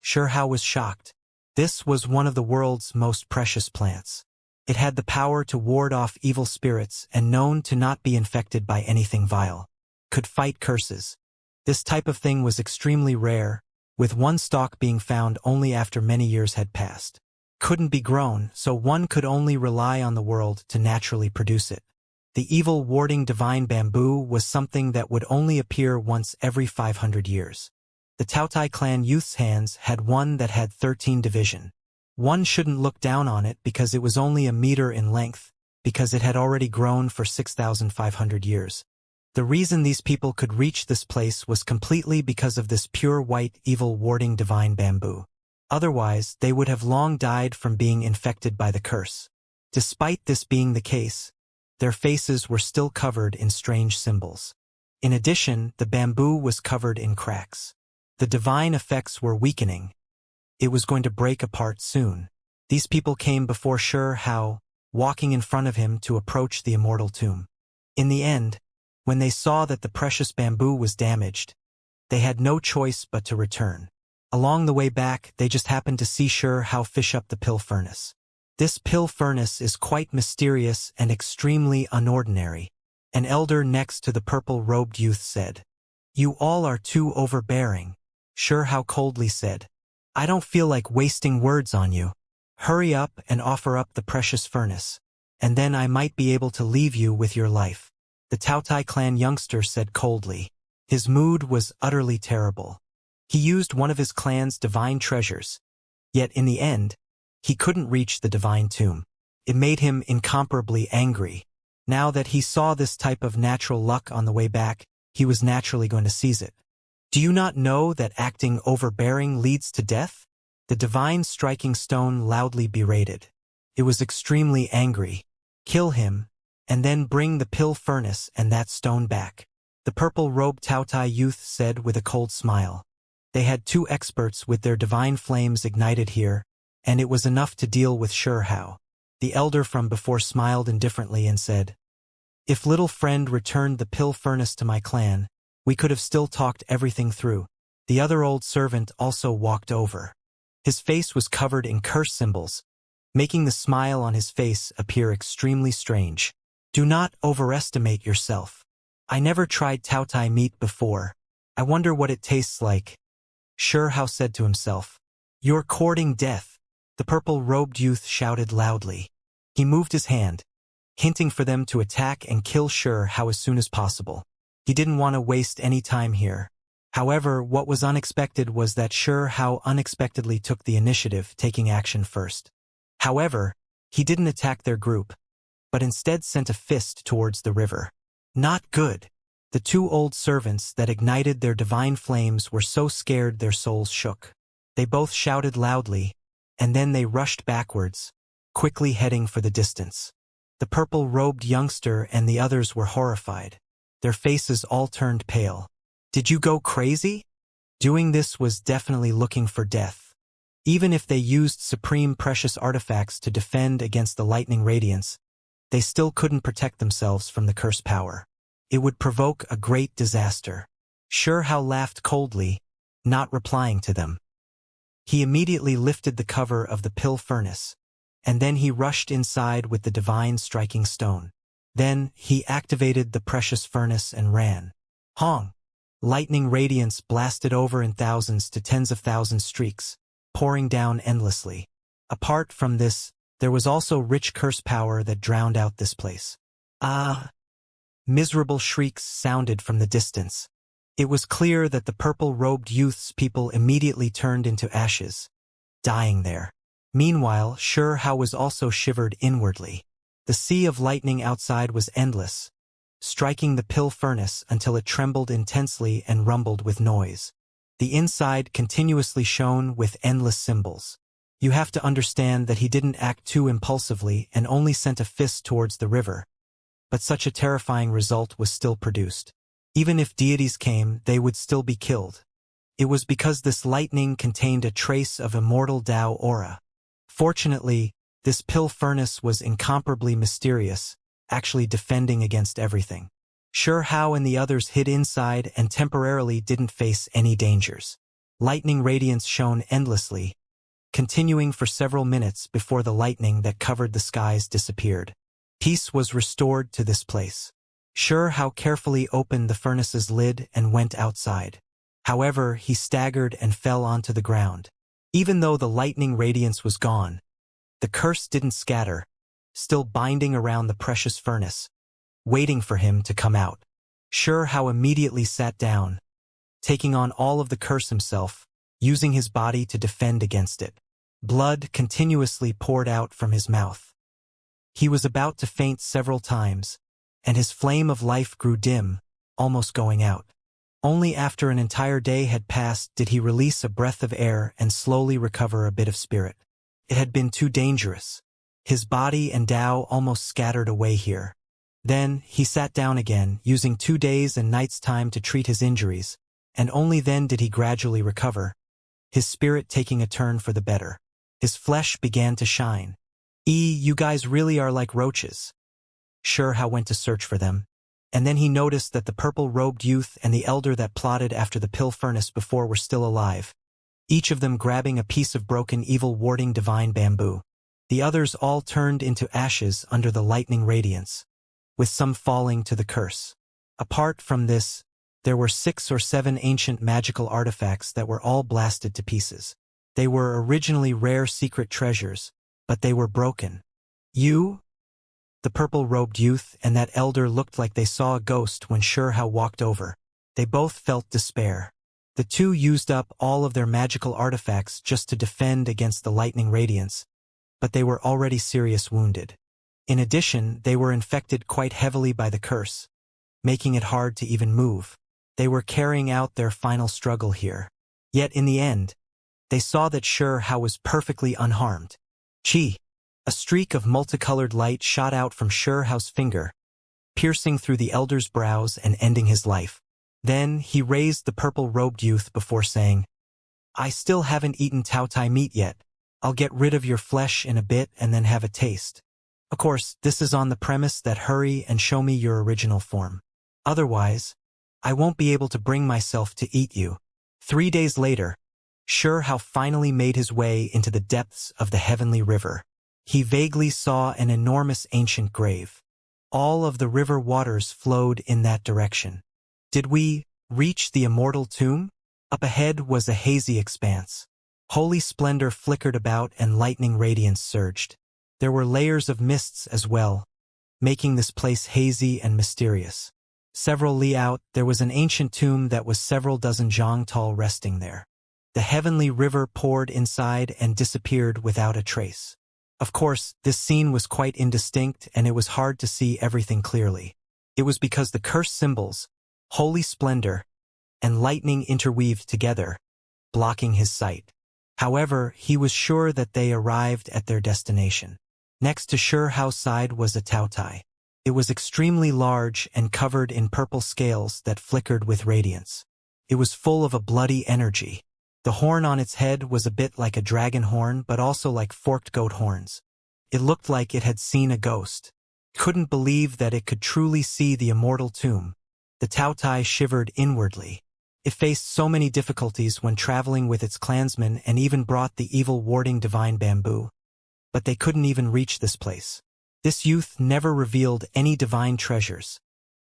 Xianxia was shocked. This was one of the world's most precious plants. It had the power to ward off evil spirits and known to not be infected by anything vile. Could fight curses. This type of thing was extremely rare, with one stalk being found only after many years had passed. Couldn't be grown, so one could only rely on the world to naturally produce it. The evil warding divine bamboo was something that would only appear once every 500 years. The Taotai clan youth's hands had one that had 13 division. One shouldn't look down on it because it was only a meter in length, because it had already grown for 6,500 years. The reason these people could reach this place was completely because of this pure white evil warding divine bamboo. Otherwise, they would have long died from being infected by the curse. Despite this being the case, their faces were still covered in strange symbols. In addition, the bamboo was covered in cracks. The divine effects were weakening. It was going to break apart soon. These people came before Xianxia, walking in front of him to approach the immortal tomb. In the end, when they saw that the precious bamboo was damaged, they had no choice but to return. Along the way back, they just happened to see Xianxia fish up the pill furnace. This pill furnace is quite mysterious and extremely unordinary. An elder next to the purple-robed youth said, "You all are too overbearing," Xianxia coldly said. "I don't feel like wasting words on you. Hurry up and offer up the precious furnace, and then I might be able to leave you with your life." The Taotai clan youngster said coldly. His mood was utterly terrible. He used one of his clan's divine treasures, yet in the end, he couldn't reach the divine tomb. It made him incomparably angry. Now that he saw this type of natural luck on the way back, he was naturally going to seize it. "Do you not know that acting overbearing leads to death?" The divine striking stone loudly berated. It was extremely angry. "Kill him, and then bring the pill furnace and that stone back," the purple-robed Taotai youth said with a cold smile. They had 2 experts with their divine flames ignited here, and it was enough to deal with Xianxia. The elder from before smiled indifferently and said, "If little friend returned the pill furnace to my clan, we could have still talked everything through." The other old servant also walked over. His face was covered in curse symbols, making the smile on his face appear extremely strange. "Do not overestimate yourself. I never tried Taotai meat before. I wonder what it tastes like," Xianxia said to himself. "You're courting death," the purple-robed youth shouted loudly. He moved his hand, hinting for them to attack and kill Xianxia as soon as possible. He didn't want to waste any time here. However, what was unexpected was that Xianxia unexpectedly took the initiative, taking action first. However, he didn't attack their group, but instead sent a fist towards the river. Not good. The 2 old servants that ignited their divine flames were so scared their souls shook. They both shouted loudly, and then they rushed backwards, quickly heading for the distance. The purple-robed youngster and the others were horrified. Their faces all turned pale. "Did you go crazy?" Doing this was definitely looking for death. Even if they used supreme precious artifacts to defend against the lightning radiance, they still couldn't protect themselves from the curse power. It would provoke a great disaster. Xianxia laughed coldly, not replying to them. He immediately lifted the cover of the pill furnace, and then he rushed inside with the divine striking stone. Then he activated the precious furnace and ran. Hong! Lightning radiance blasted over in thousands to tens of thousands streaks, pouring down endlessly. Apart from this, there was also rich curse power that drowned out this place. "Ah!" Miserable shrieks sounded from the distance. It was clear that the purple-robed youth's people immediately turned into ashes, dying there. Meanwhile, Xianxia was also shivered inwardly. The sea of lightning outside was endless, striking the pill furnace until it trembled intensely and rumbled with noise. The inside continuously shone with endless symbols. You have to understand that he didn't act too impulsively and only sent a fist towards the river. But such a terrifying result was still produced. Even if deities came, they would still be killed. It was because this lightning contained a trace of immortal Tao aura. Fortunately, this pill furnace was incomparably mysterious, actually defending against everything. Sure Hao and the others hid inside and temporarily didn't face any dangers. Lightning radiance shone endlessly, continuing for several minutes before the lightning that covered the skies disappeared. Peace was restored to this place. Sure Hao carefully opened the furnace's lid and went outside. However, he staggered and fell onto the ground. Even though the lightning radiance was gone, the curse didn't scatter, still binding around the precious furnace, waiting for him to come out. Sure Hao immediately sat down, taking on all of the curse himself, using his body to defend against it. Blood continuously poured out from his mouth. He was about to faint several times, and his flame of life grew dim, almost going out. Only after an entire day had passed did he release a breath of air and slowly recover a bit of spirit. It had been too dangerous. His body and Tao almost scattered away here. Then, he sat down again, using 2 days and nights' time to treat his injuries, and only then did he gradually recover, his spirit taking a turn for the better. His flesh began to shine. You guys really are like roaches." Sure Hao went to search for them, and then he noticed that the purple-robed youth and the elder that plotted after the pill furnace before were still alive, each of them grabbing a piece of broken evil warding divine bamboo. The others all turned into ashes under the lightning radiance, with some falling to the curse. Apart from this, there were 6 or 7 ancient magical artifacts that were all blasted to pieces. They were originally rare secret treasures, but they were broken. "You?" The purple-robed youth and that elder looked like they saw a ghost when Sure Hao walked over. They both felt despair. The two used up all of their magical artifacts just to defend against the lightning radiance, but they were already seriously wounded. In addition, they were infected quite heavily by the curse, making it hard to even move. They were carrying out their final struggle here. Yet in the end, they saw that Sure Hao was perfectly unharmed. Chi! A streak of multicolored light shot out from Sure Hao's finger, piercing through the elder's brows and ending his life. Then he raised the purple-robed youth before saying, "I still haven't eaten Tao Tai meat yet. I'll get rid of your flesh in a bit and then have a taste. Of course, this is on the premise that hurry and show me your original form. Otherwise, I won't be able to bring myself to eat you." 3 days later, Sure Hao finally made his way into the depths of the heavenly river. He vaguely saw an enormous ancient grave. All of the river waters flowed in that direction. Did we reach the immortal tomb? Up ahead was a hazy expanse. Holy splendor flickered about and lightning radiance surged. There were layers of mists as well, making this place hazy and mysterious. Several li out, there was an ancient tomb that was several dozen zhang tall resting there. The heavenly river poured inside and disappeared without a trace. Of course, this scene was quite indistinct and it was hard to see everything clearly. It was because the cursed symbols, holy splendor, and lightning interweaved together, blocking his sight. However, he was sure that they arrived at their destination. Next to Sure Hao's side was a Tao Tai. It was extremely large and covered in purple scales that flickered with radiance. It was full of a bloody energy. The horn on its head was a bit like a dragon horn but also like forked goat horns. It looked like it had seen a ghost. Couldn't believe that it could truly see the immortal tomb. The Tao Tai shivered inwardly. It faced so many difficulties when traveling with its clansmen and even brought the evil warding divine bamboo. But they couldn't even reach this place. This youth never revealed any divine treasures.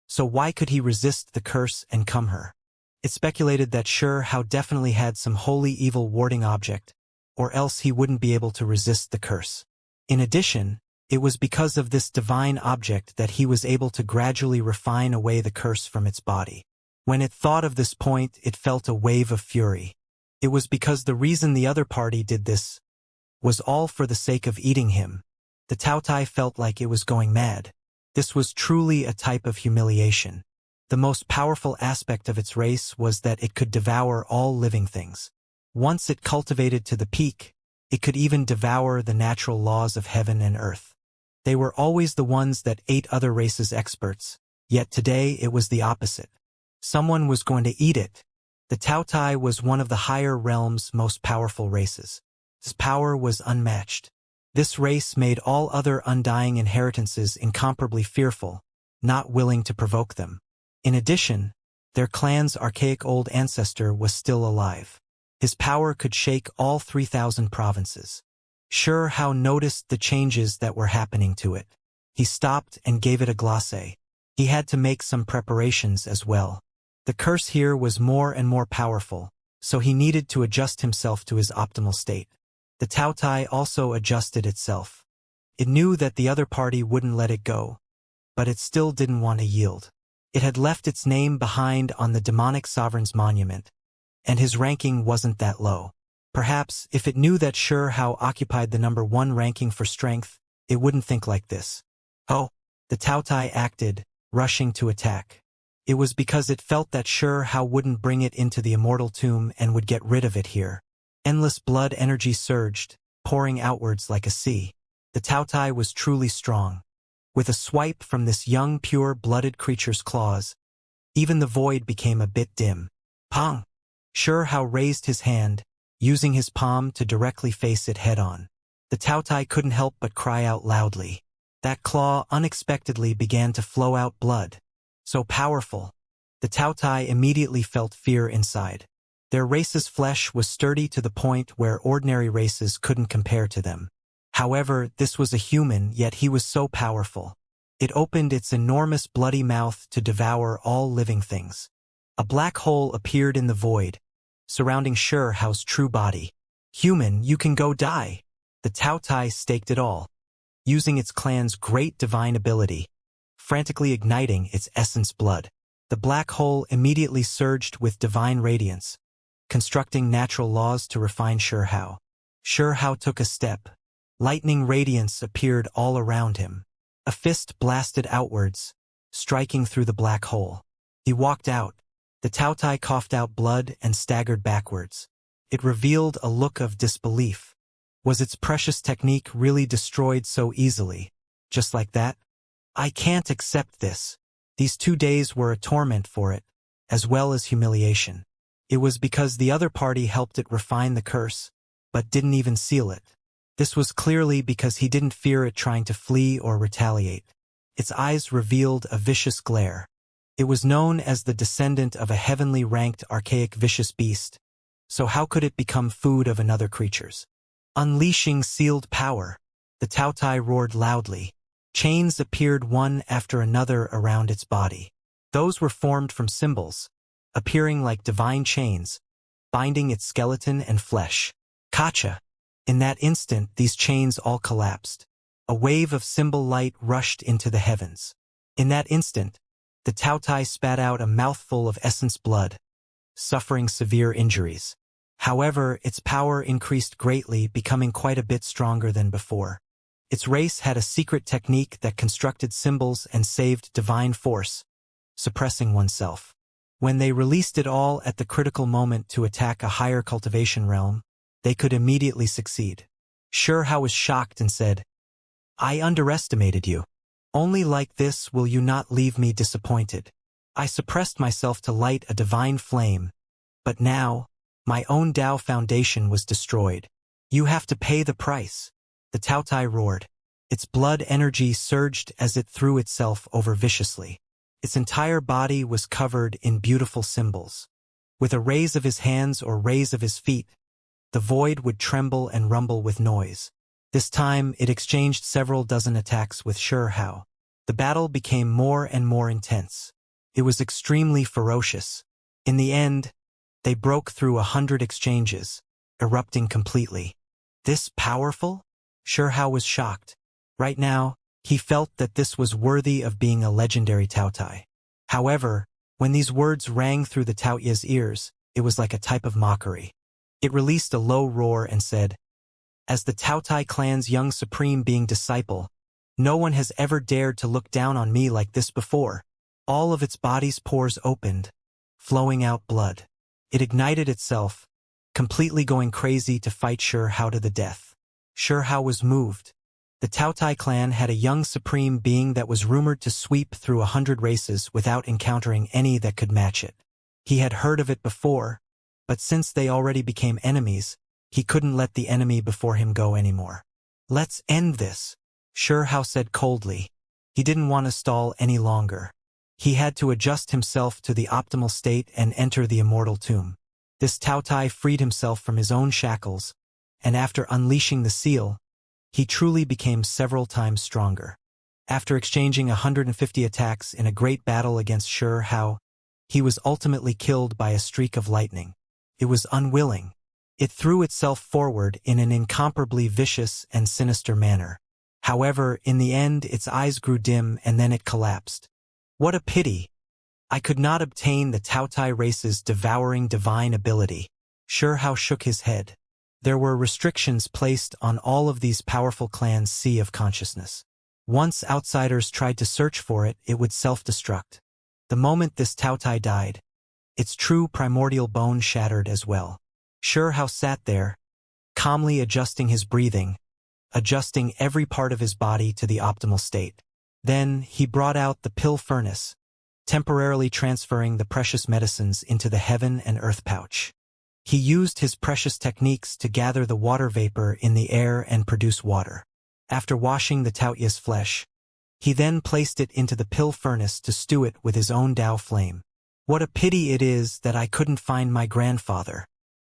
So why could he resist the curse and come here? It speculated that Sure Hao definitely had some holy evil warding object, or else he wouldn't be able to resist the curse. In addition, it was because of this divine object that he was able to gradually refine away the curse from its body. When it thought of this point, it felt a wave of fury. It was because the reason the other party did this was all for the sake of eating him. The Tao Tai felt like it was going mad. This was truly a type of humiliation. The most powerful aspect of its race was that it could devour all living things. Once it cultivated to the peak, it could even devour the natural laws of heaven and earth. They were always the ones that ate other races' experts, yet today it was the opposite. Someone was going to eat it. The Taotai was one of the higher realm's most powerful races. Its power was unmatched. This race made all other undying inheritances incomparably fearful, not willing to provoke them. In addition, their clan's archaic old ancestor was still alive. His power could shake all 3,000 provinces. Xianxia noticed the changes that were happening to it. He stopped and gave it a glacé. He had to make some preparations as well. The curse here was more and more powerful, so he needed to adjust himself to his optimal state. The Taotai also adjusted itself. It knew that the other party wouldn't let it go, but it still didn't want to yield. It had left its name behind on the demonic sovereign's monument, and his ranking wasn't that low. Perhaps, if it knew that Xianxia occupied the number 1 ranking for strength, it wouldn't think like this. Oh, the Taotai acted, rushing to attack. It was because it felt that Xianxia wouldn't bring it into the immortal tomb and would get rid of it here. Endless blood energy surged, pouring outwards like a sea. The Taotai was truly strong. With a swipe from this young pure-blooded creature's claws, even the void became a bit dim. Pong! Xianxia raised his hand, using his palm to directly face it head-on. The Taotai couldn't help but cry out loudly. That claw unexpectedly began to flow out blood. So powerful. The Taotai immediately felt fear inside. Their race's flesh was sturdy to the point where ordinary races couldn't compare to them. However, this was a human, yet he was so powerful. It opened its enormous bloody mouth to devour all living things. A black hole appeared in the void, surrounding Xianxia's true body. Human, you can go die. The Taotai staked it all, using its clan's great divine ability, frantically igniting its essence blood. The black hole immediately surged with divine radiance, constructing natural laws to refine Xianxia. Xianxia took a step. Lightning radiance appeared all around him. A fist blasted outwards, striking through the black hole. He walked out. The Taotai coughed out blood and staggered backwards. It revealed a look of disbelief. Was its precious technique really destroyed so easily? Just like that? I can't accept this. These 2 days were a torment for it, as well as humiliation. It was because the other party helped it refine the curse, but didn't even seal it. This was clearly because he didn't fear it trying to flee or retaliate. Its eyes revealed a vicious glare. It was known as the descendant of a heavenly ranked archaic vicious beast, so how could it become food of another creature's? Unleashing sealed power, the Taotai roared loudly. Chains appeared one after another around its body. Those were formed from symbols, appearing like divine chains, binding its skeleton and flesh. Kacha! In that instant, these chains all collapsed. A wave of symbol light rushed into the heavens. In that instant, the Taotai spat out a mouthful of essence blood, suffering severe injuries. However, its power increased greatly, becoming quite a bit stronger than before. Its race had a secret technique that constructed symbols and saved divine force, suppressing oneself. When they released it all at the critical moment to attack a higher cultivation realm, they could immediately succeed. Xianxia was shocked and said, I underestimated you. Only like this will you not leave me disappointed. I suppressed myself to light a divine flame, but now, my own Tao foundation was destroyed. You have to pay the price. The Taotai roared. Its blood energy surged as it threw itself over viciously. Its entire body was covered in beautiful symbols. With a raise of his hands or raise of his feet, the void would tremble and rumble with noise. This time, it exchanged several dozen attacks with Xianxia. The battle became more and more intense. It was extremely ferocious. In the end, they broke through 100 exchanges, erupting completely. This powerful? Xianxia was shocked. Right now, he felt that this was worthy of being a legendary Taotai. However, when these words rang through the Taoyu's ears, it was like a type of mockery. It released a low roar and said, As the Taotai clan's young supreme being disciple, No one has ever dared to look down on me like this before. All of its body's pores opened, flowing out blood. It ignited itself, completely going crazy to fight Shurhao to the death. Shurhao was moved. The Taotai clan had a young supreme being that was rumored to sweep through 100 races without encountering any that could match it. He had heard of it before, but since they already became enemies, he couldn't let the enemy before him go anymore. Let's end this, Shurhao said coldly. He didn't want to stall any longer. He had to adjust himself to the optimal state and enter the immortal tomb. This Taotai freed himself from his own shackles, and after unleashing the seal, he truly became several times stronger. After exchanging 150 attacks in a great battle against Shurhao, he was ultimately killed by a streak of lightning. It was unwilling. It threw itself forward in an incomparably vicious and sinister manner. However, in the end, its eyes grew dim and then it collapsed. What a pity! I could not obtain the Taotai race's devouring divine ability. Shurhao shook his head. There were restrictions placed on all of these powerful clans' sea of consciousness. Once outsiders tried to search for it, it would self-destruct. The moment this Taotai died, its true primordial bone shattered as well. Shurhao sat there, calmly adjusting his breathing, adjusting every part of his body to the optimal state. Then he brought out the pill furnace, temporarily transferring the precious medicines into the heaven and earth pouch. He used his precious techniques to gather the water vapor in the air and produce water. After washing the Taotia's flesh, he then placed it into the pill furnace to stew it with his own Tao flame. What a pity it is that I couldn't find my grandfather.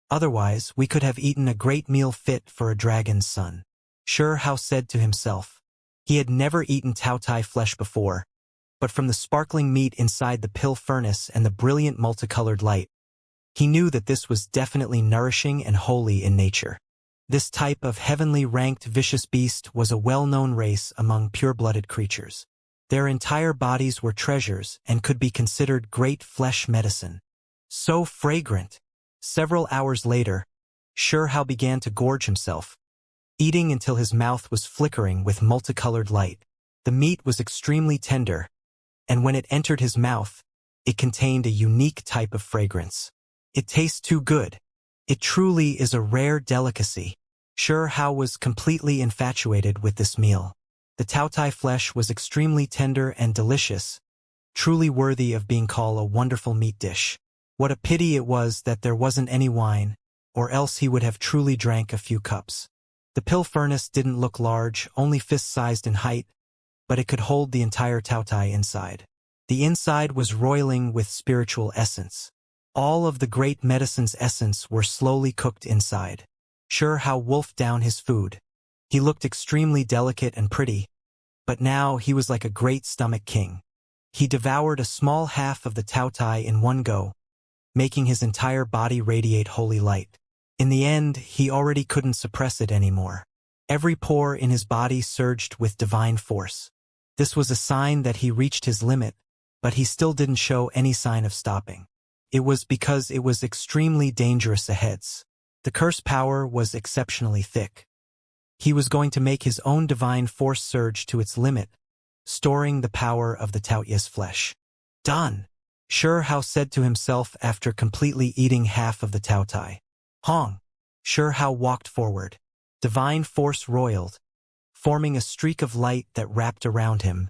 Otherwise, we could have eaten a great meal fit for a dragon's son. Shurhao said to himself. He had never eaten Taotai flesh before, but from the sparkling meat inside the pill furnace and the brilliant multicolored light, he knew that this was definitely nourishing and holy in nature. This type of heavenly ranked vicious beast was a well-known race among pure-blooded creatures. Their entire bodies were treasures and could be considered great flesh medicine. So fragrant! Several hours later, Shurhao began to gorge himself, eating until his mouth was flickering with multicolored light. The meat was extremely tender, and when it entered his mouth, it contained a unique type of fragrance. It tastes too good. It truly is a rare delicacy. Shurhao was completely infatuated with this meal. The Taotai flesh was extremely tender and delicious, truly worthy of being called a wonderful meat dish. What a pity it was that there wasn't any wine, or else he would have truly drank a few cups. The pill furnace didn't look large, only fist-sized in height, but it could hold the entire Taotai inside. The inside was roiling with spiritual essence. All of the great medicine's essence were slowly cooked inside. Shurhao wolfed down his food. He looked extremely delicate and pretty, but now he was like a great stomach king. He devoured a small half of the Taotai in one go, making his entire body radiate holy light. In the end, he already couldn't suppress it anymore. Every pore in his body surged with divine force. This was a sign that he reached his limit, but he still didn't show any sign of stopping. It was because it was extremely dangerous ahead. The curse power was exceptionally thick. He was going to make his own divine force surge to its limit, storing the power of the Taotia's flesh. Done! Shurhao said to himself after completely eating half of the Taotai. Hong! Shurhao walked forward. Divine force roiled, forming a streak of light that wrapped around him,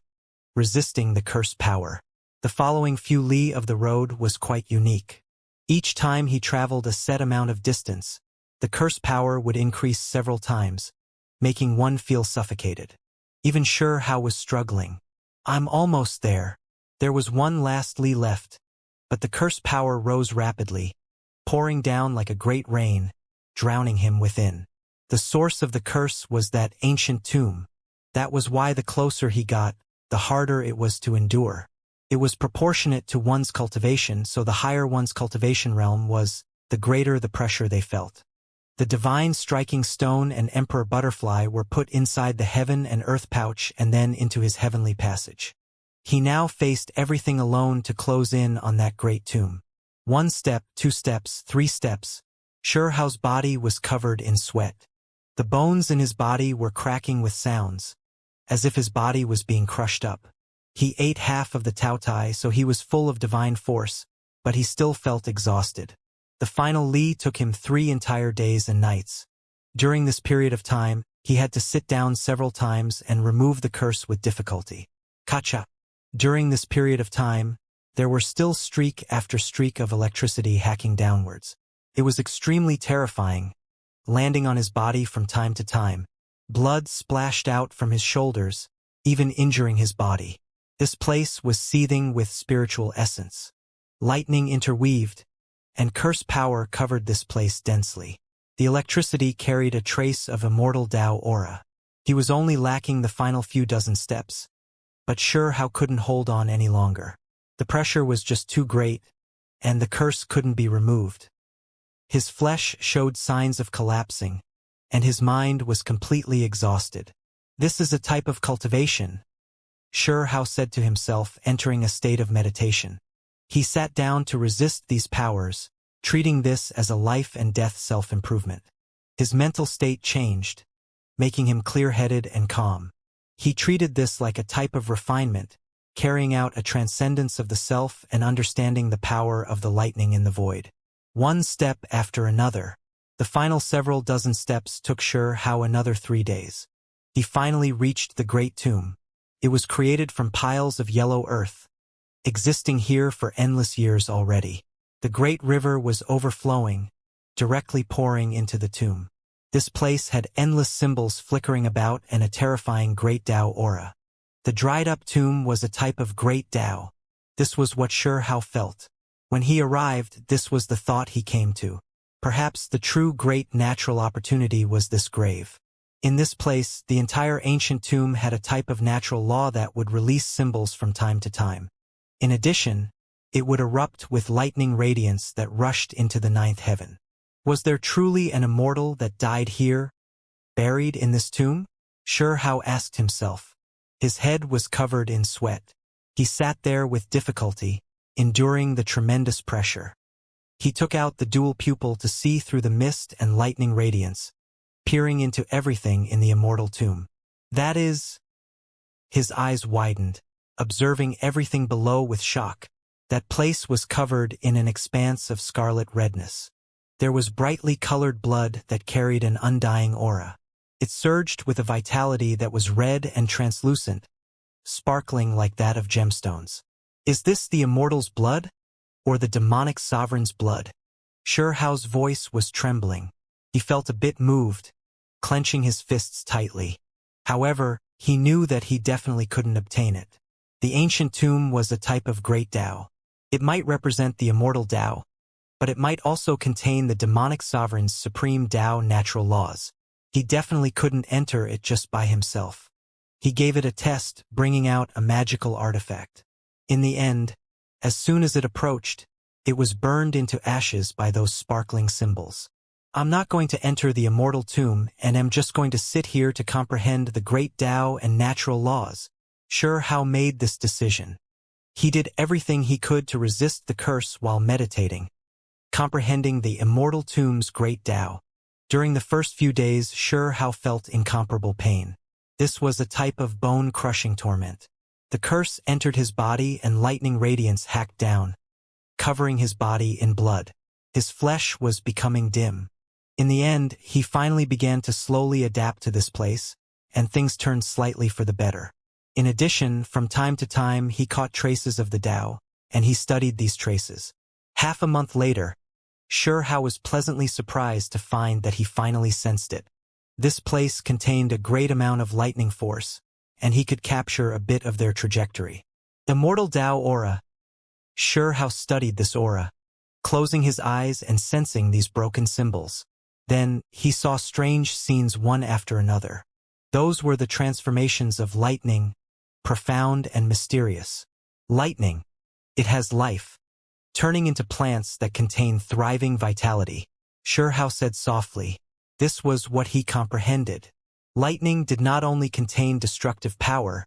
resisting the curse power. The following few li of the road was quite unique. Each time he traveled a set amount of distance, the curse power would increase several times, making one feel suffocated. Even Shurhao was struggling. I'm almost there. There was one last li left, but the curse power rose rapidly, pouring down like a great rain, drowning him within. The source of the curse was that ancient tomb. That was why the closer he got, the harder it was to endure. It was proportionate to one's cultivation, so the higher one's cultivation realm was, the greater the pressure they felt. The divine striking stone and emperor butterfly were put inside the heaven and earth pouch and then into his heavenly passage. He now faced everything alone to close in on that great tomb. 1 step, 2 steps, 3 steps. Shurhao's body was covered in sweat. The bones in his body were cracking with sounds, as if his body was being crushed up. He ate half of the Taotai, so he was full of divine force, but he still felt exhausted. The final Li took him 3 entire days and nights. During this period of time, he had to sit down several times and remove the curse with difficulty. Kacha. During this period of time, there were still streak after streak of electricity hacking downwards. It was extremely terrifying, landing on his body from time to time. Blood splashed out from his shoulders, even injuring his body. This place was seething with spiritual essence. Lightning interweaved, and curse power covered this place densely. The electricity carried a trace of immortal Tao aura. He was only lacking the final few dozen steps, but Hao couldn't hold on any longer. The pressure was just too great, and the curse couldn't be removed. His flesh showed signs of collapsing, and his mind was completely exhausted. This is a type of cultivation, Hao said to himself, entering a state of meditation. He sat down to resist these powers, treating this as a life and death self-improvement. His mental state changed, making him clear-headed and calm. He treated this like a type of refinement, carrying out a transcendence of the self and understanding the power of the lightning in the void. One step after another. The final several dozen steps took Hao another 3 days. He finally reached the Great Tomb. It was created from piles of yellow earth, existing here for endless years already. The great river was overflowing, directly pouring into the tomb. This place had endless symbols flickering about and a terrifying great Tao aura. The dried-up tomb was a type of great Tao. This was what Hao felt. When he arrived, this was the thought he came to. Perhaps the true great natural opportunity was this grave. In this place, the entire ancient tomb had a type of natural law that would release symbols from time to time. In addition, it would erupt with lightning radiance that rushed into the 9th heaven. Was there truly an immortal that died here, buried in this tomb? Hao asked himself. His head was covered in sweat. He sat there with difficulty, enduring the tremendous pressure. He took out the dual pupil to see through the mist and lightning radiance, peering into everything in the immortal tomb. That is... His eyes widened, observing everything below with shock. That place was covered in an expanse of scarlet redness. There was brightly colored blood that carried an undying aura. It surged with a vitality that was red and translucent, sparkling like that of gemstones. Is this the immortal's blood, or the demonic sovereign's blood? Hao's voice was trembling. He felt a bit moved, clenching his fists tightly. However, he knew that he definitely couldn't obtain it. The ancient tomb was a type of great Tao. It might represent the immortal Tao, but it might also contain the demonic sovereign's supreme Tao natural laws. He definitely couldn't enter it just by himself. He gave it a test, bringing out a magical artifact. In the end, as soon as it approached, it was burned into ashes by those sparkling symbols. I'm not going to enter the immortal tomb and am just going to sit here to comprehend the great Tao and natural laws. Hao made this decision. He did everything he could to resist the curse while meditating, comprehending the immortal tomb's great Tao. During the first few days, Hao felt incomparable pain. This was a type of bone-crushing torment. The curse entered his body and lightning radiance hacked down, covering his body in blood. His flesh was becoming dim. In the end, he finally began to slowly adapt to this place, and things turned slightly for the better. In addition, from time to time he caught traces of the Tao, and he studied these traces. Half a month later, Hao was pleasantly surprised to find that he finally sensed it. This place contained a great amount of lightning force, and he could capture a bit of their trajectory. Immortal Tao aura. Hao studied this aura, closing his eyes and sensing these broken symbols. Then, he saw strange scenes one after another. Those were the transformations of lightning, profound and mysterious. Lightning. It has life, turning into plants that contain thriving vitality. Hao said softly. This was what he comprehended. Lightning did not only contain destructive power,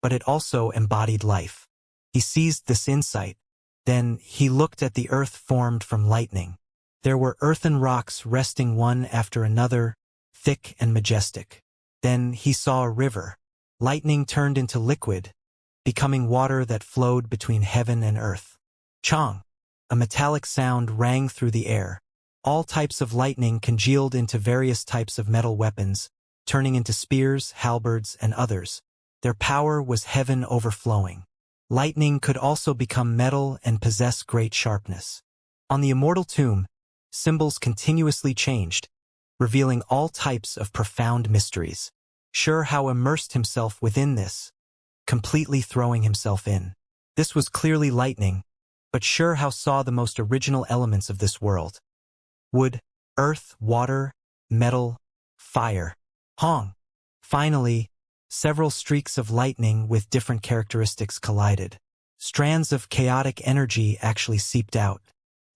but it also embodied life. He seized this insight. Then, he looked at the earth formed from lightning. There were earthen rocks resting one after another, thick and majestic. Then he saw a river. Lightning turned into liquid, becoming water that flowed between heaven and earth. Chong! A metallic sound rang through the air. All types of lightning congealed into various types of metal weapons, turning into spears, halberds, and others. Their power was heaven overflowing. Lightning could also become metal and possess great sharpness. On the immortal tomb, symbols continuously changed, revealing all types of profound mysteries. Xianxia immersed himself within this, completely throwing himself in. This was clearly lightning, but Xianxia saw the most original elements of this world. Wood, earth, water, metal, fire. Hong! Finally, several streaks of lightning with different characteristics collided. Strands of chaotic energy actually seeped out.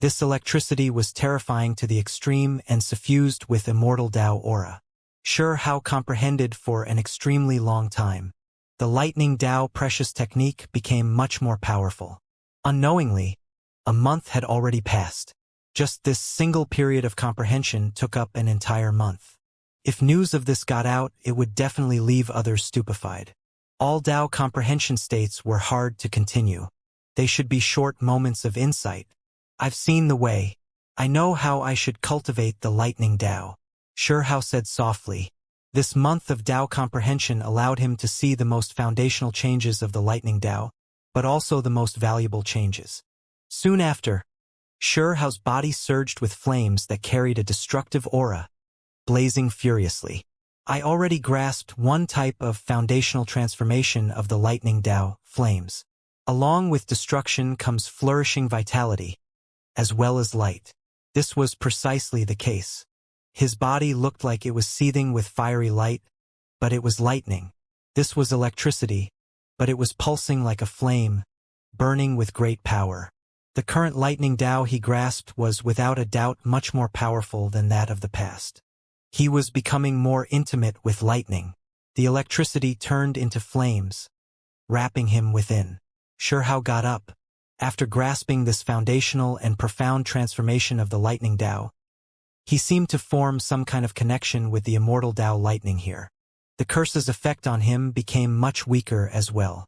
This electricity was terrifying to the extreme and suffused with immortal Tao aura. Xianxia comprehended for an extremely long time. The lightning Tao precious technique became much more powerful. Unknowingly, a month had already passed. Just this single period of comprehension took up an entire month. If news of this got out, it would definitely leave others stupefied. All Tao comprehension states were hard to continue. They should be short moments of insight. I've seen the way. I know how I should cultivate the lightning Tao. Xianxia said softly. This month of Tao comprehension allowed him to see the most foundational changes of the lightning Tao, but also the most valuable changes. Soon after, Xianxia's body surged with flames that carried a destructive aura, blazing furiously. I already grasped one type of foundational transformation of the lightning Tao, flames. Along with destruction comes flourishing vitality, as well as light. This was precisely the case. His body looked like it was seething with fiery light, but it was lightning. This was electricity, but it was pulsing like a flame, burning with great power. The current lightning Tao he grasped was without a doubt much more powerful than that of the past. He was becoming more intimate with lightning. The electricity turned into flames, wrapping him within. Xianxia got up. After grasping this foundational and profound transformation of the lightning Tao, he seemed to form some kind of connection with the immortal Tao lightning here. The curse's effect on him became much weaker as well.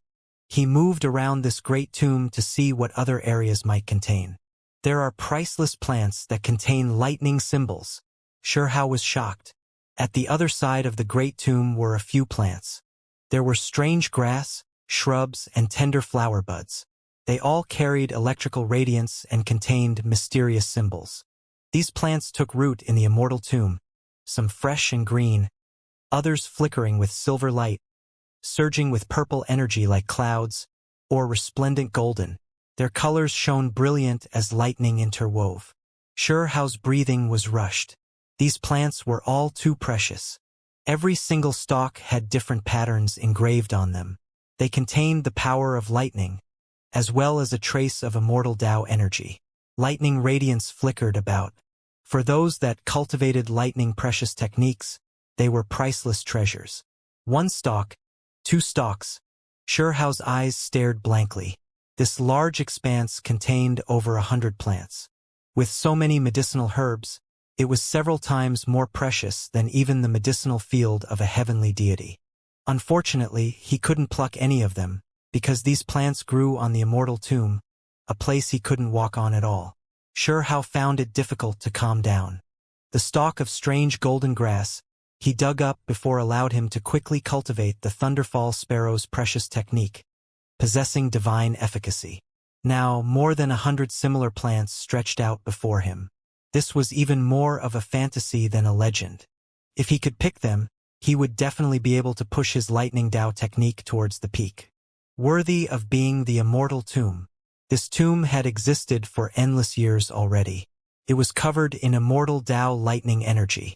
He moved around this great tomb to see what other areas might contain. There are priceless plants that contain lightning symbols. Xianxia was shocked. At the other side of the great tomb were a few plants. There were strange grass, shrubs, and tender flower buds. They all carried electrical radiance and contained mysterious symbols. These plants took root in the immortal tomb, some fresh and green, others flickering with silver light, surging with purple energy like clouds, or resplendent golden. Their colors shone brilliant as lightning interwove. Xianxia's breathing was rushed. These plants were all too precious. Every single stalk had different patterns engraved on them. They contained the power of lightning, as well as a trace of immortal Tao energy. Lightning radiance flickered about. For those that cultivated lightning precious techniques, they were priceless treasures. One stalk, two stalks. Xianxia's eyes stared blankly. This large expanse contained over 100 plants. With so many medicinal herbs, it was several times more precious than even the medicinal field of a heavenly deity. Unfortunately, he couldn't pluck any of them, because these plants grew on the immortal tomb, a place he couldn't walk on at all. Xianxia found it difficult to calm down. The stalk of strange golden grass he dug up before allowed him to quickly cultivate the Thunderfall Sparrow's precious technique, possessing divine efficacy. Now, more than 100 similar plants stretched out before him. This was even more of a fantasy than a legend. If he could pick them, he would definitely be able to push his lightning Tao technique towards the peak. Worthy of being the immortal tomb. This tomb had existed for endless years already. It was covered in immortal Tao lightning energy.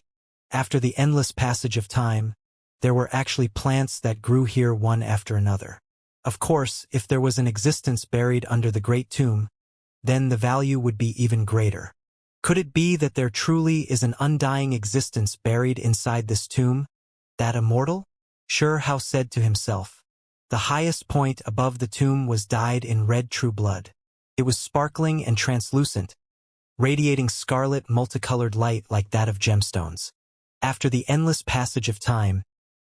After the endless passage of time, there were actually plants that grew here one after another. Of course, if there was an existence buried under the great tomb, then the value would be even greater. Could it be that there truly is an undying existence buried inside this tomb, that immortal? Xianxia said to himself. The highest point above the tomb was dyed in red true blood. It was sparkling and translucent, radiating scarlet multicolored light like that of gemstones. After the endless passage of time,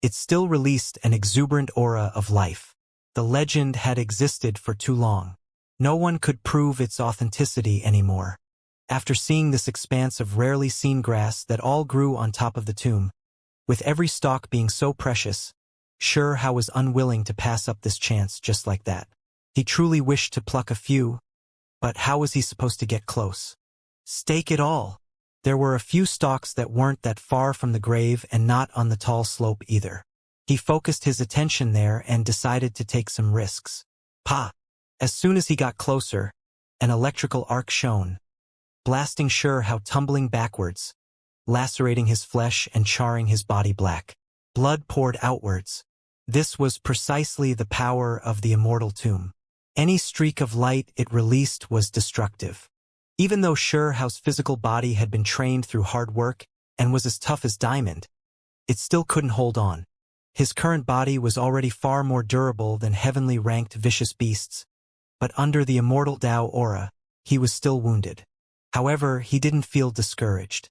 it still released an exuberant aura of life. The legend had existed for too long. No one could prove its authenticity anymore. After seeing this expanse of rarely seen grass that all grew on top of the tomb, with every stalk being so precious, Xianxia was unwilling to pass up this chance just like that. He truly wished to pluck a few, but how was he supposed to get close? Stake it all. There were a few stalks that weren't that far from the grave and not on the tall slope either. He focused his attention there and decided to take some risks. Pa! As soon as he got closer, an electrical arc shone, blasting Xianxia tumbling backwards, lacerating his flesh and charring his body black. Blood poured outwards. This was precisely the power of the immortal tomb. Any streak of light it released was destructive. Even though Xianxia's physical body had been trained through hard work and was as tough as diamond, it still couldn't hold on. His current body was already far more durable than heavenly ranked vicious beasts, but under the immortal Tao aura, he was still wounded. However, he didn't feel discouraged.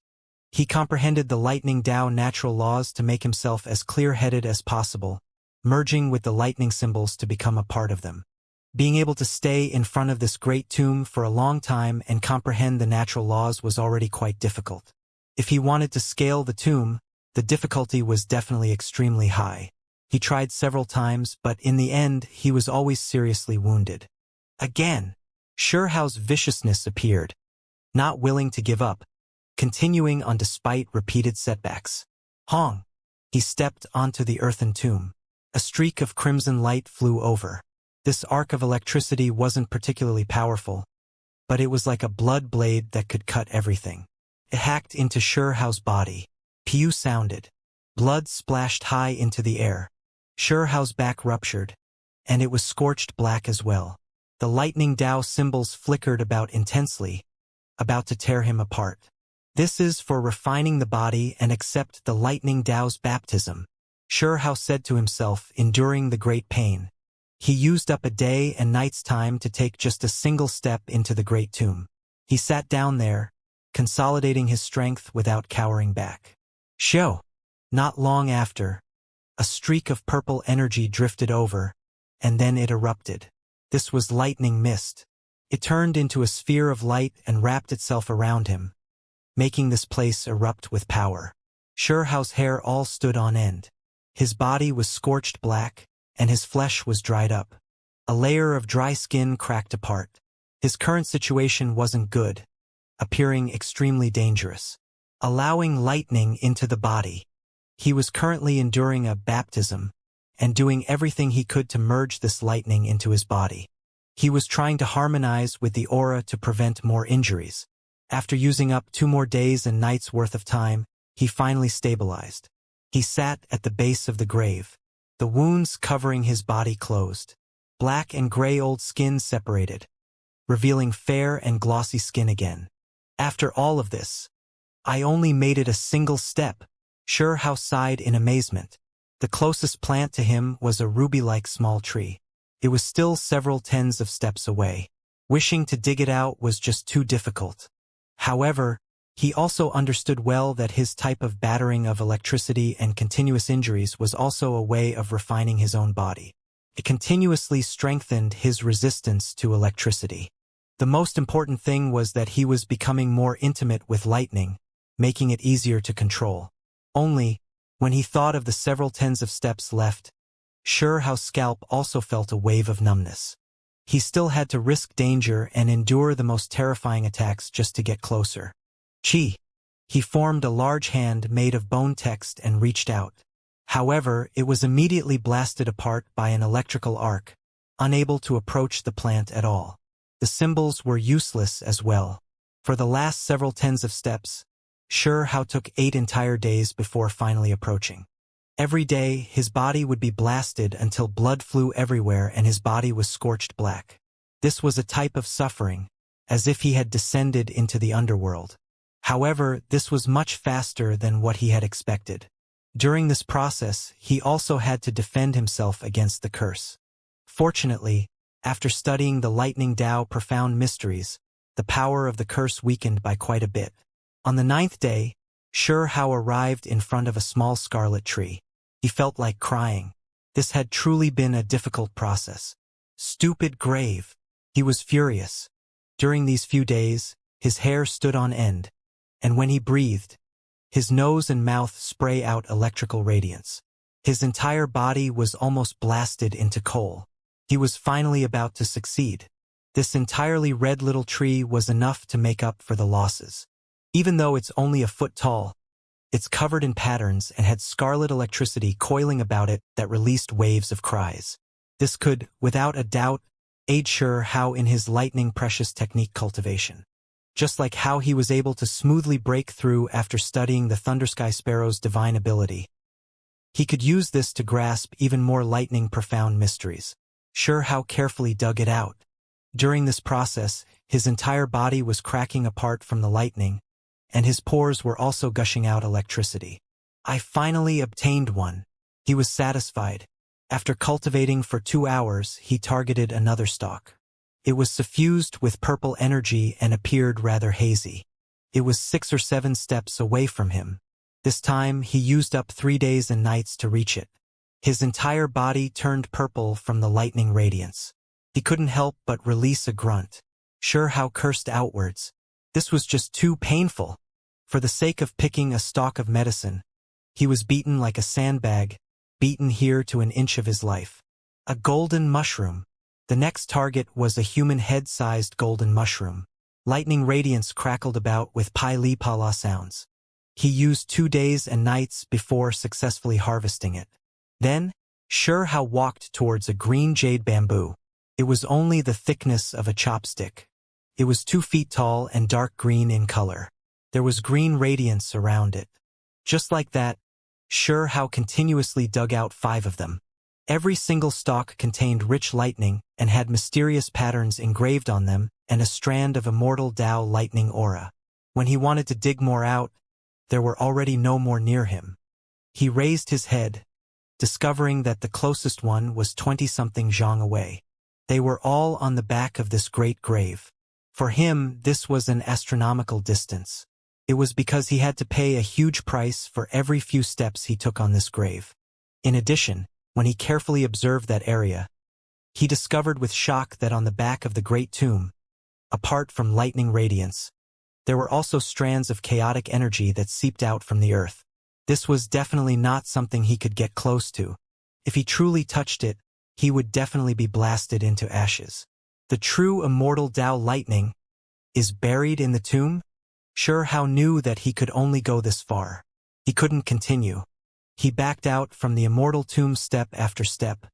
He comprehended the lightning Tao natural laws to make himself as clear-headed as possible, merging with the lightning symbols to become a part of them. Being able to stay in front of this great tomb for a long time and comprehend the natural laws was already quite difficult. If he wanted to scale the tomb, the difficulty was definitely extremely high. He tried several times, but in the end, he was always seriously wounded. Again, Xianxia's viciousness appeared, not willing to give up, continuing on despite repeated setbacks. Hong! He stepped onto the earthen tomb. A streak of crimson light flew over. This arc of electricity wasn't particularly powerful, but it was like a blood blade that could cut everything. It hacked into Xianxia's body. Pew sounded. Blood splashed high into the air. Xianxia's back ruptured, and it was scorched black as well. The lightning Tao symbols flickered about intensely, about to tear him apart. This is for refining the body and accept the lightning Tao's baptism, Xianxia said to himself, enduring the great pain. He used up a day and night's time to take just a single step into the great tomb. He sat down there, consolidating his strength without cowering back. Show! Not long after, a streak of purple energy drifted over, and then it erupted. This was lightning mist. It turned into a sphere of light and wrapped itself around him, making this place erupt with power. Xianxia's hair all stood on end. His body was scorched black, and his flesh was dried up. A layer of dry skin cracked apart. His current situation wasn't good, appearing extremely dangerous. Allowing lightning into the body. He was currently enduring a baptism, and doing everything he could to merge this lightning into his body. He was trying to harmonize with the aura to prevent more injuries. After using up 2 more days and nights worth of time, he finally stabilized. He sat at the base of the grave. The wounds covering his body closed. Black and gray old skin separated, revealing fair and glossy skin again. After all of this, I only made it a single step. Xianxia sighed in amazement. The closest plant to him was a ruby-like small tree. It was still several tens of steps away. Wishing to dig it out was just too difficult. However, he also understood well that his type of battering of electricity and continuous injuries was also a way of refining his own body. It continuously strengthened his resistance to electricity. The most important thing was that he was becoming more intimate with lightning, making it easier to control. Only, when he thought of the several tens of steps left, Xianxia's scalp also felt a wave of numbness. He still had to risk danger and endure the most terrifying attacks just to get closer. Chi! He formed a large hand made of bone text and reached out. However, it was immediately blasted apart by an electrical arc, unable to approach the plant at all. The symbols were useless as well. For the last several tens of steps, Xianxia took 8 entire days before finally approaching. Every day, his body would be blasted until blood flew everywhere and his body was scorched black. This was a type of suffering, as if he had descended into the underworld. However, this was much faster than what he had expected. During this process, he also had to defend himself against the curse. Fortunately, after studying the Lightning Tao profound mysteries, the power of the curse weakened by quite a bit. On the 9th day, Xianxia arrived in front of a small scarlet tree. He felt like crying. This had truly been a difficult process. Stupid grave. He was furious. During these few days, his hair stood on end, and when he breathed, his nose and mouth spray out electrical radiance. His entire body was almost blasted into coal. He was finally about to succeed. This entirely red little tree was enough to make up for the losses. Even though it's only a foot tall, it's covered in patterns and had scarlet electricity coiling about it that released waves of cries. This could, without a doubt, aid Xianxia in his lightning precious technique cultivation. Just like how he was able to smoothly break through after studying the Thundersky Sparrow's divine ability. He could use this to grasp even more lightning profound mysteries. Xianxia carefully dug it out. During this process, his entire body was cracking apart from the lightning, and his pores were also gushing out electricity. I finally obtained one. He was satisfied. After cultivating for 2 hours, he targeted another stalk. It was suffused with purple energy and appeared rather hazy. It was 6 or 7 steps away from him. This time, he used up 3 days and nights to reach it. His entire body turned purple from the lightning radiance. He couldn't help but release a grunt. Xianxia cursed outwards. This was just too painful. For the sake of picking a stalk of medicine, he was beaten like a sandbag, beaten here to an inch of his life. A golden mushroom. The next target was a human head-sized golden mushroom. Lightning radiance crackled about with pili-pala sounds. He used 2 days and nights before successfully harvesting it. Then, Xianxia walked towards a green jade bamboo. It was only the thickness of a chopstick. It was 2 feet tall and dark green in color. There was green radiance around it. Just like that, Xianxia continuously dug out 5 of them. Every single stalk contained rich lightning and had mysterious patterns engraved on them and a strand of immortal Tao lightning aura. When he wanted to dig more out, there were already no more near him. He raised his head, discovering that the closest one was 20-something zhang away. They were all on the back of this great grave. For him, this was an astronomical distance. It was because he had to pay a huge price for every few steps he took on this grave. In addition, when he carefully observed that area, he discovered with shock that on the back of the great tomb, apart from lightning radiance, there were also strands of chaotic energy that seeped out from the earth. This was definitely not something he could get close to. If he truly touched it, he would definitely be blasted into ashes. The true immortal Tao lightning is buried in the tomb? Xianxia knew that he could only go this far. He couldn't continue. He backed out from the immortal tomb step after step,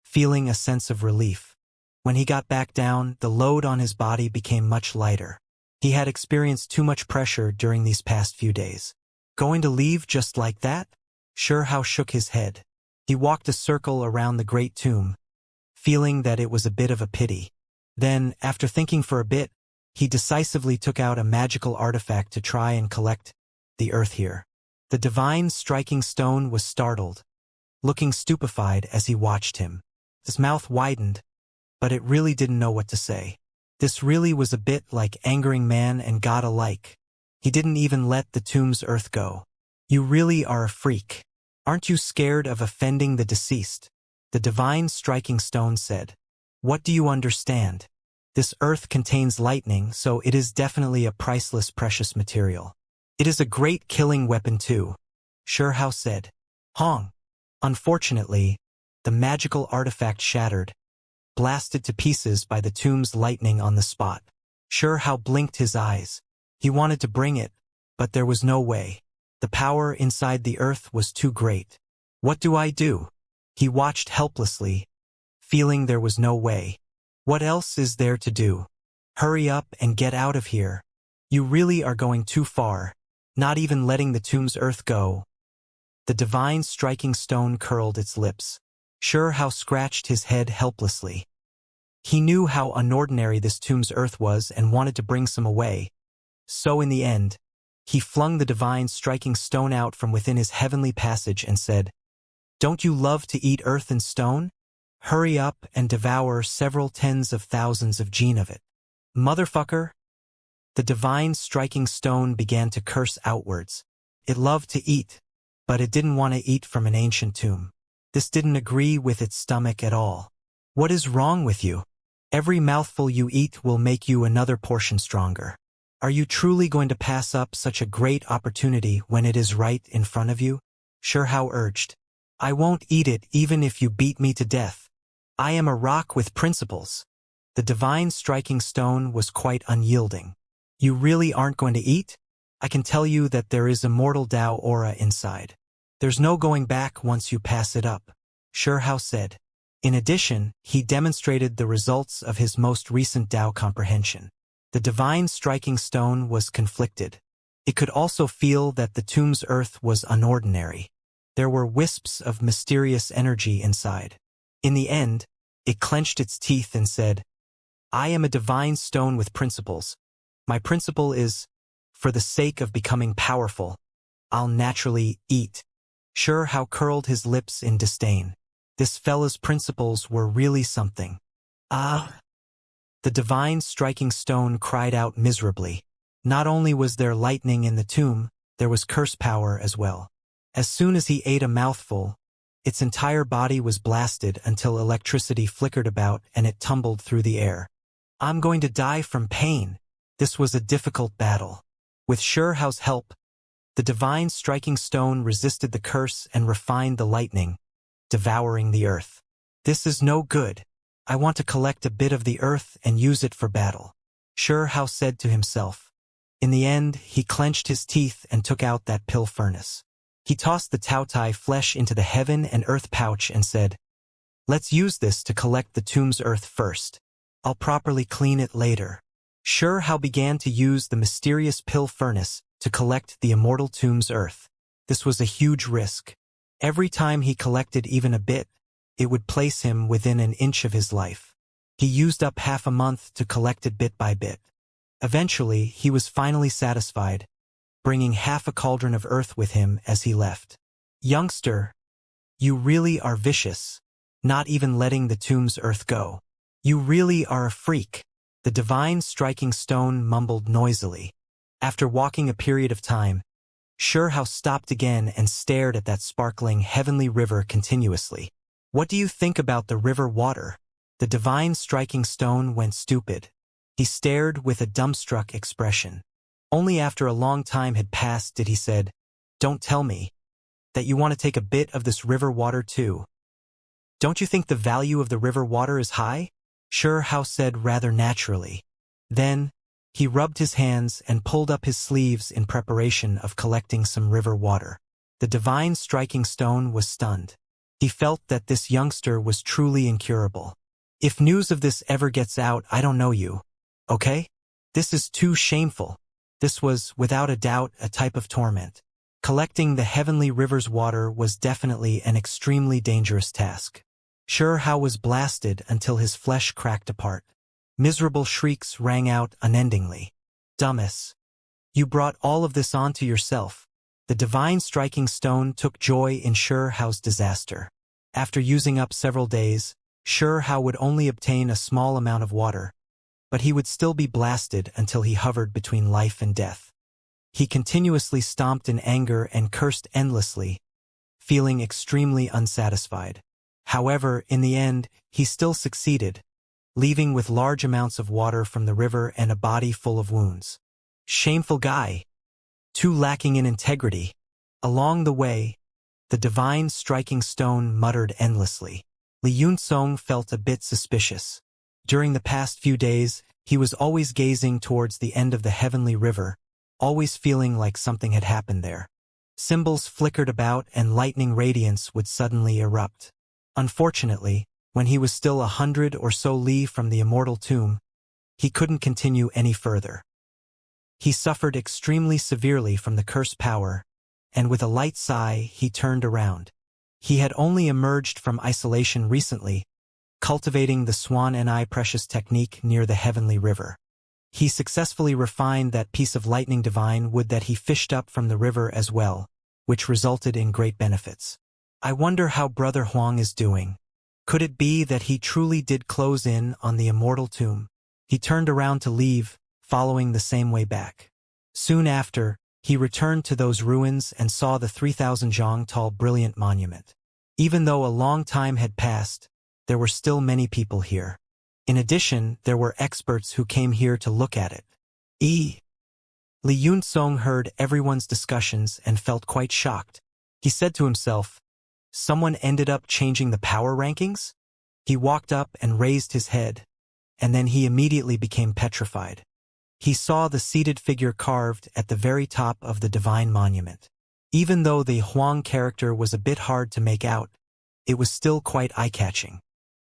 feeling a sense of relief. When he got back down, the load on his body became much lighter. He had experienced too much pressure during these past few days. Going to leave just like that? Xianxia shook his head. He walked a circle around the great tomb, feeling that it was a bit of a pity. Then, after thinking for a bit, he decisively took out a magical artifact to try and collect the earth here. The divine striking stone was startled, looking stupefied as he watched him. His mouth widened, but it really didn't know what to say. This really was a bit like angering man and God alike. He didn't even let the tomb's earth go. You really are a freak. Aren't you scared of offending the deceased? The divine striking stone said. What do you understand? This earth contains lightning, so it is definitely a priceless precious material. It is a great killing weapon too, Xianxia said. Hong. Unfortunately, the magical artifact shattered, blasted to pieces by the tomb's lightning on the spot. Xianxia blinked his eyes. He wanted to bring it, but there was no way. The power inside the earth was too great. What do I do? He watched helplessly, feeling there was no way. What else is there to do? Hurry up and get out of here. You really are going too far, not even letting the tomb's earth go. The divine striking stone curled its lips. Xianxia scratched his head helplessly. He knew how unordinary this tomb's earth was and wanted to bring some away. So in the end, he flung the divine striking stone out from within his heavenly passage and said, Don't you love to eat earth and stone? Hurry up and devour several tens of thousands of gene of it. Motherfucker! The divine striking stone began to curse outwards. It loved to eat, but it didn't want to eat from an ancient tomb. This didn't agree with its stomach at all. What is wrong with you? Every mouthful you eat will make you another portion stronger. Are you truly going to pass up such a great opportunity when it is right in front of you? Xianxia urged. I won't eat it even if you beat me to death. I am a rock with principles. The divine striking stone was quite unyielding. You really aren't going to eat? I can tell you that there is immortal Tao aura inside. There's no going back once you pass it up, Xianxia said. In addition, he demonstrated the results of his most recent Tao comprehension. The divine striking stone was conflicted. It could also feel that the tomb's earth was unordinary. There were wisps of mysterious energy inside. In the end, it clenched its teeth and said, I am a divine stone with principles. My principle is, for the sake of becoming powerful, I'll naturally eat. Xianxia curled his lips in disdain. This fella's principles were really something. Ah! The divine striking stone cried out miserably. Not only was there lightning in the tomb, there was curse power as well. As soon as he ate a mouthful, its entire body was blasted until electricity flickered about and it tumbled through the air. I'm going to die from pain. This was a difficult battle. With Xianxia's help, the divine striking stone resisted the curse and refined the lightning, devouring the earth. This is no good. I want to collect a bit of the earth and use it for battle, Xianxia said to himself. In the end, he clenched his teeth and took out that pill furnace. He tossed the Taotai flesh into the heaven and earth pouch and said, Let's use this to collect the tomb's earth first. I'll properly clean it later. Xianxia began to use the mysterious pill furnace to collect the immortal tomb's earth. This was a huge risk. Every time he collected even a bit, it would place him within an inch of his life. He used up half a month to collect it bit by bit. Eventually, he was finally satisfied, bringing half a cauldron of earth with him as he left. Youngster, you really are vicious, not even letting the tomb's earth go. You really are a freak. The divine striking stone mumbled noisily. After walking a period of time, Xianxia stopped again and stared at that sparkling heavenly river continuously. What do you think about the river water? The divine striking stone went stupid. He stared with a dumbstruck expression. Only after a long time had passed did he said, Don't tell me that you want to take a bit of this river water too. Don't you think the value of the river water is high? Xianxia said rather naturally. Then, he rubbed his hands and pulled up his sleeves in preparation of collecting some river water. The divine striking stone was stunned. He felt that this youngster was truly incurable. If news of this ever gets out, I don't know you. Okay? This is too shameful. This was, without a doubt, a type of torment. Collecting the heavenly river's water was definitely an extremely dangerous task. Xianxia was blasted until his flesh cracked apart. Miserable shrieks rang out unendingly. Dumbass. You brought all of this onto yourself. The divine striking stone took joy in Xianxia's disaster. After using up several days, Xianxia would only obtain a small amount of water, but he would still be blasted until he hovered between life and death. He continuously stomped in anger and cursed endlessly, feeling extremely unsatisfied. However, in the end, he still succeeded, leaving with large amounts of water from the river and a body full of wounds. Shameful guy. Too lacking in integrity. Along the way, the divine striking stone muttered endlessly. Li Yunzong felt a bit suspicious. During the past few days, he was always gazing towards the end of the heavenly river, always feeling like something had happened there. Symbols flickered about and lightning radiance would suddenly erupt. Unfortunately, when he was still 100 or so li from the immortal tomb, he couldn't continue any further. He suffered extremely severely from the curse power, and with a light sigh he turned around. He had only emerged from isolation recently, cultivating the Swan and I precious technique near the heavenly river. He successfully refined that piece of lightning divine wood that he fished up from the river as well, which resulted in great benefits. I wonder how Brother Huang is doing. Could it be that he truly did close in on the immortal tomb? He turned around to leave, following the same way back. Soon after, He returned to those ruins and saw the 3,000 zhang tall brilliant monument. Even though a long time had passed, there were still many people here. In addition, there were experts who came here to look at it. Li Yunzong heard everyone's discussions and felt quite shocked. He said to himself, "Someone ended up changing the power rankings?" He walked up and raised his head, and then he immediately became petrified. He saw the seated figure carved at the very top of the divine monument. Even though the Huang character was a bit hard to make out, it was still quite eye-catching.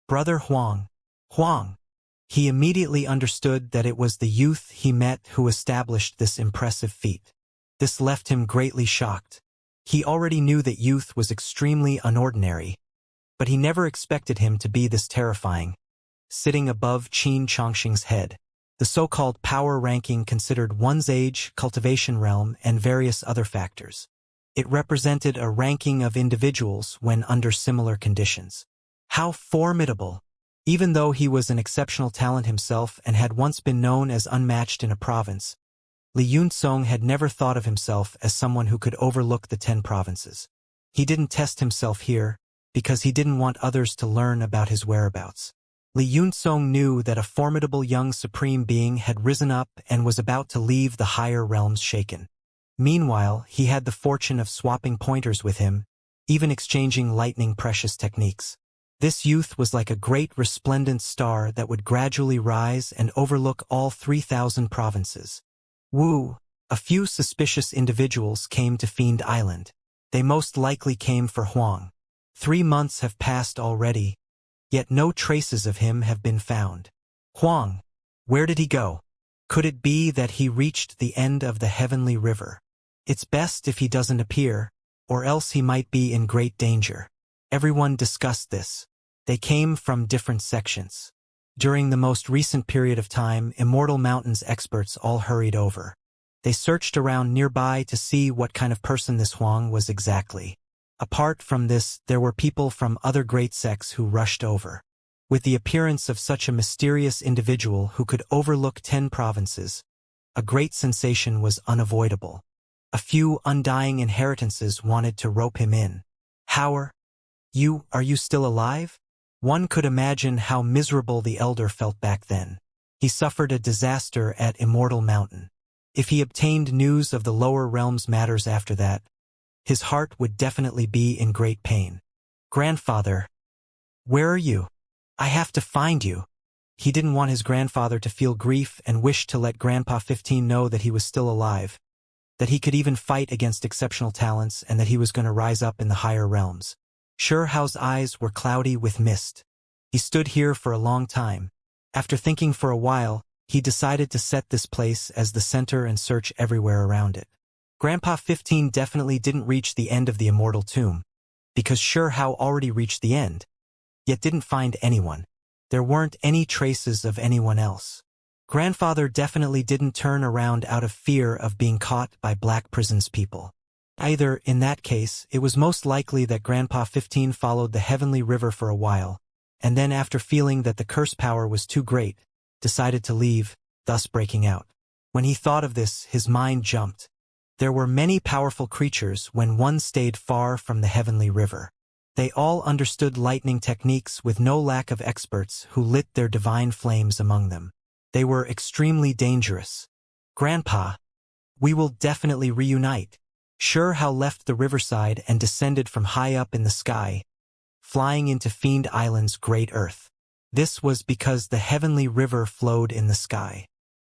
Brother Huang. Huang. He immediately understood that it was the youth he met who established this impressive feat. This left him greatly shocked. He already knew that youth was extremely unordinary, but he never expected him to be this terrifying. Sitting above Qin Chongqing's head, the so-called power ranking considered one's age, cultivation realm, and various other factors. It represented a ranking of individuals when under similar conditions. How formidable! Even though he was an exceptional talent himself and had once been known as unmatched in a province, Li Yunzong had never thought of himself as someone who could overlook the 10 provinces. He didn't test himself here, because he didn't want others to learn about his whereabouts. Li Yunzong knew that a formidable young supreme being had risen up and was about to leave the higher realms shaken. Meanwhile, he had the fortune of swapping pointers with him, even exchanging lightning precious techniques. This youth was like a great resplendent star that would gradually rise and overlook all 3,000 provinces. Wu, a few suspicious individuals came to Fiend Island. They most likely came for Huang. 3 months have passed already, yet no traces of him have been found. Huang, where did he go? Could it be that he reached the end of the heavenly river? It's best if he doesn't appear, or else he might be in great danger. Everyone discussed this. They came from different sections. During the most recent period of time, Immortal Mountain's experts all hurried over. They searched around nearby to see what kind of person this Huang was exactly. Apart from this, there were people from other great sects who rushed over. With the appearance of such a mysterious individual who could overlook 10 provinces, a great sensation was unavoidable. A few undying inheritances wanted to rope him in. Are you still alive? One could imagine how miserable the elder felt back then. He suffered a disaster at Immortal Mountain. If he obtained news of the lower realms matters after that, his heart would definitely be in great pain. Grandfather, where are you? I have to find you. He didn't want his grandfather to feel grief and wished to let Grandpa 15 know that he was still alive, that he could even fight against exceptional talents and that he was going to rise up in the higher realms. Shuhao's eyes were cloudy with mist. He stood here for a long time. After thinking for a while, he decided to set this place as the center and search everywhere around it. Grandpa 15 definitely didn't reach the end of the immortal tomb, because Shuhao already reached the end, yet didn't find anyone. There weren't any traces of anyone else. Grandfather definitely didn't turn around out of fear of being caught by Black Prison's people. Either, in that case, it was most likely that Grandpa 15 followed the heavenly river for a while, and then after feeling that the curse power was too great, decided to leave, thus breaking out. When he thought of this, his mind jumped. There were many powerful creatures when one stayed far from the heavenly river. They all understood lightning techniques with no lack of experts who lit their divine flames among them. They were extremely dangerous. Grandpa, we will definitely reunite. Shuhao left the riverside and descended from high up in the sky, flying into Fiend Island's great earth. This was because the heavenly river flowed in the sky.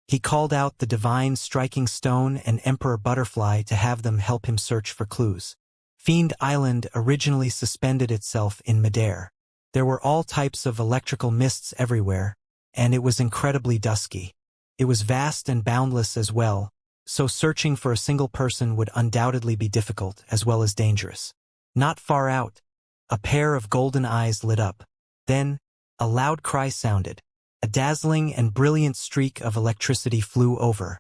He called out the divine striking stone and Emperor Butterfly to have them help him search for clues. Fiend Island originally suspended itself in midair. There were all types of electrical mists everywhere, and it was incredibly dusky. It was vast and boundless as well, so searching for a single person would undoubtedly be difficult as well as dangerous. Not far out, a pair of golden eyes lit up. Then, a loud cry sounded. A dazzling and brilliant streak of electricity flew over.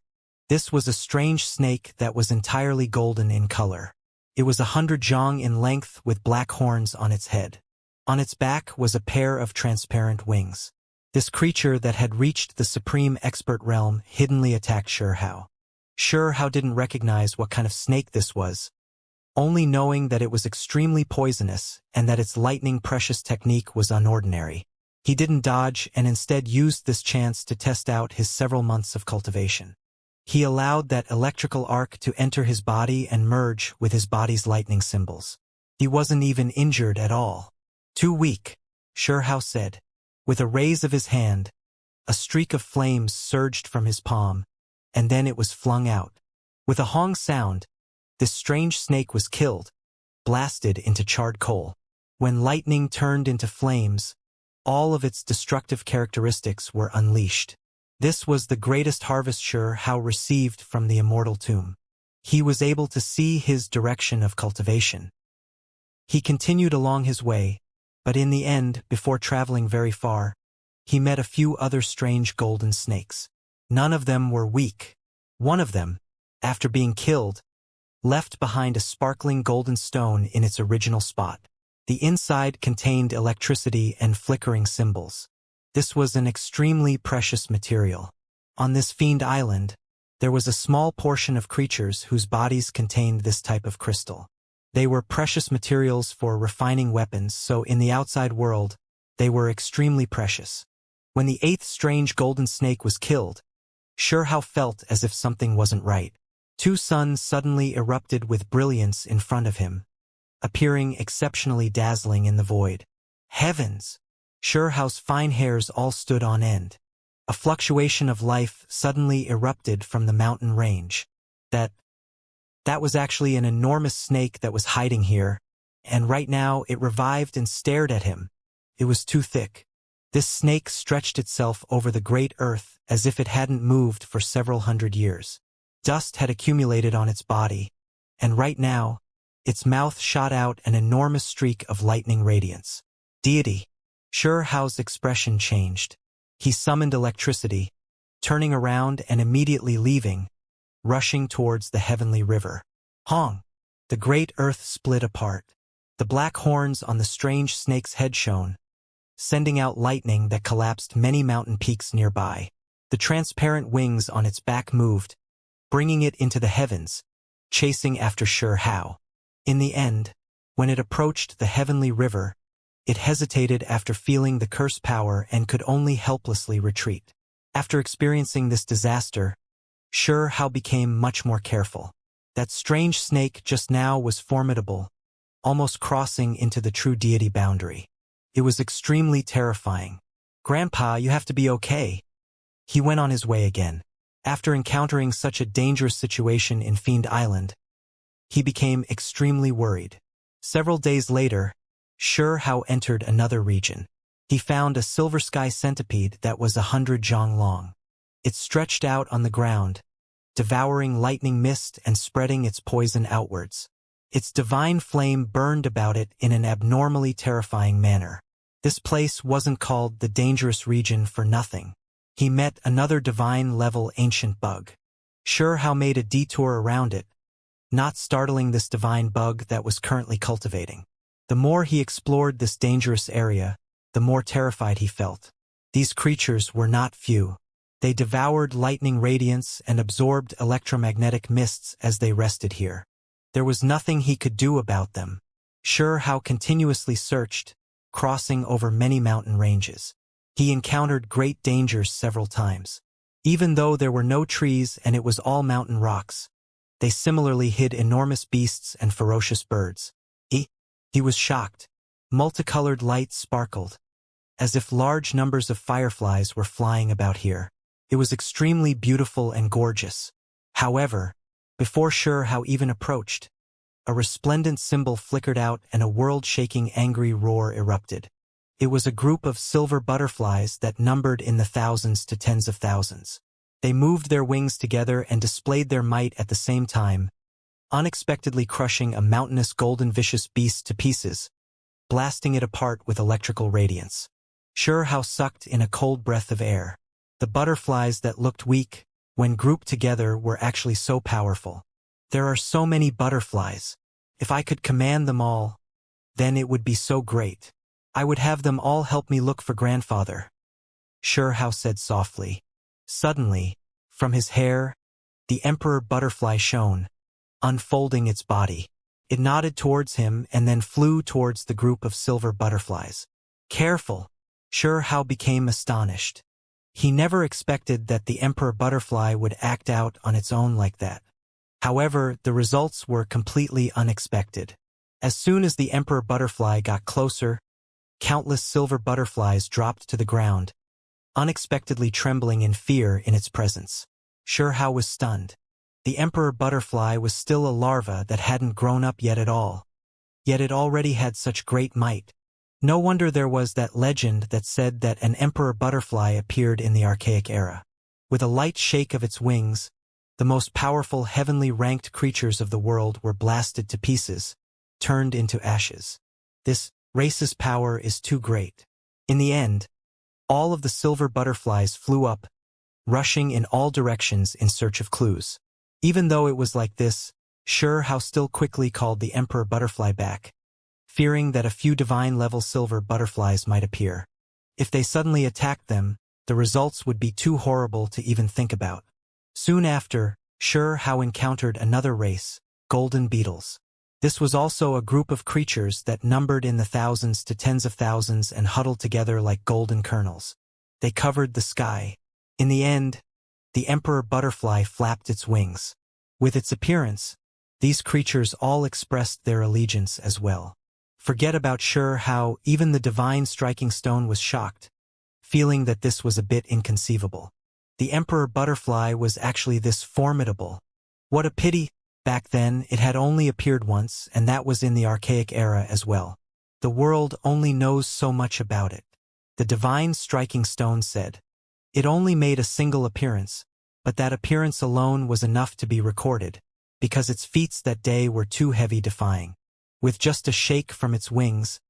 This was a strange snake that was entirely golden in color. It was 100 zhang in length with black horns on its head. On its back was a pair of transparent wings. This creature that had reached the supreme expert realm hiddenly attacked Shuhao. How didn't recognize what kind of snake this was, only knowing that it was extremely poisonous and that its lightning precious technique was unordinary. He didn't dodge and instead used this chance to test out his several months of cultivation. He allowed that electrical arc to enter his body and merge with his body's lightning symbols. He wasn't even injured at all. Too weak, Hao said. With a raise of his hand, a streak of flames surged from his palm, and then it was flung out. With a hong sound, this strange snake was killed, blasted into charred coal. When lightning turned into flames, all of its destructive characteristics were unleashed. This was the greatest harvest Hao received from the immortal tomb. He was able to see his direction of cultivation. He continued along his way, but in the end, before traveling very far, he met a few other strange golden snakes. None of them were weak. One of them, after being killed, left behind a sparkling golden stone in its original spot. The inside contained electricity and flickering symbols. This was an extremely precious material. On this fiend island, there was a small portion of creatures whose bodies contained this type of crystal. They were precious materials for refining weapons, so in the outside world, they were extremely precious. When the 8th strange golden snake was killed, Hao felt as if something wasn't right. 2 suns suddenly erupted with brilliance in front of him, appearing exceptionally dazzling in the void. Heavens! Hao's fine hairs all stood on end. A fluctuation of life suddenly erupted from the mountain range. That was actually an enormous snake that was hiding here, and right now it revived and stared at him. It was too thick. This snake stretched itself over the great earth as if it hadn't moved for several hundred years. Dust had accumulated on its body, and right now, its mouth shot out an enormous streak of lightning radiance. Deity. Hao's expression changed. He summoned electricity, turning around and immediately leaving, rushing towards the heavenly river. Hong! The great earth split apart. The black horns on the strange snake's head shone, sending out lightning that collapsed many mountain peaks nearby. The transparent wings on its back moved, bringing it into the heavens, chasing after Hao. In the end, when it approached the heavenly river, it hesitated after feeling the curse power and could only helplessly retreat. After experiencing this disaster, Hao became much more careful. That strange snake just now was formidable, almost crossing into the true deity boundary. It was extremely terrifying. "Grandpa, you have to be okay." He went on his way again. After encountering such a dangerous situation in Fiend Island, he became extremely worried. Several days later, Hao entered another region. He found a silver sky centipede that was 100 zhang long. It stretched out on the ground, devouring lightning mist and spreading its poison outwards. Its divine flame burned about it in an abnormally terrifying manner. This place wasn't called the dangerous region for nothing. He met another divine-level ancient bug. Hao made a detour around it, not startling this divine bug that was currently cultivating. The more he explored this dangerous area, the more terrified he felt. These creatures were not few. They devoured lightning radiance and absorbed electromagnetic mists as they rested here. There was nothing he could do about them. Hao continuously searched, crossing over many mountain ranges. He encountered great dangers several times. Even though there were no trees and it was all mountain rocks, they similarly hid enormous beasts and ferocious birds. He was shocked. Multicolored light sparkled, as if large numbers of fireflies were flying about here. It was extremely beautiful and gorgeous. However, before Hao even approached, a resplendent symbol flickered out and a world-shaking angry roar erupted. It was a group of silver butterflies that numbered in the thousands to tens of thousands. They moved their wings together and displayed their might at the same time, unexpectedly crushing a mountainous golden vicious beast to pieces, blasting it apart with electrical radiance. Hao sucked in a cold breath of air. The butterflies that looked weak, when grouped together, were actually so powerful. There are so many butterflies. If I could command them all, then it would be so great. I would have them all help me look for grandfather. Hao said softly. Suddenly, from his hair, the emperor butterfly shone, unfolding its body. It nodded towards him and then flew towards the group of silver butterflies. Careful! Xianxia became astonished. He never expected that the emperor butterfly would act out on its own like that. However, the results were completely unexpected. As soon as the emperor butterfly got closer, countless silver butterflies dropped to the ground, unexpectedly trembling in fear in its presence. Xianxia was stunned. The emperor butterfly was still a larva that hadn't grown up yet at all. Yet it already had such great might. No wonder there was that legend that said that an emperor butterfly appeared in the archaic era. With a light shake of its wings, the most powerful heavenly ranked creatures of the world were blasted to pieces, turned into ashes. This race's power is too great. In the end, all of the silver butterflies flew up, rushing in all directions in search of clues. Even though it was like this, Xianxia still quickly called the emperor butterfly back, fearing that a few divine-level silver butterflies might appear. If they suddenly attacked them, the results would be too horrible to even think about. Soon after, Xianxia encountered another race, golden beetles. This was also a group of creatures that numbered in the thousands to tens of thousands and huddled together like golden kernels. They covered the sky. In the end, the emperor butterfly flapped its wings. With its appearance, these creatures all expressed their allegiance as well. Forget about Xianxia, even the divine striking stone was shocked, feeling that this was a bit inconceivable. The emperor butterfly was actually this formidable. What a pity! Back then, it had only appeared once, and that was in the archaic era as well. The world only knows so much about it. The divine striking stone said. It only made a single appearance, but that appearance alone was enough to be recorded, because its feats that day were too heavy defying. With just a shake from its wings,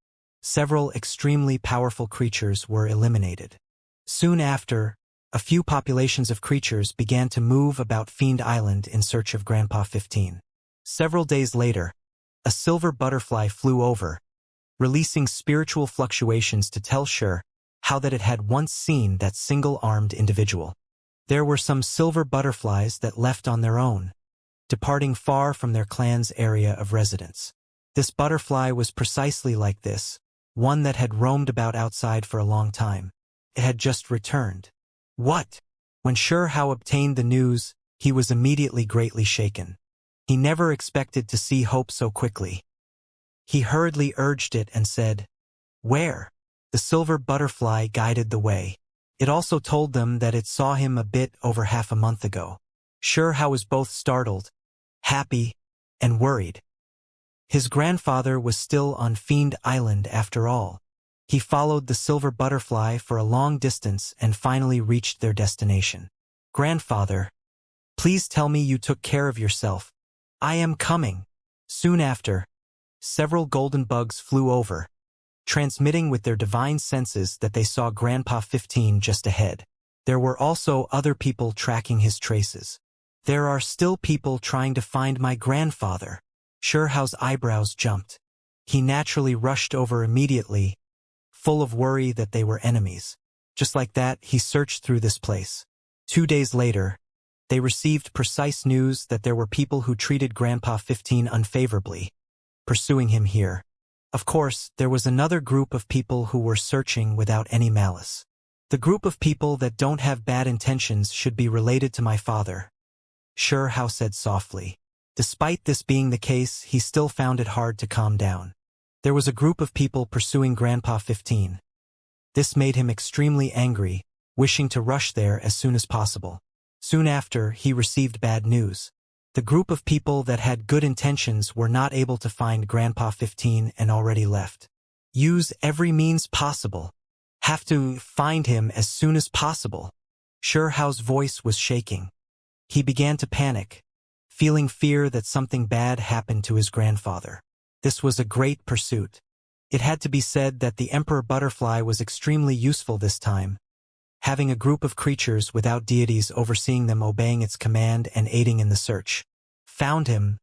several extremely powerful creatures were eliminated. Soon after, a few populations of creatures began to move about Fiend Island in search of Grandpa 15. Several days later, a silver butterfly flew over, releasing spiritual fluctuations to tell Xianxia how that it had once seen that single-armed individual. There were some silver butterflies that left on their own, departing far from their clan's area of residence. This butterfly was precisely like this, one that had roamed about outside for a long time. It had just returned. What? When Xianxia obtained the news, he was immediately greatly shaken. He never expected to see hope so quickly. He hurriedly urged it and said, "Where?" The silver butterfly guided the way. It also told them that it saw him a bit over half a month ago. Xianxia was both startled, happy, and worried. His grandfather was still on Fiend Island after all. He followed the silver butterfly for a long distance and finally reached their destination. "Grandfather, please tell me you took care of yourself. I am coming." Soon after, several golden bugs flew over, transmitting with their divine senses that they saw Grandpa 15 just ahead. There were also other people tracking his traces. "There are still people trying to find my grandfather." Xianxia's eyebrows jumped. He naturally rushed over immediately, full of worry that they were enemies. Just like that, he searched through this place. 2 days later, they received precise news that there were people who treated Grandpa 15 unfavorably, pursuing him here. Of course, there was another group of people who were searching without any malice. "The group of people that don't have bad intentions should be related to my father," Xianxia said softly. Despite this being the case, he still found it hard to calm down. There was a group of people pursuing Grandpa 15. This made him extremely angry, wishing to rush there as soon as possible. Soon after, he received bad news. The group of people that had good intentions were not able to find Grandpa 15 and already left. "Use every means possible. Have to find him as soon as possible." Xianxia's voice was shaking. He began to panic, feeling fear that something bad happened to his grandfather. This was a great pursuit. It had to be said that the emperor butterfly was extremely useful this time, having a group of creatures without deities overseeing them, obeying its command and aiding in the search. "Found him.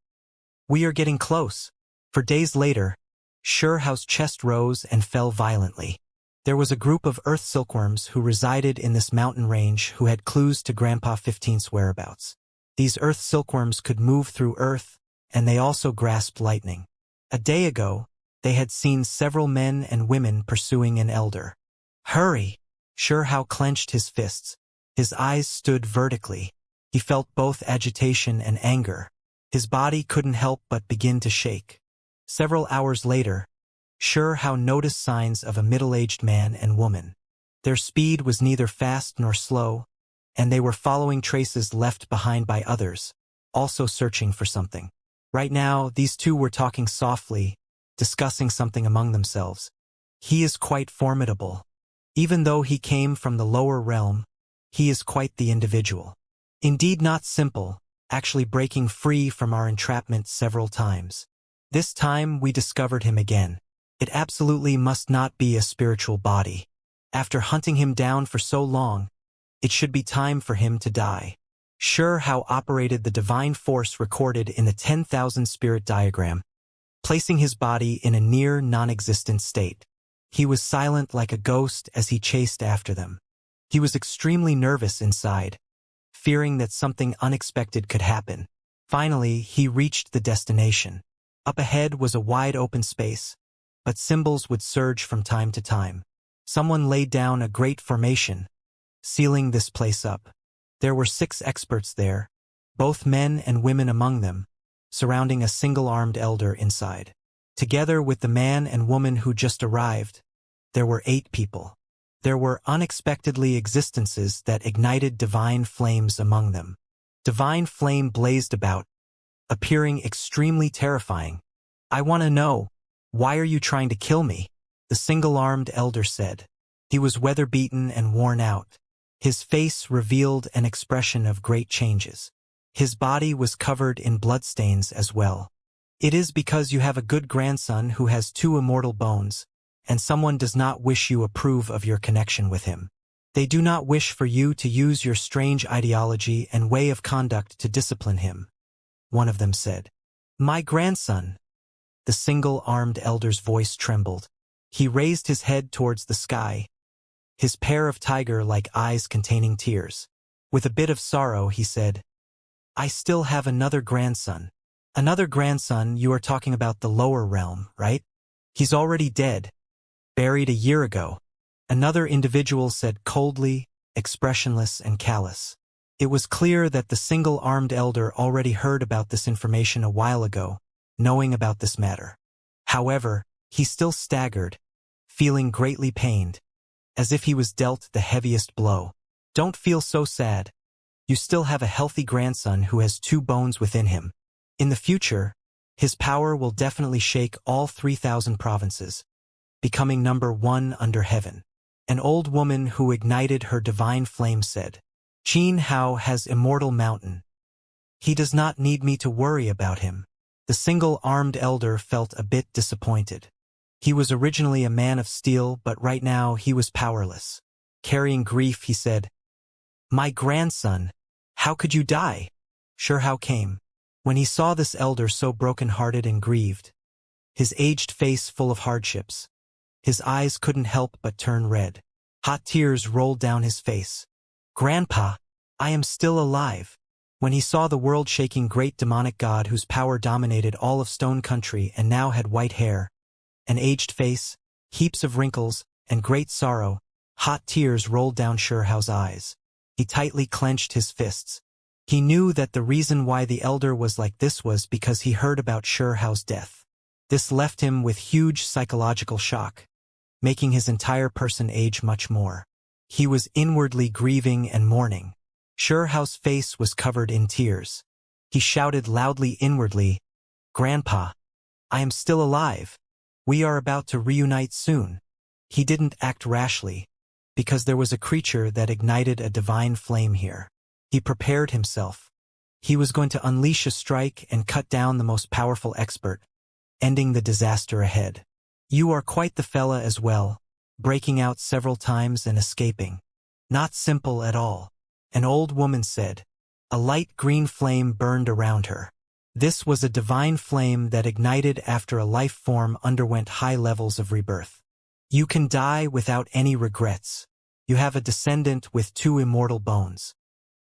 We are getting close." For days later, Xianxia's chest rose and fell violently. There was a group of earth silkworms who resided in this mountain range who had clues to Grandpa 15's whereabouts. These earth silkworms could move through earth, and they also grasped lightning. A day ago, they had seen several men and women pursuing an elder. Hurry! Xianxia clenched his fists. His eyes stood vertically. He felt both agitation and anger. His body couldn't help but begin to shake. Several hours later, Xianxia noticed signs of a middle-aged man and woman. Their speed was neither fast nor slow, and they were following traces left behind by others, also searching for something. Right now, these two were talking softly, discussing something among themselves. He is quite formidable. Even though he came from the lower realm, he is quite the individual. Indeed not simple, actually breaking free from our entrapment several times. This time we discovered him again. It absolutely must not be a spiritual body. After hunting him down for so long, it should be time for him to die. Xianxia operated the divine force recorded in the 10,000 spirit diagram, placing his body in a near non-existent state. He was silent like a ghost as he chased after them. He was extremely nervous inside, fearing that something unexpected could happen. Finally, he reached the destination. Up ahead was a wide open space, but symbols would surge from time to time. Someone laid down a great formation, sealing this place up. There were 6 experts there, both men and women among them, surrounding a single-armed elder inside. Together with the man and woman who just arrived, there were 8 people. There were unexpectedly existences that ignited divine flames among them. Divine flame blazed about, appearing extremely terrifying. "I want to know, why are you trying to kill me?" the single-armed elder said. He was weather-beaten and worn out. His face revealed an expression of great changes. His body was covered in bloodstains as well. "It is because you have a good grandson who has 2 immortal bones, and someone does not wish you approve of your connection with him. They do not wish for you to use your strange ideology and way of conduct to discipline him," one of them said. "My grandson." The single-armed elder's voice trembled. He raised his head towards the sky, his pair of tiger-like eyes containing tears. With a bit of sorrow, he said, "I still have another grandson." "Another grandson? You are talking about the lower realm, right? He's already dead, buried a year ago," another individual said coldly, expressionless and callous. It was clear that the single-armed elder already heard about this information a while ago, knowing about this matter. However, he still staggered, feeling greatly pained, as if he was dealt the heaviest blow. "Don't feel so sad. You still have a healthy grandson who has 2 bones within him. In the future, his power will definitely shake all 3,000 provinces, becoming number 1 under heaven." An old woman who ignited her divine flame said, "Xianxia has immortal mountain. He does not need me to worry about him." The single-armed elder felt a bit disappointed. He was originally a man of steel, but right now he was powerless. Carrying grief, he said, "My grandson, how could you die?" Xianxia came. When he saw this elder so broken-hearted and grieved, his aged face full of hardships, his eyes couldn't help but turn red. Hot tears rolled down his face. "Grandpa, I am still alive." When he saw the world-shaking great demonic god whose power dominated all of Stone Country and now had white hair, an aged face, heaps of wrinkles, and great sorrow, hot tears rolled down Xianxia's eyes. He tightly clenched his fists. He knew that the reason why the elder was like this was because he heard about Xianxia's death. This left him with huge psychological shock, making his entire person age much more. He was inwardly grieving and mourning. Xianxia's face was covered in tears. He shouted loudly inwardly, "Grandpa, I am still alive. We are about to reunite soon." He didn't act rashly, because there was a creature that ignited a divine flame here. He prepared himself. He was going to unleash a strike and cut down the most powerful expert, ending the disaster ahead. "You are quite the fella as well, breaking out several times and escaping." "Not simple at all," an old woman said. A light green flame burned around her. This was a divine flame that ignited after a life form underwent high levels of rebirth. "You can die without any regrets. You have a descendant with 2 immortal bones.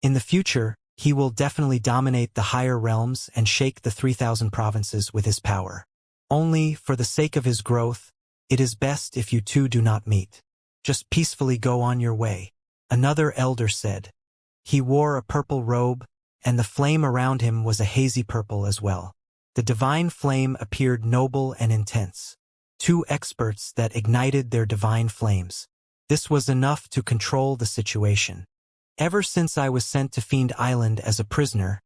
In the future, He will definitely dominate the higher realms and shake the 3,000 provinces with his power. Only, for the sake of his growth, it is best if you two do not meet. Just peacefully go on your way. Another elder said. He wore a purple robe, and the flame around him was a hazy purple as well. The divine flame appeared noble and intense. Two experts that ignited their divine flames. This was enough to control the situation. Ever since I was sent to Fiend Island as a prisoner,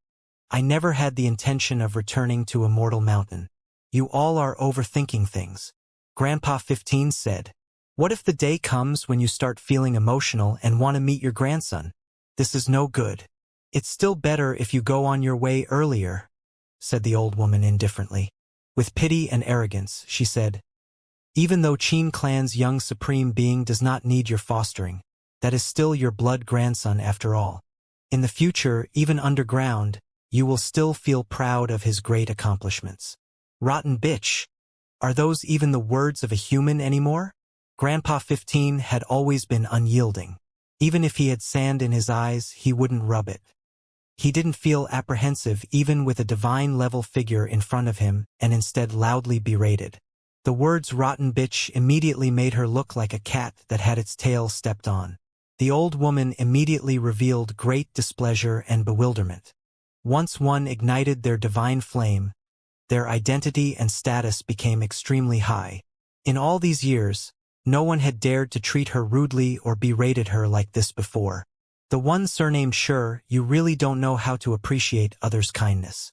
I never had the intention of returning to Immortal Mountain. You all are overthinking things. Grandpa 15 said. What if the day comes when you start feeling emotional and want to meet your grandson? This is no good. It's still better if you go on your way earlier, said the old woman indifferently. With pity and arrogance, she said, even though Qin Clan's young supreme being does not need your fostering, that is still your blood grandson after all. In the future, even underground, you will still feel proud of his great accomplishments. Rotten bitch. Are those even the words of a human anymore? Grandpa 15 had always been unyielding. Even if he had sand in his eyes, he wouldn't rub it. He didn't feel apprehensive even with a divine-level figure in front of him and instead loudly berated. The words rotten bitch immediately made her look like a cat that had its tail stepped on. The old woman immediately revealed great displeasure and bewilderment. Once one ignited their divine flame, their identity and status became extremely high. In all these years, no one had dared to treat her rudely or berated her like this before. The one surnamed Sure, you really don't know how to appreciate others' kindness.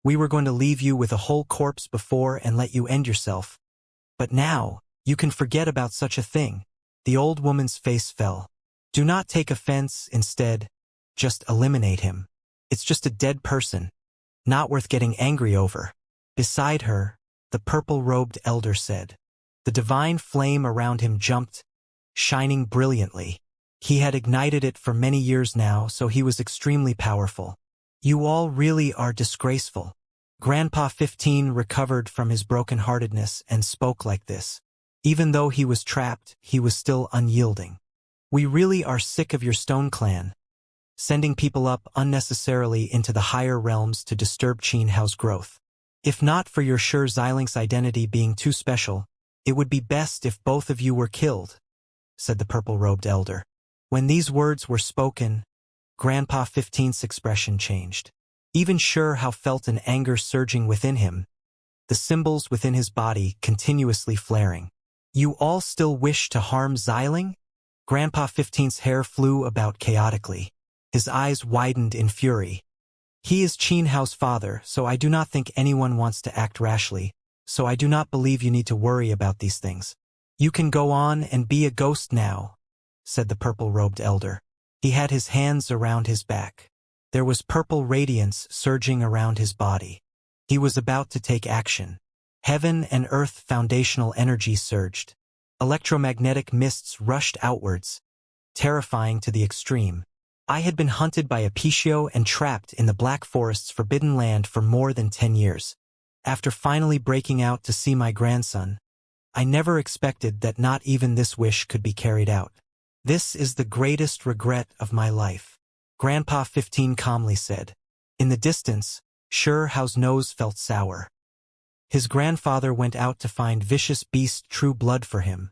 We were going to leave you with a whole corpse before and let you end yourself. But now, you can forget about such a thing. The old woman's face fell. Do not take offense, instead, just eliminate him. It's just a dead person, not worth getting angry over. Beside her, the purple-robed elder said. The divine flame around him jumped, shining brilliantly. He had ignited it for many years now, so he was extremely powerful. You all really are disgraceful. Grandpa 15 recovered from his brokenheartedness and spoke like this. Even though he was trapped, he was still unyielding. We really are sick of your Stone Clan, sending people up unnecessarily into the higher realms to disturb Qin Hao's growth. If not for your Sure Xilinx identity being too special, it would be best if both of you were killed, said the purple-robed elder. When these words were spoken, Grandpa 15's expression changed. Even Sure Hao felt an anger surging within him, the symbols within his body continuously flaring. You all still wish to harm Xiling? Grandpa 15's hair flew about chaotically. His eyes widened in fury. He is Qin Hao's father, so I do not think anyone wants to act rashly, so I do not believe you need to worry about these things. You can go on and be a ghost now, said the purple-robed elder. He had his hands around his back. There was purple radiance surging around his body. He was about to take action. Heaven and earth foundational energy surged. Electromagnetic mists rushed outwards, terrifying to the extreme. I had been hunted by Apiccio and trapped in the Black Forest's forbidden land for more than 10 years. After finally breaking out to see my grandson, I never expected that not even this wish could be carried out. This is the greatest regret of my life, Grandpa 15 calmly said. In the distance, Sure Hao's nose felt sour. His grandfather went out to find vicious beast true blood for him,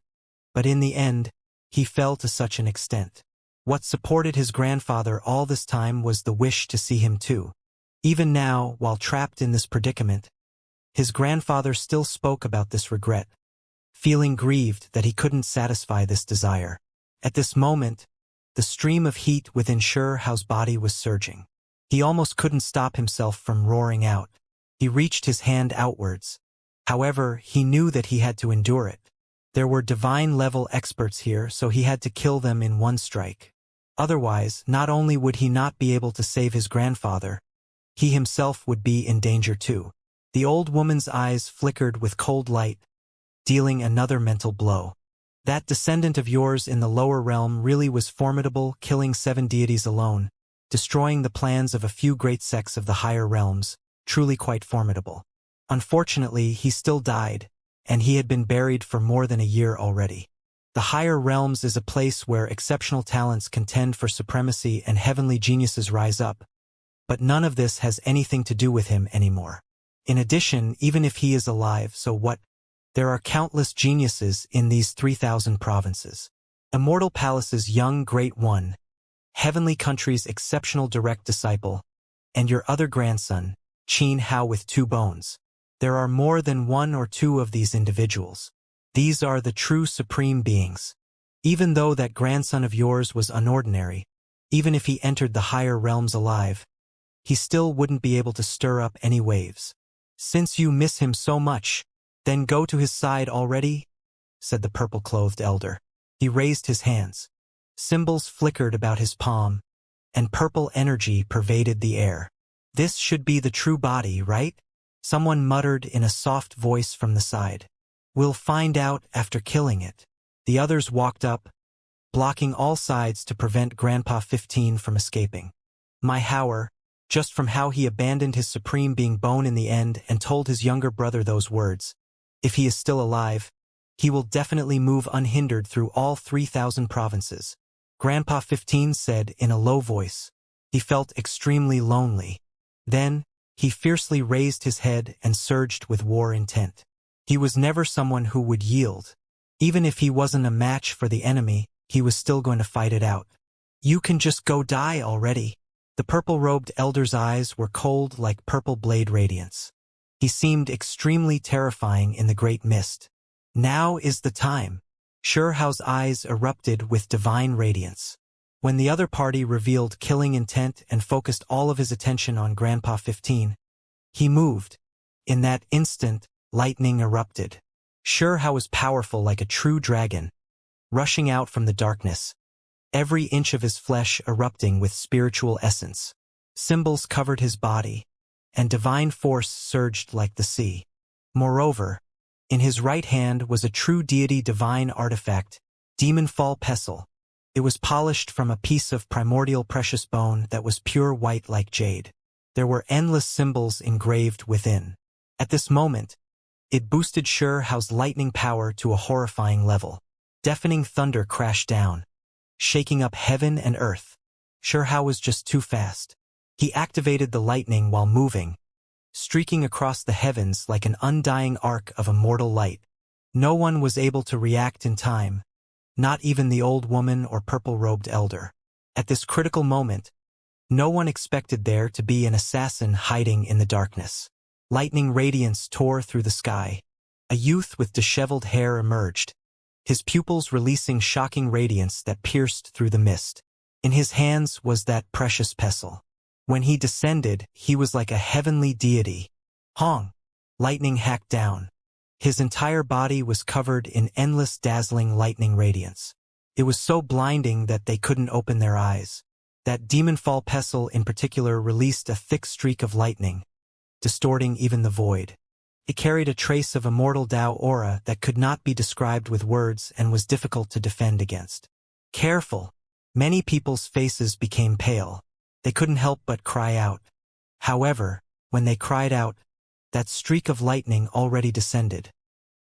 but in the end, he fell to such an extent. What supported his grandfather all this time was the wish to see him too. Even now, while trapped in this predicament, his grandfather still spoke about this regret, feeling grieved that he couldn't satisfy this desire. At this moment, the stream of heat within Sure Hao's body was surging. He almost couldn't stop himself from roaring out. He reached his hand outwards. However, he knew that he had to endure it. There were divine-level experts here, so he had to kill them in one strike. Otherwise, not only would he not be able to save his grandfather, he himself would be in danger too. The old woman's eyes flickered with cold light, dealing another mental blow. That descendant of yours in the lower realm really was formidable, killing 7 deities alone, destroying the plans of a few great sects of the higher realms, truly quite formidable. Unfortunately, he still died, and he had been buried for more than a year already. The higher realms is a place where exceptional talents contend for supremacy and heavenly geniuses rise up, But none of this has anything to do with him anymore. In addition, even if he is alive, so what? There are countless geniuses in these 3,000 provinces. Immortal Palace's young great one, Heavenly Country's exceptional direct disciple, and your other grandson, Qin Hao with 2 bones. There are more than 1 or 2 of these individuals. These are the true supreme beings. Even though that grandson of yours was unordinary, even if he entered the higher realms alive, he still wouldn't be able to stir up any waves. Since you miss him so much, then go to his side already, said the purple-clothed elder. He raised his hands. Symbols flickered about his palm, and purple energy pervaded the air. This should be the true body, right? Someone muttered in a soft voice from the side. We'll find out after killing it. The others walked up, blocking all sides to prevent Grandpa 15 from escaping. My Hower, just from how he abandoned his supreme being bone in the end and told his younger brother those words. If he is still alive, he will definitely move unhindered through all 3,000 provinces. Grandpa 15 said in a low voice. He felt extremely lonely. Then, he fiercely raised his head and surged with war intent. He was never someone who would yield. Even if he wasn't a match for the enemy, he was still going to fight it out. You can just go die already. The purple-robed elder's eyes were cold like purple blade radiance. He seemed extremely terrifying in the great mist. Now is the time. Hao's eyes erupted with divine radiance. When the other party revealed killing intent and focused all of his attention on Grandpa 15, he moved. In that instant, lightning erupted. Hao was powerful like a true dragon, rushing out from the darkness, every inch of his flesh erupting with spiritual essence. Symbols covered his body, and divine force surged like the sea. Moreover, in his right hand was a true deity divine artifact, Demon Fall Pestle. It was polished from a piece of primordial precious bone that was pure white like jade. There were endless symbols engraved within. At this moment, it boosted Hao's lightning power to a horrifying level. Deafening thunder crashed down, shaking up heaven and earth. Hao was just too fast. He activated the lightning while moving, streaking across the heavens like an undying arc of immortal light. No one was able to react in time, not even the old woman or purple-robed elder. At this critical moment, no one expected there to be an assassin hiding in the darkness. Lightning radiance tore through the sky. A youth with disheveled hair emerged, his pupils releasing shocking radiance that pierced through the mist. In his hands was that precious pestle. When he descended, he was like a heavenly deity. Hong! Lightning hacked down. His entire body was covered in endless dazzling lightning radiance. It was so blinding that they couldn't open their eyes. That Demon Fall Pestle in particular released a thick streak of lightning, distorting even the void. It carried a trace of immortal Tao aura that could not be described with words and was difficult to defend against. Careful! Many people's faces became pale. They couldn't help but cry out. However, when they cried out, that streak of lightning already descended,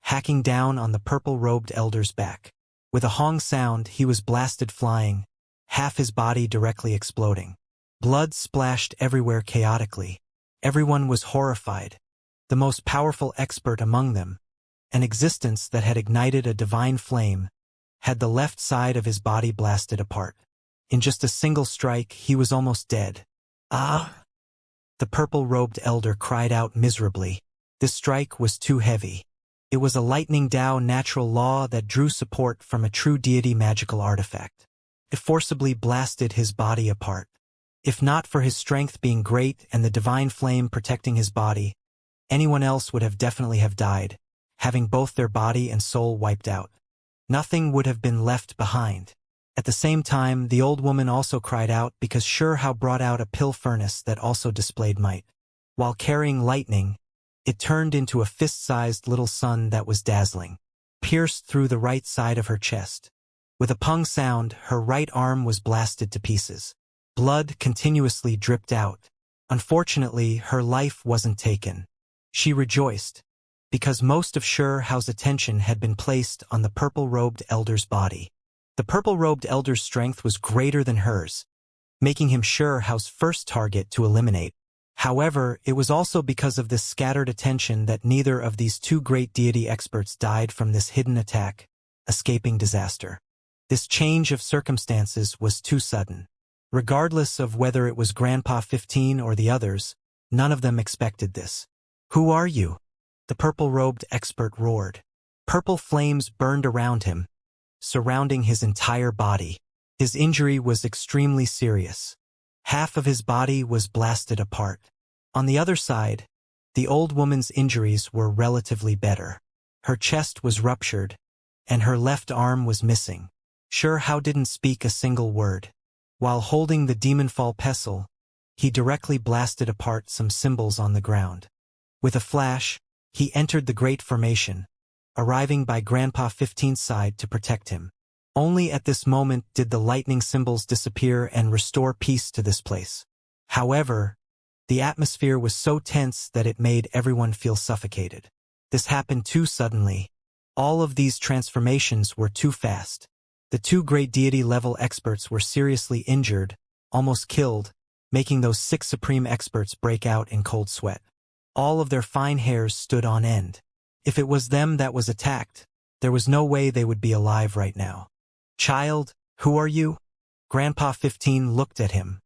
hacking down on the purple-robed elder's back. With a Hong sound, he was blasted flying, half his body directly exploding. Blood splashed everywhere chaotically. Everyone was horrified. The most powerful expert among them, an existence that had ignited a divine flame, had the left side of his body blasted apart. In just a single strike, he was almost dead. Ah! The purple-robed elder cried out miserably. This strike was too heavy. It was a lightning Tao natural law that drew support from a true deity magical artifact. It forcibly blasted his body apart. If not for his strength being great and the divine flame protecting his body, anyone else would have definitely died, having both their body and soul wiped out. Nothing would have been left behind. At the same time, the old woman also cried out because Hao brought out a pill furnace that also displayed might. While carrying lightning, it turned into a fist-sized little sun that was dazzling, pierced through the right side of her chest. With a pung sound, her right arm was blasted to pieces. Blood continuously dripped out. Unfortunately, her life wasn't taken. She rejoiced, because most of Hao's attention had been placed on the purple-robed elder's body. The purple-robed elder's strength was greater than hers, making him Xiao's first target to eliminate. However, it was also because of this scattered attention that neither of these two great deity experts died from this hidden attack, escaping disaster. This change of circumstances was too sudden. Regardless of whether it was Grandpa 15 or the others, none of them expected this. "Who are you?" the purple-robed expert roared. Purple flames burned around him, surrounding his entire body. His injury was extremely serious. Half of his body was blasted apart. On the other side, the old woman's injuries were relatively better. Her chest was ruptured, and her left arm was missing. Xiao didn't speak a single word. While holding the demonfall pestle, he directly blasted apart some symbols on the ground. With a flash, he entered the Great Formation, arriving by Grandpa 15's side to protect him. Only at this moment did the lightning symbols disappear and restore peace to this place. However, the atmosphere was so tense that it made everyone feel suffocated. This happened too suddenly. All of these transformations were too fast. The two great deity-level experts were seriously injured, almost killed, making those 6 supreme experts break out in cold sweat. All of their fine hairs stood on end. If it was them that was attacked, there was no way they would be alive right now. "Child, who are you?" Grandpa 15 looked at him.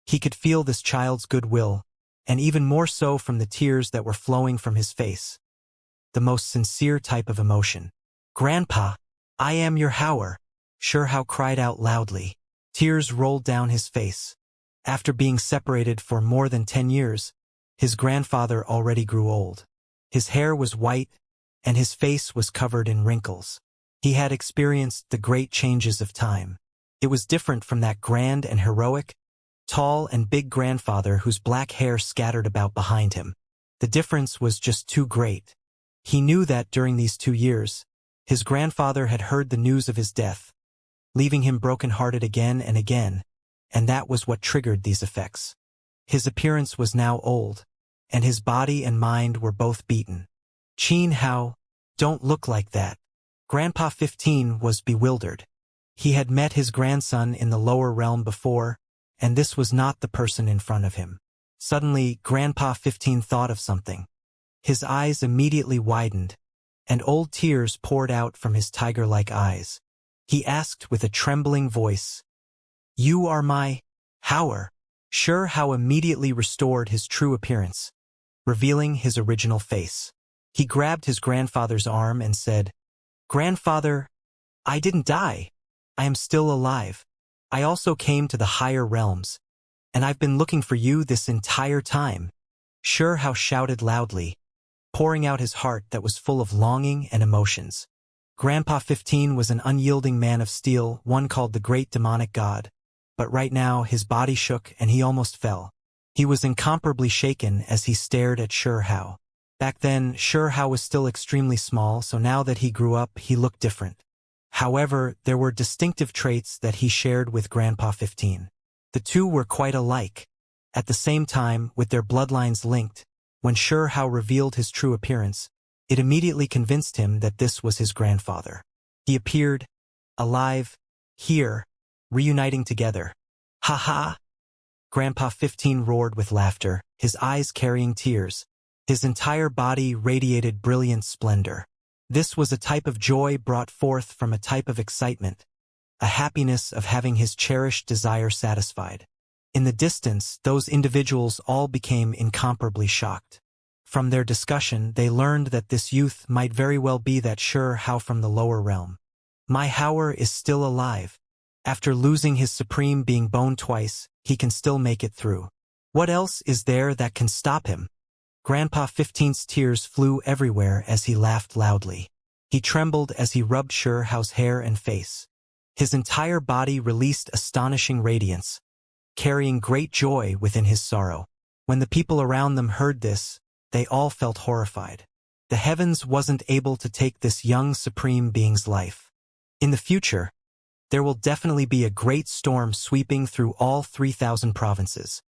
He could feel this child's goodwill, and even more so from the tears that were flowing from his face. The most sincere type of emotion. "Grandpa, I am your Hauer," Xiao cried out loudly. Tears rolled down his face. After being separated for more than 10 years, his grandfather already grew old. His hair was white, and his face was covered in wrinkles. He had experienced the great changes of time. It was different from that grand and heroic, tall and big grandfather whose black hair scattered about behind him. The difference was just too great. He knew that during these 2 years, his grandfather had heard the news of his death, leaving him broken-hearted again and again, and that was what triggered these effects. His appearance was now old, and his body and mind were both beaten. "Qin Hao, don't look like that." Grandpa 15 was bewildered. He had met his grandson in the lower realm before, and this was not the person in front of him. Suddenly, Grandpa 15 thought of something. His eyes immediately widened, and old tears poured out from his tiger-like eyes. He asked with a trembling voice, "You are my Hauer?" Xiao immediately restored his true appearance, revealing his original face. He grabbed his grandfather's arm and said, "Grandfather, I didn't die. I am still alive. I also came to the higher realms, and I've been looking for you this entire time." Xiao shouted loudly, pouring out his heart that was full of longing and emotions. Grandpa 15 was an unyielding man of steel, one called the Great Demonic God, but right now his body shook and he almost fell. He was incomparably shaken as he stared at Xiao. Back then, Xiao was still extremely small, so now that he grew up, he looked different. However, there were distinctive traits that he shared with Grandpa 15. The two were quite alike. At the same time, with their bloodlines linked, when Xiao revealed his true appearance, it immediately convinced him that this was his grandfather. He appeared, alive, here, reuniting together. "Ha ha!" Grandpa 15 roared with laughter, his eyes carrying tears. His entire body radiated brilliant splendor. This was a type of joy brought forth from a type of excitement, a happiness of having his cherished desire satisfied. In the distance, those individuals all became incomparably shocked. From their discussion, they learned that this youth might very well be that Xiao from the lower realm. "My Hauer is still alive. After losing his supreme being bone twice, he can still make it through. What else is there that can stop him?" Grandpa 15's tears flew everywhere as he laughed loudly. He trembled as he rubbed Xiao's hair and face. His entire body released astonishing radiance, carrying great joy within his sorrow. When the people around them heard this, they all felt horrified. The heavens wasn't able to take this young supreme being's life. In the future, there will definitely be a great storm sweeping through all 3,000 provinces.